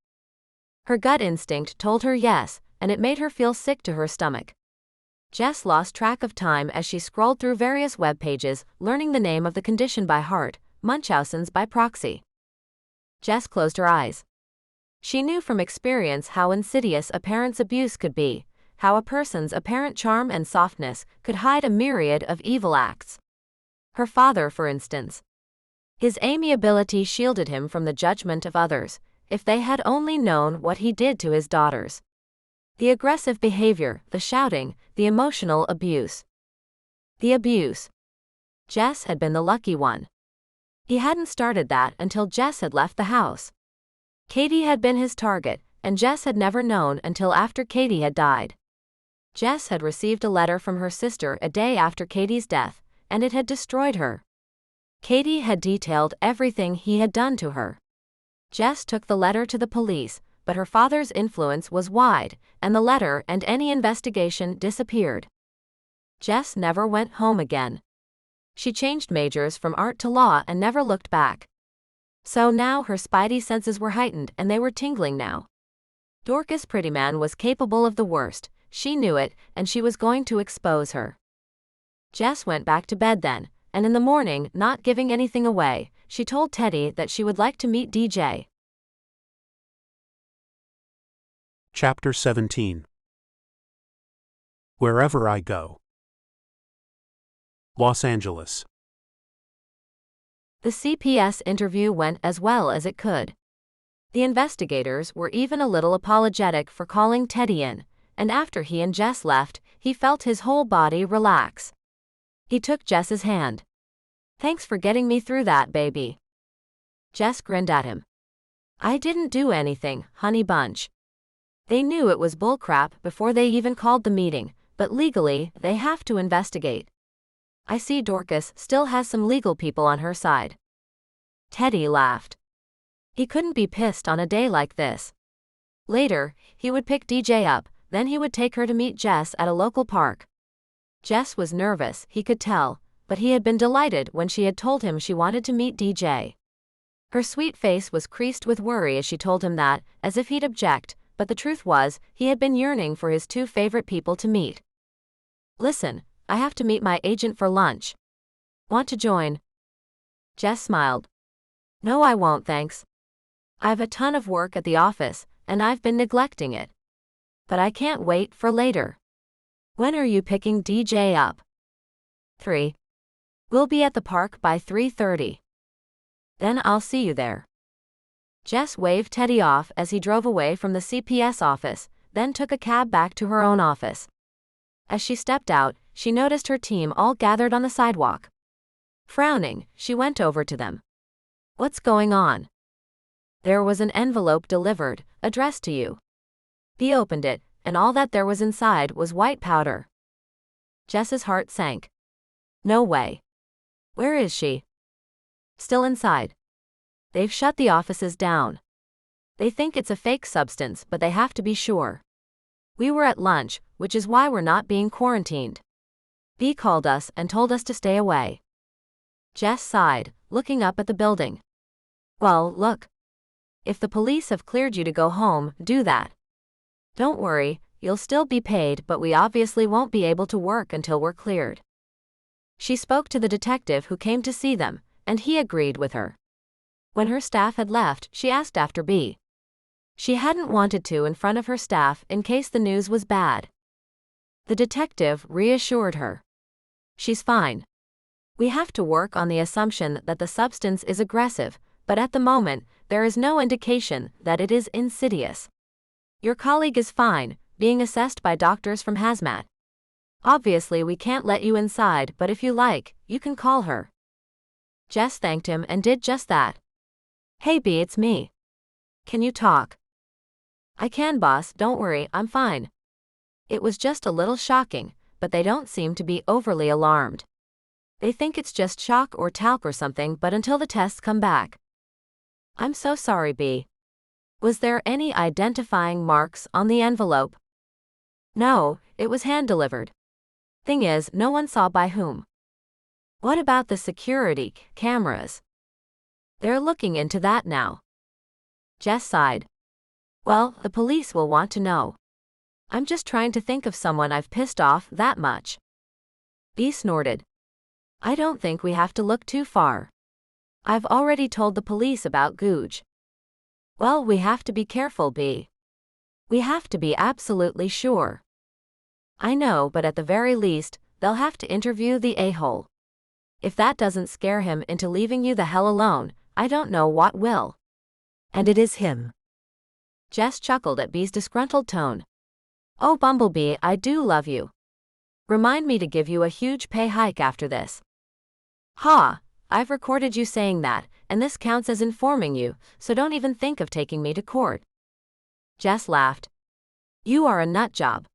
Her gut instinct told her yes, and it made her feel sick to her stomach. Jess lost track of time as she scrolled through various web pages, learning the name of the condition by heart, Munchausen's by proxy. Jess closed her eyes. She knew from experience how insidious a parent's abuse could be, how a person's apparent charm and softness could hide a myriad of evil acts. Her father, for instance. His amiability shielded him from the judgment of others, if they had only known what he did to his daughters. The aggressive behavior, the shouting, the emotional abuse. The abuse. Jess had been the lucky one. He hadn't started that until Jess had left the house. Katie had been his target, and Jess had never known until after Katie had died. Jess had received a letter from her sister a day after Katie's death, and it had destroyed her. Katie had detailed everything he had done to her. Jess took the letter to the police, but her father's influence was wide, and the letter and any investigation disappeared. Jess never went home again. She changed majors from art to law and never looked back. So now her spidey senses were heightened and they were tingling now. Dorcas Prettyman was capable of the worst, she knew it, and she was going to expose her. Jess went back to bed then, and in the morning, not giving anything away, she told Teddy that she would like to meet DJ. Chapter 17. Wherever I Go. Los Angeles. The CPS interview went as well as it could. The investigators were even a little apologetic for calling Teddy in, and after he and Jess left, he felt his whole body relax. He took Jess's hand. "Thanks for getting me through that, baby." Jess grinned at him. "I didn't do anything, honey bunch." They knew it was bullcrap before they even called the meeting, but legally, they have to investigate. "I see Dorcas still has some legal people on her side." Teddy laughed. He couldn't be pissed on a day like this. Later, he would pick DJ up, then he would take her to meet Jess at a local park. Jess was nervous, he could tell, but he had been delighted when she had told him she wanted to meet DJ. Her sweet face was creased with worry as she told him that, as if he'd object, but the truth was, he had been yearning for his two favorite people to meet. "Listen, I have to meet my agent for lunch. Want to join?" Jess smiled. "No, I won't, thanks. I've a ton of work at the office, and I've been neglecting it. But I can't wait for later. When are you picking DJ up?" 3. "We'll be at the park by 3:30. Then I'll see you there." Jess waved Teddy off as he drove away from the CPS office, then took a cab back to her own office. As she stepped out, she noticed her team all gathered on the sidewalk. Frowning, she went over to them. "What's going on?" "There was an envelope delivered, addressed to you." He opened it, and all that there was inside was white powder. Jess's heart sank. "No way. Where is she?" "Still inside. They've shut the offices down. They think it's a fake substance, but they have to be sure. We were at lunch, which is why we're not being quarantined. B called us and told us to stay away." Jess sighed, looking up at the building. "Well, look. If the police have cleared you to go home, do that. Don't worry, you'll still be paid, but we obviously won't be able to work until we're cleared." She spoke to the detective who came to see them, and he agreed with her. When her staff had left, she asked after B. She hadn't wanted to in front of her staff in case the news was bad. The detective reassured her. "She's fine. We have to work on the assumption that the substance is aggressive, but at the moment, there is no indication that it is insidious. Your colleague is fine, being assessed by doctors from Hazmat. Obviously we can't let you inside, but if you like, you can call her." Jess thanked him and did just that. "Hey B, it's me. Can you talk?" "I can, boss, don't worry, I'm fine." It was just a little shocking, but they don't seem to be overly alarmed. They think it's just shock or talc or something, but until the tests come back. "I'm so sorry, B. Was there any identifying marks on the envelope?" "No, it was hand-delivered. Thing is, no one saw by whom." "What about the security cameras?" "They're looking into that now." Jess sighed. "Well, the police will want to know. I'm just trying to think of someone I've pissed off that much." B snorted. "I don't think we have to look too far. I've already told the police about Googe." "Well, we have to be careful, B. We have to be absolutely sure." "I know, but at the very least, they'll have to interview the a-hole. If that doesn't scare him into leaving you the hell alone, I don't know what will." And it is him. Jess chuckled at B's disgruntled tone. "Oh, Bumblebee, I do love you. Remind me to give you a huge pay hike after this." "Ha, I've recorded you saying that, and this counts as informing you, so don't even think of taking me to court." Jess laughed. "You are a nut job.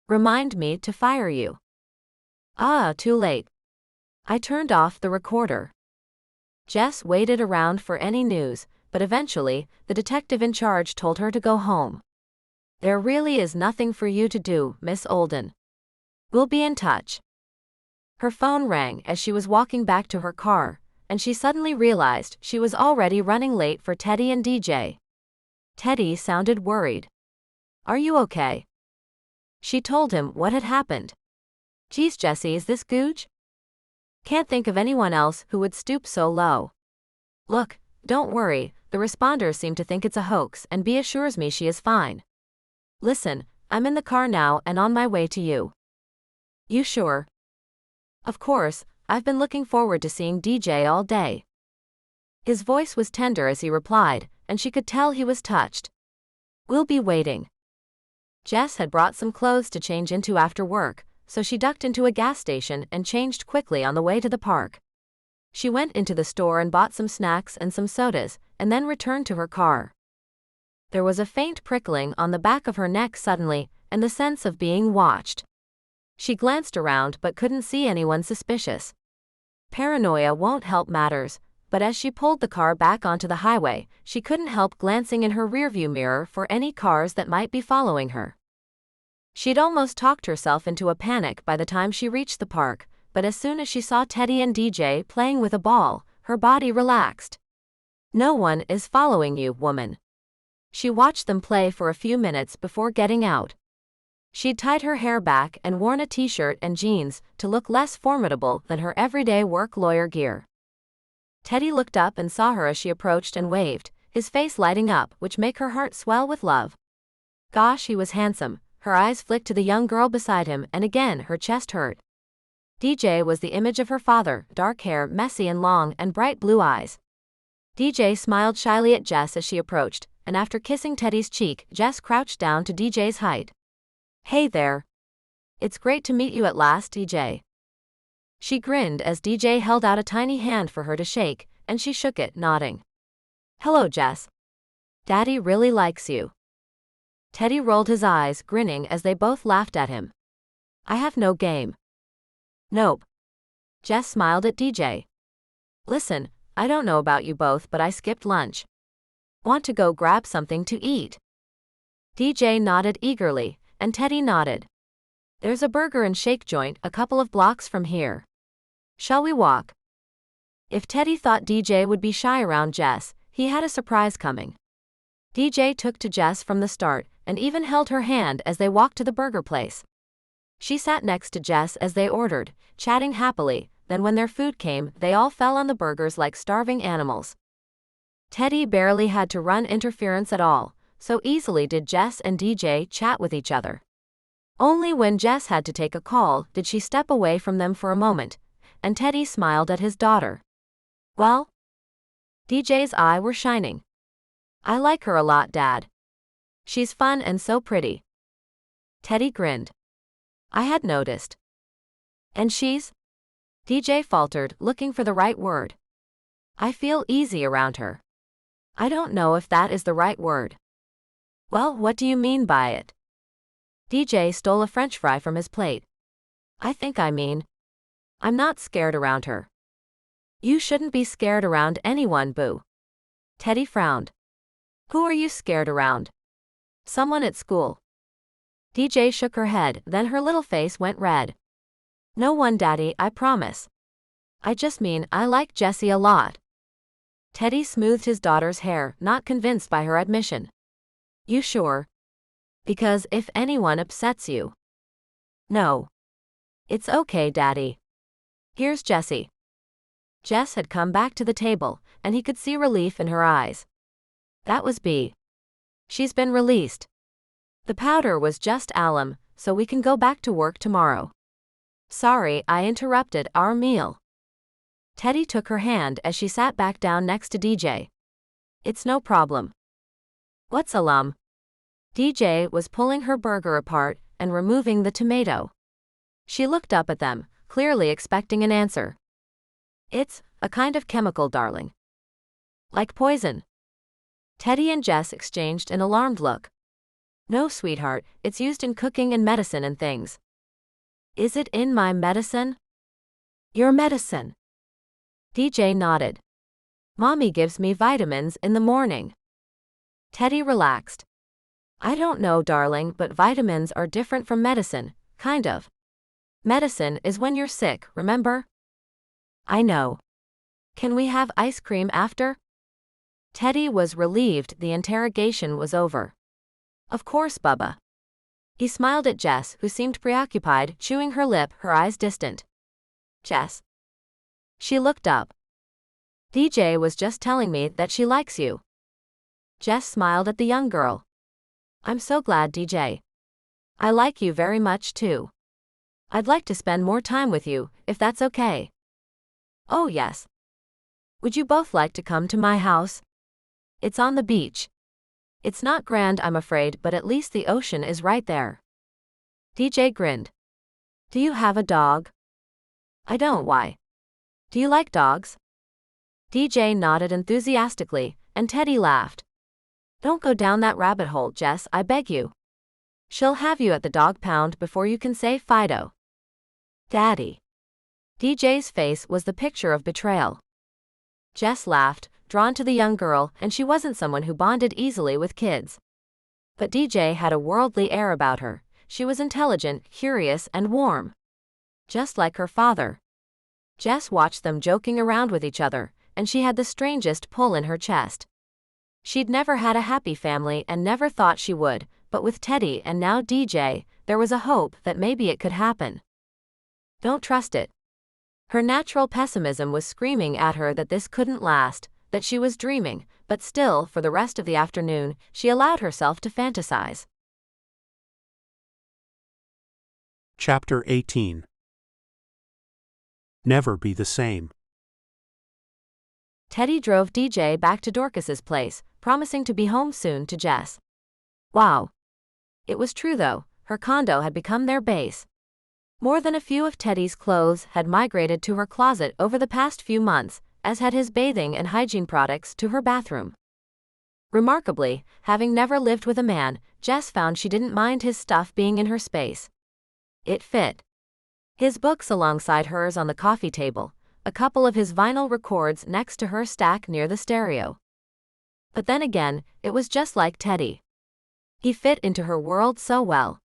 Remind me to fire you." "Ah, too late. I turned off the recorder." Jess waited around for any news, but eventually, the detective in charge told her to go home. "There really is nothing for you to do, Miss Olden. We'll be in touch." Her phone rang as she was walking back to her car, and she suddenly realized she was already running late for Teddy and DJ. Teddy sounded worried. "Are you okay?" She told him what had happened. "Geez, Jessie, is this Googe? Can't think of anyone else who would stoop so low. Look, don't worry, the responders seem to think it's a hoax and B assures me she is fine. Listen, I'm in the car now and on my way to you." "You sure?" "Of course, I've been looking forward to seeing DJ all day." His voice was tender as he replied, and she could tell he was touched. "We'll be waiting." Jess had brought some clothes to change into after work, so she ducked into a gas station and changed quickly on the way to the park. She went into the store and bought some snacks and some sodas, and then returned to her car. There was a faint prickling on the back of her neck suddenly, and the sense of being watched. She glanced around but couldn't see anyone suspicious. Paranoia won't help matters, but as she pulled the car back onto the highway, she couldn't help glancing in her rearview mirror for any cars that might be following her. She'd almost talked herself into a panic by the time she reached the park, but as soon as she saw Teddy and DJ playing with a ball, her body relaxed. "No one is following you, woman." She watched them play for a few minutes before getting out. She'd tied her hair back and worn a t-shirt and jeans to look less formidable than her everyday work lawyer gear. Teddy looked up and saw her as she approached and waved, his face lighting up, which made her heart swell with love. Gosh, he was handsome. Her eyes flicked to the young girl beside him, and again her chest hurt. DJ was the image of her father, dark hair, messy and long, and bright blue eyes. DJ smiled shyly at Jess as she approached, and after kissing Teddy's cheek, Jess crouched down to DJ's height. "Hey there. It's great to meet you at last, DJ." She grinned as DJ held out a tiny hand for her to shake, and she shook it, nodding. "Hello, Jess. Daddy really likes you." Teddy rolled his eyes, grinning as they both laughed at him. "I have no game." "Nope." Jess smiled at DJ. "Listen, I don't know about you both, but I skipped lunch. Want to go grab something to eat?" DJ nodded eagerly, and Teddy nodded. "There's a burger and shake joint a couple of blocks from here. Shall we walk?" If Teddy thought DJ would be shy around Jess, he had a surprise coming. DJ took to Jess from the start, and even held her hand as they walked to the burger place. She sat next to Jess as they ordered, chatting happily, then when their food came, they all fell on the burgers like starving animals. Teddy barely had to run interference at all, so easily did Jess and DJ chat with each other. Only when Jess had to take a call did she step away from them for a moment, and Teddy smiled at his daughter. "Well?" DJ's eyes were shining. "I like her a lot, Dad. She's fun and so pretty." Teddy grinned. "I had noticed." "And she's?" DJ faltered, looking for the right word. "I feel easy around her." "I don't know if that is the right word." "Well, what do you mean by it?" DJ stole a French fry from his plate. I mean, I'm not scared around her." "You shouldn't be scared around anyone, boo." Teddy frowned. "Who are you scared around?" "Someone at school." DJ shook her head, then her little face went red. "No one, Daddy, I promise. I just mean I like Jessie a lot." Teddy smoothed his daughter's hair, not convinced by her admission. "You sure? Because if anyone upsets you." "No. It's okay, Daddy. Here's Jessie." Jess had come back to the table, and he could see relief in her eyes. "That was B. She's been released. The powder was just alum, so we can go back to work tomorrow. Sorry I interrupted our meal." Teddy took her hand as she sat back down next to DJ. "It's no problem." "What's alum?" DJ was pulling her burger apart and removing the tomato. She looked up at them, clearly expecting an answer. "It's a kind of chemical, darling. Like poison." Teddy and Jess exchanged an alarmed look. "No, sweetheart, it's used in cooking and medicine and things." "Is it in my medicine?" "Your medicine." DJ nodded. "Mommy gives me vitamins in the morning." Teddy relaxed. "I don't know, darling, but vitamins are different from medicine, kind of. Medicine is when you're sick, remember?" "I know. Can we have ice cream after?" Teddy was relieved the interrogation was over. "Of course, Bubba." He smiled at Jess, who seemed preoccupied, chewing her lip, her eyes distant. "Jess." She looked up. "DJ was just telling me that she likes you." Jess smiled at the young girl. "I'm so glad, DJ. I like you very much too. I'd like to spend more time with you, if that's okay." "Oh yes. Would you both like to come to my house? It's on the beach." It's not grand, I'm afraid, but at least the ocean is right there. DJ grinned. Do you have a dog? I don't. Why? Do you like dogs? DJ nodded enthusiastically, and Teddy laughed. Don't go down that rabbit hole, Jess, I beg you. She'll have you at the dog pound before you can say Fido. Daddy. DJ's face was the picture of betrayal. Jess laughed, drawn to the young girl, and she wasn't someone who bonded easily with kids. But DJ had a worldly air about her. She was intelligent, curious, and warm. Just like her father. Jess watched them joking around with each other, and she had the strangest pull in her chest. She'd never had a happy family and never thought she would, but with Teddy and now DJ, there was a hope that maybe it could happen. Don't trust it. Her natural pessimism was screaming at her that this couldn't last, that she was dreaming, but still, for the rest of the afternoon, she allowed herself to fantasize. Chapter 18. Never be the same. Teddy drove DJ back to Dorcas's place, promising to be home soon to Jess. Wow. It was true though, her condo had become their base. More than a few of Teddy's clothes had migrated to her closet over the past few months, as had his bathing and hygiene products to her bathroom. Remarkably, having never lived with a man, Jess found she didn't mind his stuff being in her space. It fit. His books alongside hers on the coffee table, a couple of his vinyl records next to her stack near the stereo. But then again, it was just like Teddy. He fit into her world so well.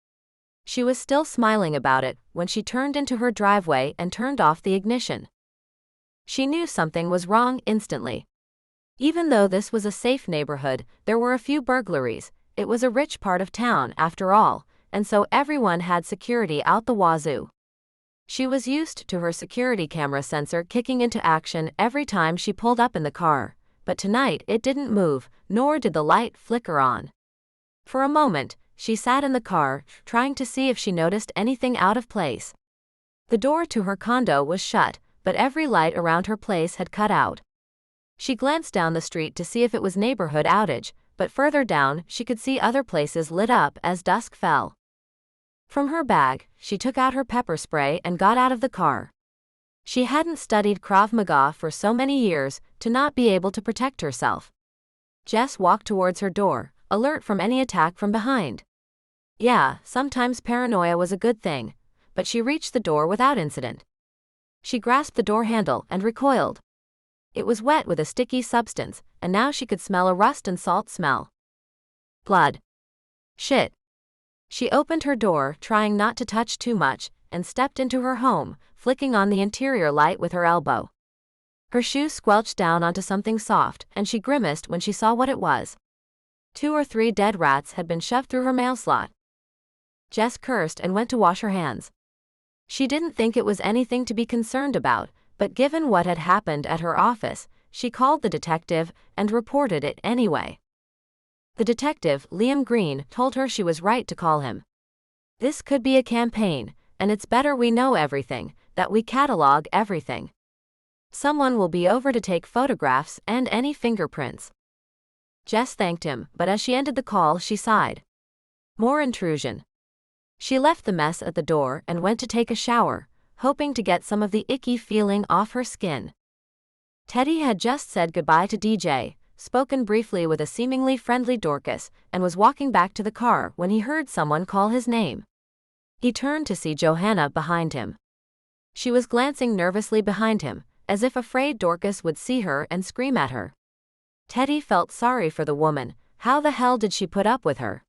She was still smiling about it when she turned into her driveway and turned off the ignition. She knew something was wrong instantly. Even though this was a safe neighborhood, there were a few burglaries. It was a rich part of town, after all, and so everyone had security out the wazoo. She was used to her security camera sensor kicking into action every time she pulled up in the car, but tonight it didn't move, nor did the light flicker on. For a moment, she sat in the car, trying to see if she noticed anything out of place. The door to her condo was shut, but every light around her place had cut out. She glanced down the street to see if it was neighborhood outage, but further down she could see other places lit up as dusk fell. From her bag, she took out her pepper spray and got out of the car. She hadn't studied Krav Maga for so many years to not be able to protect herself. Jess walked towards her door, alert from any attack from behind. Yeah, sometimes paranoia was a good thing, but she reached the door without incident. She grasped the door handle and recoiled. It was wet with a sticky substance, and now she could smell a rust and salt smell. Blood. Shit. She opened her door, trying not to touch too much, and stepped into her home, flicking on the interior light with her elbow. Her shoe squelched down onto something soft, and she grimaced when she saw what it was. 2 or 3 dead rats had been shoved through her mail slot. Jess cursed and went to wash her hands. She didn't think it was anything to be concerned about, but given what had happened at her office, she called the detective and reported it anyway. The detective, Liam Green, told her she was right to call him. This could be a campaign, and it's better we know everything, that we catalog everything. Someone will be over to take photographs and any fingerprints. Jess thanked him, but as she ended the call she sighed. More intrusion. She left the mess at the door and went to take a shower, hoping to get some of the icky feeling off her skin. Teddy had just said goodbye to DJ, spoken briefly with a seemingly friendly Dorcas, and was walking back to the car when he heard someone call his name. He turned to see Johanna behind him. She was glancing nervously behind him, as if afraid Dorcas would see her and scream at her. Teddy felt sorry for the woman. How the hell did she put up with her?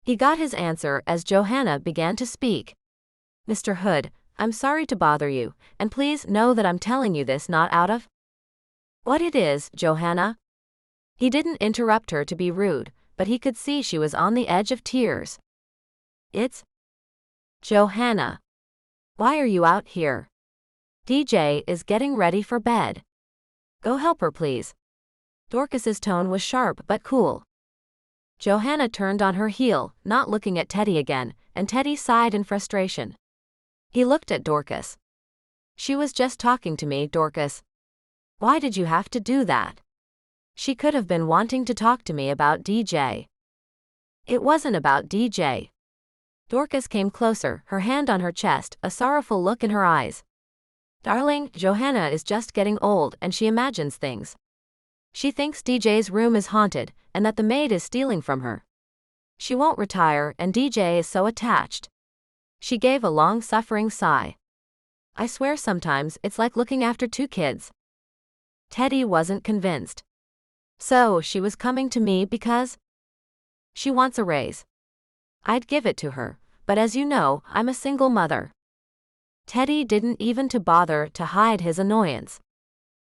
He got his answer as Johanna began to speak. Mr. Hood, I'm sorry to bother you, and please know that I'm telling you this not out of what it is, Johanna. He didn't interrupt her to be rude, but he could see she was on the edge of tears. It's Johanna. Why are you out here? DJ is getting ready for bed. Go help her, please. Dorcas's tone was sharp but cool. Johanna turned on her heel, not looking at Teddy again, and Teddy sighed in frustration. He looked at Dorcas. She was just talking to me, Dorcas. Why did you have to do that? She could have been wanting to talk to me about DJ. It wasn't about DJ. Dorcas came closer, her hand on her chest, a sorrowful look in her eyes. Darling, Johanna is just getting old and she imagines things. She thinks DJ's room is haunted and that the maid is stealing from her. She won't retire and DJ is so attached. She gave a long-suffering sigh. I swear sometimes it's like looking after two kids. Teddy wasn't convinced. So she was coming to me because she wants a raise. I'd give it to her, but as you know, I'm a single mother. Teddy didn't even bother to hide his annoyance.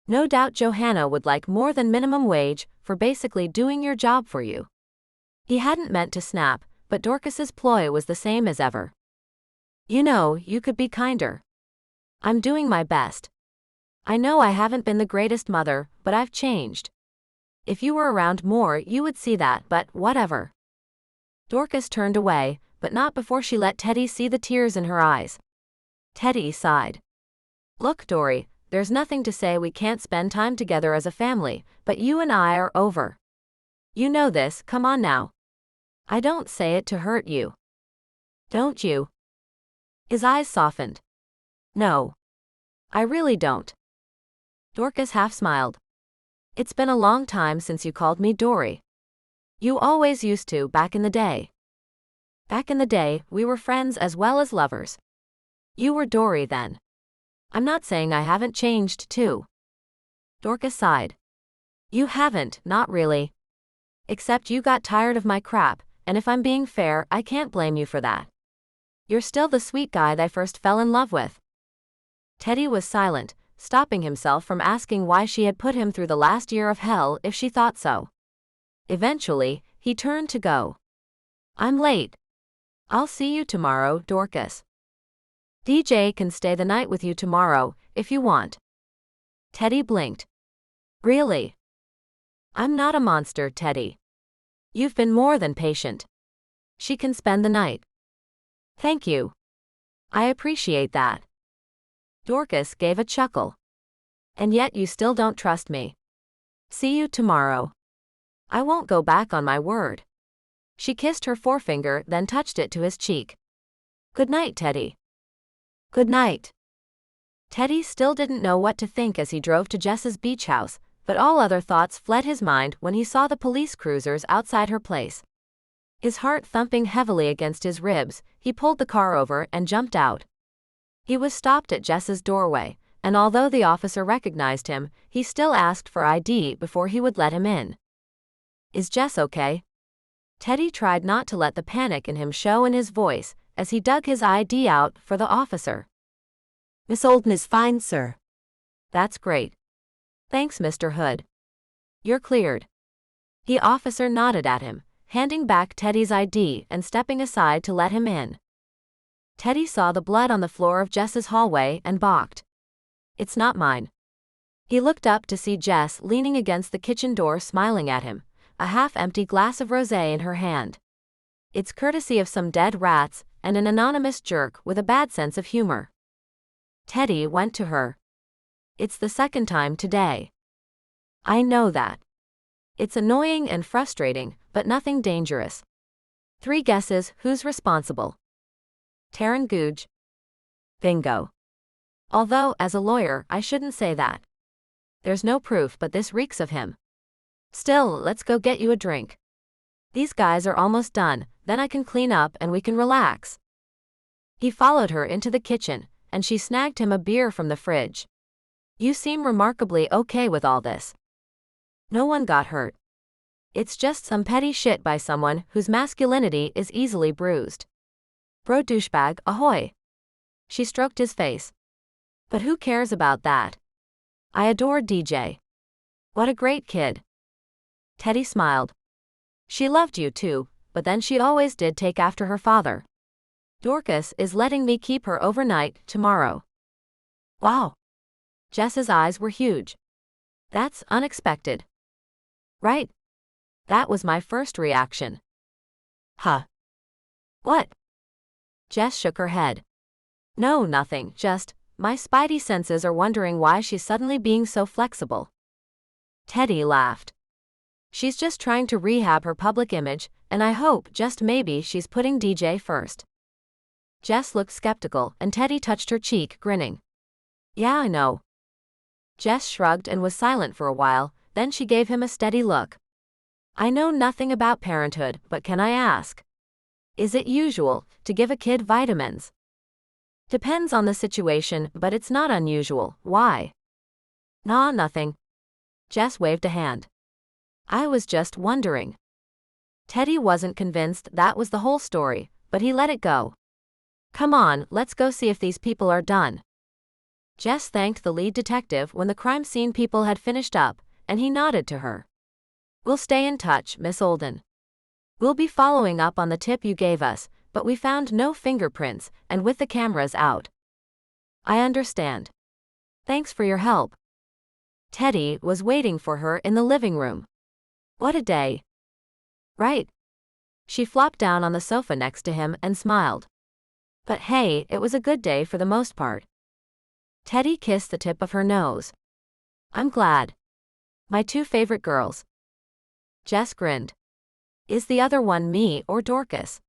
No doubt Johanna would like more than minimum wage for basically doing your job for you. He hadn't meant to snap, but Dorcas's ploy was the same as ever. You know, you could be kinder. I'm doing my best. I know I haven't been the greatest mother, but I've changed. If you were around more, you would see that, but whatever. Dorcas turned away, but not before she let Teddy see the tears in her eyes. Teddy sighed. Look, Dory, there's nothing to say we can't spend time together as a family, but you and I are over. You know this, come on now. I don't say it to hurt you. Don't you? His eyes softened. No. I really don't. Dorcas half smiled. It's been a long time since you called me Dory. You always used to back in the day. Back in the day, we were friends as well as lovers. You were Dory then. I'm not saying I haven't changed too. Dorcas sighed. You haven't, not really. Except you got tired of my crap, and if I'm being fair, I can't blame you for that. You're still the sweet guy that I first fell in love with. Teddy was silent, stopping himself from asking why she had put him through the last year of hell if she thought so. Eventually, he turned to go. I'm late. I'll see you tomorrow, Dorcas. DJ can stay the night with you tomorrow, if you want. Teddy blinked. Really? I'm not a monster, Teddy. You've been more than patient. She can spend the night. Thank you. I appreciate that. Dorcas gave a chuckle. And yet you still don't trust me. See you tomorrow. I won't go back on my word. She kissed her forefinger, then touched it to his cheek. Good night, Teddy. Good night. Teddy still didn't know what to think as he drove to Jess's beach house, but all other thoughts fled his mind when he saw the police cruisers outside her place. His heart thumping heavily against his ribs, he pulled the car over and jumped out. He was stopped at Jess's doorway, and although the officer recognized him, he still asked for ID before he would let him in. Is Jess okay? Teddy tried not to let the panic in him show in his voice as he dug his ID out for the officer. Miss Olden is fine, sir. That's great. Thanks, Mr. Hood. You're cleared. The officer nodded at him, handing back Teddy's ID and stepping aside to let him in. Teddy saw the blood on the floor of Jess's hallway and balked. It's not mine. He looked up to see Jess leaning against the kitchen door smiling at him, a half-empty glass of rosé in her hand. It's courtesy of some dead rats and an anonymous jerk with a bad sense of humor. Teddy went to her. It's the second time today. I know that. It's annoying and frustrating, but nothing dangerous. 3 guesses who's responsible. Taryn Googe. Bingo. Although, as a lawyer, I shouldn't say that. There's no proof, but this reeks of him. Still, let's go get you a drink. These guys are almost done, then I can clean up and we can relax. He followed her into the kitchen, and she snagged him a beer from the fridge. You seem remarkably okay with all this. No one got hurt. It's just some petty shit by someone whose masculinity is easily bruised. Bro douchebag, ahoy. She stroked his face. But who cares about that? I adore DJ. What a great kid. Teddy smiled. She loved you too, but then she always did take after her father. Dorcas is letting me keep her overnight tomorrow. Wow. Jess's eyes were huge. That's unexpected. Right? That was my first reaction. Huh. What? Jess shook her head. No, nothing, just, my spidey senses are wondering why she's suddenly being so flexible. Teddy laughed. She's just trying to rehab her public image, and I hope, just maybe, she's putting DJ first. Jess looked skeptical, and Teddy touched her cheek, grinning. Yeah, I know. Jess shrugged and was silent for a while, then she gave him a steady look. I know nothing about parenthood, but can I ask? Is it usual to give a kid vitamins? Depends on the situation, but it's not unusual. Why? Nah, nothing. Jess waved a hand. I was just wondering. Teddy wasn't convinced that was the whole story, but he let it go. Come on, let's go see if these people are done. Jess thanked the lead detective when the crime scene people had finished up, and he nodded to her. We'll stay in touch, Miss Olden. We'll be following up on the tip you gave us, but we found no fingerprints, and with the cameras out. I understand. Thanks for your help. Teddy was waiting for her in the living room. What a day. Right. She flopped down on the sofa next to him and smiled. But hey, it was a good day for the most part. Teddy kissed the tip of her nose. I'm glad. My two favorite girls. Jess grinned. Is the other one me or Dorcas?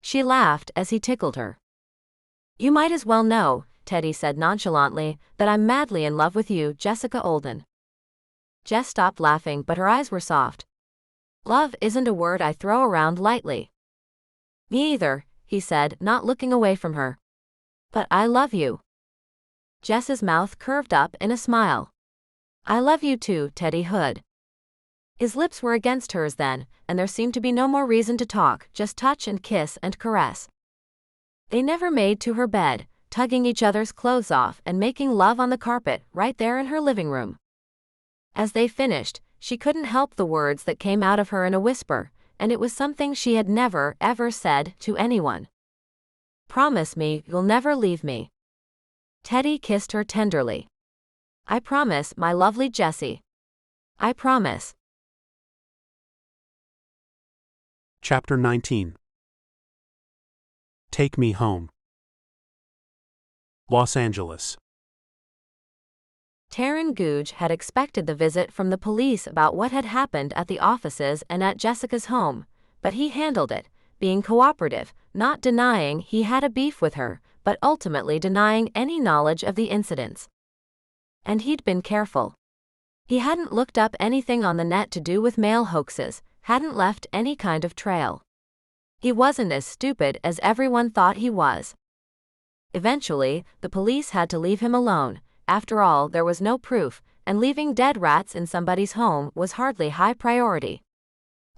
She laughed as he tickled her. You might as well know, Teddy said nonchalantly, that I'm madly in love with you, Jessica Olden. Jess stopped laughing, but her eyes were soft. Love isn't a word I throw around lightly. Me either, he said, not looking away from her. But I love you. Jess's mouth curved up in a smile. I love you too, Teddy Hood. His lips were against hers then, and there seemed to be no more reason to talk, just touch and kiss and caress. They never made to her bed, tugging each other's clothes off and making love on the carpet right there in her living room. As they finished, she couldn't help the words that came out of her in a whisper, and it was something she had never, ever said to anyone. Promise me you'll never leave me. Teddy kissed her tenderly. I promise, my lovely Jessie. I promise. Chapter 19. Take Me Home. Los Angeles. Taryn Googe had expected the visit from the police about what had happened at the offices and at Jessica's home, but he handled it, being cooperative, not denying he had a beef with her, but ultimately denying any knowledge of the incidents. And he'd been careful. He hadn't looked up anything on the net to do with mail hoaxes, hadn't left any kind of trail. He wasn't as stupid as everyone thought he was. Eventually, the police had to leave him alone. After all, there was no proof, and leaving dead rats in somebody's home was hardly high priority.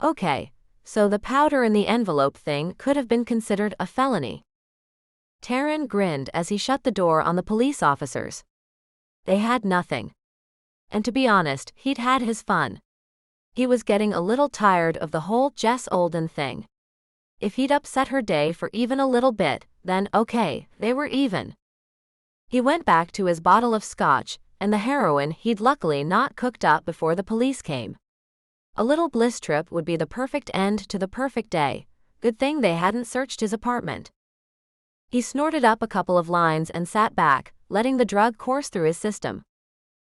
Okay, so the powder in the envelope thing could have been considered a felony. Taryn grinned as he shut the door on the police officers. They had nothing. And to be honest, he'd had his fun. He was getting a little tired of the whole Jess Olden thing. If he'd upset her day for even a little bit, then okay, they were even. He went back to his bottle of scotch, and the heroin he'd luckily not cooked up before the police came. A little bliss trip would be the perfect end to the perfect day. Good thing they hadn't searched his apartment. He snorted up a couple of lines and sat back, letting the drug course through his system.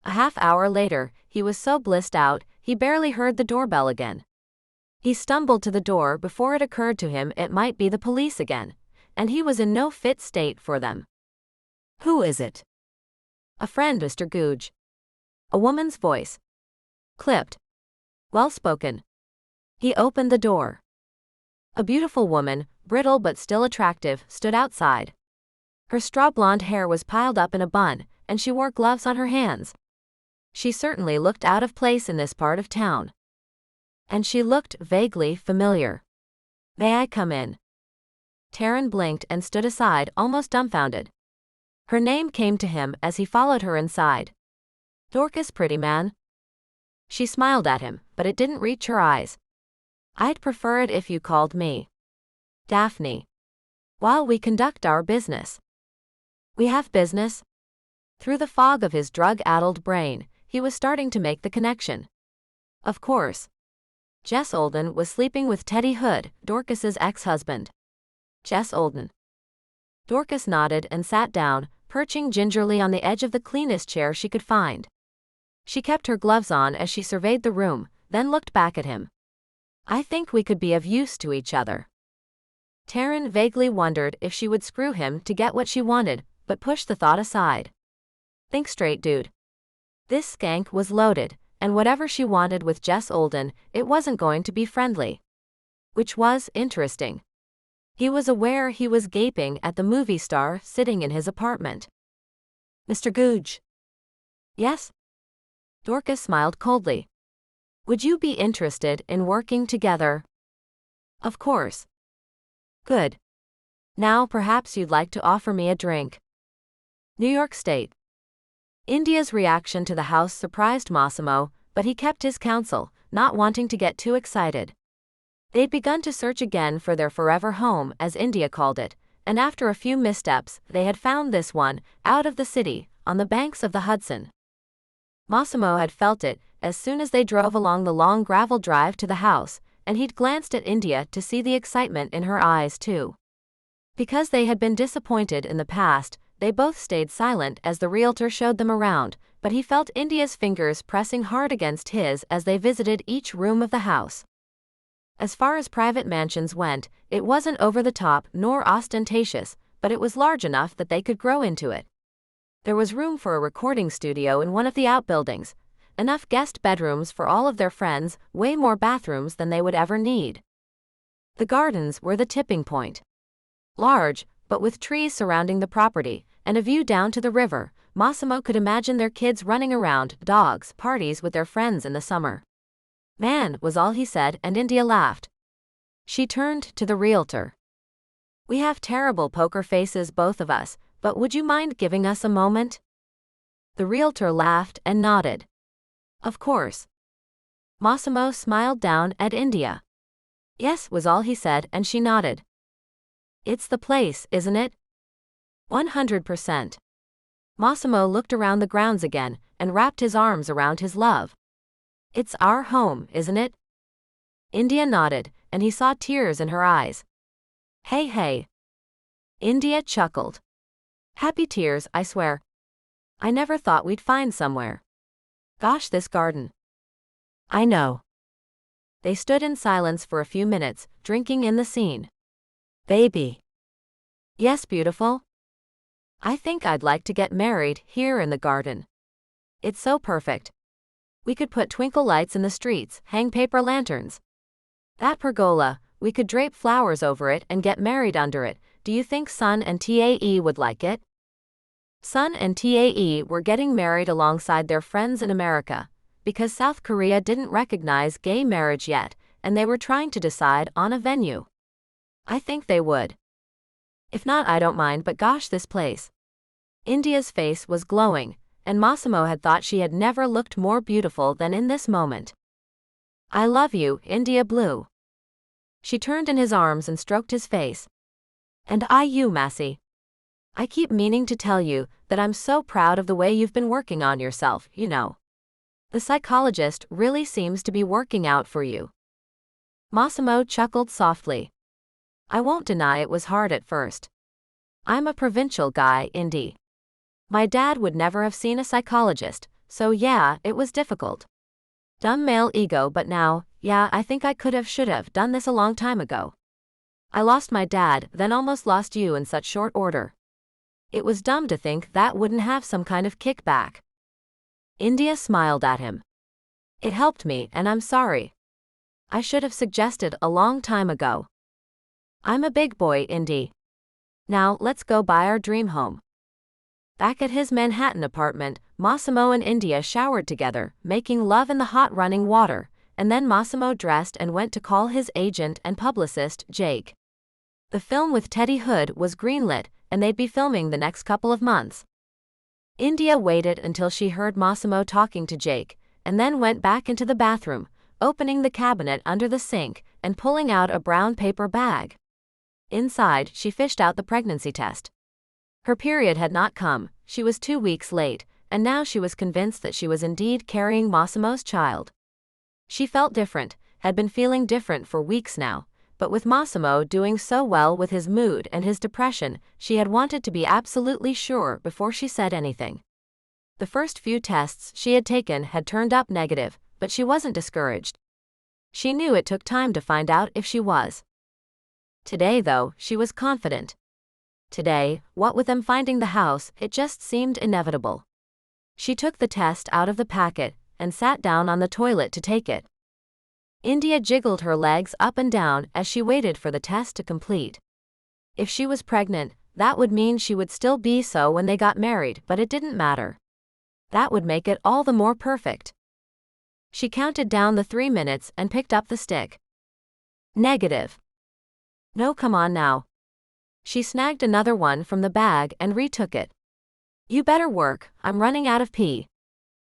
A half-hour later, he was so blissed out, he barely heard the doorbell again. He stumbled to the door before it occurred to him it might be the police again, and he was in no fit state for them. Who is it? A friend, Mr. Googe. A woman's voice. Clipped. Well-spoken. He opened the door. A beautiful woman, brittle but still attractive, stood outside. Her straw-blonde hair was piled up in a bun, and she wore gloves on her hands. She certainly looked out of place in this part of town. And she looked vaguely familiar. May I come in? Taryn blinked and stood aside, almost dumbfounded. Her name came to him as he followed her inside. Dorcas, pretty man. She smiled at him, but it didn't reach her eyes. I'd prefer it if you called me Daphne. While we conduct our business. We have business? Through the fog of his drug-addled brain, he was starting to make the connection. Of course. Jess Olden was sleeping with Teddy Hood, Dorcas's ex-husband. Jess Olden. Dorcas nodded and sat down, perching gingerly on the edge of the cleanest chair she could find. She kept her gloves on as she surveyed the room, then looked back at him. I think we could be of use to each other. Taryn vaguely wondered if she would screw him to get what she wanted, but pushed the thought aside. Think straight, dude. This skank was loaded, and whatever she wanted with Jess Olden, it wasn't going to be friendly. Which was interesting. He was aware he was gaping at the movie star sitting in his apartment. Mr. Googe. Yes? Dorcas smiled coldly. Would you be interested in working together? Of course. Good. Now perhaps you'd like to offer me a drink. New York State. India's reaction to the house surprised Massimo, but he kept his counsel, not wanting to get too excited. They'd begun to search again for their forever home, as India called it, and after a few missteps, they had found this one, out of the city, on the banks of the Hudson. Massimo had felt it as soon as they drove along the long gravel drive to the house, and he'd glanced at India to see the excitement in her eyes too. Because they had been disappointed in the past, they both stayed silent as the realtor showed them around, but he felt India's fingers pressing hard against his as they visited each room of the house. As far as private mansions went, it wasn't over the top nor ostentatious, but it was large enough that they could grow into it. There was room for a recording studio in one of the outbuildings, enough guest bedrooms for all of their friends, way more bathrooms than they would ever need. The gardens were the tipping point. Large, but with trees surrounding the property, and a view down to the river, Massimo could imagine their kids running around, dogs, parties with their friends in the summer. Man, was all he said, and India laughed. She turned to the realtor. We have terrible poker faces, both of us, but would you mind giving us a moment? The realtor laughed and nodded. Of course. Massimo smiled down at India. Yes, was all he said, and she nodded. It's the place, isn't it? 100%. Massimo looked around the grounds again and wrapped his arms around his love. It's our home, isn't it? India nodded, and he saw tears in her eyes. Hey, hey. India chuckled. Happy tears, I swear. I never thought we'd find somewhere. Gosh, this garden. I know. They stood in silence for a few minutes, drinking in the scene. Baby. Yes, beautiful. I think I'd like to get married here in the garden. It's so perfect. We could put twinkle lights in the streets, hang paper lanterns. That pergola, we could drape flowers over it and get married under it. Do you think Sun and Tae would like it? Sun and Tae were getting married alongside their friends in America, because South Korea didn't recognize gay marriage yet, and they were trying to decide on a venue. I think they would. If not, I don't mind, but gosh, this place. India's face was glowing, and Massimo had thought she had never looked more beautiful than in this moment. I love you, India Blue. She turned in his arms and stroked his face. And I you, Massey. I keep meaning to tell you that I'm so proud of the way you've been working on yourself, you know. The psychologist really seems to be working out for you. Massimo chuckled softly. I won't deny it was hard at first. I'm a provincial guy, Indy. My dad would never have seen a psychologist, so yeah, it was difficult. Dumb male ego, but now, yeah, I think I should have done this a long time ago. I lost my dad, then almost lost you in such short order. It was dumb to think that wouldn't have some kind of kickback. India smiled at him. It helped me, and I'm sorry. I should have suggested a long time ago. I'm a big boy, Indy. Now, let's go buy our dream home. Back at his Manhattan apartment, Massimo and India showered together, making love in the hot running water, and then Massimo dressed and went to call his agent and publicist, Jake. The film with Teddy Hood was greenlit, and they'd be filming the next couple of months. India waited until she heard Massimo talking to Jake, and then went back into the bathroom, opening the cabinet under the sink and pulling out a brown paper bag. Inside, she fished out the pregnancy test. Her period had not come, she was 2 weeks late, and now she was convinced that she was indeed carrying Massimo's child. She felt different, had been feeling different for weeks now, but with Massimo doing so well with his mood and his depression, she had wanted to be absolutely sure before she said anything. The first few tests she had taken had turned up negative, but she wasn't discouraged. She knew it took time to find out if she was. Today, though, she was confident. Today, what with them finding the house, it just seemed inevitable. She took the test out of the packet and sat down on the toilet to take it. India jiggled her legs up and down as she waited for the test to complete. If she was pregnant, that would mean she would still be so when they got married, but it didn't matter. That would make it all the more perfect. She counted down the 3 minutes and picked up the stick. Negative. No, come on now. She snagged another one from the bag and retook it. You better work, I'm running out of pee.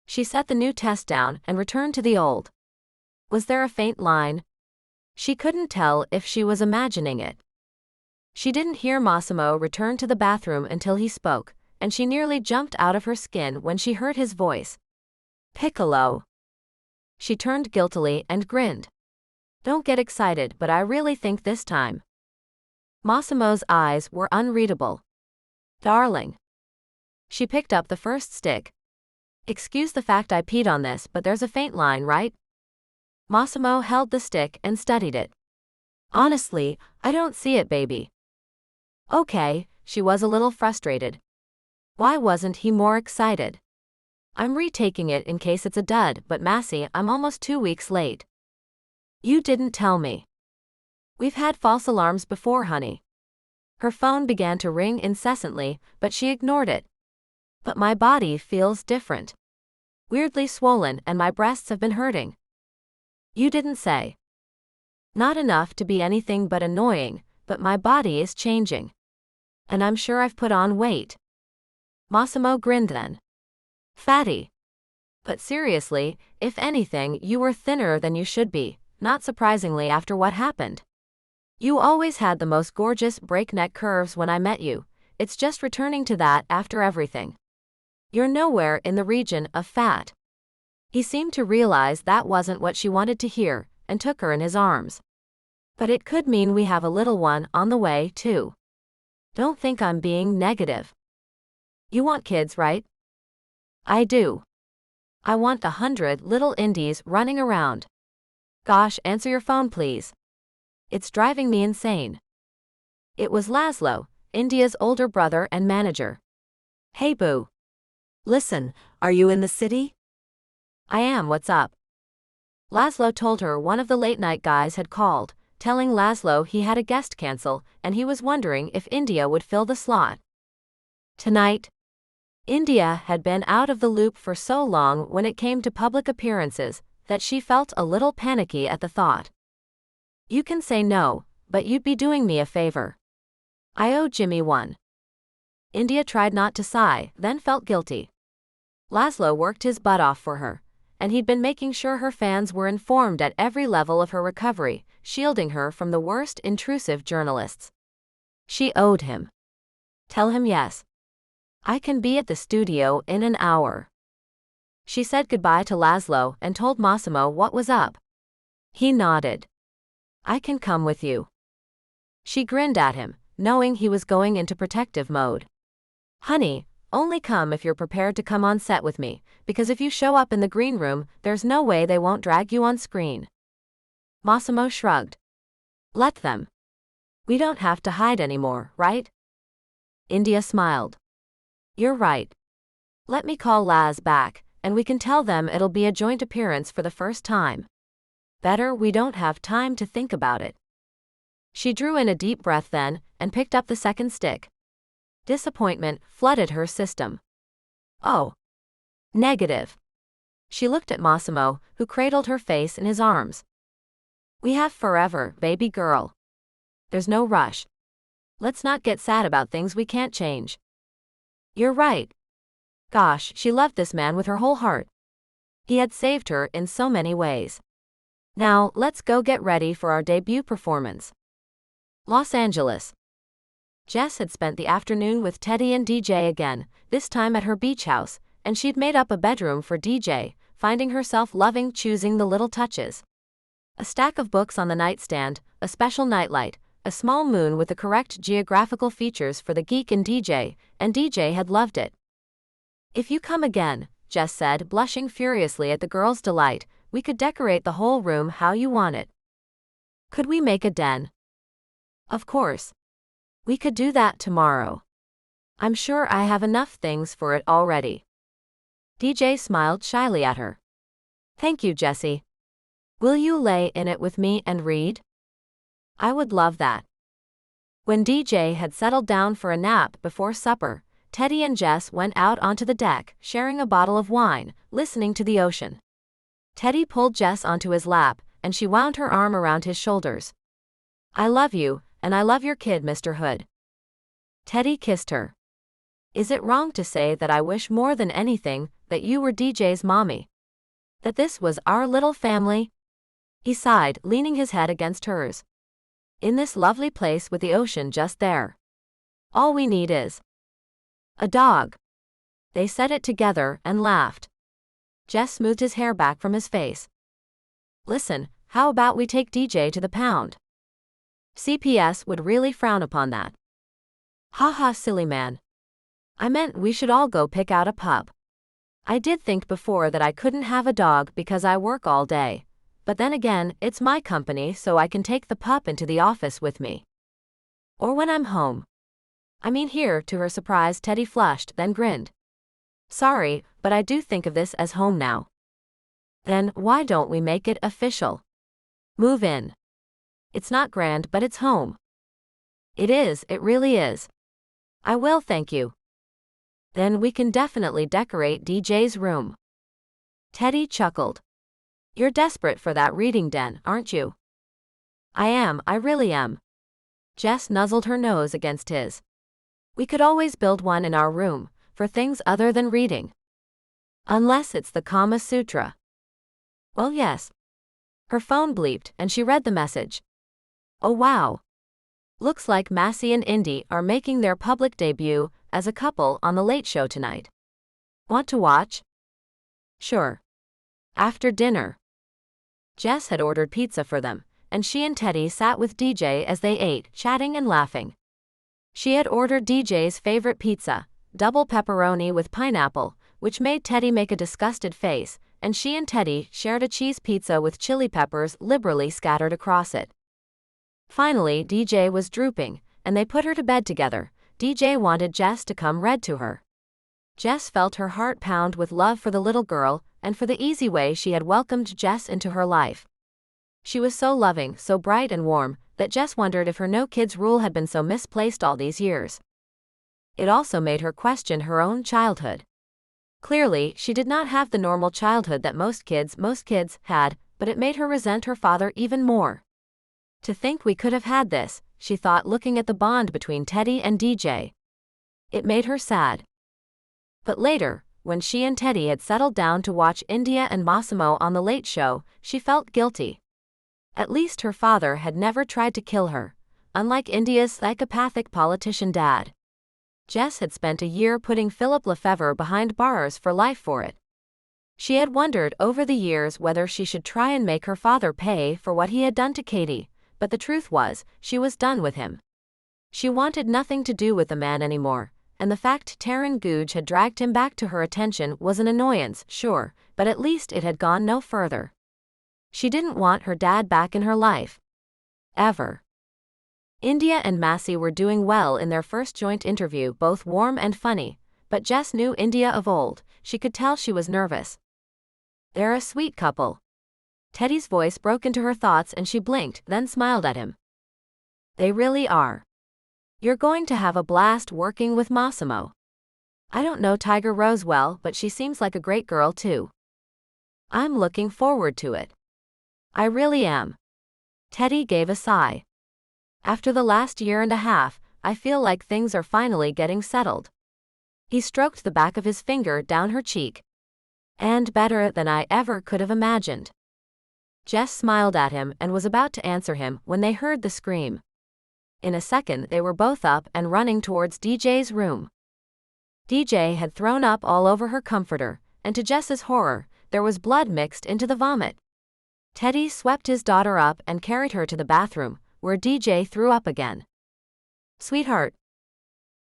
She set the new test down and returned to the old. Was there a faint line? She couldn't tell if she was imagining it. She didn't hear Massimo return to the bathroom until he spoke, and she nearly jumped out of her skin when she heard his voice. Piccolo. She turned guiltily and grinned. Don't get excited, but I really think this time. Massimo's eyes were unreadable. Darling. She picked up the first stick. Excuse the fact I peed on this, but there's a faint line, right? Massimo held the stick and studied it. Honestly, I don't see it, baby. Okay, she was a little frustrated. Why wasn't he more excited? I'm retaking it in case it's a dud, but Massey, I'm almost 2 weeks late. You didn't tell me. We've had false alarms before, honey. Her phone began to ring incessantly, but she ignored it. But my body feels different. Weirdly swollen, and my breasts have been hurting. You didn't say. Not enough to be anything but annoying, but my body is changing. And I'm sure I've put on weight. Massimo grinned then. Fatty. But seriously, if anything, you were thinner than you should be, not surprisingly after what happened. You always had the most gorgeous breakneck curves when I met you, it's just returning to that after everything. You're nowhere in the region of fat. He seemed to realize that wasn't what she wanted to hear, and took her in his arms. But it could mean we have a little one on the way, too. Don't think I'm being negative. You want kids, right? I do. I want 100 little indies running around. Gosh, answer your phone, please. It's driving me insane. It was Laszlo, India's older brother and manager. Hey, boo. Listen, are you in the city? I am, what's up? Laszlo told her one of the late-night guys had called, telling Laszlo he had a guest cancel and he was wondering if India would fill the slot. Tonight? India had been out of the loop for so long when it came to public appearances that she felt a little panicky at the thought. You can say no, but you'd be doing me a favor. I owe Jimmy one. India tried not to sigh, then felt guilty. Laszlo worked his butt off for her, and he'd been making sure her fans were informed at every level of her recovery, shielding her from the worst intrusive journalists. She owed him. Tell him yes. I can be at the studio in an hour. She said goodbye to Laszlo and told Massimo what was up. He nodded. I can come with you. She grinned at him, knowing he was going into protective mode. Honey, only come if you're prepared to come on set with me, because if you show up in the green room, there's no way they won't drag you on screen. Massimo shrugged. Let them. We don't have to hide anymore, right? India smiled. You're right. Let me call Laz back, and we can tell them it'll be a joint appearance for the first time. Better we don't have time to think about it. She drew in a deep breath then, and picked up the second stick. Disappointment flooded her system. Oh. Negative. She looked at Massimo, who cradled her face in his arms. We have forever, baby girl. There's no rush. Let's not get sad about things we can't change. You're right. Gosh, she loved this man with her whole heart. He had saved her in so many ways. Now, let's go get ready for our debut performance. Los Angeles. Jess had spent the afternoon with Teddy and DJ again, this time at her beach house, and she'd made up a bedroom for DJ, finding herself loving choosing the little touches. A stack of books on the nightstand, a special nightlight, a small moon with the correct geographical features for the geek in DJ, and DJ had loved it. If you come again, Jess said, blushing furiously at the girl's delight, We could decorate the whole room how you want it. Could we make a den? Of course. We could do that tomorrow. I'm sure I have enough things for it already. DJ smiled shyly at her. Thank you, Jessie. Will you lay in it with me and read? I would love that. When DJ had settled down for a nap before supper, Teddy and Jess went out onto the deck, sharing a bottle of wine, listening to the ocean. Teddy pulled Jess onto his lap, and she wound her arm around his shoulders. I love you, and I love your kid, Mr. Hood. Teddy kissed her. Is it wrong to say that I wish more than anything that you were DJ's mommy? That this was our little family? He sighed, leaning his head against hers. In this lovely place with the ocean just there. All we need is a dog. They said it together and laughed. Jess smoothed his hair back from his face. Listen, how about we take DJ to the pound? CPS would really frown upon that. Haha, silly man. I meant we should all go pick out a pup. I did think before that I couldn't have a dog because I work all day. But then again, it's my company, so I can take the pup into the office with me. Or when I'm home. I mean, here, to her surprise, Teddy flushed, then grinned. Sorry, but I do think of this as home now. Then, why don't we make it official? Move in. It's not grand, but it's home. It is, it really is. I will, thank you. Then we can definitely decorate DJ's room. Teddy chuckled. You're desperate for that reading den, aren't you? I am, I really am. Jess nuzzled her nose against his. We could always build one in our room, for things other than reading. Unless it's the Kama Sutra. Well, yes. Her phone bleeped, and she read the message. Oh wow. Looks like Massey and Indy are making their public debut as a couple on The Late Show tonight. Want to watch? Sure. After dinner. Jess had ordered pizza for them, and she and Teddy sat with DJ as they ate, chatting and laughing. She had ordered DJ's favorite pizza, double pepperoni with pineapple, which made Teddy make a disgusted face, and she and Teddy shared a cheese pizza with chili peppers liberally scattered across it. Finally, DJ was drooping, and they put her to bed together. DJ wanted Jess to come read to her. Jess felt her heart pound with love for the little girl, and for the easy way she had welcomed Jess into her life. She was so loving, so bright and warm, that Jess wondered if her no kids rule had been so misplaced all these years. It also made her question her own childhood. Clearly, she did not have the normal childhood that most kids had, but it made her resent her father even more. To think we could have had this, she thought, looking at the bond between Teddy and DJ. It made her sad. But later, when she and Teddy had settled down to watch India and Massimo on The Late Show, she felt guilty. At least her father had never tried to kill her, unlike India's psychopathic politician dad. Jess had spent a year putting Philip Lefevre behind bars for life for it. She had wondered over the years whether she should try and make her father pay for what he had done to Katie, but the truth was, she was done with him. She wanted nothing to do with the man anymore, and the fact Taryn Googe had dragged him back to her attention was an annoyance, sure, but at least it had gone no further. She didn't want her dad back in her life. Ever. India and Massey were doing well in their first joint interview, both warm and funny, but Jess knew India of old. She could tell she was nervous. They're a sweet couple. Teddy's voice broke into her thoughts and she blinked, then smiled at him. They really are. You're going to have a blast working with Massimo. I don't know Tiger Rose well, but she seems like a great girl too. I'm looking forward to it. I really am. Teddy gave a sigh. After the last year and a half, I feel like things are finally getting settled. He stroked the back of his finger down her cheek. And better than I ever could have imagined. Jess smiled at him and was about to answer him when they heard the scream. In a second they were both up and running towards DJ's room. DJ had thrown up all over her comforter, and to Jess's horror, there was blood mixed into the vomit. Teddy swept his daughter up and carried her to the bathroom, where DJ threw up again. Sweetheart.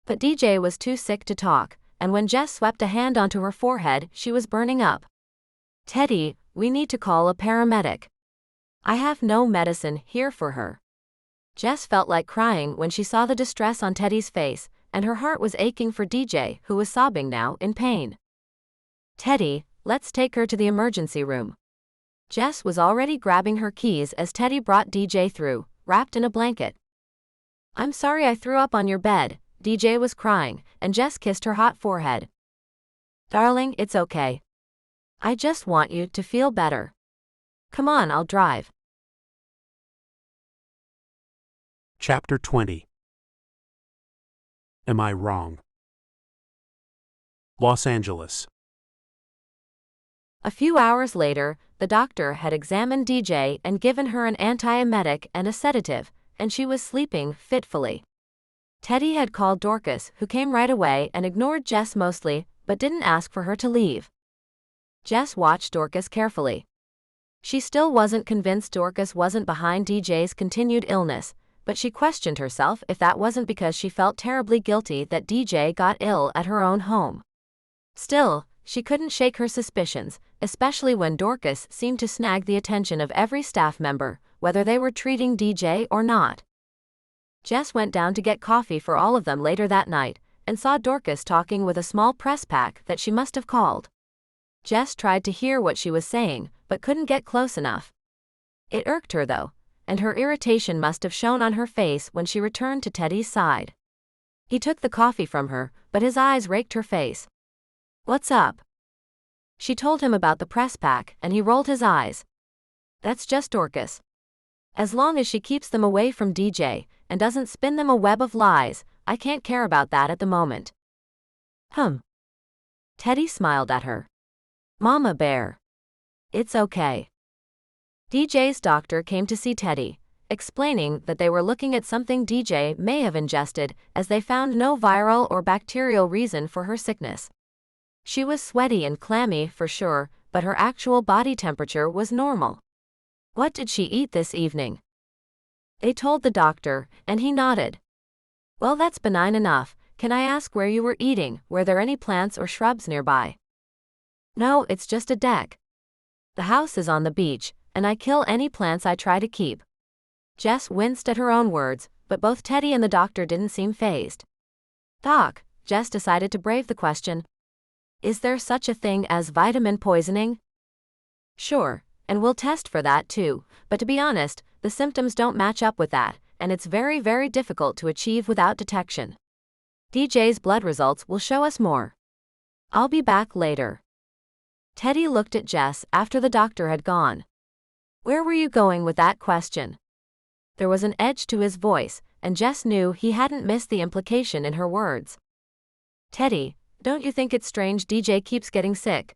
But DJ was too sick to talk, and when Jess swept a hand onto her forehead, she was burning up. Teddy, we need to call a paramedic. I have no medicine here for her. Jess felt like crying when she saw the distress on Teddy's face, and her heart was aching for DJ, who was sobbing now in pain. Teddy, let's take her to the emergency room. Jess was already grabbing her keys as Teddy brought DJ through, wrapped in a blanket. I'm sorry I threw up on your bed, DJ was crying, and Jess kissed her hot forehead. Darling, it's okay. I just want you to feel better. Come on, I'll drive. Chapter 20. Am I Wrong? Los Angeles. A few hours later, the doctor had examined DJ and given her an antiemetic and a sedative, and she was sleeping fitfully. Teddy had called Dorcas, who came right away and ignored Jess mostly, but didn't ask for her to leave. Jess watched Dorcas carefully. She still wasn't convinced Dorcas wasn't behind DJ's continued illness, but she questioned herself if that wasn't because she felt terribly guilty that DJ got ill at her own home. Still, she couldn't shake her suspicions, especially when Dorcas seemed to snag the attention of every staff member, whether they were treating DJ or not. Jess went down to get coffee for all of them later that night, and saw Dorcas talking with a small press pack that she must have called. Jess tried to hear what she was saying, but couldn't get close enough. It irked her though, and her irritation must have shown on her face when she returned to Teddy's side. He took the coffee from her, but his eyes raked her face. What's up? She told him about the press pack, and he rolled his eyes. That's just Dorcas. As long as she keeps them away from DJ, and doesn't spin them a web of lies, I can't care about that at the moment. Teddy smiled at her. Mama Bear. It's okay. DJ's doctor came to see Teddy, explaining that they were looking at something DJ may have ingested, as they found no viral or bacterial reason for her sickness. She was sweaty and clammy for sure, but her actual body temperature was normal. What did she eat this evening? They told the doctor, and he nodded. Well, that's benign enough. Can I ask where you were eating? Were there any plants or shrubs nearby? No, it's just a deck. The house is on the beach, and I kill any plants I try to keep. Jess winced at her own words, but both Teddy and the doctor didn't seem fazed. Doc, Jess decided to brave the question. Is there such a thing as vitamin poisoning? Sure, and we'll test for that too, but to be honest, the symptoms don't match up with that, and it's very, very difficult to achieve without detection. DJ's blood results will show us more. I'll be back later. Teddy looked at Jess after the doctor had gone. Where were you going with that question? There was an edge to his voice, and Jess knew he hadn't missed the implication in her words. Teddy, don't you think it's strange DJ keeps getting sick?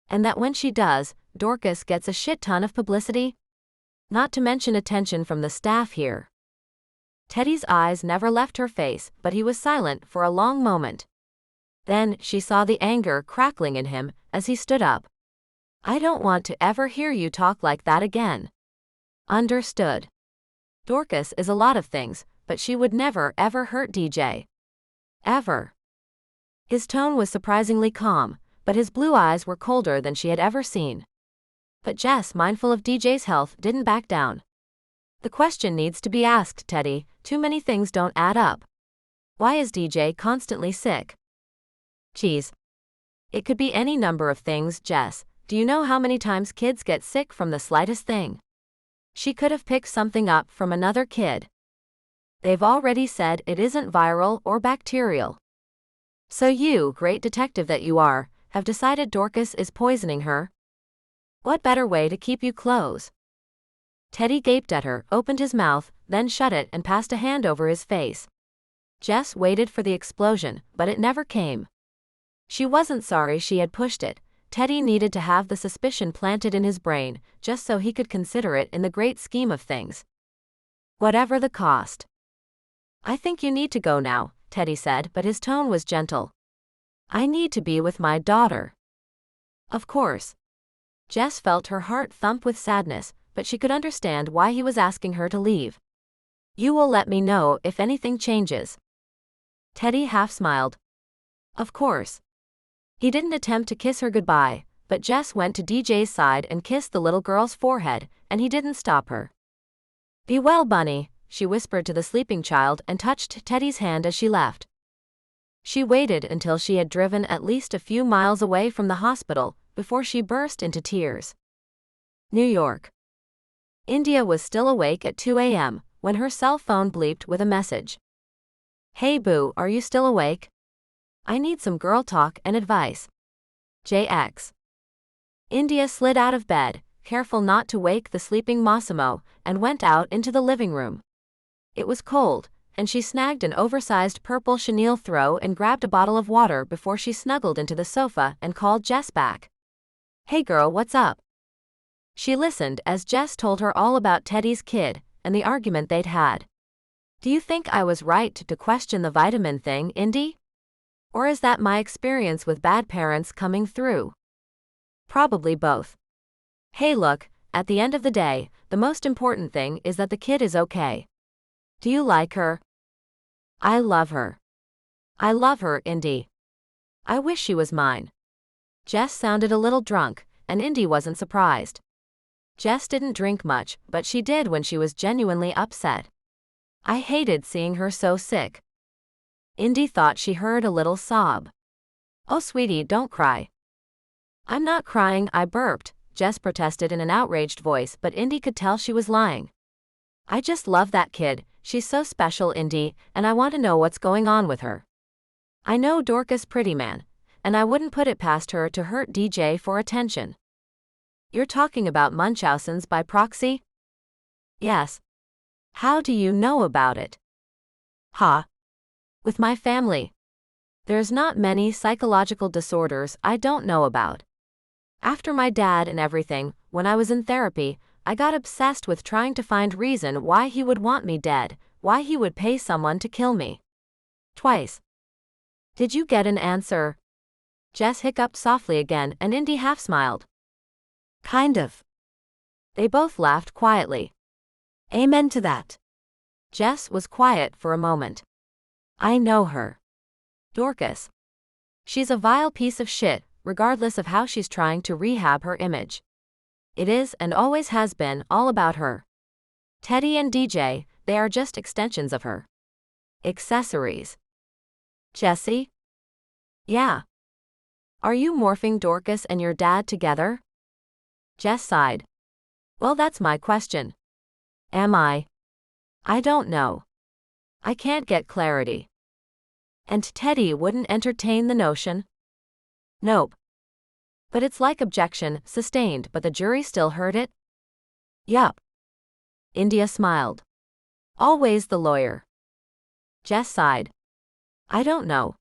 And that when she does, Dorcas gets a shit ton of publicity? Not to mention attention from the staff here. Teddy's eyes never left her face, but he was silent for a long moment. Then she saw the anger crackling in him as he stood up. I don't want to ever hear you talk like that again. Understood. Dorcas is a lot of things, but she would never ever hurt DJ. Ever. His tone was surprisingly calm, but his blue eyes were colder than she had ever seen. But Jess, mindful of DJ's health, didn't back down. The question needs to be asked, Teddy. Too many things don't add up. Why is DJ constantly sick? Geez. It could be any number of things, Jess. Do you know how many times kids get sick from the slightest thing? She could have picked something up from another kid. They've already said it isn't viral or bacterial. So you, great detective that you are, have decided Dorcas is poisoning her? What better way to keep you close? Teddy gaped at her, opened his mouth, then shut it and passed a hand over his face. Jess waited for the explosion, but it never came. She wasn't sorry she had pushed it. Teddy needed to have the suspicion planted in his brain, just so he could consider it in the great scheme of things. Whatever the cost. I think you need to go now, Teddy said, but his tone was gentle. I need to be with my daughter. Of course. Jess felt her heart thump with sadness, but she could understand why he was asking her to leave. You will let me know if anything changes. Teddy half smiled. Of course. He didn't attempt to kiss her goodbye, but Jess went to DJ's side and kissed the little girl's forehead, and he didn't stop her. "Be well, Bunny," she whispered to the sleeping child and touched Teddy's hand as she left. She waited until she had driven at least a few miles away from the hospital before she burst into tears. New York. India was still awake at 2 a.m. when her cell phone bleeped with a message. "Hey boo, are you still awake? I need some girl talk and advice. JX." India slid out of bed, careful not to wake the sleeping Massimo, and went out into the living room. It was cold, and she snagged an oversized purple chenille throw and grabbed a bottle of water before she snuggled into the sofa and called Jess back. "Hey girl, what's up?" She listened as Jess told her all about Teddy's kid and the argument they'd had. "Do you think I was right to question the vitamin thing, Indy? Or is that my experience with bad parents coming through?" "Probably both. Hey look, at the end of the day, the most important thing is that the kid is okay. Do you like her?" "I love her. I love her, Indy. I wish she was mine." Jess sounded a little drunk, and Indy wasn't surprised. Jess didn't drink much, but she did when she was genuinely upset. "I hated seeing her so sick." Indy thought she heard a little sob. "Oh sweetie, don't cry." "I'm not crying, I burped," Jess protested in an outraged voice, but Indy could tell she was lying. "I just love that kid, she's so special, Indy, and I want to know what's going on with her. I know Dorcas pretty man, and I wouldn't put it past her to hurt DJ for attention." "You're talking about Munchausen's by proxy?" "Yes." "How do you know about it?" "Huh? With my family. There's not many psychological disorders I don't know about. After my dad and everything, when I was in therapy, I got obsessed with trying to find reason why he would want me dead, why he would pay someone to kill me. Twice." "Did you get an answer?" Jess hiccuped softly again, and Indy half smiled. "Kind of." They both laughed quietly. Amen to that. Jess was quiet for a moment. "I know her. Dorcas. She's a vile piece of shit, regardless of how she's trying to rehab her image. It is and always has been all about her. Teddy and DJ, they are just extensions of her. Accessories." "Jessie?" "Yeah. Are you morphing Dorcas and your dad together?" Jess sighed. "Well, that's my question. Am I? I don't know. I can't get clarity." "And Teddy wouldn't entertain the notion?" "Nope. But it's like objection, sustained, but the jury still heard it?" "Yup." India smiled. "Always the lawyer." Jess sighed. "I don't know.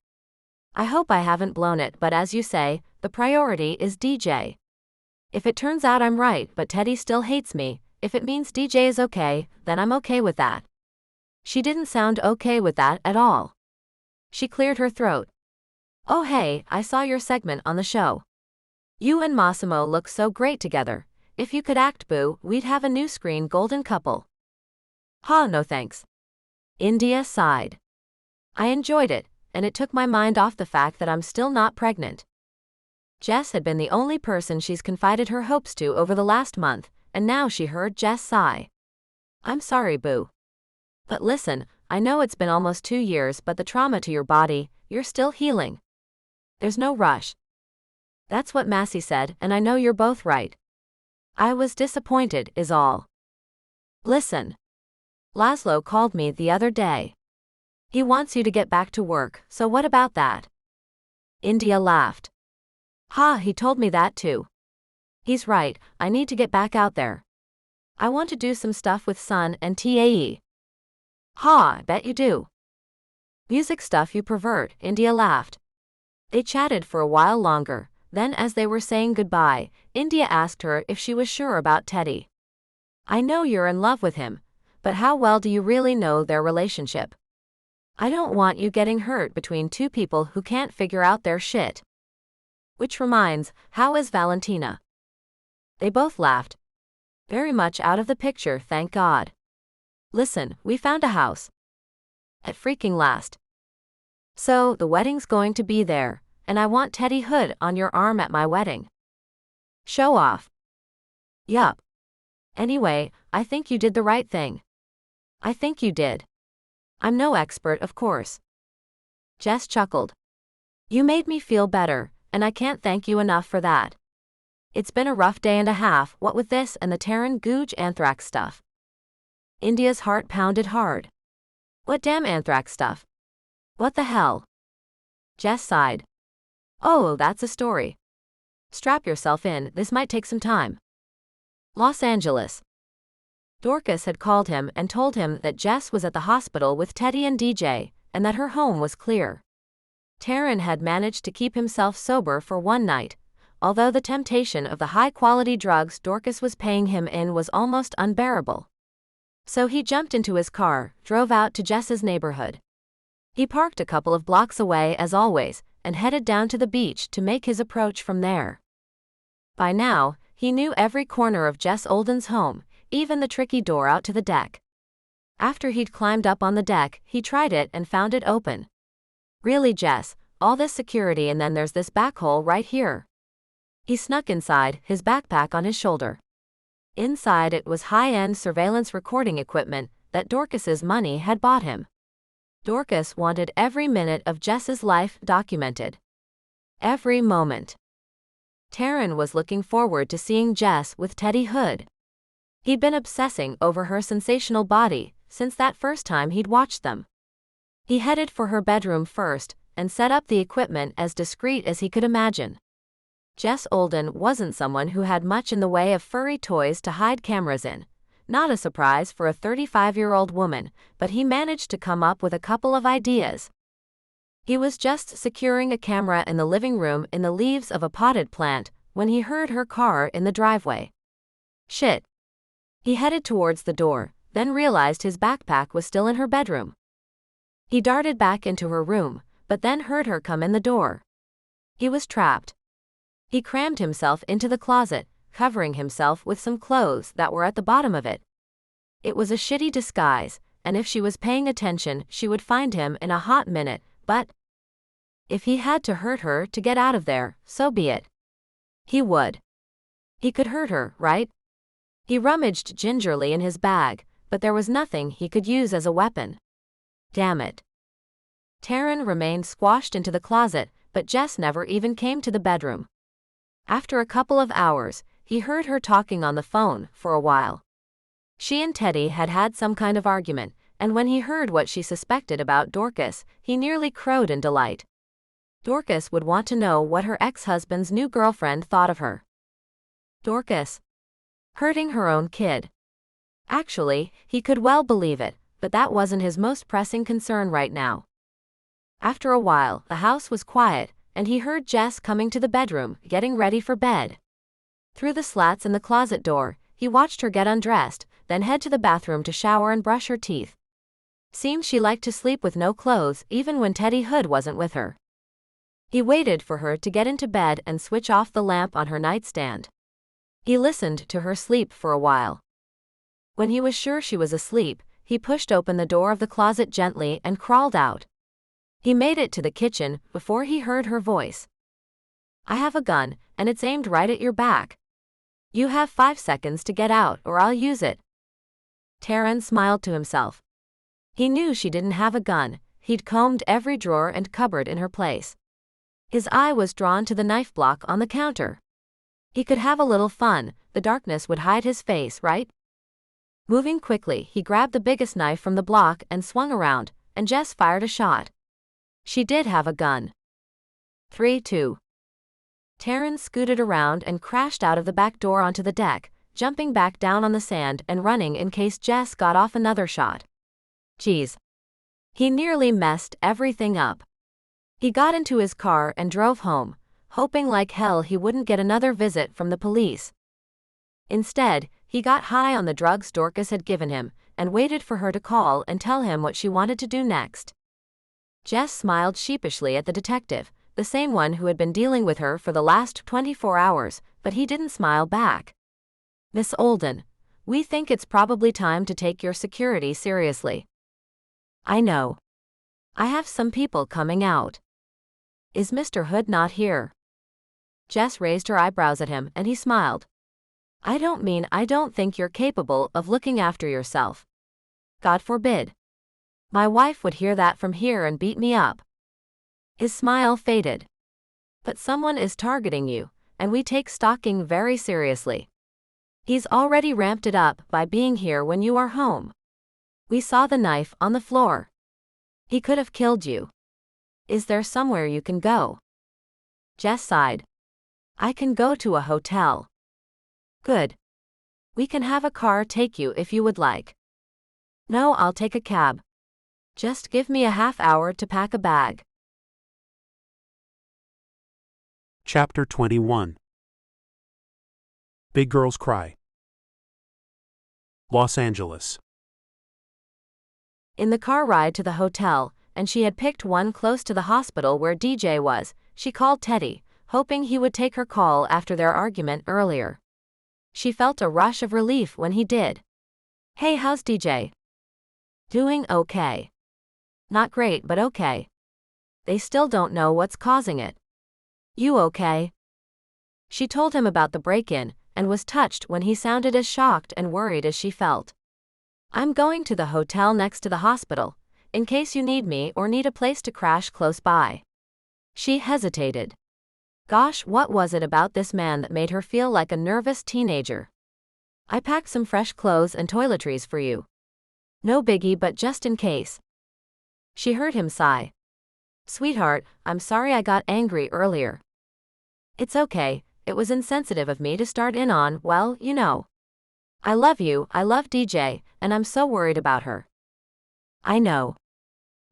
I hope I haven't blown it, but as you say, the priority is DJ. If it turns out I'm right but Teddy still hates me, if it means DJ is okay, then I'm okay with that." She didn't sound okay with that at all. She cleared her throat. "Oh hey, I saw your segment on the show. You and Massimo look so great together. If you could act, boo, we'd have a new screen golden couple." "Ha, no thanks." India sighed. "I enjoyed it, and it took my mind off the fact that I'm still not pregnant." Jess had been the only person she's confided her hopes to over the last month, and now she heard Jess sigh. "I'm sorry, boo. But listen, I know it's been almost 2 years, but the trauma to your body, you're still healing. There's no rush." "That's what Massey said, and I know you're both right. I was disappointed, is all. Listen. Laszlo called me the other day. He wants you to get back to work, so what about that?" India laughed. "Ha, he told me that too. He's right, I need to get back out there. I want to do some stuff with Sun and TAE." "Ha, I bet you do. Music stuff you pervert," India laughed. They chatted for a while longer, then as they were saying goodbye, India asked her if she was sure about Teddy. "I know you're in love with him, but how well do you really know their relationship? I don't want you getting hurt between two people who can't figure out their shit. Which reminds, how is Valentina?" They both laughed. "Very much out of the picture, thank God. Listen, we found a house. At freaking last. So, the wedding's going to be there, and I want Teddy Hood on your arm at my wedding. Show off. Yup. Anyway, I think you did the right thing. I think you did. I'm no expert, of course. Jess chuckled. You made me feel better, and I can't thank you enough for that. It's been a rough day and a half, what with this and the Terran Googe anthrax stuff. India's heart pounded hard. What damn anthrax stuff? What the hell? Jess sighed. Oh, that's a story. Strap yourself in, this might take some time. Los Angeles. Dorcas had called him and told him that Jess was at the hospital with Teddy and DJ, and that her home was clear. Terran had managed to keep himself sober for one night, although the temptation of the high-quality drugs Dorcas was paying him in was almost unbearable. So he jumped into his car, drove out to Jess's neighborhood. He parked a couple of blocks away as always, and headed down to the beach to make his approach from there. By now, he knew every corner of Jess Olden's home, even the tricky door out to the deck. After he'd climbed up on the deck, he tried it and found it open. Really, Jess, all this security and then there's this back hole right here. He snuck inside, his backpack on his shoulder. Inside it was high-end surveillance recording equipment that Dorcas's money had bought him. Dorcas wanted every minute of Jess's life documented. Every moment. Terran was looking forward to seeing Jess with Teddy Hood. He'd been obsessing over her sensational body since that first time he'd watched them. He headed for her bedroom first and set up the equipment as discreet as he could imagine. Jess Olden wasn't someone who had much in the way of furry toys to hide cameras in. Not a surprise for a 35-year-old woman, but he managed to come up with a couple of ideas. He was just securing a camera in the living room in the leaves of a potted plant when he heard her car in the driveway. Shit. He headed towards the door, then realized his backpack was still in her bedroom. He darted back into her room, but then heard her come in the door. He was trapped. He crammed himself into the closet, covering himself with some clothes that were at the bottom of it. It was a shitty disguise, and if she was paying attention, she would find him in a hot minute, but if he had to hurt her to get out of there, so be it. He would. He could hurt her, right? He rummaged gingerly in his bag, but there was nothing he could use as a weapon. Damn it. Terran remained squashed into the closet, but Jess never even came to the bedroom. After a couple of hours, he heard her talking on the phone for a while. She and Teddy had had some kind of argument, and when he heard what she suspected about Dorcas, he nearly crowed in delight. Dorcas would want to know what her ex-husband's new girlfriend thought of her. Dorcas. Hurting her own kid. Actually, he could well believe it, but that wasn't his most pressing concern right now. After a while, the house was quiet, and he heard Jess coming to the bedroom, getting ready for bed. Through the slats in the closet door, he watched her get undressed, then head to the bathroom to shower and brush her teeth. Seemed she liked to sleep with no clothes even when Teddy Hood wasn't with her. He waited for her to get into bed and switch off the lamp on her nightstand. He listened to her sleep for a while. When he was sure she was asleep, he pushed open the door of the closet gently and crawled out. He made it to the kitchen before he heard her voice. I have a gun, and it's aimed right at your back. You have 5 seconds to get out or I'll use it. Terran smiled to himself. He knew she didn't have a gun. He'd combed every drawer and cupboard in her place. His eye was drawn to the knife block on the counter. He could have a little fun, the darkness would hide his face, right? Moving quickly, he grabbed the biggest knife from the block and swung around, and Jess fired a shot. She did have a gun. 3-2. Terran scooted around and crashed out of the back door onto the deck, jumping back down on the sand and running in case Jess got off another shot. Geez. He nearly messed everything up. He got into his car and drove home, hoping like hell he wouldn't get another visit from the police. Instead, he got high on the drugs Dorcas had given him, and waited for her to call and tell him what she wanted to do next. Jess smiled sheepishly at the detective, the same one who had been dealing with her for the last 24 hours, but he didn't smile back. Miss Olden, we think it's probably time to take your security seriously. I know. I have some people coming out. Is Mr. Hood not here? Jess raised her eyebrows at him and he smiled. I don't think you're capable of looking after yourself. God forbid. My wife would hear that from here and beat me up. His smile faded. But someone is targeting you, and we take stalking very seriously. He's already ramped it up by being here when you are home. We saw the knife on the floor. He could have killed you. Is there somewhere you can go? Jess sighed. I can go to a hotel. Good. We can have a car take you if you would like. No, I'll take a cab. Just give me a half hour to pack a bag. Chapter 21. Big Girls Cry. Los Angeles. In the car ride to the hotel, and she had picked one close to the hospital where DJ was, she called Teddy, hoping he would take her call after their argument earlier. She felt a rush of relief when he did. Hey, how's DJ? Doing okay. Not great, but okay. They still don't know what's causing it. You okay? She told him about the break-in, and was touched when he sounded as shocked and worried as she felt. I'm going to the hotel next to the hospital, in case you need me or need a place to crash close by. She hesitated. Gosh, what was it about this man that made her feel like a nervous teenager? I packed some fresh clothes and toiletries for you. No biggie, but just in case. She heard him sigh. Sweetheart, I'm sorry I got angry earlier. It's okay, it was insensitive of me to start in on, well, you know. I love you, I love DJ, and I'm so worried about her. I know.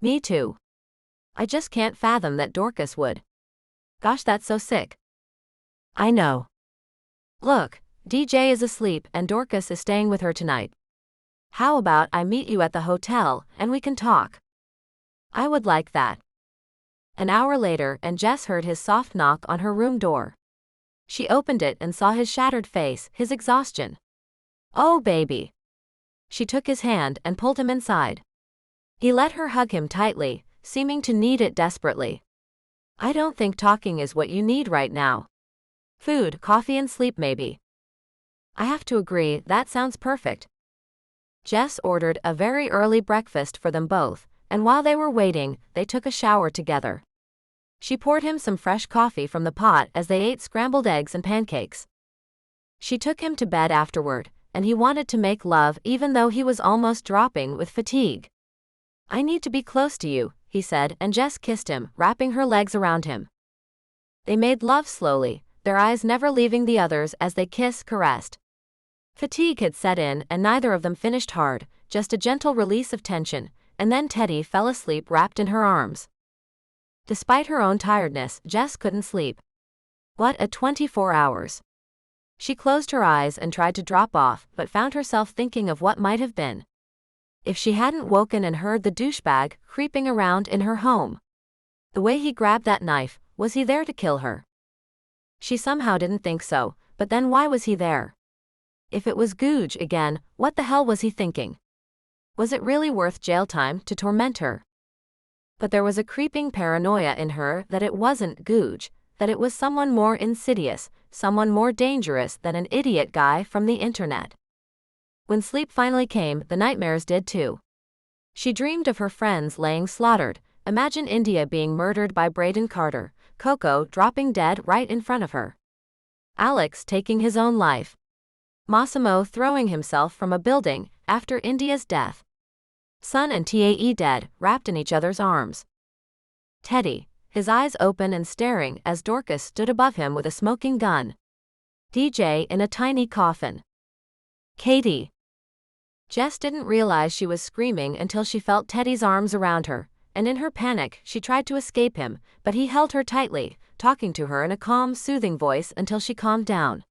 Me too. I just can't fathom that Dorcas would. Gosh, that's so sick. I know. Look, DJ is asleep and Dorcas is staying with her tonight. How about I meet you at the hotel and we can talk? I would like that. An hour later, and Jess heard his soft knock on her room door. She opened it and saw his shattered face, his exhaustion. Oh, baby. She took his hand and pulled him inside. He let her hug him tightly, seeming to need it desperately. I don't think talking is what you need right now. Food, coffee, and sleep maybe. I have to agree, that sounds perfect. Jess ordered a very early breakfast for them both, and while they were waiting, they took a shower together. She poured him some fresh coffee from the pot as they ate scrambled eggs and pancakes. She took him to bed afterward, and he wanted to make love even though he was almost dropping with fatigue. I need to be close to you, he said, and Jess kissed him, wrapping her legs around him. They made love slowly, their eyes never leaving the other's as they caressed. Fatigue had set in and neither of them finished hard, just a gentle release of tension, and then Teddy fell asleep wrapped in her arms. Despite her own tiredness, Jess couldn't sleep. What a 24 hours. She closed her eyes and tried to drop off, but found herself thinking of what might have been. If she hadn't woken and heard the douchebag creeping around in her home. The way he grabbed that knife, was he there to kill her? She somehow didn't think so, but then why was he there? If it was Googe again, what the hell was he thinking? Was it really worth jail time to torment her? But there was a creeping paranoia in her that it wasn't Googe, that it was someone more insidious, someone more dangerous than an idiot guy from the internet. When sleep finally came, the nightmares did too. She dreamed of her friends laying slaughtered, imagine India being murdered by Braden Carter, Coco dropping dead right in front of her. Alex taking his own life. Massimo throwing himself from a building after India's death. Sun and Tae dead, wrapped in each other's arms. Teddy, his eyes open and staring as Dorcas stood above him with a smoking gun. DJ in a tiny coffin. Katie. Jess didn't realize she was screaming until she felt Teddy's arms around her, and in her panic, she tried to escape him, but he held her tightly, talking to her in a calm, soothing voice until she calmed down.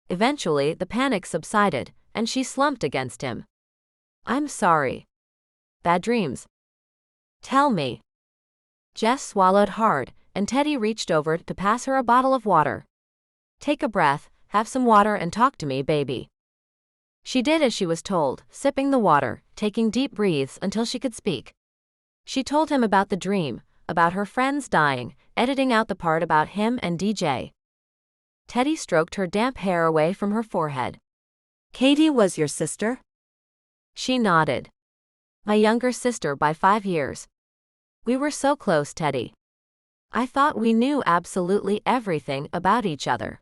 Eventually, the panic subsided, and she slumped against him. I'm sorry. Bad dreams. Tell me. Jess swallowed hard, and Teddy reached over to pass her a bottle of water. Take a breath, have some water and talk to me, baby. She did as she was told, sipping the water, taking deep breaths until she could speak. She told him about the dream, about her friends dying, editing out the part about him and DJ. Teddy stroked her damp hair away from her forehead. Katie was your sister? She nodded. My younger sister by 5 years. We were so close, Teddy. I thought we knew absolutely everything about each other.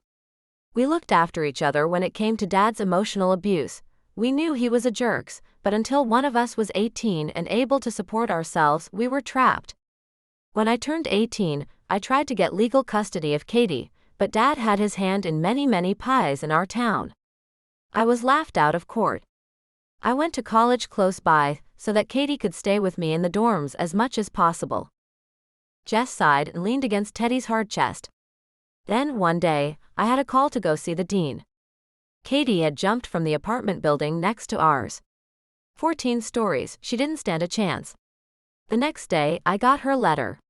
We looked after each other when it came to Dad's emotional abuse. We knew he was a jerk, but until one of us was 18 and able to support ourselves, we were trapped. When I turned 18, I tried to get legal custody of Katie, but Dad had his hand in many pies in our town. I was laughed out of court. I went to college close by, so that Katie could stay with me in the dorms as much as possible. Jess sighed and leaned against Teddy's hard chest. Then, one day, I had a call to go see the dean. Katie had jumped from the apartment building next to ours. 14 stories, she didn't stand a chance. The next day, I got her letter.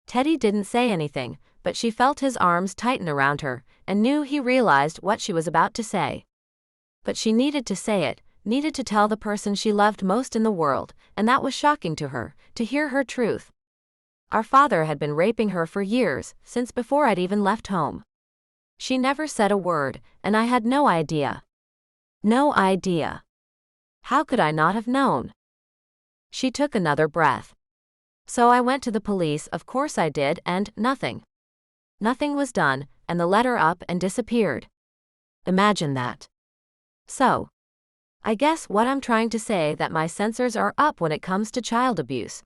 Teddy didn't say anything, but she felt his arms tighten around her, and knew he realized what she was about to say. But she needed to say it, needed to tell the person she loved most in the world, and that was shocking to her, to hear her truth. Our father had been raping her for years, since before I'd even left home. She never said a word, and I had no idea. No idea. How could I not have known? She took another breath. So I went to the police, of course I did, and nothing. Nothing was done, and the letter up and disappeared. Imagine that. So, I guess what I'm trying to say that my sensors are up when it comes to child abuse.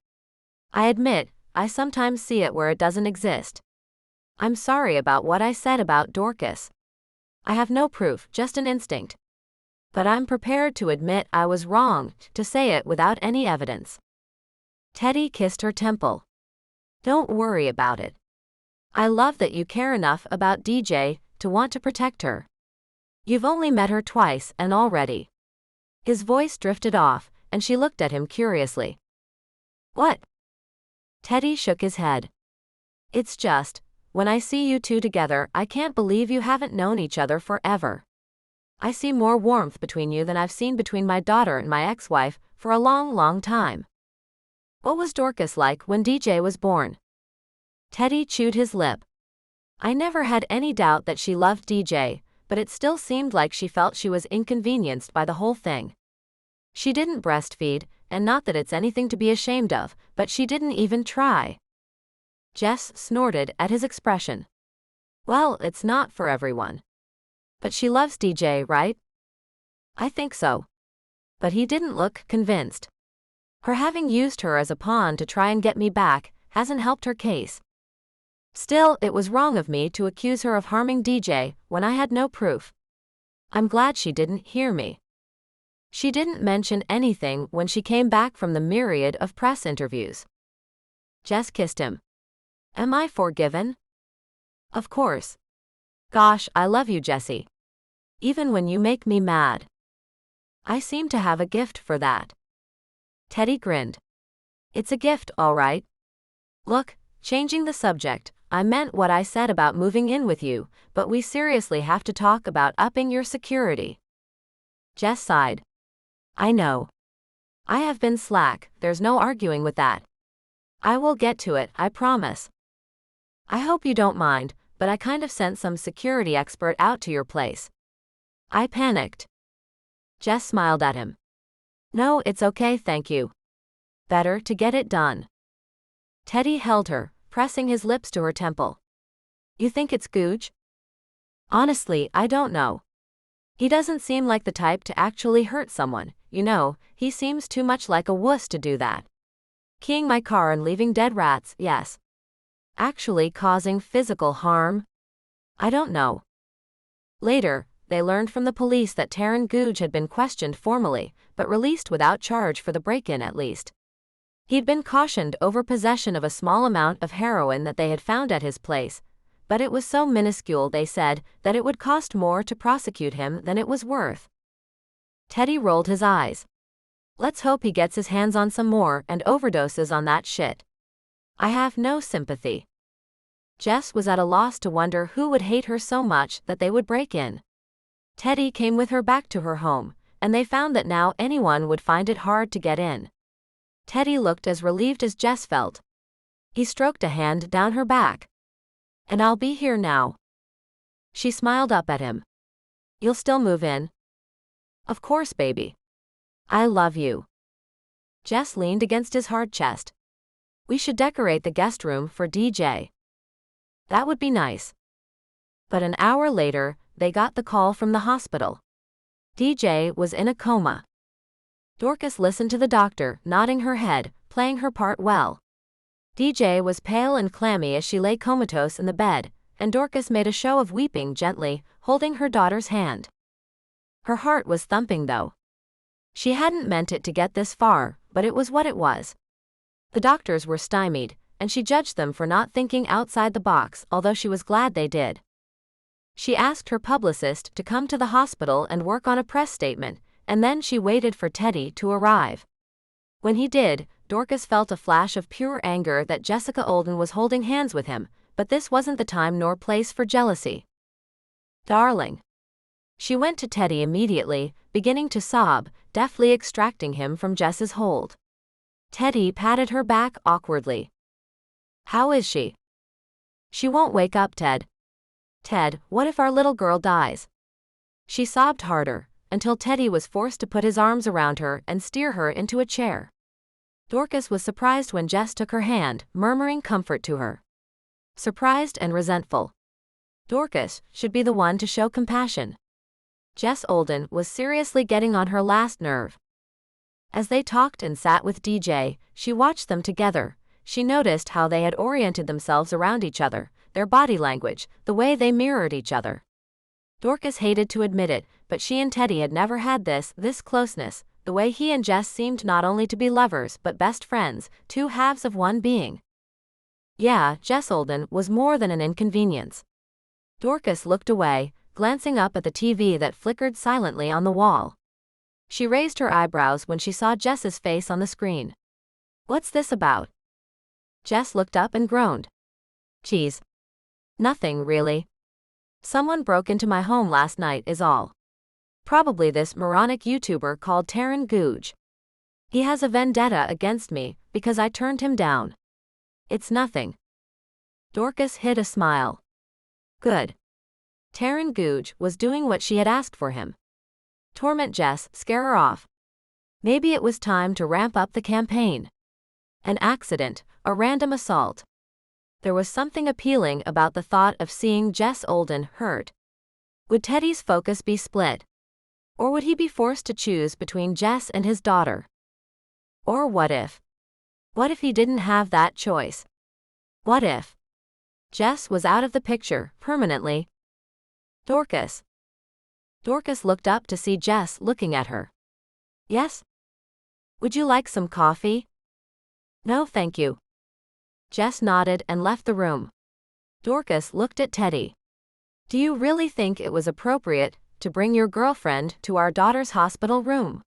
I admit, I sometimes see it where it doesn't exist. I'm sorry about what I said about Dorcas. I have no proof, just an instinct. But I'm prepared to admit I was wrong, to say it without any evidence. Teddy kissed her temple. Don't worry about it. I love that you care enough about DJ to want to protect her. You've only met her twice, and already. His voice drifted off, and she looked at him curiously. What? Teddy shook his head. It's just, when I see you two together, I can't believe you haven't known each other forever. I see more warmth between you than I've seen between my daughter and my ex-wife for a long time. What was Dorcas like when DJ was born? Teddy chewed his lip. I never had any doubt that she loved DJ, but it still seemed like she felt she was inconvenienced by the whole thing. She didn't breastfeed, and not that it's anything to be ashamed of, but she didn't even try. Jess snorted at his expression. Well, it's not for everyone. But she loves DJ, right? I think so. But he didn't look convinced. Her having used her as a pawn to try and get me back hasn't helped her case. Still, it was wrong of me to accuse her of harming DJ when I had no proof. I'm glad she didn't hear me. She didn't mention anything when she came back from the myriad of press interviews. Jess kissed him. Am I forgiven? Of course. Gosh, I love you, Jessie. Even when you make me mad. I seem to have a gift for that. Teddy grinned. It's a gift, all right. Look, changing the subject, I meant what I said about moving in with you, but we seriously have to talk about upping your security. Jess sighed. I know. I have been slack, there's no arguing with that. I will get to it, I promise. I hope you don't mind, but I kind of sent some security expert out to your place. I panicked. Jess smiled at him. No, it's okay, thank you. Better to get it done. Teddy held her, pressing his lips to her temple. You think it's Gooch? Honestly, I don't know. He doesn't seem like the type to actually hurt someone, you know, he seems too much like a wuss to do that. Keying my car and leaving dead rats, yes. Actually causing physical harm? I don't know. Later, they learned from the police that Taryn Gooch had been questioned formally, but released without charge for the break-in at least. He'd been cautioned over possession of a small amount of heroin that they had found at his place, but it was so minuscule, they said, that it would cost more to prosecute him than it was worth. Teddy rolled his eyes. Let's hope he gets his hands on some more and overdoses on that shit. I have no sympathy. Jess was at a loss to wonder who would hate her so much that they would break in. Teddy came with her back to her home, and they found that now anyone would find it hard to get in. Teddy looked as relieved as Jess felt. He stroked a hand down her back. And I'll be here now. She smiled up at him. You'll still move in? Of course, baby. I love you. Jess leaned against his hard chest. We should decorate the guest room for DJ. That would be nice. But an hour later, they got the call from the hospital. DJ was in a coma. Dorcas listened to the doctor, nodding her head, playing her part well. DJ was pale and clammy as she lay comatose in the bed, and Dorcas made a show of weeping gently, holding her daughter's hand. Her heart was thumping though. She hadn't meant it to get this far, but it was what it was. The doctors were stymied, and she judged them for not thinking outside the box, although she was glad they did. She asked her publicist to come to the hospital and work on a press statement, and then she waited for Teddy to arrive. When he did, Dorcas felt a flash of pure anger that Jessica Olden was holding hands with him, but this wasn't the time nor place for jealousy. Darling. She went to Teddy immediately, beginning to sob, deftly extracting him from Jess's hold. Teddy patted her back awkwardly. How is she? She won't wake up, Ted. Ted, what if our little girl dies? She sobbed harder, until Teddy was forced to put his arms around her and steer her into a chair. Dorcas was surprised when Jess took her hand, murmuring comfort to her. Surprised and resentful. Dorcas should be the one to show compassion. Jess Olden was seriously getting on her last nerve. As they talked and sat with DJ, she watched them together. She noticed how they had oriented themselves around each other, their body language, the way they mirrored each other. Dorcas hated to admit it, but she and Teddy had never had this closeness, the way he and Jess seemed not only to be lovers but best friends, two halves of one being. Yeah, Jess Olden was more than an inconvenience. Dorcas looked away, glancing up at the TV that flickered silently on the wall. She raised her eyebrows when she saw Jess's face on the screen. What's this about? Jess looked up and groaned. Geez. Nothing, really. Someone broke into my home last night is all. Probably this moronic YouTuber called Taryn Googe. He has a vendetta against me, because I turned him down. It's nothing. Dorcas hid a smile. Good. Taryn Googe was doing what she had asked for him. Torment Jess, scare her off. Maybe it was time to ramp up the campaign. An accident, a random assault. There was something appealing about the thought of seeing Jess Olden hurt. Would Teddy's focus be split? Or would he be forced to choose between Jess and his daughter? Or what if? What if he didn't have that choice? What if Jess was out of the picture, permanently? Dorcas. Dorcas looked up to see Jess looking at her. Yes? Would you like some coffee? No, thank you. Jess nodded and left the room. Dorcas looked at Teddy. Do you really think it was appropriate to bring your girlfriend to our daughter's hospital room?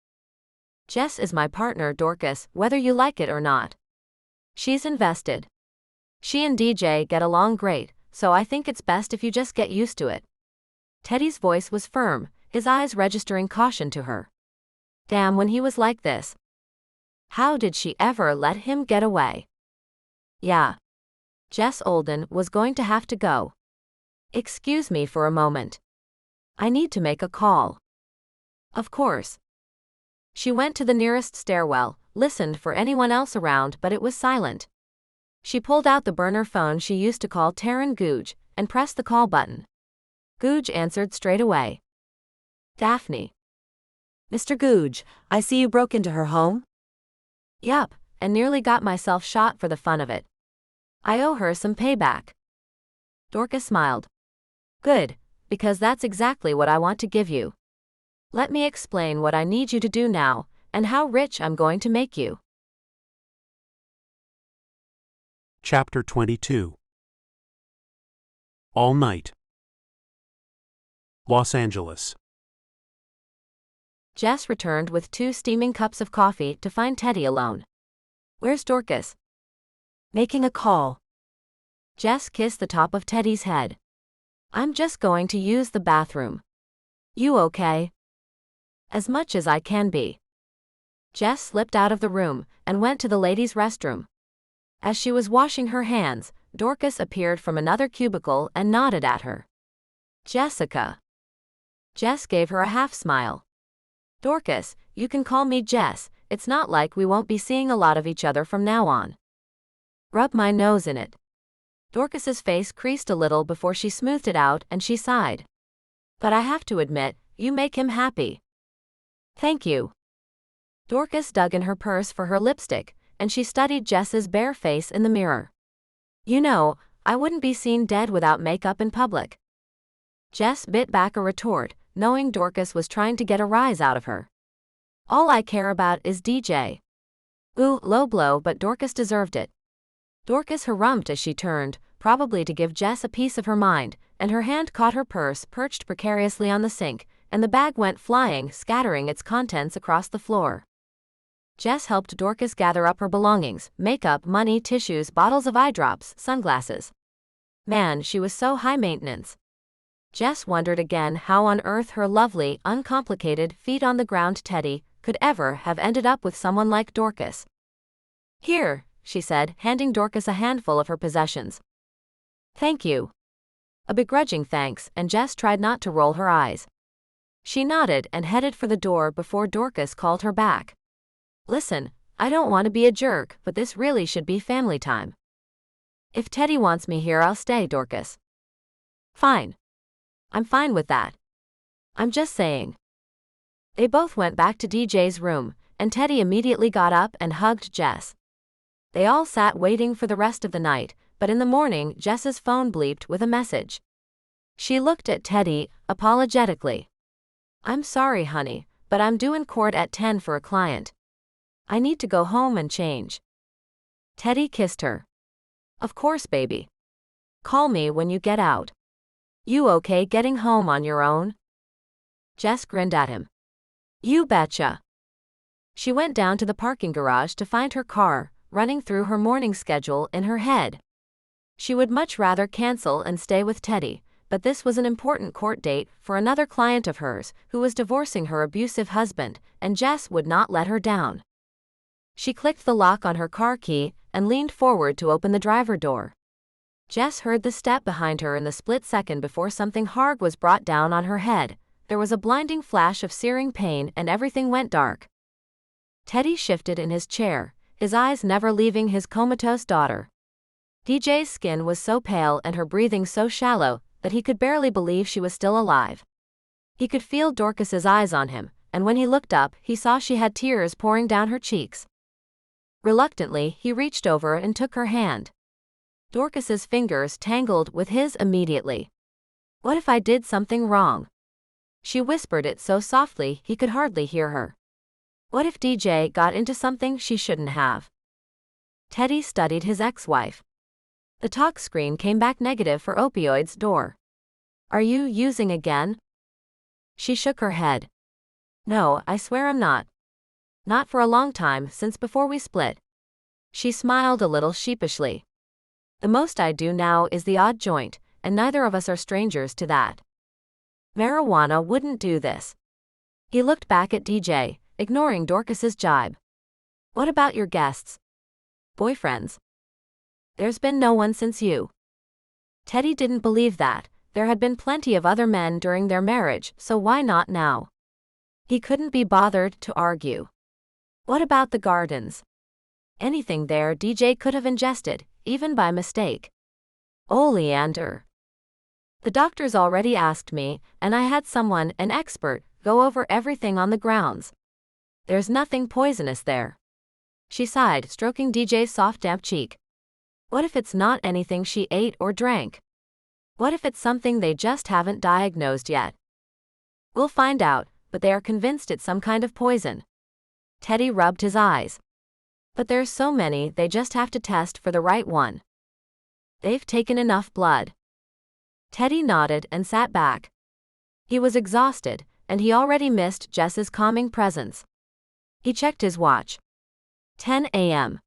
Jess is my partner, Dorcas, whether you like it or not. She's invested. She and DJ get along great, so I think it's best if you just get used to it. Teddy's voice was firm, his eyes registering caution to her. Damn, when he was like this. How did she ever let him get away? Yeah. Jess Olden was going to have to go. Excuse me for a moment. I need to make a call. Of course. She went to the nearest stairwell, listened for anyone else around, but it was silent. She pulled out the burner phone she used to call Taryn Googe, and pressed the call button. Googe answered straight away. Daphne. Mr. Googe, I see you broke into her home? Yup, and nearly got myself shot for the fun of it. I owe her some payback. Dorcas smiled. Good, because that's exactly what I want to give you. Let me explain what I need you to do now, and how rich I'm going to make you. Chapter 22. All Night. Los Angeles. Jess returned with 2 steaming cups of coffee to find Teddy alone. Where's Dorcas? Making a call. Jess kissed the top of Teddy's head. I'm just going to use the bathroom. You okay? As much as I can be. Jess slipped out of the room and went to the ladies' restroom. As she was washing her hands, Dorcas appeared from another cubicle and nodded at her. Jessica. Jess gave her a half-smile. Dorcas, you can call me Jess, it's not like we won't be seeing a lot of each other from now on. Rub my nose in it. Dorcas's face creased a little before she smoothed it out and she sighed. But I have to admit, you make him happy. Thank you. Dorcas dug in her purse for her lipstick, and she studied Jess's bare face in the mirror. You know, I wouldn't be seen dead without makeup in public. Jess bit back a retort, knowing Dorcas was trying to get a rise out of her. All I care about is DJ. Ooh, low blow, but Dorcas deserved it. Dorcas harrumphed as she turned, probably to give Jess a piece of her mind, and her hand caught her purse perched precariously on the sink, and the bag went flying, scattering its contents across the floor. Jess helped Dorcas gather up her belongings, makeup, money, tissues, bottles of eye drops, sunglasses. Man, she was so high maintenance. Jess wondered again how on earth her lovely, uncomplicated, feet-on-the-ground Teddy could ever have ended up with someone like Dorcas. Here, she said, handing Dorcas a handful of her possessions. Thank you. A begrudging thanks, and Jess tried not to roll her eyes. She nodded and headed for the door before Dorcas called her back. Listen, I don't want to be a jerk, but this really should be family time. If Teddy wants me here, I'll stay, Dorcas. Fine. I'm fine with that. I'm just saying. They both went back to DJ's room, and Teddy immediately got up and hugged Jess. They all sat waiting for the rest of the night, but in the morning Jess's phone bleeped with a message. She looked at Teddy, apologetically. I'm sorry, honey, but I'm due in court at 10 for a client. I need to go home and change. Teddy kissed her. Of course, baby. Call me when you get out. You okay getting home on your own? Jess grinned at him. You betcha. She went down to the parking garage to find her car, running through her morning schedule in her head. She would much rather cancel and stay with Teddy, but this was an important court date for another client of hers who was divorcing her abusive husband, and Jess would not let her down. She clicked the lock on her car key and leaned forward to open the driver door. Jess heard the step behind her in the split second before something hard was brought down on her head. There was a blinding flash of searing pain and everything went dark. Teddy shifted in his chair, his eyes never leaving his comatose daughter. DJ's skin was so pale and her breathing so shallow that he could barely believe she was still alive. He could feel Dorcas's eyes on him, and when he looked up, he saw she had tears pouring down her cheeks. Reluctantly, he reached over and took her hand. Dorcas's fingers tangled with his immediately. What if I did something wrong? She whispered it so softly he could hardly hear her. What if DJ got into something she shouldn't have? Teddy studied his ex-wife. The talk screen came back negative for opioids. Door. Are you using again? She shook her head. No, I swear I'm not. Not for a long time, since before we split. She smiled a little sheepishly. The most I do now is the odd joint, and neither of us are strangers to that. Marijuana wouldn't do this. He looked back at DJ, ignoring Dorcas's jibe. What about your guests? Boyfriends? There's been no one since you. Teddy didn't believe that. There had been plenty of other men during their marriage, so why not now? He couldn't be bothered to argue. What about the gardens? Anything there DJ could have ingested, even by mistake. Oleander. The doctors already asked me, and I had someone, an expert, go over everything on the grounds. There's nothing poisonous there. She sighed, stroking DJ's soft damp cheek. What if it's not anything she ate or drank? What if it's something they just haven't diagnosed yet? We'll find out, but they are convinced it's some kind of poison. Teddy rubbed his eyes. But there's so many, they just have to test for the right one. They've taken enough blood. Teddy nodded and sat back. He was exhausted, and he already missed Jess's calming presence. He checked his watch. 10 a.m.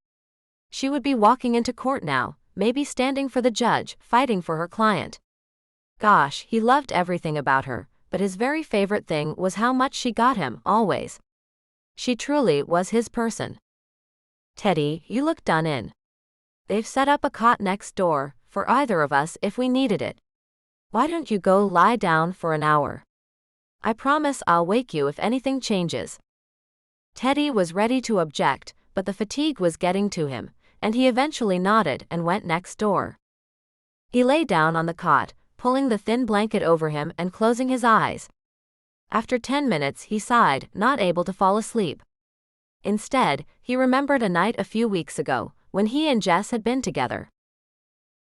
She would be walking into court now, maybe standing for the judge, fighting for her client. Gosh, he loved everything about her, but his very favorite thing was how much she got him, always. She truly was his person. Teddy, you look done in. They've set up a cot next door, for either of us if we needed it. Why don't you go lie down for an hour? I promise I'll wake you if anything changes. Teddy was ready to object, but the fatigue was getting to him, and he eventually nodded and went next door. He lay down on the cot, pulling the thin blanket over him and closing his eyes. After 10 minutes he sighed, not able to fall asleep. Instead, he remembered a night a few weeks ago, when he and Jess had been together.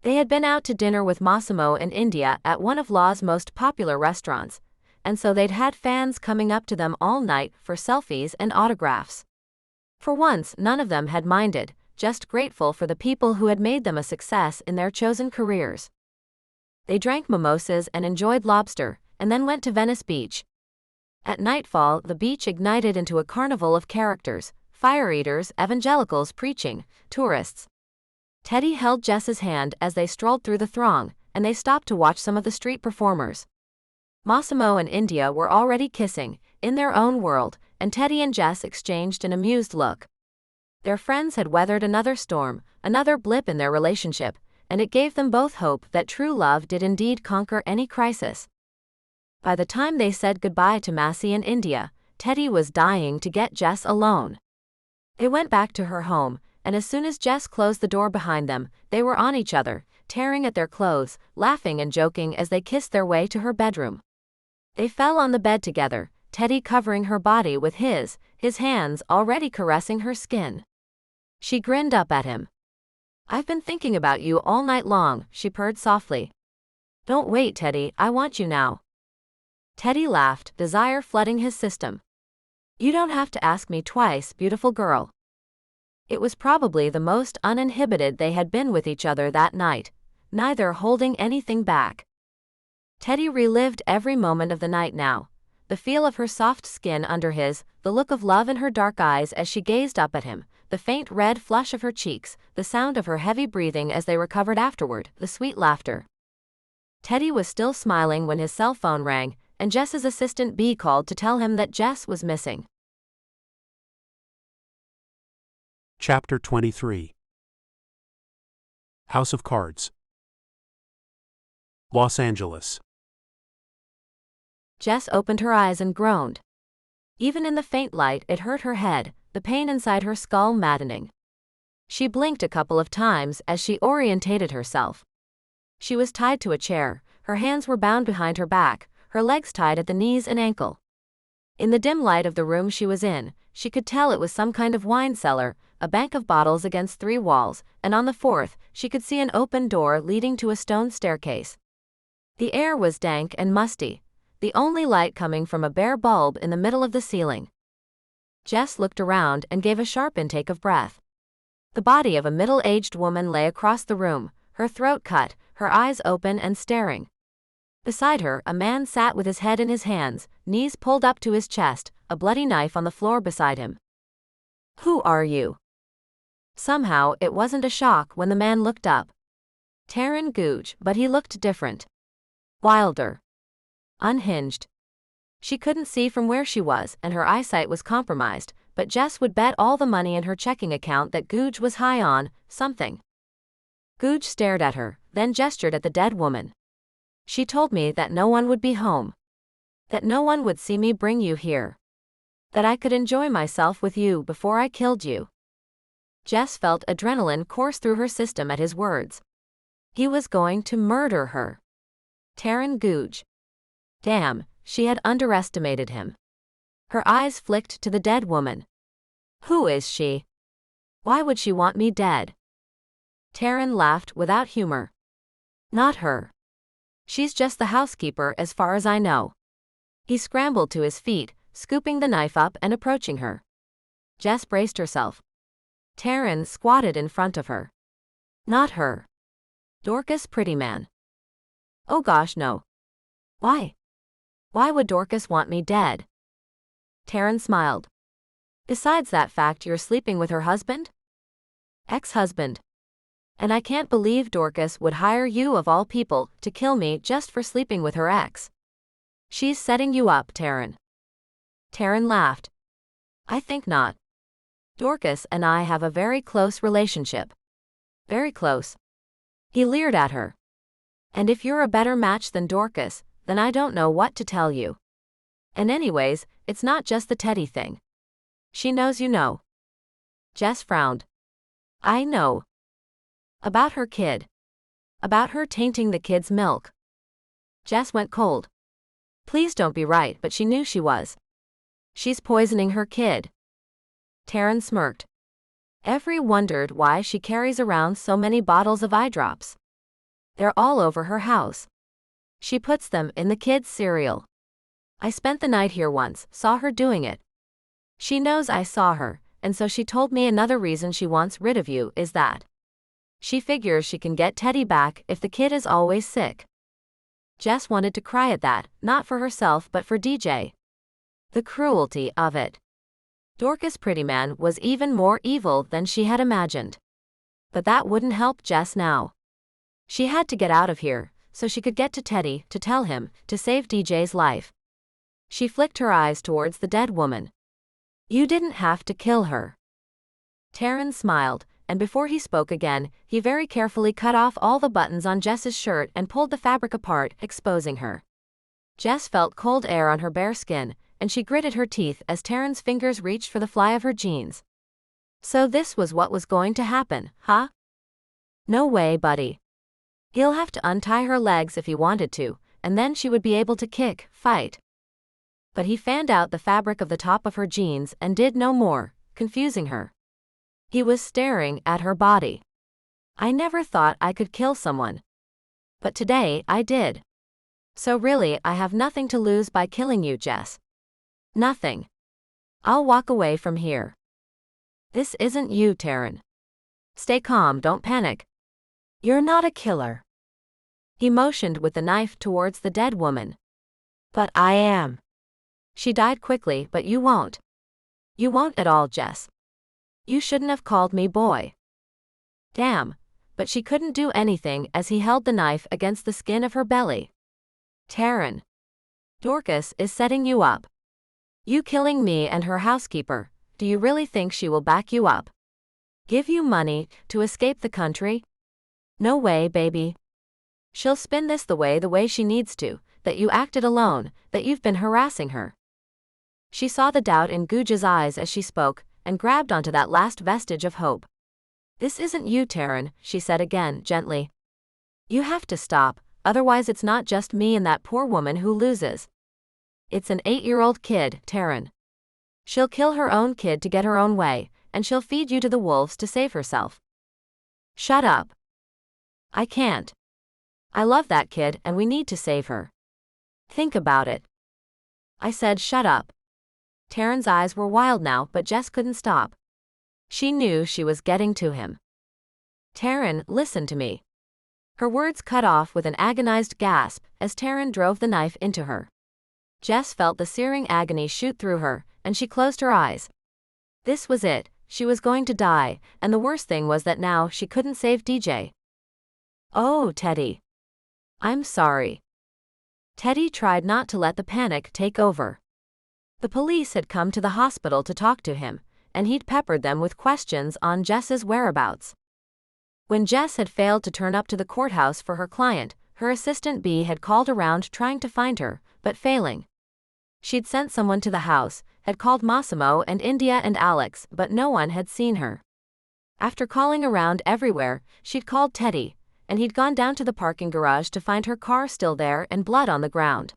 They had been out to dinner with Massimo and India at one of Law's most popular restaurants, and so they'd had fans coming up to them all night for selfies and autographs. For once, none of them had minded, just grateful for the people who had made them a success in their chosen careers. They drank mimosas and enjoyed lobster, and then went to Venice Beach. At nightfall, the beach ignited into a carnival of characters: fire eaters, evangelicals preaching, tourists. Teddy held Jess's hand as they strolled through the throng, and they stopped to watch some of the street performers. Massimo and India were already kissing, in their own world, and Teddy and Jess exchanged an amused look. Their friends had weathered another storm, another blip in their relationship, and it gave them both hope that true love did indeed conquer any crisis. By the time they said goodbye to Massey and India, Teddy was dying to get Jess alone. They went back to her home, and as soon as Jess closed the door behind them, they were on each other, tearing at their clothes, laughing and joking as they kissed their way to her bedroom. They fell on the bed together, Teddy covering her body with his hands already caressing her skin. She grinned up at him. "I've been thinking about you all night long," she purred softly. "Don't wait, Teddy, I want you now." Teddy laughed, desire flooding his system. "You don't have to ask me twice, beautiful girl." It was probably the most uninhibited they had been with each other that night, neither holding anything back. Teddy relived every moment of the night now, the feel of her soft skin under his, the look of love in her dark eyes as she gazed up at him, the faint red flush of her cheeks, the sound of her heavy breathing as they recovered afterward, the sweet laughter. Teddy was still smiling when his cell phone rang, and Jess's assistant B called to tell him that Jess was missing. Chapter 23. House of Cards. Los Angeles. Jess opened her eyes and groaned. Even in the faint light, it hurt her head, the pain inside her skull maddening. She blinked a couple of times as she orientated herself. She was tied to a chair, her hands were bound behind her back, her legs tied at the knees and ankle. In the dim light of the room she was in, she could tell it was some kind of wine cellar, a bank of bottles against 3 walls, and on the 4th, she could see an open door leading to a stone staircase. The air was dank and musty, the only light coming from a bare bulb in the middle of the ceiling. Jess looked around and gave a sharp intake of breath. The body of a middle-aged woman lay across the room, her throat cut, her eyes open and staring. Beside her, a man sat with his head in his hands, knees pulled up to his chest, a bloody knife on the floor beside him. "Who are you?" Somehow, it wasn't a shock when the man looked up. Taryn Googe, but he looked different. Wilder. Unhinged. She couldn't see from where she was, and her eyesight was compromised, but Jess would bet all the money in her checking account that Googe was high on something. Googe stared at her, then gestured at the dead woman. "She told me that no one would be home. That no one would see me bring you here. That I could enjoy myself with you before I killed you." Jess felt adrenaline course through her system at his words. He was going to murder her. Taryn Googe. Damn, she had underestimated him. Her eyes flicked to the dead woman. "Who is she? Why would she want me dead?" Taryn laughed without humor. "Not her. She's just the housekeeper as far as I know." He scrambled to his feet, scooping the knife up and approaching her. Jess braced herself. Taryn squatted in front of her. "Not her. Dorcas Prettyman." "Oh gosh no. Why? Why would Dorcas want me dead?" Taryn smiled. "Besides that fact, you're sleeping with her husband?" "Ex-husband. And I can't believe Dorcas would hire you of all people to kill me just for sleeping with her ex. She's setting you up, Taryn." Taryn laughed. "I think not. Dorcas and I have a very close relationship." "Very close." He leered at her. And if you're a better match than Dorcas, then I don't know what to tell you. And anyways, it's not just the Teddy thing. She knows you know. Jess frowned. I know. About her kid. About her tainting the kid's milk. Jess went cold. Please don't be right, but she knew she was. She's poisoning her kid. Taryn smirked. Every wondered why she carries around so many bottles of eye drops. They're all over her house. She puts them in the kids' cereal. I spent the night here once, saw her doing it. She knows I saw her, and so she told me another reason she wants rid of you is that she figures she can get Teddy back if the kid is always sick. Jess wanted to cry at that, not for herself but for DJ. The cruelty of it. Dorcas Prettyman was even more evil than she had imagined. But that wouldn't help Jess now. She had to get out of here, so she could get to Teddy, to tell him, to save DJ's life. She flicked her eyes towards the dead woman. You didn't have to kill her. Taryn smiled, and before he spoke again, he very carefully cut off all the buttons on Jess's shirt and pulled the fabric apart, exposing her. Jess felt cold air on her bare skin, and she gritted her teeth as Taryn's fingers reached for the fly of her jeans. So this was what was going to happen, huh? No way, buddy. He'll have to untie her legs if he wanted to, and then she would be able to kick, fight. But he fanned out the fabric of the top of her jeans and did no more, confusing her. He was staring at her body. I never thought I could kill someone. But today I did. So really I have nothing to lose by killing you, Jess. Nothing. I'll walk away from here. This isn't you, Taryn. Stay calm, don't panic. You're not a killer. He motioned with the knife towards the dead woman. But I am. She died quickly, but you won't. You won't at all, Jess. You shouldn't have called me boy. Damn, but she couldn't do anything as he held the knife against the skin of her belly. Taryn. Dorcas is setting you up. You killing me and her housekeeper, do you really think she will back you up? Give you money to escape the country? No way, baby. She'll spin this the way she needs to, that you acted alone, that you've been harassing her. She saw the doubt in Guja's eyes as she spoke, and grabbed onto that last vestige of hope. This isn't you, Taryn, she said again, gently. You have to stop, otherwise it's not just me and that poor woman who loses. It's an 8-year-old kid, Taryn. She'll kill her own kid to get her own way, and she'll feed you to the wolves to save herself. Shut up. I can't. I love that kid and we need to save her. Think about it. I said shut up. Taryn's eyes were wild now, but Jess couldn't stop. She knew she was getting to him. Taryn, listen to me. Her words cut off with an agonized gasp as Taryn drove the knife into her. Jess felt the searing agony shoot through her, and she closed her eyes. This was it, she was going to die, and the worst thing was that now she couldn't save DJ. Oh, Teddy. I'm sorry. Teddy tried not to let the panic take over. The police had come to the hospital to talk to him, and he'd peppered them with questions on Jess's whereabouts. When Jess had failed to turn up to the courthouse for her client, her assistant B had called around trying to find her, but failing. She'd sent someone to the house, had called Massimo and India and Alex, but no one had seen her. After calling around everywhere, she'd called Teddy, and he'd gone down to the parking garage to find her car still there and blood on the ground.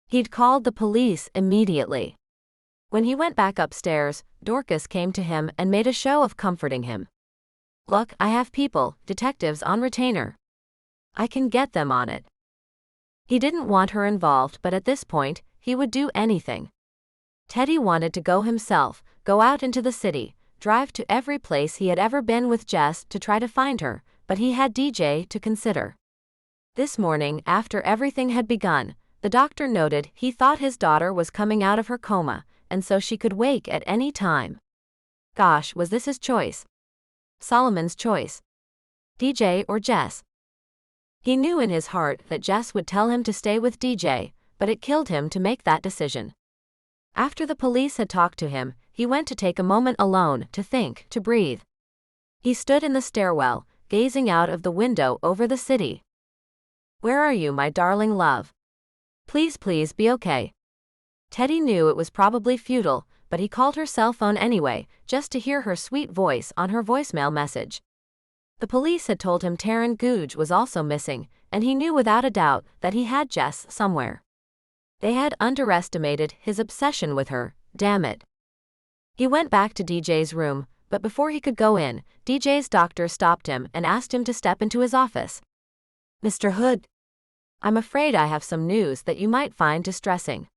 He'd called the police immediately. When he went back upstairs, Dorcas came to him and made a show of comforting him. Look, I have people, detectives on retainer. I can get them on it. He didn't want her involved, but at this point, he would do anything. Teddy wanted to go himself, go out into the city, drive to every place he had ever been with Jess to try to find her, but he had DJ to consider. This morning, after everything had begun, the doctor noted he thought his daughter was coming out of her coma, and so she could wake at any time. Gosh, was this his choice? Solomon's choice. DJ or Jess? He knew in his heart that Jess would tell him to stay with DJ, but it killed him to make that decision. After the police had talked to him, he went to take a moment alone, to think, to breathe. He stood in the stairwell, gazing out of the window over the city. Where are you, my darling love? Please, please be okay. Teddy knew it was probably futile, but he called her cell phone anyway, just to hear her sweet voice on her voicemail message. The police had told him Taryn Googe was also missing, and he knew without a doubt that he had Jess somewhere. They had underestimated his obsession with her, damn it. He went back to DJ's room, but before he could go in, DJ's doctor stopped him and asked him to step into his office. Mr. Hood, I'm afraid I have some news that you might find distressing.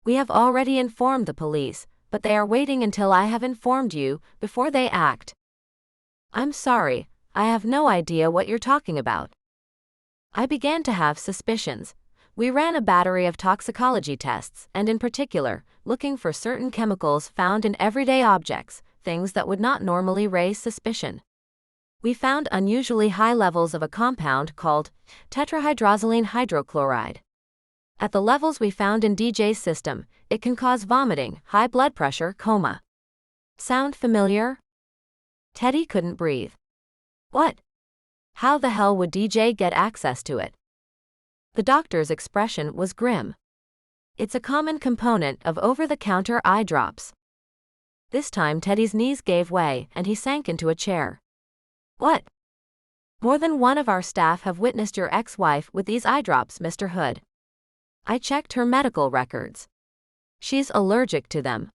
We have already informed the police, but they are waiting until I have informed you before they act. I'm sorry, I have no idea what you're talking about. I began to have suspicions. We ran a battery of toxicology tests, and in particular, looking for certain chemicals found in everyday objects, things that would not normally raise suspicion. We found unusually high levels of a compound called tetrahydroxylene hydrochloride. At the levels we found in DJ's system, it can cause vomiting, high blood pressure, coma. Sound familiar? Teddy couldn't breathe. What? How the hell would DJ get access to it? The doctor's expression was grim. It's a common component of over-the-counter eye drops. This time Teddy's knees gave way and he sank into a chair. What? More than one of our staff have witnessed your ex-wife with these eye drops, Mr. Hood. I checked her medical records. She's allergic to them.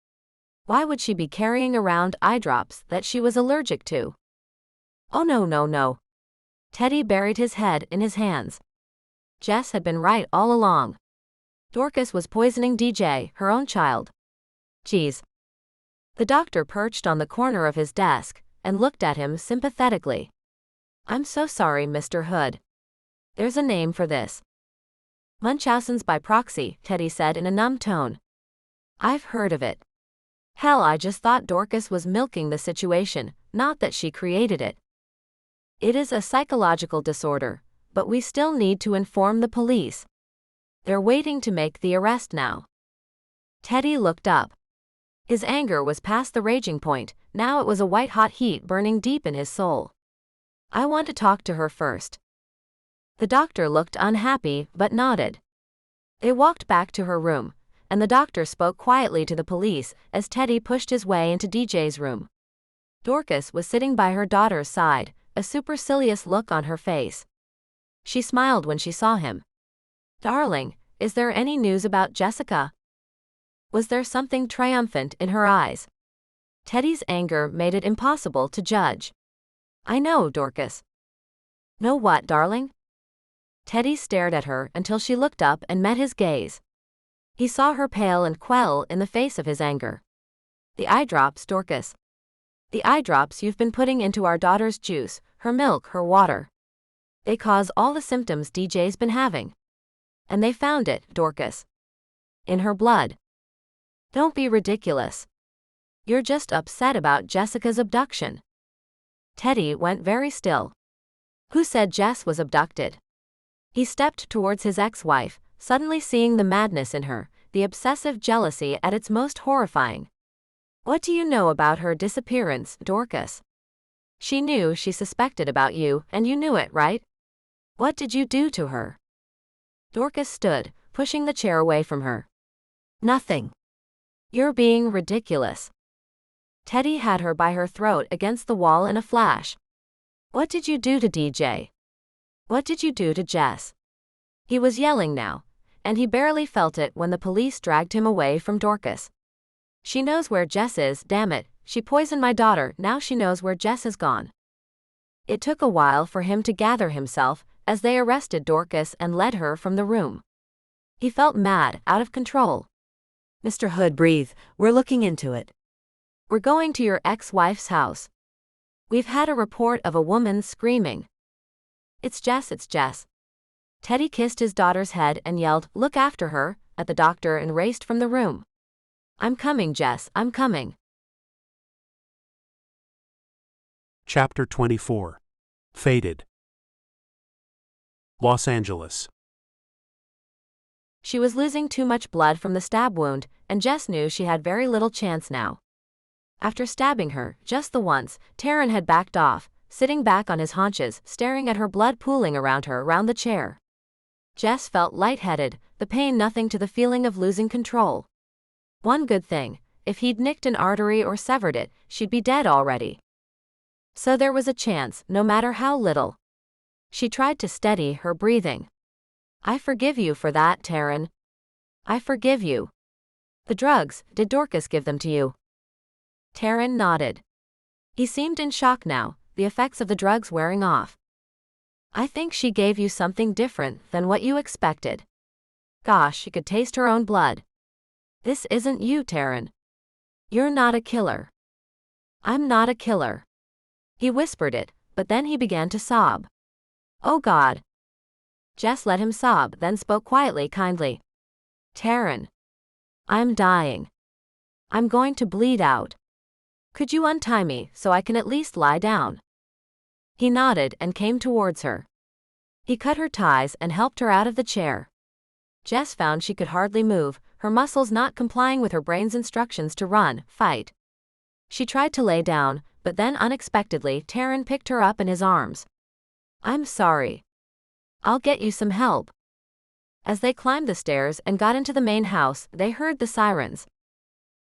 Why would she be carrying around eye drops that she was allergic to? Oh no, no, no. Teddy buried his head in his hands. Jess had been right all along. Dorcas was poisoning DJ, her own child. Geez. The doctor perched on the corner of his desk and looked at him sympathetically. I'm so sorry, Mr. Hood. There's a name for this. Munchausen's by proxy, Teddy said in a numb tone. I've heard of it. Hell, I just thought Dorcas was milking the situation, not that she created it. It is a psychological disorder, but we still need to inform the police. They're waiting to make the arrest now. Teddy looked up. His anger was past the raging point, now it was a white-hot heat burning deep in his soul. I want to talk to her first. The doctor looked unhappy, but nodded. They walked back to her room, and the doctor spoke quietly to the police as Teddy pushed his way into DJ's room. Dorcas was sitting by her daughter's side, a supercilious look on her face. She smiled when she saw him. Darling, is there any news about Jessica? Was there something triumphant in her eyes? Teddy's anger made it impossible to judge. I know, Dorcas. Know what, darling? Teddy stared at her until she looked up and met his gaze. He saw her pale and quell in the face of his anger. The eye drops, Dorcas. The eye drops you've been putting into our daughter's juice, her milk, her water. They cause all the symptoms DJ's been having. And they found it, Dorcas. In her blood. Don't be ridiculous. You're just upset about Jessica's abduction. Teddy went very still. Who said Jess was abducted? He stepped towards his ex-wife, suddenly seeing the madness in her, the obsessive jealousy at its most horrifying. What do you know about her disappearance, Dorcas? She knew she suspected about you, and you knew it, right? What did you do to her? Dorcas stood, pushing the chair away from her. Nothing. You're being ridiculous. Teddy had her by her throat against the wall in a flash. What did you do to DJ? What did you do to Jess? He was yelling now, and he barely felt it when the police dragged him away from Dorcas. She knows where Jess is, damn it, she poisoned my daughter, now she knows where Jess is gone. It took a while for him to gather himself as they arrested Dorcas and led her from the room. He felt mad, out of control. Mr. Hood, breathe, we're looking into it. We're going to your ex-wife's house. We've had a report of a woman screaming. It's Jess, it's Jess. Teddy kissed his daughter's head and yelled, look after her, at the doctor and raced from the room. I'm coming, Jess, I'm coming. Chapter 24. Faded. Los Angeles. She was losing too much blood from the stab wound, and Jess knew she had very little chance now. After stabbing her, just the once, Taryn had backed off, sitting back on his haunches, staring at her, blood pooling around her around the chair. Jess felt lightheaded, the pain nothing to the feeling of losing control. One good thing, if he'd nicked an artery or severed it, she'd be dead already. So there was a chance, no matter how little. She tried to steady her breathing. I forgive you for that, Taryn. I forgive you. The drugs, did Dorcas give them to you? Taryn nodded. He seemed in shock now, the effects of the drugs wearing off. I think she gave you something different than what you expected. Gosh, she could taste her own blood. This isn't you, Taryn. You're not a killer. I'm not a killer. He whispered it, but then he began to sob. Oh God. Jess let him sob, then spoke quietly, kindly. Taryn. I'm dying. I'm going to bleed out. Could you untie me so I can at least lie down? He nodded and came towards her. He cut her ties and helped her out of the chair. Jess found she could hardly move, her muscles not complying with her brain's instructions to run, fight. She tried to lay down, but then unexpectedly Taryn picked her up in his arms. I'm sorry. I'll get you some help. As they climbed the stairs and got into the main house, they heard the sirens.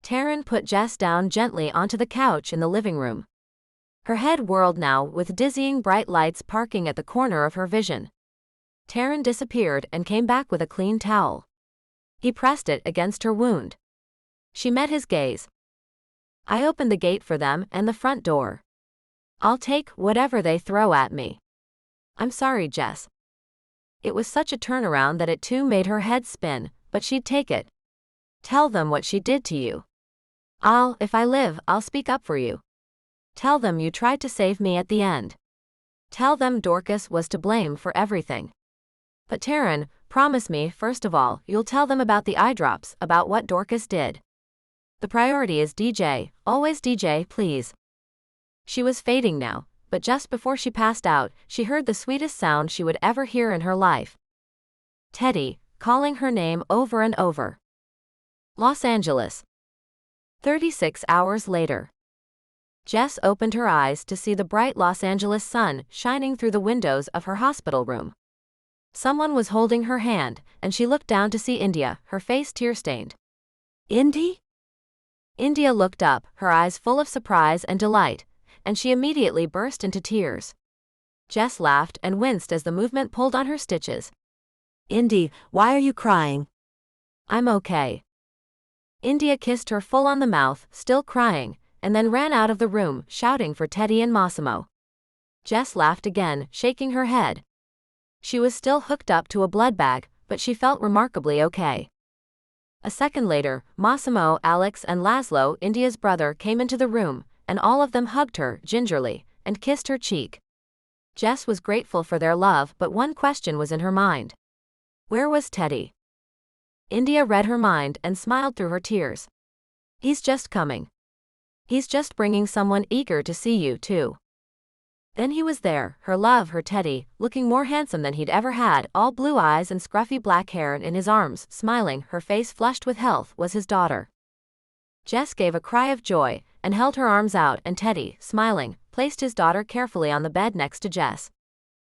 Taryn put Jess down gently onto the couch in the living room. Her head whirled now, with dizzying bright lights parking at the corner of her vision. Taryn disappeared and came back with a clean towel. He pressed it against her wound. She met his gaze. I opened the gate for them and the front door. I'll take whatever they throw at me. I'm sorry, Jess. It was such a turnaround that it too made her head spin, but she'd take it. Tell them what she did to you. If I live, I'll speak up for you. Tell them you tried to save me at the end. Tell them Dorcas was to blame for everything. But Taryn, promise me first of all, you'll tell them about the eye drops, about what Dorcas did. The priority is DJ, always DJ, please. She was fading now, but just before she passed out, she heard the sweetest sound she would ever hear in her life. Teddy, calling her name over and over. Los Angeles. 36 hours later. Jess opened her eyes to see the bright Los Angeles sun shining through the windows of her hospital room. Someone was holding her hand, and she looked down to see India, her face tear-stained. Indy? India looked up, her eyes full of surprise and delight, and she immediately burst into tears. Jess laughed and winced as the movement pulled on her stitches. Indy, why are you crying? I'm okay. India kissed her full on the mouth, still crying, and then ran out of the room, shouting for Teddy and Massimo. Jess laughed again, shaking her head. She was still hooked up to a blood bag, but she felt remarkably okay. A second later, Massimo, Alex, and Laszlo, India's brother, came into the room, and all of them hugged her, gingerly, and kissed her cheek. Jess was grateful for their love, but one question was in her mind. Where was Teddy? India read her mind and smiled through her tears. He's just coming. He's just bringing someone eager to see you, too. Then he was there, her love, her Teddy, looking more handsome than he'd ever had, all blue eyes and scruffy black hair, and in his arms, smiling, her face flushed with health, was his daughter. Jess gave a cry of joy, and held her arms out, and Teddy, smiling, placed his daughter carefully on the bed next to Jess.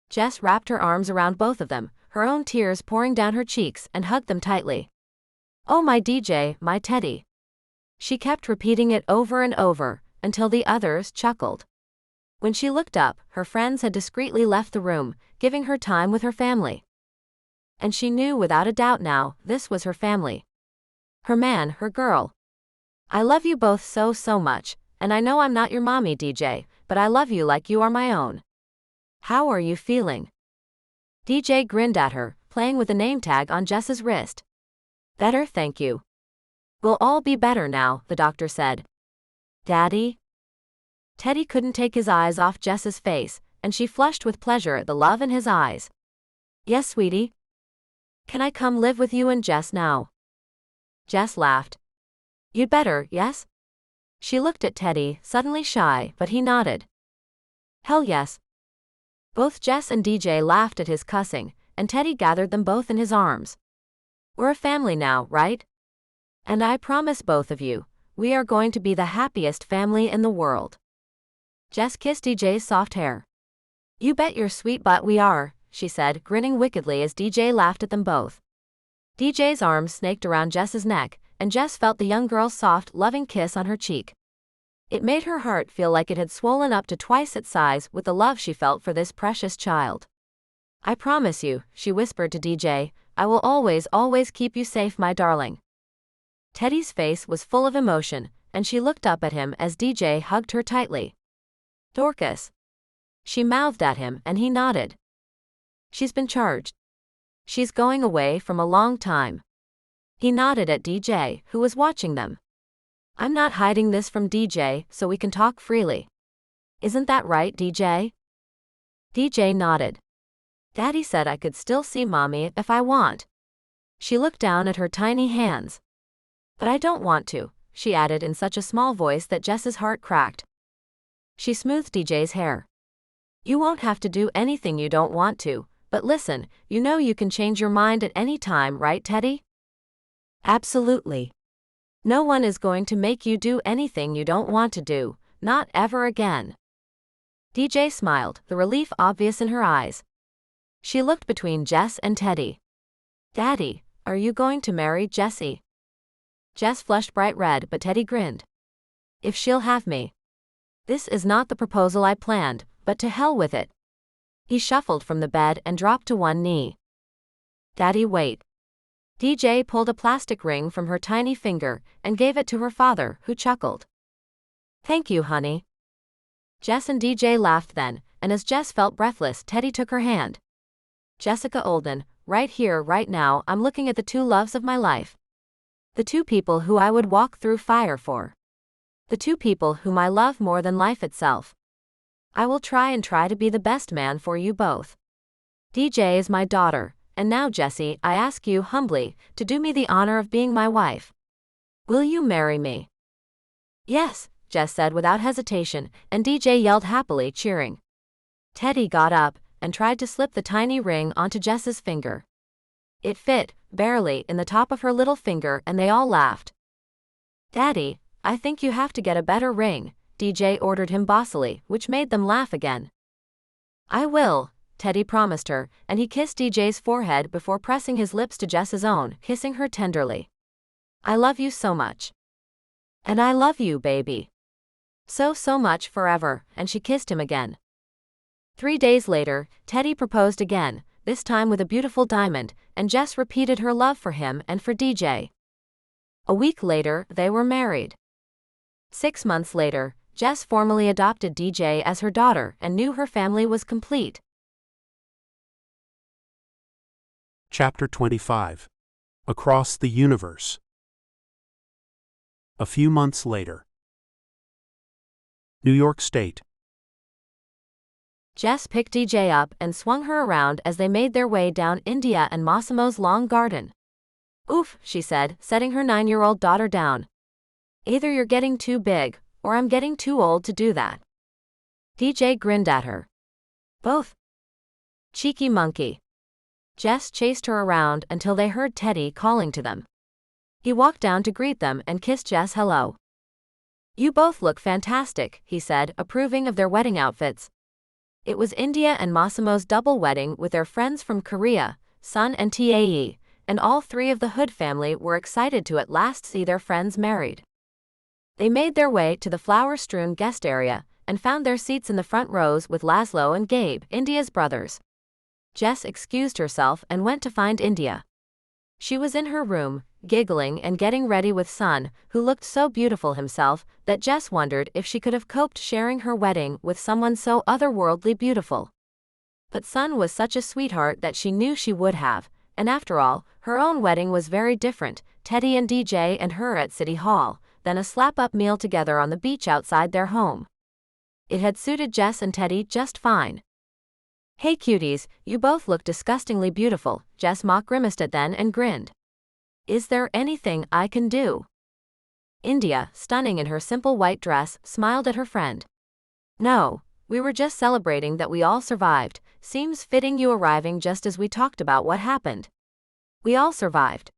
Jess wrapped her arms around both of them, her own tears pouring down her cheeks, and hugged them tightly. Oh my DJ, my Teddy. She kept repeating it over and over, until the others chuckled. When she looked up, her friends had discreetly left the room, giving her time with her family. And she knew without a doubt now, this was her family. Her man, her girl. I love you both so much, and I know I'm not your mommy, DJ, but I love you like you are my own. How are you feeling? DJ grinned at her, playing with the name tag on Jess's wrist. Better, thank you. We'll all be better now, the doctor said. Daddy? Teddy couldn't take his eyes off Jess's face, and she flushed with pleasure at the love in his eyes. Yes, sweetie. Can I come live with you and Jess now? Jess laughed. You'd better, yes? She looked at Teddy, suddenly shy, but he nodded. Hell yes. Both Jess and DJ laughed at his cussing, and Teddy gathered them both in his arms. We're a family now, right? And I promise both of you, we are going to be the happiest family in the world. Jess kissed DJ's soft hair. You bet your sweet butt we are, she said, grinning wickedly as DJ laughed at them both. DJ's arms snaked around Jess's neck, and Jess felt the young girl's soft, loving kiss on her cheek. It made her heart feel like it had swollen up to twice its size with the love she felt for this precious child. "I promise you," she whispered to DJ, "I will always, always keep you safe, my darling." Teddy's face was full of emotion, and she looked up at him as DJ hugged her tightly. "Dorcas." She mouthed at him, and he nodded. "She's been charged. She's going away from a long time." He nodded at DJ, who was watching them. "I'm not hiding this from DJ, so we can talk freely. Isn't that right, DJ?" DJ nodded. "Daddy said I could still see Mommy if I want." She looked down at her tiny hands. "But I don't want to," she added in such a small voice that Jess's heart cracked. She smoothed DJ's hair. "You won't have to do anything you don't want to, but listen, you know you can change your mind at any time, right, Teddy?" "Absolutely. No one is going to make you do anything you don't want to do, not ever again." DJ smiled, the relief obvious in her eyes. She looked between Jess and Teddy. "Daddy, are you going to marry Jessie?" Jess flushed bright red, but Teddy grinned. "If she'll have me. This is not the proposal I planned, but to hell with it." He shuffled from the bed and dropped to one knee. "Daddy, wait." DJ pulled a plastic ring from her tiny finger and gave it to her father, who chuckled. "Thank you, honey." Jess and DJ laughed then, and as Jess felt breathless, Teddy took her hand. "Jessica Olden, right here, right now, I'm looking at the two loves of my life. The two people who I would walk through fire for. The two people whom I love more than life itself. I will try to be the best man for you both. DJ is my daughter, and now, Jessie, I ask you humbly to do me the honor of being my wife. Will you marry me?" "Yes," Jess said without hesitation, and DJ yelled happily, cheering. Teddy got up and tried to slip the tiny ring onto Jess's finger. It fit, barely, in the top of her little finger, and they all laughed. "Daddy, I think you have to get a better ring," DJ ordered him bossily, which made them laugh again. "I will," Teddy promised her, and he kissed DJ's forehead before pressing his lips to Jess's own, kissing her tenderly. "I love you so much." "And I love you, baby. So much forever," and she kissed him again. 3 days later, Teddy proposed again, this time with a beautiful diamond, and Jess repeated her love for him and for DJ. A week later, they were married. 6 months later, Jess formally adopted DJ as her daughter and knew her family was complete. Chapter 25. Across the Universe. A few months later. New York State. Jess picked DJ up and swung her around as they made their way down India and Massimo's long garden. "Oof," she said, setting her 9-year-old daughter down. "Either you're getting too big, or I'm getting too old to do that." DJ grinned at her. "Both." "Cheeky monkey." Jess chased her around until they heard Teddy calling to them. He walked down to greet them and kissed Jess hello. "You both look fantastic," he said, approving of their wedding outfits. It was India and Massimo's double wedding with their friends from Korea, Sun and Tae, and all three of the Hood family were excited to at last see their friends married. They made their way to the flower-strewn guest area and found their seats in the front rows with Laszlo and Gabe, India's brothers. Jess excused herself and went to find India. She was in her room, giggling and getting ready with Sun, who looked so beautiful himself that Jess wondered if she could have coped sharing her wedding with someone so otherworldly beautiful. But Sun was such a sweetheart that she knew she would have, and after all, her own wedding was very different, Teddy and DJ and her at City Hall, than a slap-up meal together on the beach outside their home. It had suited Jess and Teddy just fine. "Hey cuties, you both look disgustingly beautiful," Jess mock grimaced at them and grinned. "Is there anything I can do?" India, stunning in her simple white dress, smiled at her friend. "No, we were just celebrating that we all survived. Seems fitting you arriving just as we talked about what happened. We all survived."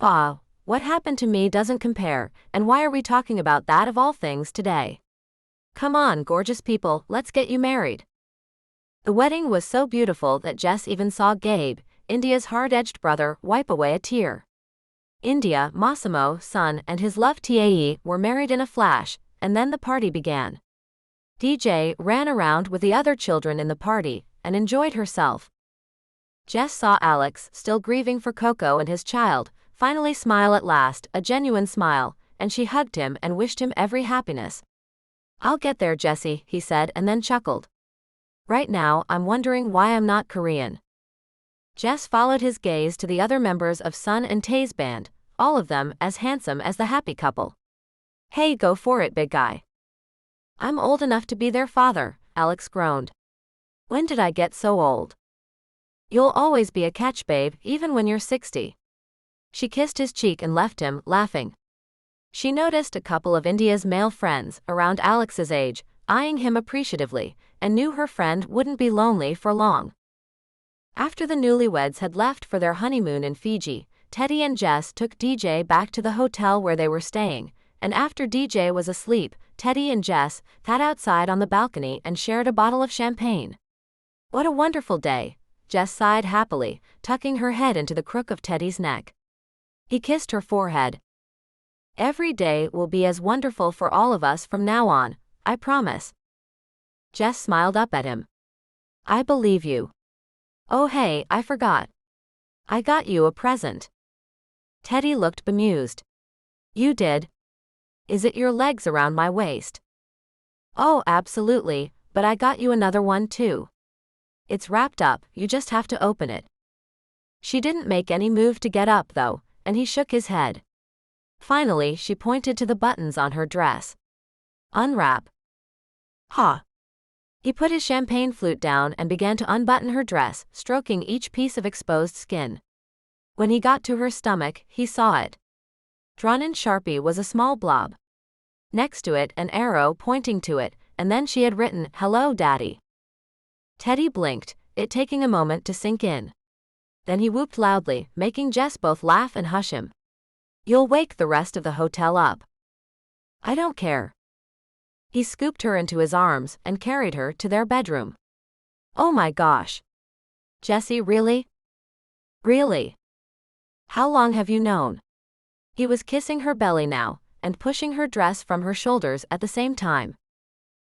"Ah, what happened to me doesn't compare, and why are we talking about that of all things today? Come on, gorgeous people, let's get you married." The wedding was so beautiful that Jess even saw Gabe, India's hard-edged brother, wipe away a tear. India, Massimo's son, and his love Tae were married in a flash, and then the party began. DJ ran around with the other children in the party and enjoyed herself. Jess saw Alex, still grieving for Coco and his child, finally smile at last, a genuine smile, and she hugged him and wished him every happiness. "I'll get there, Jessie," he said and then chuckled. "Right now, I'm wondering why I'm not Korean." Jess followed his gaze to the other members of Sun and Tae's band, all of them as handsome as the happy couple. "Hey, go for it, big guy." "I'm old enough to be their father," Alex groaned. "When did I get so old?" "You'll always be a catch babe, even when you're 60. She kissed his cheek and left him, laughing. She noticed a couple of India's male friends, around Alex's age, eyeing him appreciatively, and knew her friend wouldn't be lonely for long. After the newlyweds had left for their honeymoon in Fiji, Teddy and Jess took DJ back to the hotel where they were staying, and after DJ was asleep, Teddy and Jess sat outside on the balcony and shared a bottle of champagne. "What a wonderful day," Jess sighed happily, tucking her head into the crook of Teddy's neck. He kissed her forehead. "Every day will be as wonderful for all of us from now on, I promise." Jess smiled up at him. "I believe you. Oh hey, I forgot. I got you a present." Teddy looked bemused. "You did? Is it your legs around my waist?" "Oh, absolutely, but I got you another one too. It's wrapped up, you just have to open it." She didn't make any move to get up though, and he shook his head. Finally, she pointed to the buttons on her dress. "Unwrap." "Ha." He put his champagne flute down and began to unbutton her dress, stroking each piece of exposed skin. When he got to her stomach, he saw it. Drawn in Sharpie was a small blob. Next to it, an arrow pointing to it, and then she had written, "Hello, Daddy." Teddy blinked, it taking a moment to sink in. Then he whooped loudly, making Jess both laugh and hush him. "You'll wake the rest of the hotel up." "I don't care." He scooped her into his arms and carried her to their bedroom. "Oh my gosh. Jessie, really? Really? How long have you known?" He was kissing her belly now, and pushing her dress from her shoulders at the same time.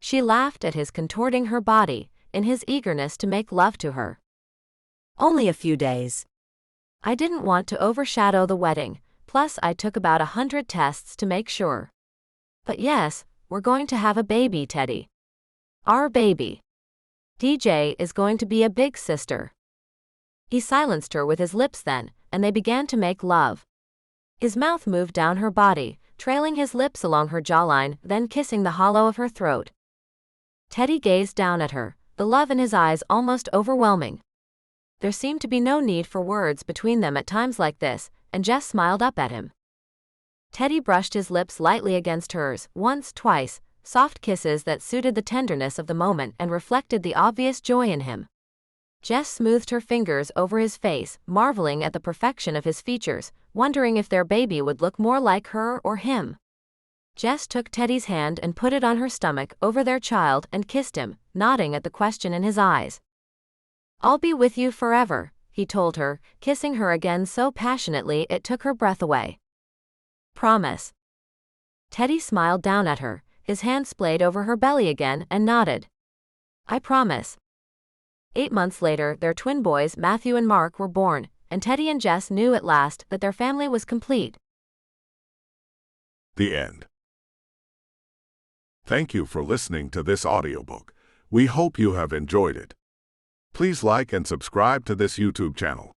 She laughed at his contorting her body, in his eagerness to make love to her. Only a few days. "I didn't want to overshadow the wedding, plus I took about 100 tests to make sure. But yes, we're going to have a baby, Teddy. Our baby. DJ is going to be a big sister." He silenced her with his lips then, and they began to make love. His mouth moved down her body, trailing his lips along her jawline, then kissing the hollow of her throat. Teddy gazed down at her, the love in his eyes almost overwhelming. There seemed to be no need for words between them at times like this, and Jess smiled up at him. Teddy brushed his lips lightly against hers, once, twice, soft kisses that suited the tenderness of the moment and reflected the obvious joy in him. Jess smoothed her fingers over his face, marveling at the perfection of his features, wondering if their baby would look more like her or him. Jess took Teddy's hand and put it on her stomach over their child and kissed him, nodding at the question in his eyes. "I'll be with you forever," he told her, kissing her again so passionately it took her breath away. "Promise." Teddy smiled down at her, his hand splayed over her belly again, and nodded. "I promise." 8 months later, their twin boys Matthew and Mark were born, and Teddy and Jess knew at last that their family was complete. The end. Thank you for listening to this audiobook. We hope you have enjoyed it. Please like and subscribe to this YouTube channel.